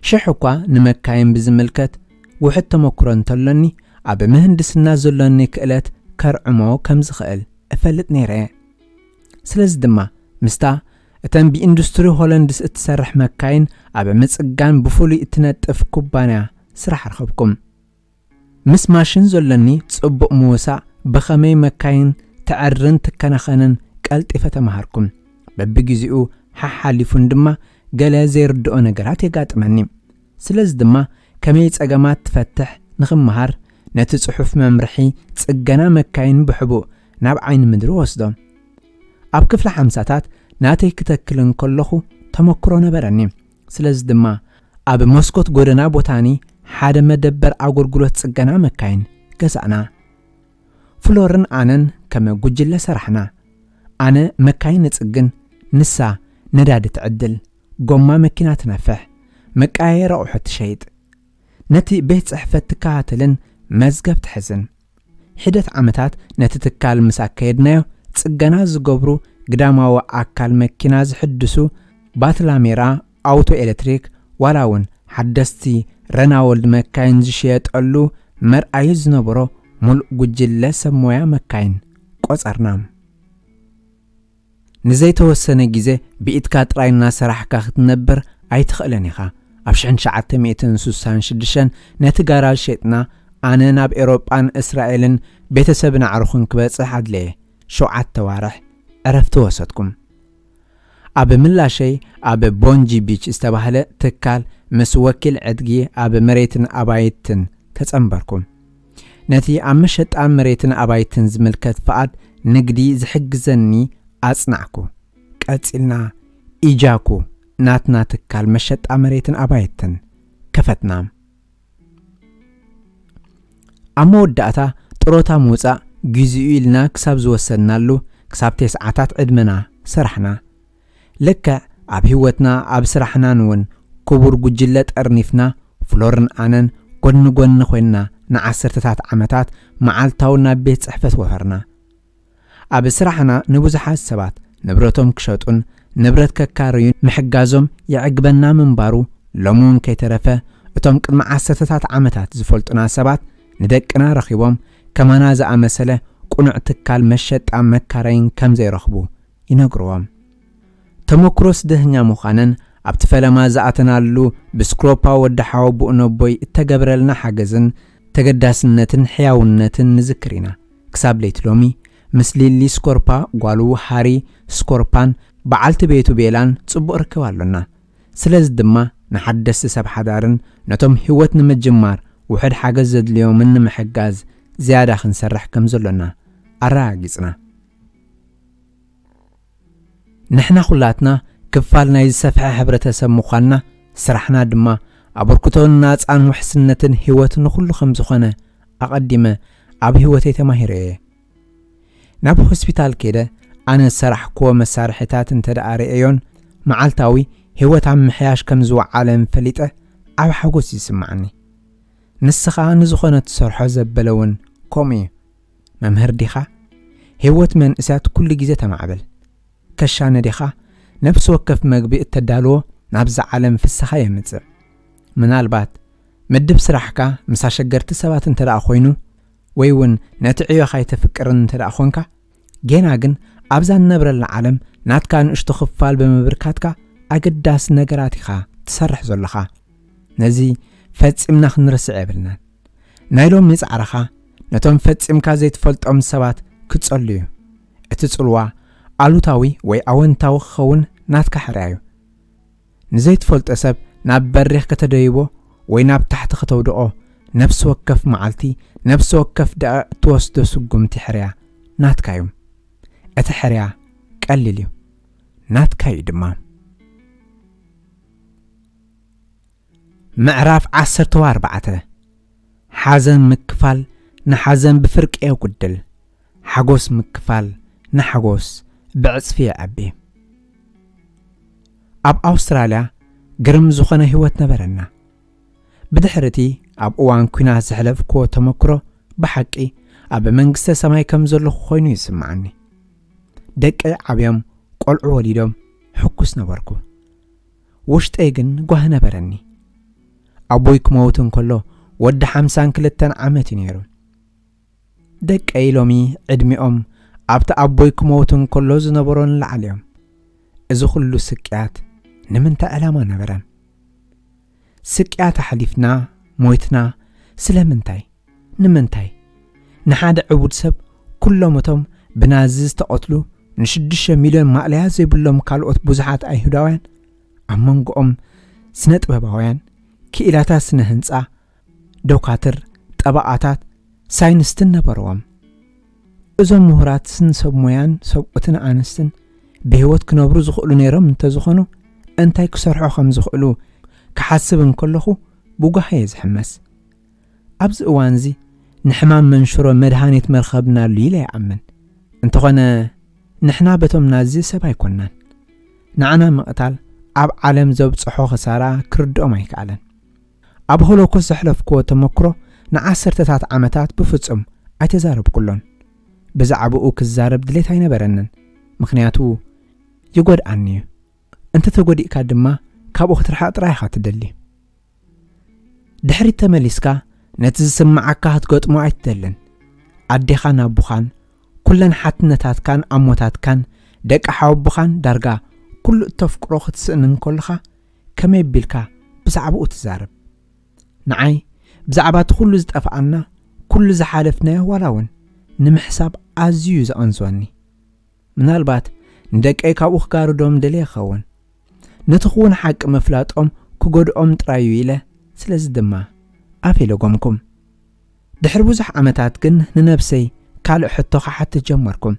شحقا نمكعين بزملكت وحتى مكرن تلني أب مهندس نازلني كقلت كرعمو كم زخيل أفلت نيرة سلز دما مستا اتن بإندستري هولندس اتسرح مكاين أب متسقان بفولي اتنتف كوبانا سرح رخبكم مس ماشين زلني تصبق موسع بخمي مكاين تعرن تكنخنن قلت فتمهاركم ببجزئو ححالفون دما قلا زير دو نغرات يقاطمني سلز دما كمي صقمات تفتح نخمهار نتي صحف ممرحي صقنا مكاين بحبو ناب عين مدر وسدو اب كفل حمساتات ناتي كتكلن كلخو تمكرو نبرني سلز دما اب مسكوت غودنا بوتاني حدا مدبر اغورغلوت صقنا مكاين قسعنا فلورن آنن كما قجل سرحنا أنا مكاين نتسقن نسا نداد تعدل قوما مكينات نفح مكاي روحة شيد نتي بيت صحفة تكاتلن مزقب تحزن حدث عمتات نتي تكال مساكيدنايو تسقنا زقبرو قداماو أكال مكيناز حدسو باتلاميرا أوتو إلكتريك ولاون حدستي رناولد مكاين زشيت قلو مرأي زنبرو مل قجل سمويا مكاين قصرنام نزي توسنة جيزة بإتكات راينا سراحكا ختنبر أي تخلنيخا أبشعن شعاتة 266 نتقارال شيطنا أنا ناب إيروبان إسرائيلن بيتسبنا عروخن كبيت حد ليه شوعات توارح عرفتو وسطكم أب ملا شي أب بونجي بيتش استباهلة تكال مسوكل عدقي أب مريتن أبايتن تتنبركم نتي عمشت عمريتن أبايتن زملكت فقد نقدي زحقزني أصنعكو قاتلنا إيجاكو ناتنا تكال مشت عمريتن أبايتن كفتنا أمو الداتا تروتا موزا جزئي لنا كساب زوسنا له كساب تسعاتات عدمنا سرحنا لك أب هوتنا أب سرحنا نون كبور قجلت أرنفنا فلورن آنن قن خوينا نعسرتات عمتات معالتاونا بيت صحفة وفرنا أب سرحنا نبوزحات سبات نبرتهم كشوتون نبرت ككاريون محجازهم يعقبنا من بارو لمون كي ترفه اتهم قد معسرتات عمتات زفلتنا سبات ندقنا رخيبهم كما نازع مسألة قنع تكال مشت عم مكارين كم زي رخبو ينقروهم تمكروس دهنيا مخانن ኣብትፈለማ ዝኣተናሉ ብስክሮፓ ወድሓው ብኡነቦይ እተገብረልና ሓገዝን ተገዳስነትን ሕያውነትን ንዝክር ኢና ክሳብ ለይቲ ሎሚ ምስሊ ሊስኮርፓ ጓሉ ሃሪ ስኮርፓን በዓልቲ ቤቱ ቤላን ጽቡቕ ርክብ ኣሎና ስለዚ ድማ ንሓደስቲ ሰብ ሓዳርን ነቶም ህይወት ንምጅማር ውሕድ ሓገዝ ዘድልዮምን ንምሕጋዝ ዝያዳ ክንሰርሕ ከም ዘሎና ኣረጋጊጽና ንሕና ኩላትና ክፋል ናይ ዝሰፍሐ ሕብረተሰብ ምዃንና ስራሕና ድማ ኣበርክቶን ናጻን ውሕስነትን ህይወት ንኹሉ ከም ዝኾነ ኣቐዲመ ኣብ ህይወተይ ተማሂረ እየ ናብ ሆስፒታል ከደ ኣነ ሰራሕክዎ መሳርሕታት እንተደኣርአዮን መዓልታዊ ህይወት ኣብ ምሕያሽ ከም ዝወዓለን ፈሊጠ ኣብ ሓጎስ ይስማዓኒ ንስኻ ንዝኾነ ትሰርሖ ዘበለውን ከምኡ መምህር ዲኻ ህይወት መንእሰያት ኩሉ ግዜ ተማዕበል ከሻነ ዲኻ ነፍሲ ወከፍ መግቢ እተዳልዎ ናብዛ ዓለም ፍስኻ የምጽእ ምናልባት ምድብ ስራሕካ ምሳ ሸገርቲ ሰባት እንተደኣ ኮይኑ ወይ እውን ነቲ ዕዮኻ ይተፍቅርን እንተደኣ ኾንካ ጌና ግን ኣብዛ ነብረላ ዓለም ናትካ ንእሽቶ ክፋል ብምብርካትካ ኣገዳስ ነገራት ኢኻ ትሰርሕ ዘለኻ ነዚ ፈጺምና ክንርስዕ የብልናን ናይ ሎሚ ጻዕርኻ ነቶም ፈጺምካ ዘይትፈልጦም ሰባት ክጸልዩ እቲ ጽልዋ ኣሉታዊ ወይ ኣወንታዊ ክኸውን ናትካ ሕርያዩ ንዘይትፈልጦ ሰብ ናብ በሪኽ ከተደይቦ ወይ ናብ ታሕቲ ከተውድቆ ነፍሲ ወከፍ መዓልቲ ነፍሲ ወከፍ ደቂቕ ትወስዶ ስጉምቲ ሕርያ ናትካ እዩ እቲ ሕርያ ቀሊል እዩ ናትካ እዩ ድማ ምዕራፍ 14 ሓዘን ምክፋል ንሓዘን ብፍርቂ የጉድል ሓጎስ ምክፋል ንሓጎስ ብዕጽፊ ይዓቢ ኣብ ኣውስትራልያ ግርም ዝኾነ ህይወት ነበረና ብድሕርቲ ኣብ እዋን ኩናት ዝሕለፍክዎ ተመክሮ ብሓቂ ኣብ መንግስተ ሰማይ ከም ዘለኹ ኮይኑ ይስምዓኒ ደቂ ዓብዮም ቆልዑ ወሊዶም ሕኩስ ነበርኩ ውሽጠይ ግን ጓህ ነበረኒ ኣቦይ ክመውት እንከሎ ወዲ 52 ዓመት ነይሩ ደቀይ ሎሚ ዕድሚኦም ኣብቲ ኣቦይ ክመውት እንከሎ ዝነበሮን ላዕልዮም እዚ ኩሉ ስቅያት ንምንታይ ዕላማ ነበረ ስቅያት ሓሊፍና ሞይትና ስለምንታይ ንምንታይ ንሓደ ዕቡድ ሰብ ኩሎም እቶም ብናዚ ዝተቐትሉ ን6 ሚልዮን ማዕለያ ዘይብሎም ካልኦት ብዙሓት ኣይሁዳውያን ኣብ መንጎኦም ስነ ጥበባውያን ክኢላታት ስነ ህንጻ ዶካትር ጠባኣታት ሳይንስትን ነበረዎም እዞም ምሁራት ሰብ ሞያን ሰብኡትን ኣንስትን ብህይወት ክነብሩ ዝኽእሉ ነይሮም እንተዝኾኑ እንታይ ክሰርሑ ከም ዝኽእሉ ክሓስብ እንከለኹ ብጓህ ዝሕመስ ኣብዚ እዋንዚ ንሕማም መንሽሮ መድሃኒት መርኸብና ሉ ኢለ ይኣምን እንተኾነ ንሕና በቶም ናዚ ሰብ ኣይኮናን ንዓና መቕታል ኣብ ዓለም ዘብጽሖ ኸሳራ ክርድኦም ኣይከኣለን ኣብ ሆሎኮስት ዘሕለፍክዎ ተመክሮ ንዓሰርተታት ዓመታት ብፍጹም ኣይተዛረብኩሎን ብዛዕባኡ ክዛረብ ድሌት ኣይነበረንን ምክንያቱ ይጎድኣኒ እዩ እንተ ተጎዲእካ ድማ ካብኡ ክትርሓቕ ጥራይኻ ትደሊ ድሕሪት ተመሊስካ ነቲ ዝስምዓካ ክትገጥሞ ኣይትደልን ኣዴኻ ናቡኻን ኩለን ሓትነታትካን ኣሞታትካን ደቂ ሓወቡኻን ዳርጋ ኩሉ እተፍቅሮ ክትስእን እንከለኻ ከመይ ቢልካ ብዛዕባኡ ትዛረብ ንዓይ ብዛዕባ እቲ ኩሉ ዝጠፍኣና ኩሉ ዝሓለፍናዮ ዋላ እውን ንምሕሳብ ኣዝዩ ዘቐንዝወኒ ምናልባት ንደቀይ ካብኡ ክጋርዶም ደልየ ይኸውን ነቲ ኹን ሓቂ መፍላጦም ክጎድኦም ጥራዩ ኢለ ስለዚ ድማ ኣፍ ኢለጎምኩም ድሕሪ ብዙሕ ዓመታት ግን ንነብሰይ ካልእ ሕቶ ክሓትት ጀመርኩም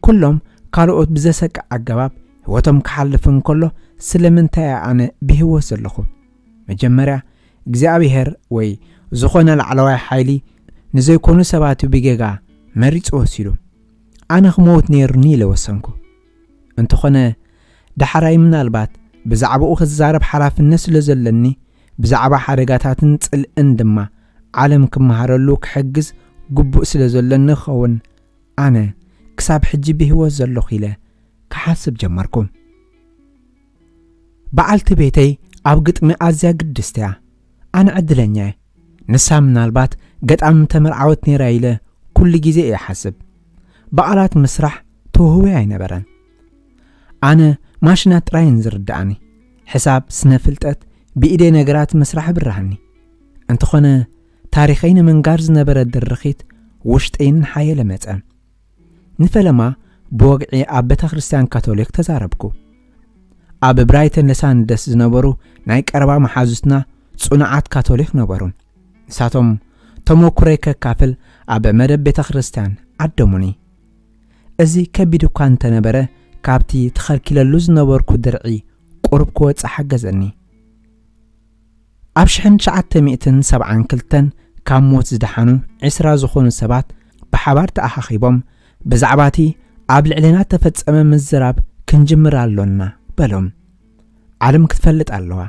ኩሎም ካልኦት ብዘሰቅዕ ኣገባብ ህይወቶም ክሓልፍ እንከሎ ስለምንታይ ኣነ ብህይወት ዘለኹ መጀመርያ እግዚኣብሔር ወይ ዝኾነ ላዕለዋይ ሓይሊ ንዘይኮኑ ሰባት ብጌጋ መሪጹ ወሲዱ ኣነ ክመውት ነይሩኒ ኢለ ወሰንኩ እንተኾነ ዳሕራይ ምናልባት ብዛዕባኡ ክዛረብ ሓላፍነት ስለ ዘለኒ ብዛዕባ ሓደጋታትን ጽልእን ድማ ዓለም ክመሃረሉ ክሕግዝ ግቡእ ስለ ዘለኒ ኸውን ኣነ ክሳብ ሕጂ ብህይወት ዘለኹ ኢለ ክሓስብ ጀመርኩ በዓልቲ ቤተይ ኣብ ግጥሚ ኣዝያ ግድስቲ እያ ኣነ ዕድለኛ ንሳ ምናልባት ገጣም ተመርዓወት ነይራ ኢለ ኩሉ ግዜ እየ ሓስብ በዓላት ምስራሕ ተውህወ ኣይነበረን ኣነ ማሽናት ጥራይን ዝርዳእኒ حساب سنفلتت بإيدي نجرات مسرح برهني أنت خنا تاريخين من جارز نبرد الرخيت وشتين حي لمتأ نفلما بوقعي أب خريستيان كاثوليك تزاربكو أب برايتن لسان دس زنبرو نايك 4 محازوسنا صناعات كاثوليك نبرون ساتهم تموكريك كافل أب مدب بيت خريستيان عدموني أزي كبيدو كان تنبره كابتي تخلكي للوز نبركو درعي قرب كوت حجزني أبشحن 972 كام موت زدحانو 10 زخون السبات بحبار تأخيبهم بزعباتي قبل إعلانات تفتصم مزراب كنجمر اللونا بلوم عالم كتفلت اللوا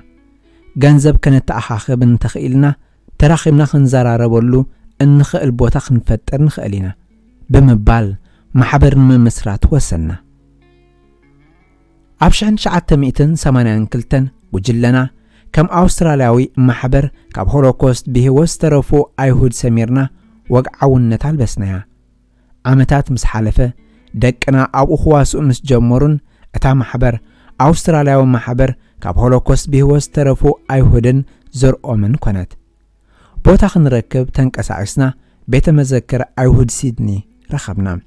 جنزب كانت تأخاخب نتخيلنا تراخمنا خنزراربولو انخل بوتا خنفتر نخيلنا بمبال محبر من مسرات وسنا أبشحن 982 وجلنا كم أسترالياوي محبر كاب هولوكوست بهوس ترفو أيهود سميرنا وقعون نتال بسنايا عمتات مسحالفة دقنا أو أخواسو مسجمرون أتا محبر أسترالياوي محبر كاب هولوكوست بهوس ترفو أيهودن زرقو من كونت بوتا خنركب تنكسعسنا بيت مذكر أيهود سيدني رخبنا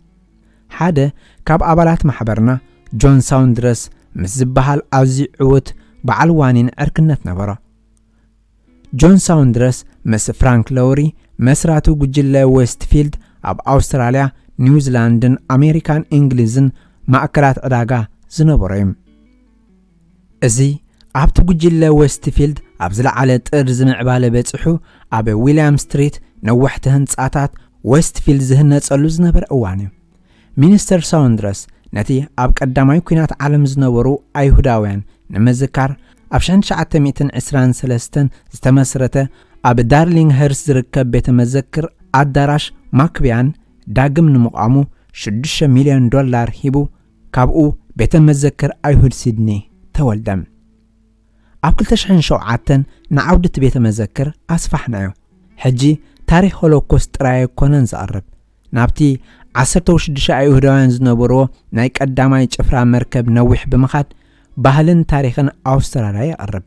حادة كاب أبالات محبرنا جون ساوندرس مزبهال أوزي عوت بعلوانين أركنت نبرا جون ساوندرس مس فرانك لوري مسراتو ججلة ويستفيلد أب أستراليا نيوزيلاندن أمريكان إنجليزن مأكلات عداقا زنبريم أزي أبتو ججلة ويستفيلد أبزلع على ترز معبالة بيتسحو أب ويليام ستريت نوحتهن ساعتات ويستفيلد زهنة تسألو زنبر أواني مينستر ساوندرس نتي أب قدامي كينات عالم زنبرو أيهوداوين نمذكر أبشان 923 استمسرته أب دارلينغ هيرس زركب بيت مذكر أدراش ماكبيان داقم نمقامو 6 مليون دولار هيبو كابقو بيت مذكر أيهود سيدني تولدم أب كل تشحن شوعاتن نعودة بيت مذكر أسفحنايو حجي تاريخ هولوكوست راي كونن زقرب نابتي 16 أيهوداوين زنبرو نايك قدامي جفرا مركب نوح بمخاد ባህልን ታሪኽን ኣውስትራልያ ይቐርብ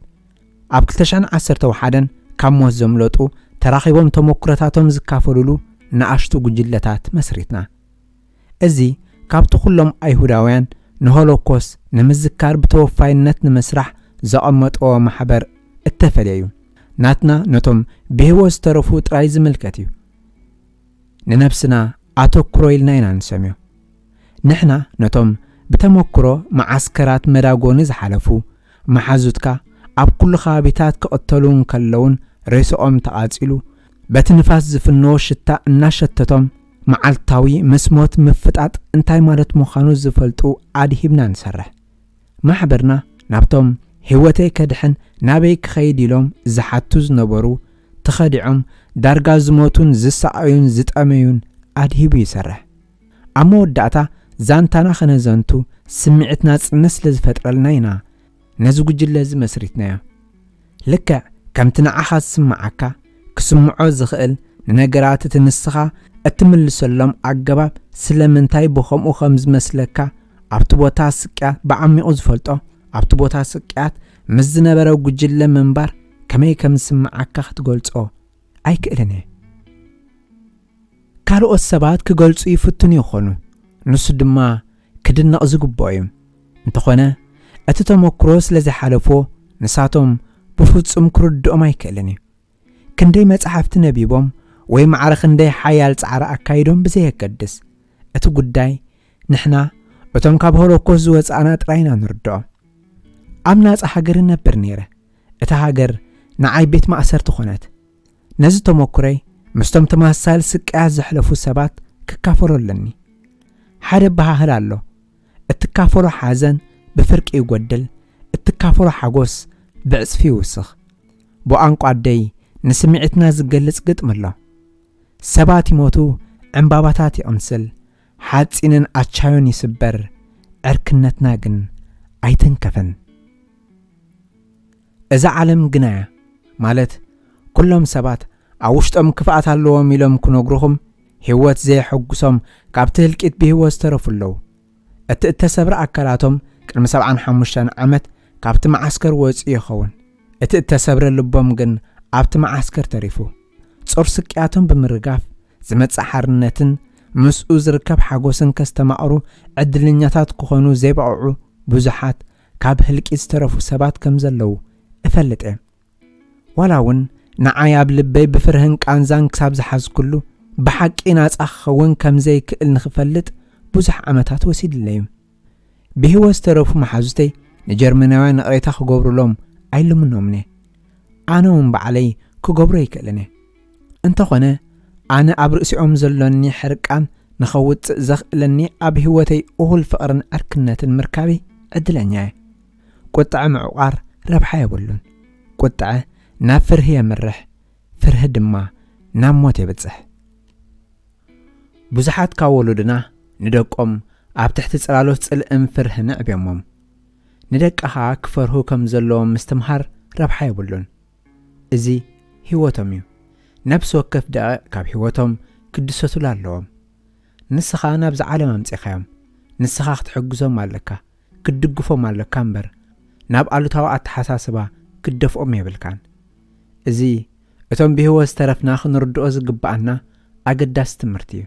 ኣብ 2011 ካብ ሞት ዘምለጡ ተራኺቦም ተሞክሮታቶም ዝካፈልሉ ንኣሽቱ ጉጅለታት መስሪትና እዚ ካብቲ ኩሎም ኣይሁዳውያን ንሆሎኮስ ንምዝካር ብተወፋይነት ንምስራሕ ዘቐመጥዎ ማሕበር እተፈልዩ ናትና ነቶም ብህይወት ዝተረፉ ጥራይ ዝምልከት እዩ ንነፍስና ኣተኩሮ ኢልና ኢና ንሰምዮ ንሕና ነቶም بتمكرو معسكرات مداغوني زحلفو محازوتكا أب كل خابتات كأطلون كاللون ريسوهم تقاتلو بتنفاس زفنو شتا ناشتتهم معالتاوي مسموت مفتات انتاي مالت مخانو زفلتو عادي هبنا نسرح محبرنا نابتهم هوتي كدحن نابي كخيديلهم زحاتوز نبرو تخدعهم دارغا زموتون زساعيون زتأميون عادي هبو يسرح أمو الداتا زانتانا خنزانتو سمعتنا نسل زفترلناينا نزو جلة زمسريتنا لكا كم تنعخاز سمعكا كسمعو زخيل ننقرات تنسخا اتمل سلام عقباب سلمنتاي بخم وخمز مسلكا عبتبوتا سكيات بعمي أزفلتو عبتبوتا سكيات مزنا براو جلة منبار كمي كم سمعكا ختقولتو أي كإلني كارو السبات كقولتو يفتوني يخونو نص دما كدنا أزقبايم انتخونا أتتمكروس لزي حالفو نساتهم بفوتسم كردو ما يكالني كندي متحفت نبيبهم ويمعرخ ندي حيال تعرى أكايدهم بزي هكدس أتو قداي نحنا وتم كابهولو كوزوز أنا تراينا نردو أمناز أحاقرنا برنيرة أتحاقر نعاي بيت ما أسرت خونات نزو تمكري مستم تماسال سكاز حلفو سبات ككافرو لني حرب بها هلالو اتكافرو حازن بفرق يقدل اتكافرو حاقوس بعص في وسخ بو أنقو عدي نسمعتنا زقلس قطم الله سباتي موتو عمباباتاتي أمسل حادسينن أتشايون يسبر أركنتنا قن أيتن كفن إذا علم قنايا مالت كلهم سبات أوشتم كفاءات اللو ميلهم كنوغروهم هوات زي حقوسهم كابتل كيت بهواز ترفلو التسبر أكلاتهم كلمة 75 عمت ካብቲ ማዓስከር ወፂኡ ይኸውን እቲ እተሰብረ ልቦም ግን ኣብቲ ማዓስከር ተሪፉ ጾር ስቅያቶም ብምርጋፍ ዝመጽእ ሓርነትን ምስኡ ዝርከብ ሓጎስን ከስተማቕሩ ዕድልኛታት ክኾኑ ዘይበቕዑ ብዙሓት ካብ ህልቂት ዝተረፉ ሰባት ከም ዘለዉ እፈልጥ እየ ዋላ እውን ንዓይ ኣብ ልበይ ብፍርህን ቃንዛን ክሳብ ዝሓዝኩሉ ብሓቂ ናጻ ክኸውን ከም ዘይክእል ንኽፈልጥ ብዙሕ ዓመታት ወሲድለዩ ብህይወት ዝተረፉ መሓዙተይ ንጀርመናውያን ንቕሬታ ክገብሩሎም ኣይልምኖምኒ ኣነ እውን በዕለይ ክገብሮ ይክእልኒ እንተኾነ ኣነ ኣብ ርእሲኦም ዘሎኒ ሕርቃን ንኸውፅእ ዘኽእለኒ ኣብ ህይወተይ እኹል ፍቕርን ዕርክነትን ምርካቤ ዕድለኛ እየ ቁጥዐ ምዕቋር ረብሓ የብሉን ቁጥዐ ናብ ፍርህ የምርሕ ፍርህ ድማ ናብ ሞት የብጽሕ ብዙሓት ካብ ወለድና ንደቆም ኣብ ትሕቲ ጽላሎት ጽልእን ፍርህን ዕብዮሞም ንደቅኻ ክፈርሁ ከም ዘለዎም ምስትምሃር ረብሓ የብሉን እዚ ህይወቶም እዩ ነብሲ ወከፍ ደቂቕ ካብ ህይወቶም ክድሰቱሉ ኣለዎም ንስኻ ናብዚ ዓለም ኣምጺኻዮም ንስኻ ክትሕግዞም ኣለካ ክትድግፎም ኣለካ እምበር ናብ ኣሉታዊ ኣተሓሳስባ ክደፍኦም የብልካን እዚ እቶም ብህይወት ዝተረፍና ክንርድኦ ዝግባአና ኣገዳሲ ትምህርቲ እዩ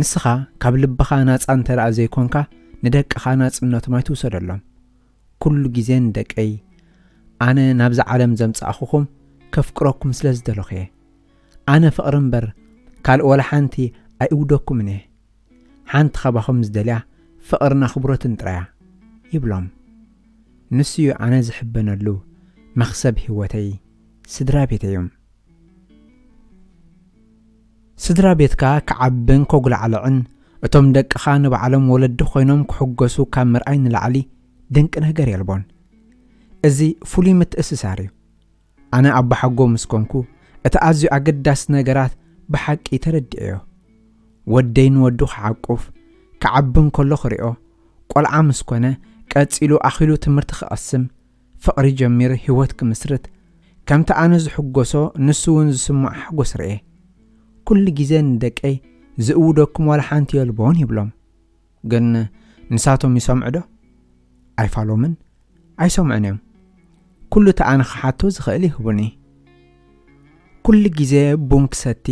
ንስኻ ካብ ልብኻ ናጻ እንተደኣ ዘይኮንካ ንደቅኻ ናጽነቶም ኣይትውሰደሎም ኩሉ ግዜ ንደቀይ ኣነ ናብዚ ዓለም ዘምጽኣኹኹም ከፍቅረኩም ስለ ዝደለኹ እየ ኣነ ፍቕሪ እምበር ካልእ ወላ ሓንቲ ኣይእውደኩምን እየ ሓንቲ ኸባኹም ዝደልያ ፍቕርን ኣኽብሮትን ጥራያ ይብሎም ንስዩ ኣነ ዝሕበነሉ መኽሰብ ህይወተይ ስድራ ቤተይ እዮም ስድራ ቤትካ ክዓብን ከጉልዓልዕን እቶም ደቅኻ ንባዕሎም ወለዲ ኮይኖም ክሕገሱ ካብ ምርኣይ ንላዕሊ ድንቂ ነገር የልቦን እዚ ፍሉይ ምትእስሳር እዩ ኣነ ኣቦ ሓጎ ምስ ኮንኩ እቲ ኣዝዩ ኣገዳሲ ነገራት ብሓቂ ተረዲአዮ ወደይ ንወዱ ክዓቁፍ ክዓብን ከሎ ክሪኦ ቆልዓ ምስ ኮነ ቀፂሉ ኣኺሉ ትምህርቲ ክቐስም ፍቕሪ ጀሚር ህይወት ክምስርት ከምቲ ኣነ ዝሕጎሶ ንሱ እውን ዝስማዕ ሓጎስ ርኤ ኩሉ ግዜ ንደቀይ ዝእውደኩም ወላ ሓንቲ የልቦን ይብሎም ግን ንሳቶም ይሰምዑ ዶ ኣይፋሎምን ኣይሰምዑን እዮም ኩሉ ተኣነ ክሓቶ ዝኽእል ይህቡኒ ኩሉ ግዜ ቡን ክሰቲ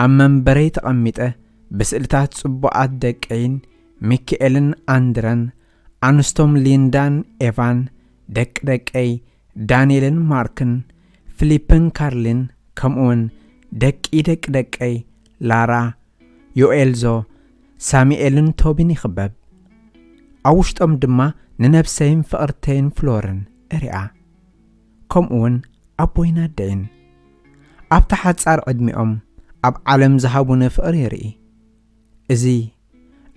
ኣብ መንበረይ ተቐሚጠ ብስእልታት ጽቡቓት ደቀይን ሚካኤልን ኣንድረን ኣንስቶም ሊንዳን ኤቫን ደቂ ደቀይ ዳንኤልን ማርክን ፊሊፕን ካርሊን ከምኡውን ደቂ ደቀይ ላራ ዮኤልዞ ሳሙኤልን ቶቢን ይኽበብ ኣብ ውሽጦም ድማ ንነብሰይን ፍቕርተይን ፍሎርን እሪኣ ከምኡውን ኣቦይና ደይን ኣብታ ሓጻር ዕድሚኦም ኣብ ዓለም ዝሃቡነ ፍቕሪ የርኢ እዚ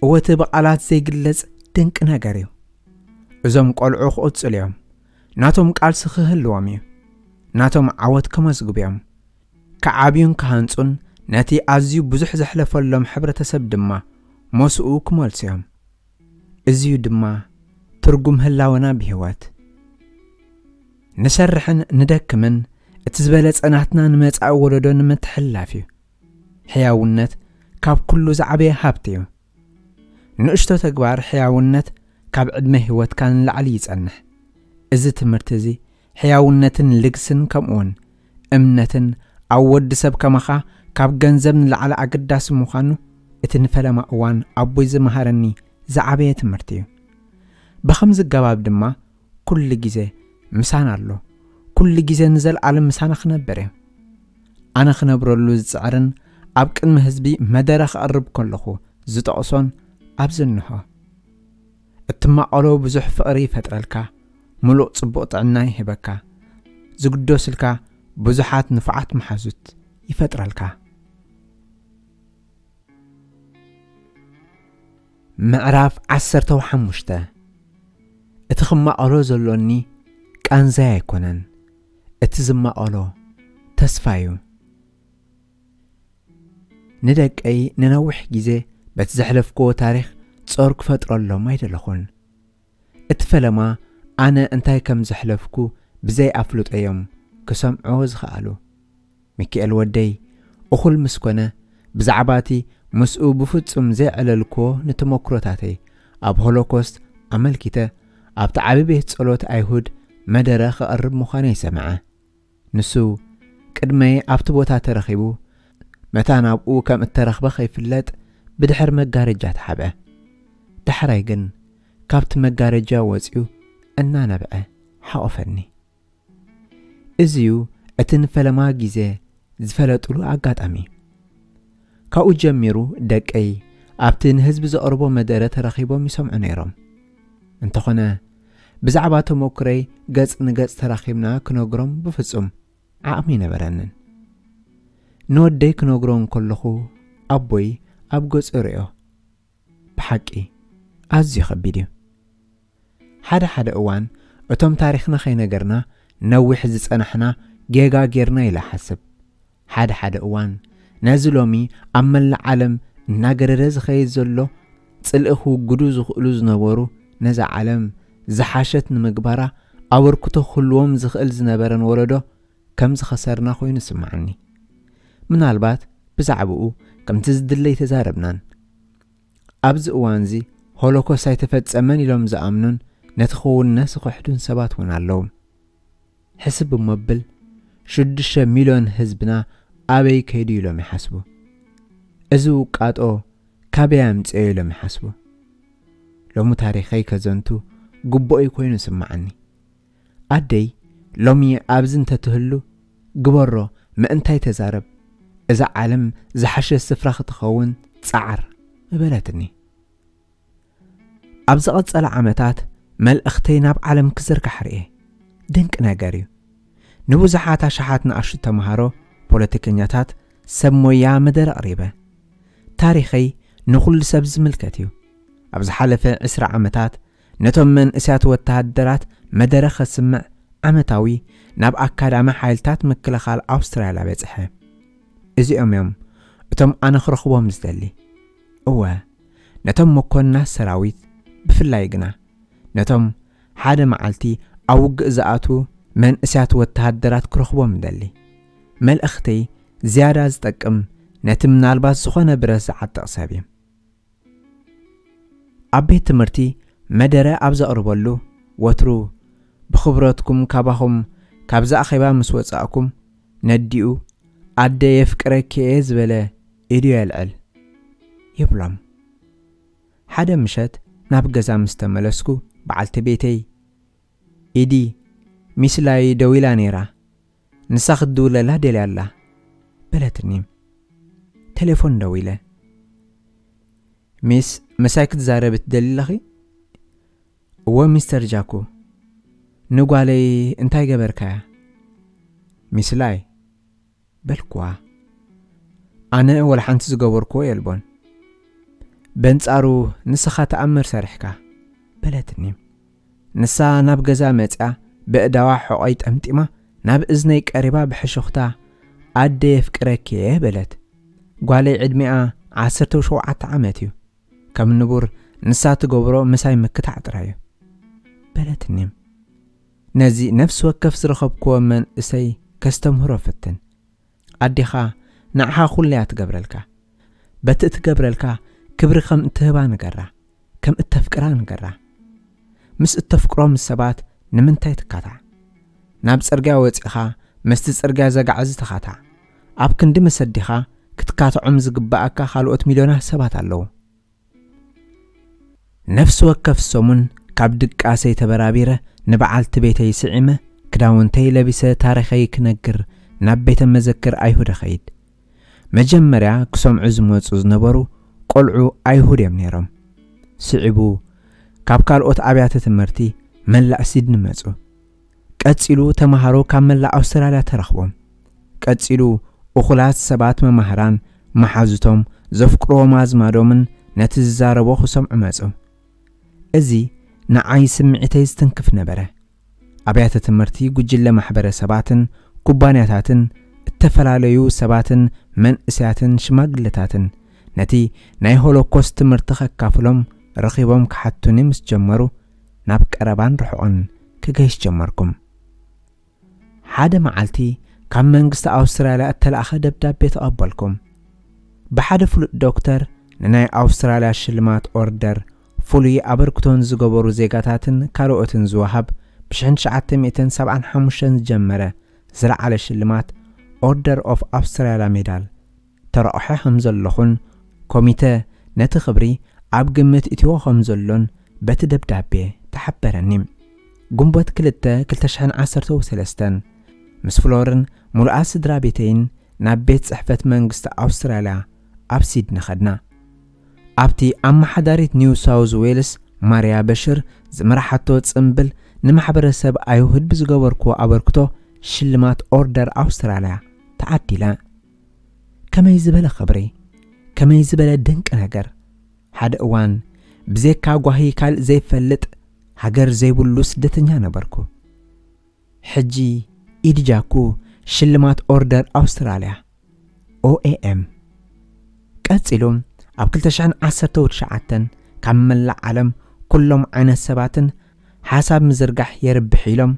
እወቲ ብቓላት ዘይግለጽ ድንቂ ነገር እዩ እዞም ቆልዑ ክቕጽሉ እዮም ናቶም ቃልሲ ክህልዎም እዩ ናቶም ዓወት ከመዝግቡ እዮም ከዓብዩን ክሃንጹን ነቲ ኣዝዩ ብዙሕ ዘሕለፈሎም ሕብረተሰብ ድማ መስኡ ክመልሱ እዮም እዚዩ ድማ ትርጉም ህላወና ብህይወት ንሰርሕን ንደክምን እቲ ዝበለጸ ናትና ንመጻኢ ወለዶ ንምትሕልላፍ እዩ ሕያውነት ካብ ኩሉ ዝዓበየ ሃብቲ እዩ ንእሽቶ ተግባር ሕያውነት ካብ ዕድመ ህይወትካ ንላዕሊ ይጸንሕ እዚ ትምህርቲ እዚ ሕያውነትን ልግስን ከምኡውን እምነትን ኣብ ወዲ ሰብ ከማኻ ካብ ገንዘብ ንላዕሊ ኣገዳሲ ምዃኑ እቲ ንፈለማ እዋን ኣቦይ ዝመሃረኒ ዝዓበየ ትምህርቲ እዩ ብኸምዚ ገባብ ድማ ኩሉ ግዜ ምሳና ኣሎ ኩሉ ግዜ ንዘለዓለም ምሳና ክነብር እዩ ኣነ ክነብረሉ ዝፅዕርን ኣብ ቅድሚ ህዝቢ መደረ ክቐርብ ከለኹ ዝጠቕሶን ኣብዚ እንሆ እትማቐሎ ብዙሕ ፍቕሪ ይፈጥረልካ ሙሉእ ጽቡቕ ጥዕና ይህበካ ዝግደስልካ ብዙሓት ንፍዓት መሓዙት ይፈጥረልካ ምዕራፍ 15 እቲ ክማቐሎ ዘሎኒ ቃንዛይ ኣይኮነን እቲ ዝማቐሎ ተስፋ እዩ ንደቀይ ንነዊሕ ግዜ በቲ ዘሕለፍክዎ ታሪኽ ጾር ክፈጥረሎም ኣይደለኹን እቲ ፈለማ ኣነ እንታይ ከም ዘሕለፍኩ ብዘይ ኣፍልጦ እዮም ክሰምዖ ዝኽኣሉ ሚካኤል ወደይ እኹል ምስ ኮነ ብዛዕባ እቲ ምስኡ ብፍጹም ዘይዕለልክዎ ንተመክሮታተይ ኣብ ሆሎኮስት ኣመልኪተ ኣብቲ ዓቢ ቤት ጸሎት ኣይሁድ መደረ ክቐርብ ምዃኑ ይሰምዐ። ንሱ ቅድመይ ኣብቲ ቦታ ተረኺቡ መታ ናብኡ ከም እተረኽበ ከይፍለጥ ብድሕር መጋረጃ ተሓብአ። ዳሕራይ ግን ካብቲ መጋረጃ ወፂኡ እናነብዐ ሓቆፈኒ። እዚዩ እቲ ንፈለማ ግዜ ዝፈለጥሉ ኣጋጣሚ። ካብኡ ጀሚሩ ደቀይ ኣብቲ ንህዝቢ ዘቕርቦ መደረ ተረኺቦም ይሰምዑ ነይሮም። እንተኾነ ብዛዕባ ተሞክረይ ገጽ ንገጽ ተራኺብና ክነግሮም ብፍጹም ዓቕሚ ይነበረንን። ንወደይ ክነግሮም ከለኹ ኣቦይ ኣብ ገጹ ርእዮ ብሓቂ ኣዝዩ ከቢድ እዩ። ሓደ ሓደ እዋን እቶም ታሪኽና ከይነገርና ነዊሕ ዝጸናሕና ጌጋ ጌርና ኢላ ሓስብ። ሓደ ሓደ እዋን ነዚ ሎሚ ኣብ መላእ ዓለም እናገረደ ዝኸይድ ዘሎ ጽልኢ ክውግዱ ዝኽእሉ ዝነበሩ ነዛ ዓለም ዝሓሸት ንምግባራ ኣበርክቶ ክህልዎም ዝኽእል ዝነበረን ወለዶ ከም ዝኸሰርና ኮይኑ ይስምዓኒ። ምናልባት ብዛዕባኡ ከምቲ ዝድለይ ተዛረብናን። ኣብዚ እዋን እዚ ሆሎኮስት ኣይተፈጸመን ኢሎም ዝኣምኑን ነቲ ክውንነት ዝኽሕዱን ሰባት እውን ኣለዉ። ሕስብ ብመብል 6 ሚልዮን ህዝብና ኣበይ ከይዱ ኢሎም ይሓስቡ። እዚ ውቃጦ ካበይ ኣምጽዮ ኢሎም ይሓስቡ። ሎሚ ታሪኸይ ከዘንቱ ግቡእ ኮይኑ ይስምዓኒ። ኣደይ ሎሚ ኣብዚ እንተትህሉ ግበሮ ምእንታይ ተዛረብ እዛ ዓለም ዝሓሸ ስፍራ ክትኸውን ጻዕር እበለትኒ። ኣብ ዝቐጸለ ዓመታት መልእኽተይ ናብ ዓለም ክዝርጋሕ ርኤ። ድንቂ ነገር እዩ። ንብዙሓት ኣሽሓት ንኣሽቱ ተምሃሮ ፖለቲከኛታት ሰብ ሞያ መደረ ኣቕሪበ። ታሪኸይ ንኹሉ ሰብ ዝምልከት እዩ። ኣብ ዝሓለፈ 20 ዓመታት ነቶም መንእስያት ወተሃደራት መደረ ኸስምዕ ዓመታዊ ናብ ኣካዳሚ ሓይልታት ምክልኻል ኣውስትራልያ በጽሐ። እዚኦም እዮም እቶም ኣነ ክረኽቦም ዝደሊ። እወ ነቶም መኮንናት ሰራዊት ብፍላይ ግና ነቶም ሓደ መዓልቲ ኣብ ውግእ ዝኣትዉ መንእስያት ወተሃደራት ክረኽቦም ደሊ። መልእኽተይ ዝያዳ ዝጠቅም ነቲ ምናልባት ዝኾነ ብረት ዝዓጥቕ ሰብ እዩ። ኣብ ቤት ትምህርቲ መደረ ኣብ ዘቕርበሉ ወትሩ ብኽብረትኩም ካባኹም ካብዛ ኣኼባ ምስ ወጻእኩም ነዲኡ ኣደ የፍቅረኪ እየ ዝበለ ኢዱ የልዕል ይብሎም። ሓደ ምሸት ናብ ገዛ ምስ ተመለስኩ በዓልቲ ቤተይ ኢዲ ሚስላይ ደው ኢላ ነይራ። ንሳ ክትድውለላ ደልያ ኣላ በለትኒ። ቴሌፎን ደው ኢለ። ሚስ መሳይ ክትዛረብ ትደሊ ኣለኺ? እወ ሚስተር ጃኮ። ንጓለይ እንታይ ገበርካያ? ሚስላይ በልክዋ ኣነ ወላ ሓንቲ ዝገበርክዎ የልቦን። በንጻሩ ንስኻ ተኣምር ሰሪሕካ በለትኒ። ንሳ ናብ ገዛ መጽያ ብእዳዋ ሕቆይ ጠምጢማ ናብ እዝነይ ቀሪባ ብሕሹኽታ ኣደ የፍቅረኪ እየ በለት። ጓለይ ዕድሚኣ 17 ዓመት እዩ። ከም ንቡር ንሳ ትገብሮ ምሳይ ምክታዕ ጥራዩ በለትኒ። ነዚ ነፍሲ ወከፍ ዝረኸብክዎ መንእሰይ ከስተምህሮ ፍትን። ኣዴኻ ንዓኻ ኩለያ ትገብረልካ። በቲ እትገብረልካ ክብሪ ከም እትህባ ንገራ፣ ከም እተፍቅራ ንገራ። ምስ እተፍቅሮም ሰባት ንምንታይ ትካታዕ? ናብ ጽርግያ ወፂኻ ምስቲ ጽርግያ ዘጋዕዝ ትኻታዕ። ኣብ ክንዲ መሰዲኻ ክትካትዖም ዝግባኣካ ካልኦት ሚልዮናት ሰባት ኣለዉ። ነፍሲ ወከፍ ሰሙን ካብ ድቃሰይ ተበራቢረ ንበዓልቲ ቤተይ ስዒመ ክዳውንተይ ለቢሰ ታሪኸይ ክነግር ናብ ቤተ መዘክር ኣይሁድ ኸይድ። መጀመርያ ክሰምዑ ዝመፁ ዝነበሩ ቆልዑ ኣይሁድ እዮም ነይሮም። ስዒቡ ካብ ካልኦት ኣብያተ ትምህርቲ መላእ ሲድኒ መፁ። ቀፂሉ ተምሃሮ ካብ መላእ ኣውስትራልያ ተረኽቦም። ቀፂሉ እኹላት ሰባት መማህራን መሓዙቶም ዘፍቅሮም ኣዝማዶምን ነቲ ዝዛረቦ ክሰምዑ መፁ። እዚ ንዓይ ስምዒተይ ዝትንክፍ ነበረ። ኣብያተ ትምህርቲ ጉጅለ ማሕበረሰባትን ኩባንያታትን እተፈላለዩ ሰባትን መንእስያትን ሽማግለታትን ነቲ ናይ ሆሎኮስት ትምህርቲ ከካፍሎም ረኺቦም ክሓቱኒ ምስ ጀመሩ ናብ ቀረባን ርሑቕን ክገይሽ ጀመርኩም። ሓደ መዓልቲ ካብ መንግስቲ ኣውስትራልያ እተለኣኸ ደብዳቤ ተቐበልኩም። ብሓደ ፍሉጥ ዶክተር ንናይ ኣውስትራልያ ሽልማት ኦርደር ፍሉይ ኣበርክቶን ዝገበሩ ዜጋታትን ካልኦትን ዝወሃብ ብ1975 ዝጀመረ ዝለዓለ ሽልማት ኦርደር ኦፍ ኣውስትራልያ ሜዳል ተረኣሒ ከም ዘለኹን ኮሚቴ ነቲ ክብሪ ኣብ ግምት እትዎ ከም ዘሎን በቲ ደብዳቤ ተሓበረኒ። ግንቦት 2013 ምስ ፍሎርን ሙሉኣ ስድራ ቤተይን ናብ ቤት ጽሕፈት መንግስቲ ኣውስትራልያ ኣብ ሲድኒ ኸድና። ኣብቲ ኣመሓዳሪት ኒው ሳውዝ ዌልስ ማርያ በሽር ዝመራሓቶ ጽምብል ንማሕበረሰብ ኣይሁድ ብዝገበርክዎ ኣበርክቶ ሽልማት ኦርደር ኣውስትራልያ ተዓዲለ። ከመይ ዝበለ ክብሪ፣ ከመይ ዝበለ ድንቂ ነገር! ሓደ እዋን ብዘይካ ጓሂ ካልእ ዘይፈልጥ ሃገር ዘይብሉ ስደተኛ ነበርኩ። ሕጂ ኢድጃኩ ሽልማት ኦርደር ኣውስትራልያ OAM። ቀፂሉ ኣብ 2019 ካብ መላእ ዓለም ኩሎም ዓይነት ሰባትን ሓሳብ ምዝርጋሕ የርብሕ ኢሎም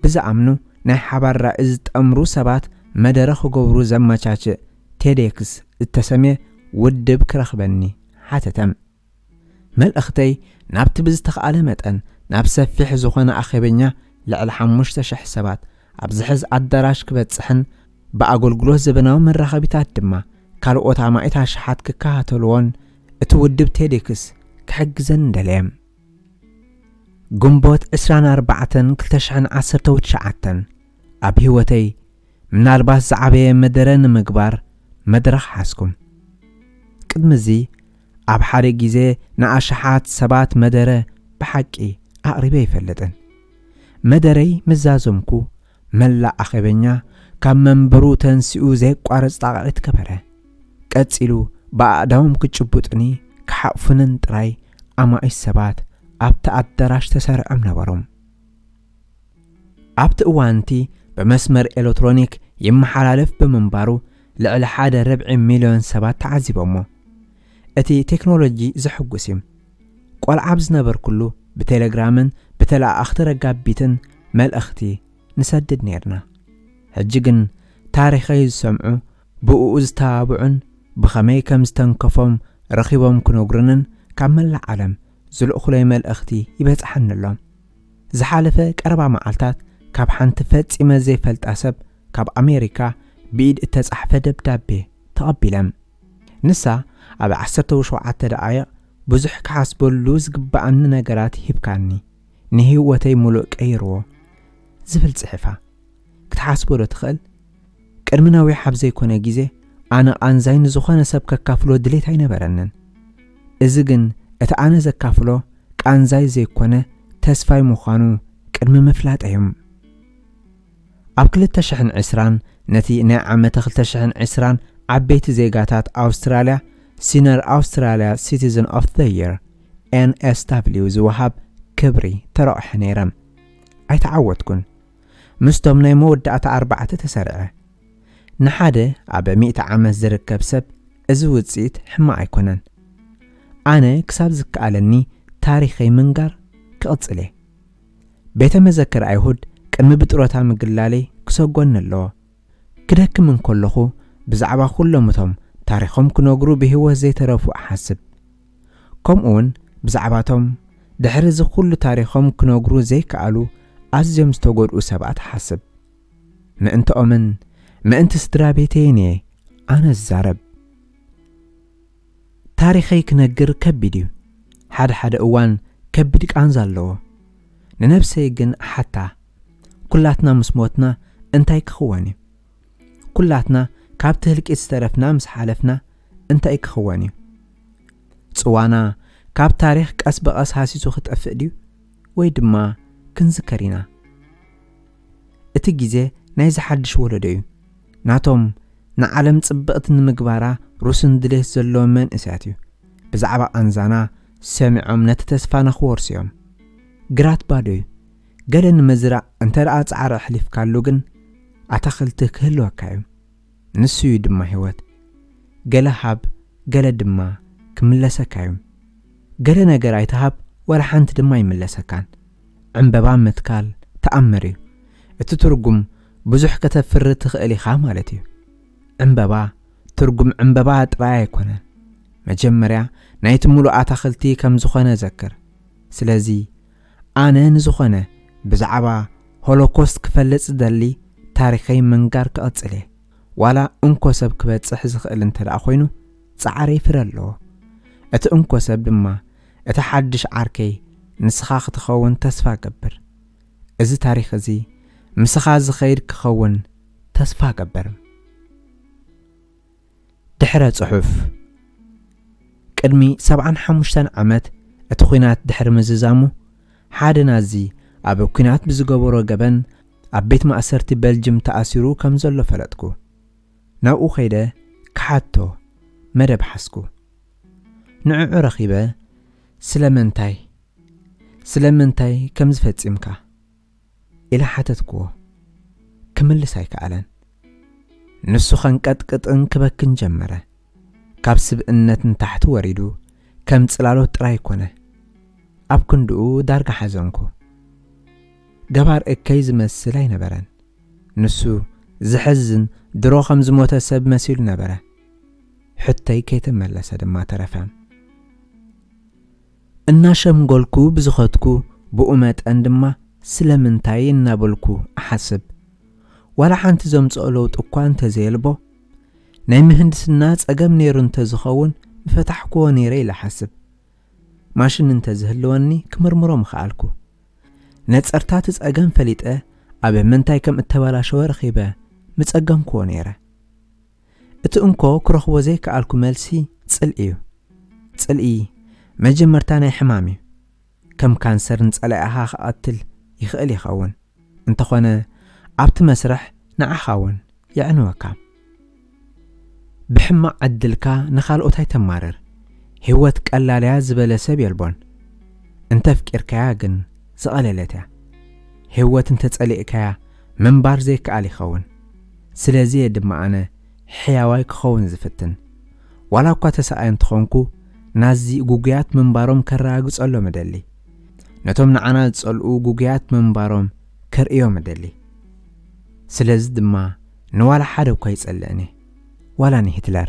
ብዝኣምኑ ናይ ሓባር ራእይ ዝጠምሩ ሰባት መደረ ክገብሩ ዘመቻችእ ቴዴክስ እተሰምየ ውድብ ክረኽበኒ ሓተተም። መልእኽተይ ናብቲ ብዝተኸኣለ መጠን ናብ ሰፊሕ ዝኾነ ኣኼበኛ ልዕሊ 5,000 ሰባት ኣብ ዝሕዝ ኣዳራሽ ክበጽሕን ብኣገልግሎት ዘበናዊ መራኸቢታት ድማ ካልኦት ኣማኢት ኣሽሓት ክከታተልዎን እቲ ውድብ ቴዴክስ ክሕግዘን እንደለየ። ግንቦት 24 2019 ኣብ ህይወተይ ምናልባት ዝዓበየ መደረ ንምግባር መድረኽ ሓስኩም። ቅድሚዚ ኣብ ሓደ ግዜ ንኣሽሓት ሰባት መደረ ብሓቂ ኣቕሪበ ይፈልጥን። መደረይ ምዛዞምኩ መላእ ኣኼበኛ ካብ መንበሩ ተንሲኡ ዘይቋረጽ ጣቓዒት ከበረ። ቀፂሉ ብኣእዳዎም ክጭቡጥኒ ክሓቕፉንን ጥራይ ኣማኢት ሰባት ኣብቲ ኣዳራሽ ተሰሪዖም ነበሮም። ኣብቲ እዋንቲ ብመስመር ኤሌክትሮኒክ ይመሓላለፍ ብምንባሩ ልዕሊ 1.4 ሰባት ተዓዚቦሞ። እቲ ቴክኖሎጂ ዝሕጉስ እዩ። ቆልዓ ዝነበርኩሉ ብቴሌግራምን ብተላኣኽቲ ረጋቢትን መልእኽቲ ንሰድድ ነርና። ሕጂ ግን ታሪኸይ ዝሰምዑ ብኡኡ ዝተባብዑን ብኸመይ ከም ዝተንከፎም ረኺቦም ክነግሩንን ካብ መላእ ዓለም ዝልእኹለይ መልእኽቲ ይበጽሐንሎም። ዝሓለፈ ቀረባ መዓልታት ካብ ሓንቲ ፈጺመ ዘይፈልጣ ሰብ ካብ ኣሜሪካ ብኢድ እተጻሕፈ ደብዳቤ ተቐቢለም። ንሳ ኣብ 17 ደቓይቕ ብዙሕ ክሓስበሉ ዝግባኣኒ ነገራት ሂብካኒ ንህይወተይ ሙሉእ ቀይርዎ ዝብል ጽሒፋ ክትሓስቦ ዶ ትኽእል? ቅድሚ ነዊሕ ኣብ ዘይኮነ ግዜ ኣነ ቃንዛይ ንዝኾነ ሰብ ከካፍሎ ድሌት ኣይነበረንን። እዚ ግን እቲ ኣነ ዘካፍሎ ቃንዛይ ዘይኮነ ተስፋይ ምዃኑ ቅድሚ ምፍላጥ እዮም። ኣብ 2020 ነቲ ናይ ዓመት 2020 ዓበይቲ ዜጋታት ኣውስትራልያ ሲነር ኣውስትራልያ ሲቲዝን ኦፍ ዘ የር NSW ዝወሃብ ክብሪ ተረኣሕ ነይረ። ኣይተዓወትኩን። ምስቶም ናይ መወዳእታ 4 ተሰሪዐ። ንሓደ ኣብ 100 ዓመት ዝርከብ ሰብ እዚ ውጽኢት ሕማቕ ኣይኮነን። ኣነ ክሳብ ዝከኣለኒ ታሪኸይ ምንጋር ክቕጽለ ቤተ መዘክር ኣይሁድ ቅድሚ ብጥሮታ ምግላለይ ክሰጎን ኣለዎ። ክደክም እንከለኹ ብዛዕባ ኩሎም እቶም ታሪኾም ክነግሩ ብህይወት ዘይተረፉ ኣሓስብ። ከምኡውን ብዛዕባቶም ድሕሪ እዚ ኩሉ ታሪኾም ክነግሩ ዘይከኣሉ ኣዝዮም ዝተጎድኡ ሰባት ሓስብ። ምእንተኦምን ምእንቲ ስድራ ቤተይን እየ ኣነ ዝዛረብ። ታሪኸይ ክነግር ከቢድ እዩ። ሓደ እዋን ከቢድ ቃንዛ ኣለዎ። ንነፍሰይ ግን ሓታ ኩላትና ምስ ሞትና እንታይ ክኽወን እዩ? ኩላትና ካብቲ ህልቂት ዝተረፍና ምስ ሓለፍና እንታይ ክኽወን እዩ? ጽዋና ካብ ታሪኽ ቀስ በቐስ ሃሲሱ ክጠፍእ ድዩ ወይ ድማ ክንዝከር ኢና? እቲ ግዜ ናይ ዝሓድሽ ወለዶ እዩ። ናቶም ንዓለም ጽብቕቲ ንምግባራ ሩስን ድሌት ዘለዎም መንእሰያት እዩ። ብዛዕባ ቃንዛና ሰሚዖም ነቲ ተስፋና ክወርሱ እዮም። ግራት ባዶ እዩ። ገለ ንመዝራእ እንተደኣ ጻዕሪ ኣሕሊፍካሉ ግን ኣታኽልቲ ክህልወካ እዩ። ንሱ እዩ ድማ ህይወት። ገለ ሃብ ገለ ድማ ክምለሰካ እዩ። ገለ ነገር ኣይተሃብ ወላ ሓንቲ ድማ ይምለሰካን። ዕምበባ ምትካል ተኣምር እዩ። እቲ ትርጉም ብዙሕ ከተፍሪ ትኽእል ኢኻ ማለት እዩ። ዕምበባ ትርጉም ዕምበባ ጥራይ ኣይኮነን። መጀመርያ ናይቲ ሙሉእ ኣታኽልቲ ከም ዝኾነ ዘክር ስለዚ ኣነ ንዝኾነ ብዛዕባ ሆሎኮስት ክፈልጽ ደሊ ታሪኸይ መንጋር ክቕጽል እየ ዋላ እንኮ ሰብ ክበጽሕ ዝኽእል እንተደኣ ኮይኑ ጻዕረ ይፍረ ኣለዎ እቲ እንኮ ሰብ ድማ እቲ ሓድሽ ዓርከይ ንስኻ ክትኸውን ተስፋ ገብር እዚ ታሪኽ እዚ ምስኻ ዝኸይድ ክኸውን ተስፋ ገብር ድሕረ ጽሑፍ ቅድሚ 75 ዓመት እቲ ኹናት ድሕሪ ምዝዛሙ ሓደ ናዚ ኣብ ኲናት ብዝገበሮ ገበን ኣብ ቤት ማእሰርቲ ቤልጅም ተኣሲሩ ከም ዘሎ ፈለጥኩ ናብኡ ኸይደ ክሓቶ መደብ ሓስኩ ንዕዑ ረኺበ ስለምንታይ ከም ዝፈጺምካ ኢለ ሓተትክዎ ክምልስ ኣይከኣለን ንሱ ኸንቀጥቅጥን ክበክን ጀመረ ካብ ስብእነት ንታሕቲ ወሪዱ ከም ጽላሎት ጥራይ ኮነ ኣብ ክንድኡ ዳርጋ ሓዘንኩ ገባር እከይ ዝመስል ኣይነበረን ንሱ ዝሕዝን ድሮ ከም ዝሞተ ሰብ መሲሉ ነበረ ሕተይ ከይተመለሰ ድማ ተረፈ እናሸምጎልኩ ብዝኸትኩ ብኡ መጠን ድማ ስለምንታይ እናበልኩ ኣሓስብ ዋላ ሓንቲ ዘምጽኦ ለውጥ እኳ እንተዘየልቦ ናይ ምህንድስና ጸገም ነይሩ እንተዝኸውን ምፈታሕክዎ ነይረ ኢለ ሓስብ ማሽን እንተዝህልወኒ ክምርምሮም ክኣልኩ ነጸርታት ጸገም ፈሊጠ ኣብ ምንታይ ከም እተበላሸወ ረኺበ ምጸገምክዎ ነይረ እቲ እንኮ ክረኽቦ ዘይከኣልኩ መልሲ ጽልኢ መጀመርታ ናይ ሕማም እዩ ከም ካንሰር ንጸላኢኻ ክቐትል ይኽእል ይኸውን እንተኾነ ኣብቲ መስርሕ ንዓኻውን ይዕንወካ ብሕማቕ ዕድልካ ንኻልኦታይ ተማርር ህይወት ቀላልያ ዝበለ ሰብ የልቦን እንተፍቂርካያ ግን ዝቐለለት እያ ህይወት እንተጸሊእካያ መንባር ዘይከኣል ይኸውን ስለዚ ድማ ኣነ ሕያዋይ ክኸውን ዝፍትን ዋላ እኳ ተሰኣይ እንትኾንኩ ናዚ ጉጉያት መንባሮም ከረጋግጸሎ መደሊ ነቶም ንዓና ዝጸልኡ ጉጉያት መንባሮም ከርእዮ መደሊ ስለዚ ድማ ንዋላ ሓደ እኳ ይጸልእኒ ዋላ ንሂትለር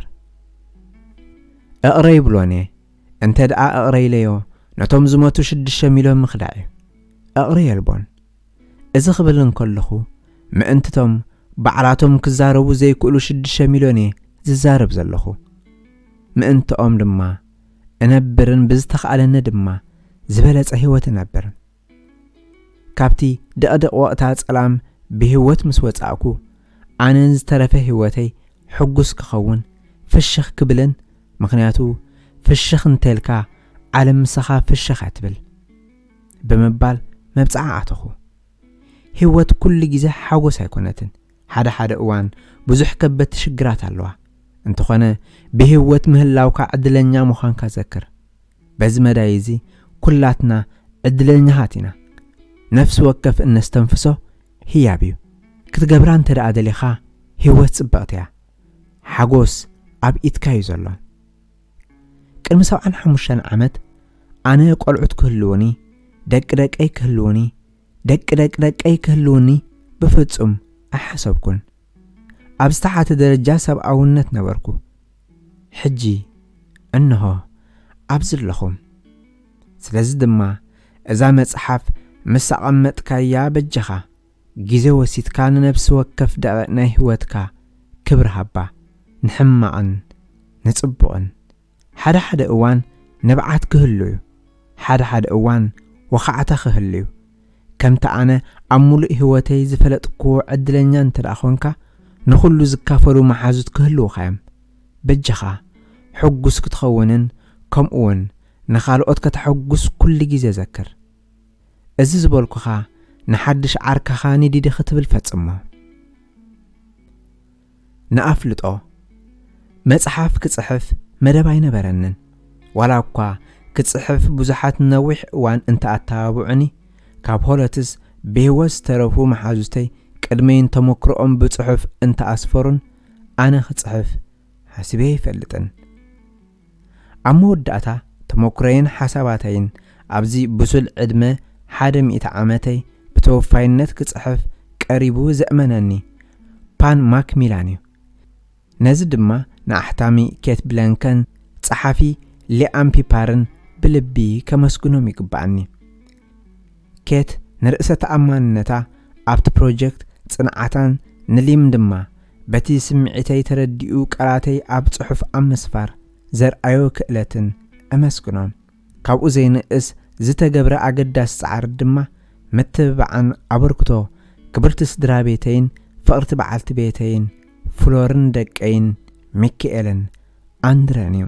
እቕረይ ብሎኔ እንተ ደኣ እቕረይለዮ ነቶም ዝሞቱ 6 ሚልዮን ምኽዳዕ እዩ እቕረይ የልቦን እዚ ኽብል እንከለኹ ምእንትቶም ባዕላቶም ክዛረቡ ዘይክእሉ 6 ሚልዮን ዝዛረብ ዘለኹ ምእንትኦም ድማ እነብርን ብዝተኻኣለኒ ድማ ዝበለጸ ህይወት ነበር ካብቲ ደቕደቕ ወቕታ ጸላም ብህይወት ምስ ወጻእኩ ኣነ ዝተረፈ ህይወተይ ሕጉስ ክኸውን ፍሽኽ ክብልን ምኽንያቱ ፍሽኽ እንተልካ ዓለም ምስኻ ፍሽኽ ኣትብል ብምባል መብጽዓ ኣተኹ ህይወት ኩሉ ግዜ ሓጎስ ኣይኮነትን ሓደ እዋን ብዙሕ ከበድቲ ሽግራት ኣለዋ እንተኾነ ብህይወት ምህላውካ ዕድለኛ ምዃንካ ዘክር በዚ መዳይ እዚ ኩላትና ዕድለኛሃት ኢና ነፍሲ ወከፍ እነስተንፍሶ ህያብ እዩ ክትገብራ እንተደኣ ደሊኻ ህይወት ጽብቕቲ እያ ሓጎስ ኣብ ኢትካ እዩ ዘሎ ቅድሚ 75 ዓመት ኣነ ቆልዑት ክህልውኒ ደቅደቀይ ክህልውኒ ብፍጹም ኣሓሰብኩን ኣብ ዝተሓተ ደረጃ ሰብኣውነት ነበርኩ ሕጂ እንሆ ኣብዚ ኣለኹም ስለዚ ድማ እዛ መጽሓፍ ምስ ኣቐመጥካያ በጀኻ ግዜ ወሲትካ ንነብሲ ወከፍ ደቐቕ ናይ ህይወትካ ክብሪ ሃባ ንሕማቕን ንጽቡቕን ሓደ እዋን ነብዓት ክህሉ እዩ ሓደ እዋን ወኻዕታ ክህሉ እዩ ከምቲ ኣነ ኣብ ሙሉእ ህይወተይ ዝፈለጥክዎ ዕድለኛ እንተደኣ ኾንካ ንኹሉ ዝካፈሉ መሓዙት ክህልውኻ እዮም በጀኻ ሕጉስ ክትኸውንን ከምኡውን ንኻልኦት ከተሐጉስ ኩሉ ግዜ ዘክር እዚ ዝበልኩኻ ንሓድሽ ዓርካኻ ንዲዲ ክትብል ፈጽሞ ንኣፍልጦ መጽሓፍ ክጽሕፍ መደብ ኣይነበረንን ዋላ እኳ ክጽሕፍ ብዙሓት ነዊሕ እዋን እንተኣተባብዑኒ ካብ ሆለትስ ብህይወት ዝተረፉ መሓዙተይ ቅድመይን ተመክሮኦም ብጽሑፍ እንተኣስፈሩን ኣነ ክጽሕፍ ሓሲበ ይፈልጥን ኣብ መወዳእታ ተመክሮዬን ሓሳባተይን ኣብዚ ብሱል ዕድመ 100 ዓመተይ ብተወፋይነት ክጽሕፍ ቀሪቡ ዘእመነኒ ፓን ማክሚላን እዩ ነዚ ድማ ንኣሕታሚ ኬት ብለንከን صحافي ليام بيبارن بلبي كمسكنهم يقبعني كيت نرأسة أمانتا أبت بروجكت صنعتان نليم دما بتي سمعتي ترديو قراتي أب صحف أمسفار زر أيو كألتن أمسكنهم كابو زين إس زتجبر أجداس سعر دما متبعن أبركتو كبرت سدرا بيتين فقرت بعلت بيتين فلورن دكين ميكيلن أندرانيو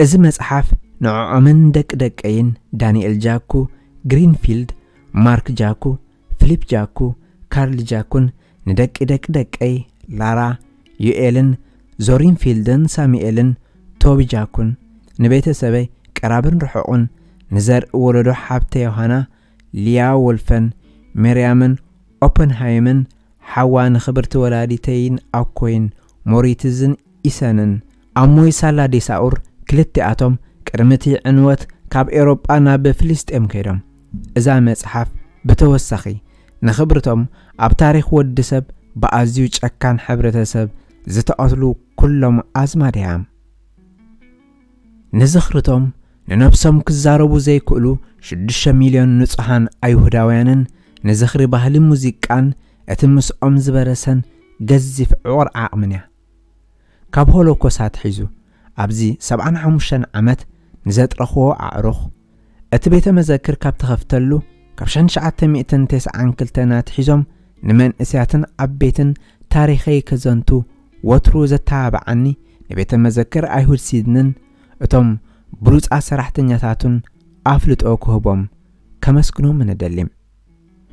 إذا مصحف نوع من دكين دانيال جاكو غرينفيلد مارك جاكو فيليب جاكو كارل جاكون ندك أي لارا يؤلن زورينفيلدن ساميئلن توبي جاكون نبيت سبي قرابن رحقون نزر ولدو حبت يوهانا ليا ولفن مريامن اوبنهايمن حوان خبرت ولاديتين أوكوين موريتزن إسانن أموي سالا ديساور كلتي أتوم كرمتي عنوت كاب إيروبا ناب فلسطين كيرم إذا مصحف بتوسخي نخبرتهم أب تاريخ ودسب بأزيوج أكان حبرتسب زتقاتلو كلهم أزماديام نزخرتهم ننفسهم كزاربو زي كلو 6 مليون نصحان أيهوداويانن نزخري بحل موزيكان اتمس زبرسن جزف عور عقمنيا كاب هولوكوسات حيزو أبزي 75 عمت نزات رخو عروخ اتبيت مذاكر كاب تخفتلو كاب 909 كلتنات حيزم نمن اسياتن عبيتن تاريخي كزنتو وترو زتابعني نبيت مذاكر أيهود سيدنن اتم بروز سراحتنياتاتن أفلت أوكوهبهم كمسكنو من الدليم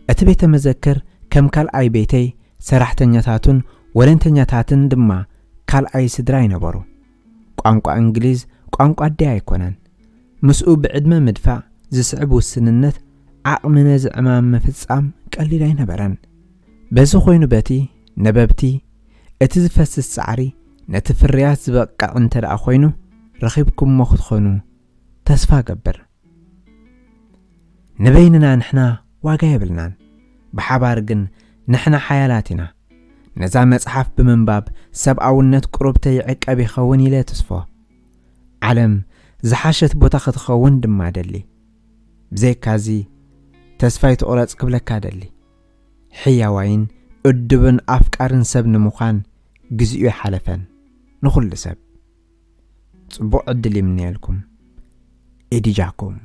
اتبيت مذاكر كم كال أي بيتي سراحتنياتاتن ولنتنياتاتن دما كال أي سدراي نبرو قانقو انجليز قانقو أدي أيكونان مسؤو بعدما مدفع زسعب والسننت عقمنا زعمام مفتصام قليلاي نبران بزو خوينو باتي نبابتي اتزفس السعري نتفريات زبقع انتر أخوينو رخيبكم مخد خونو تسفا قبر نبيننا نحنا واقايبلنان بحبارقن نحنا حيالاتنا نزام مصحف بمنباب سبعونت قربتي عقب يخون إلى تصفى علم زحاشت بوتاخت خون دم دلي بزي كازي تسفايت أورات قبلك دلي حياوين أدبن أفكارن سبن مخان جزئي حلفن نخل سب صبو عدلي مني لكم إيدي جاكم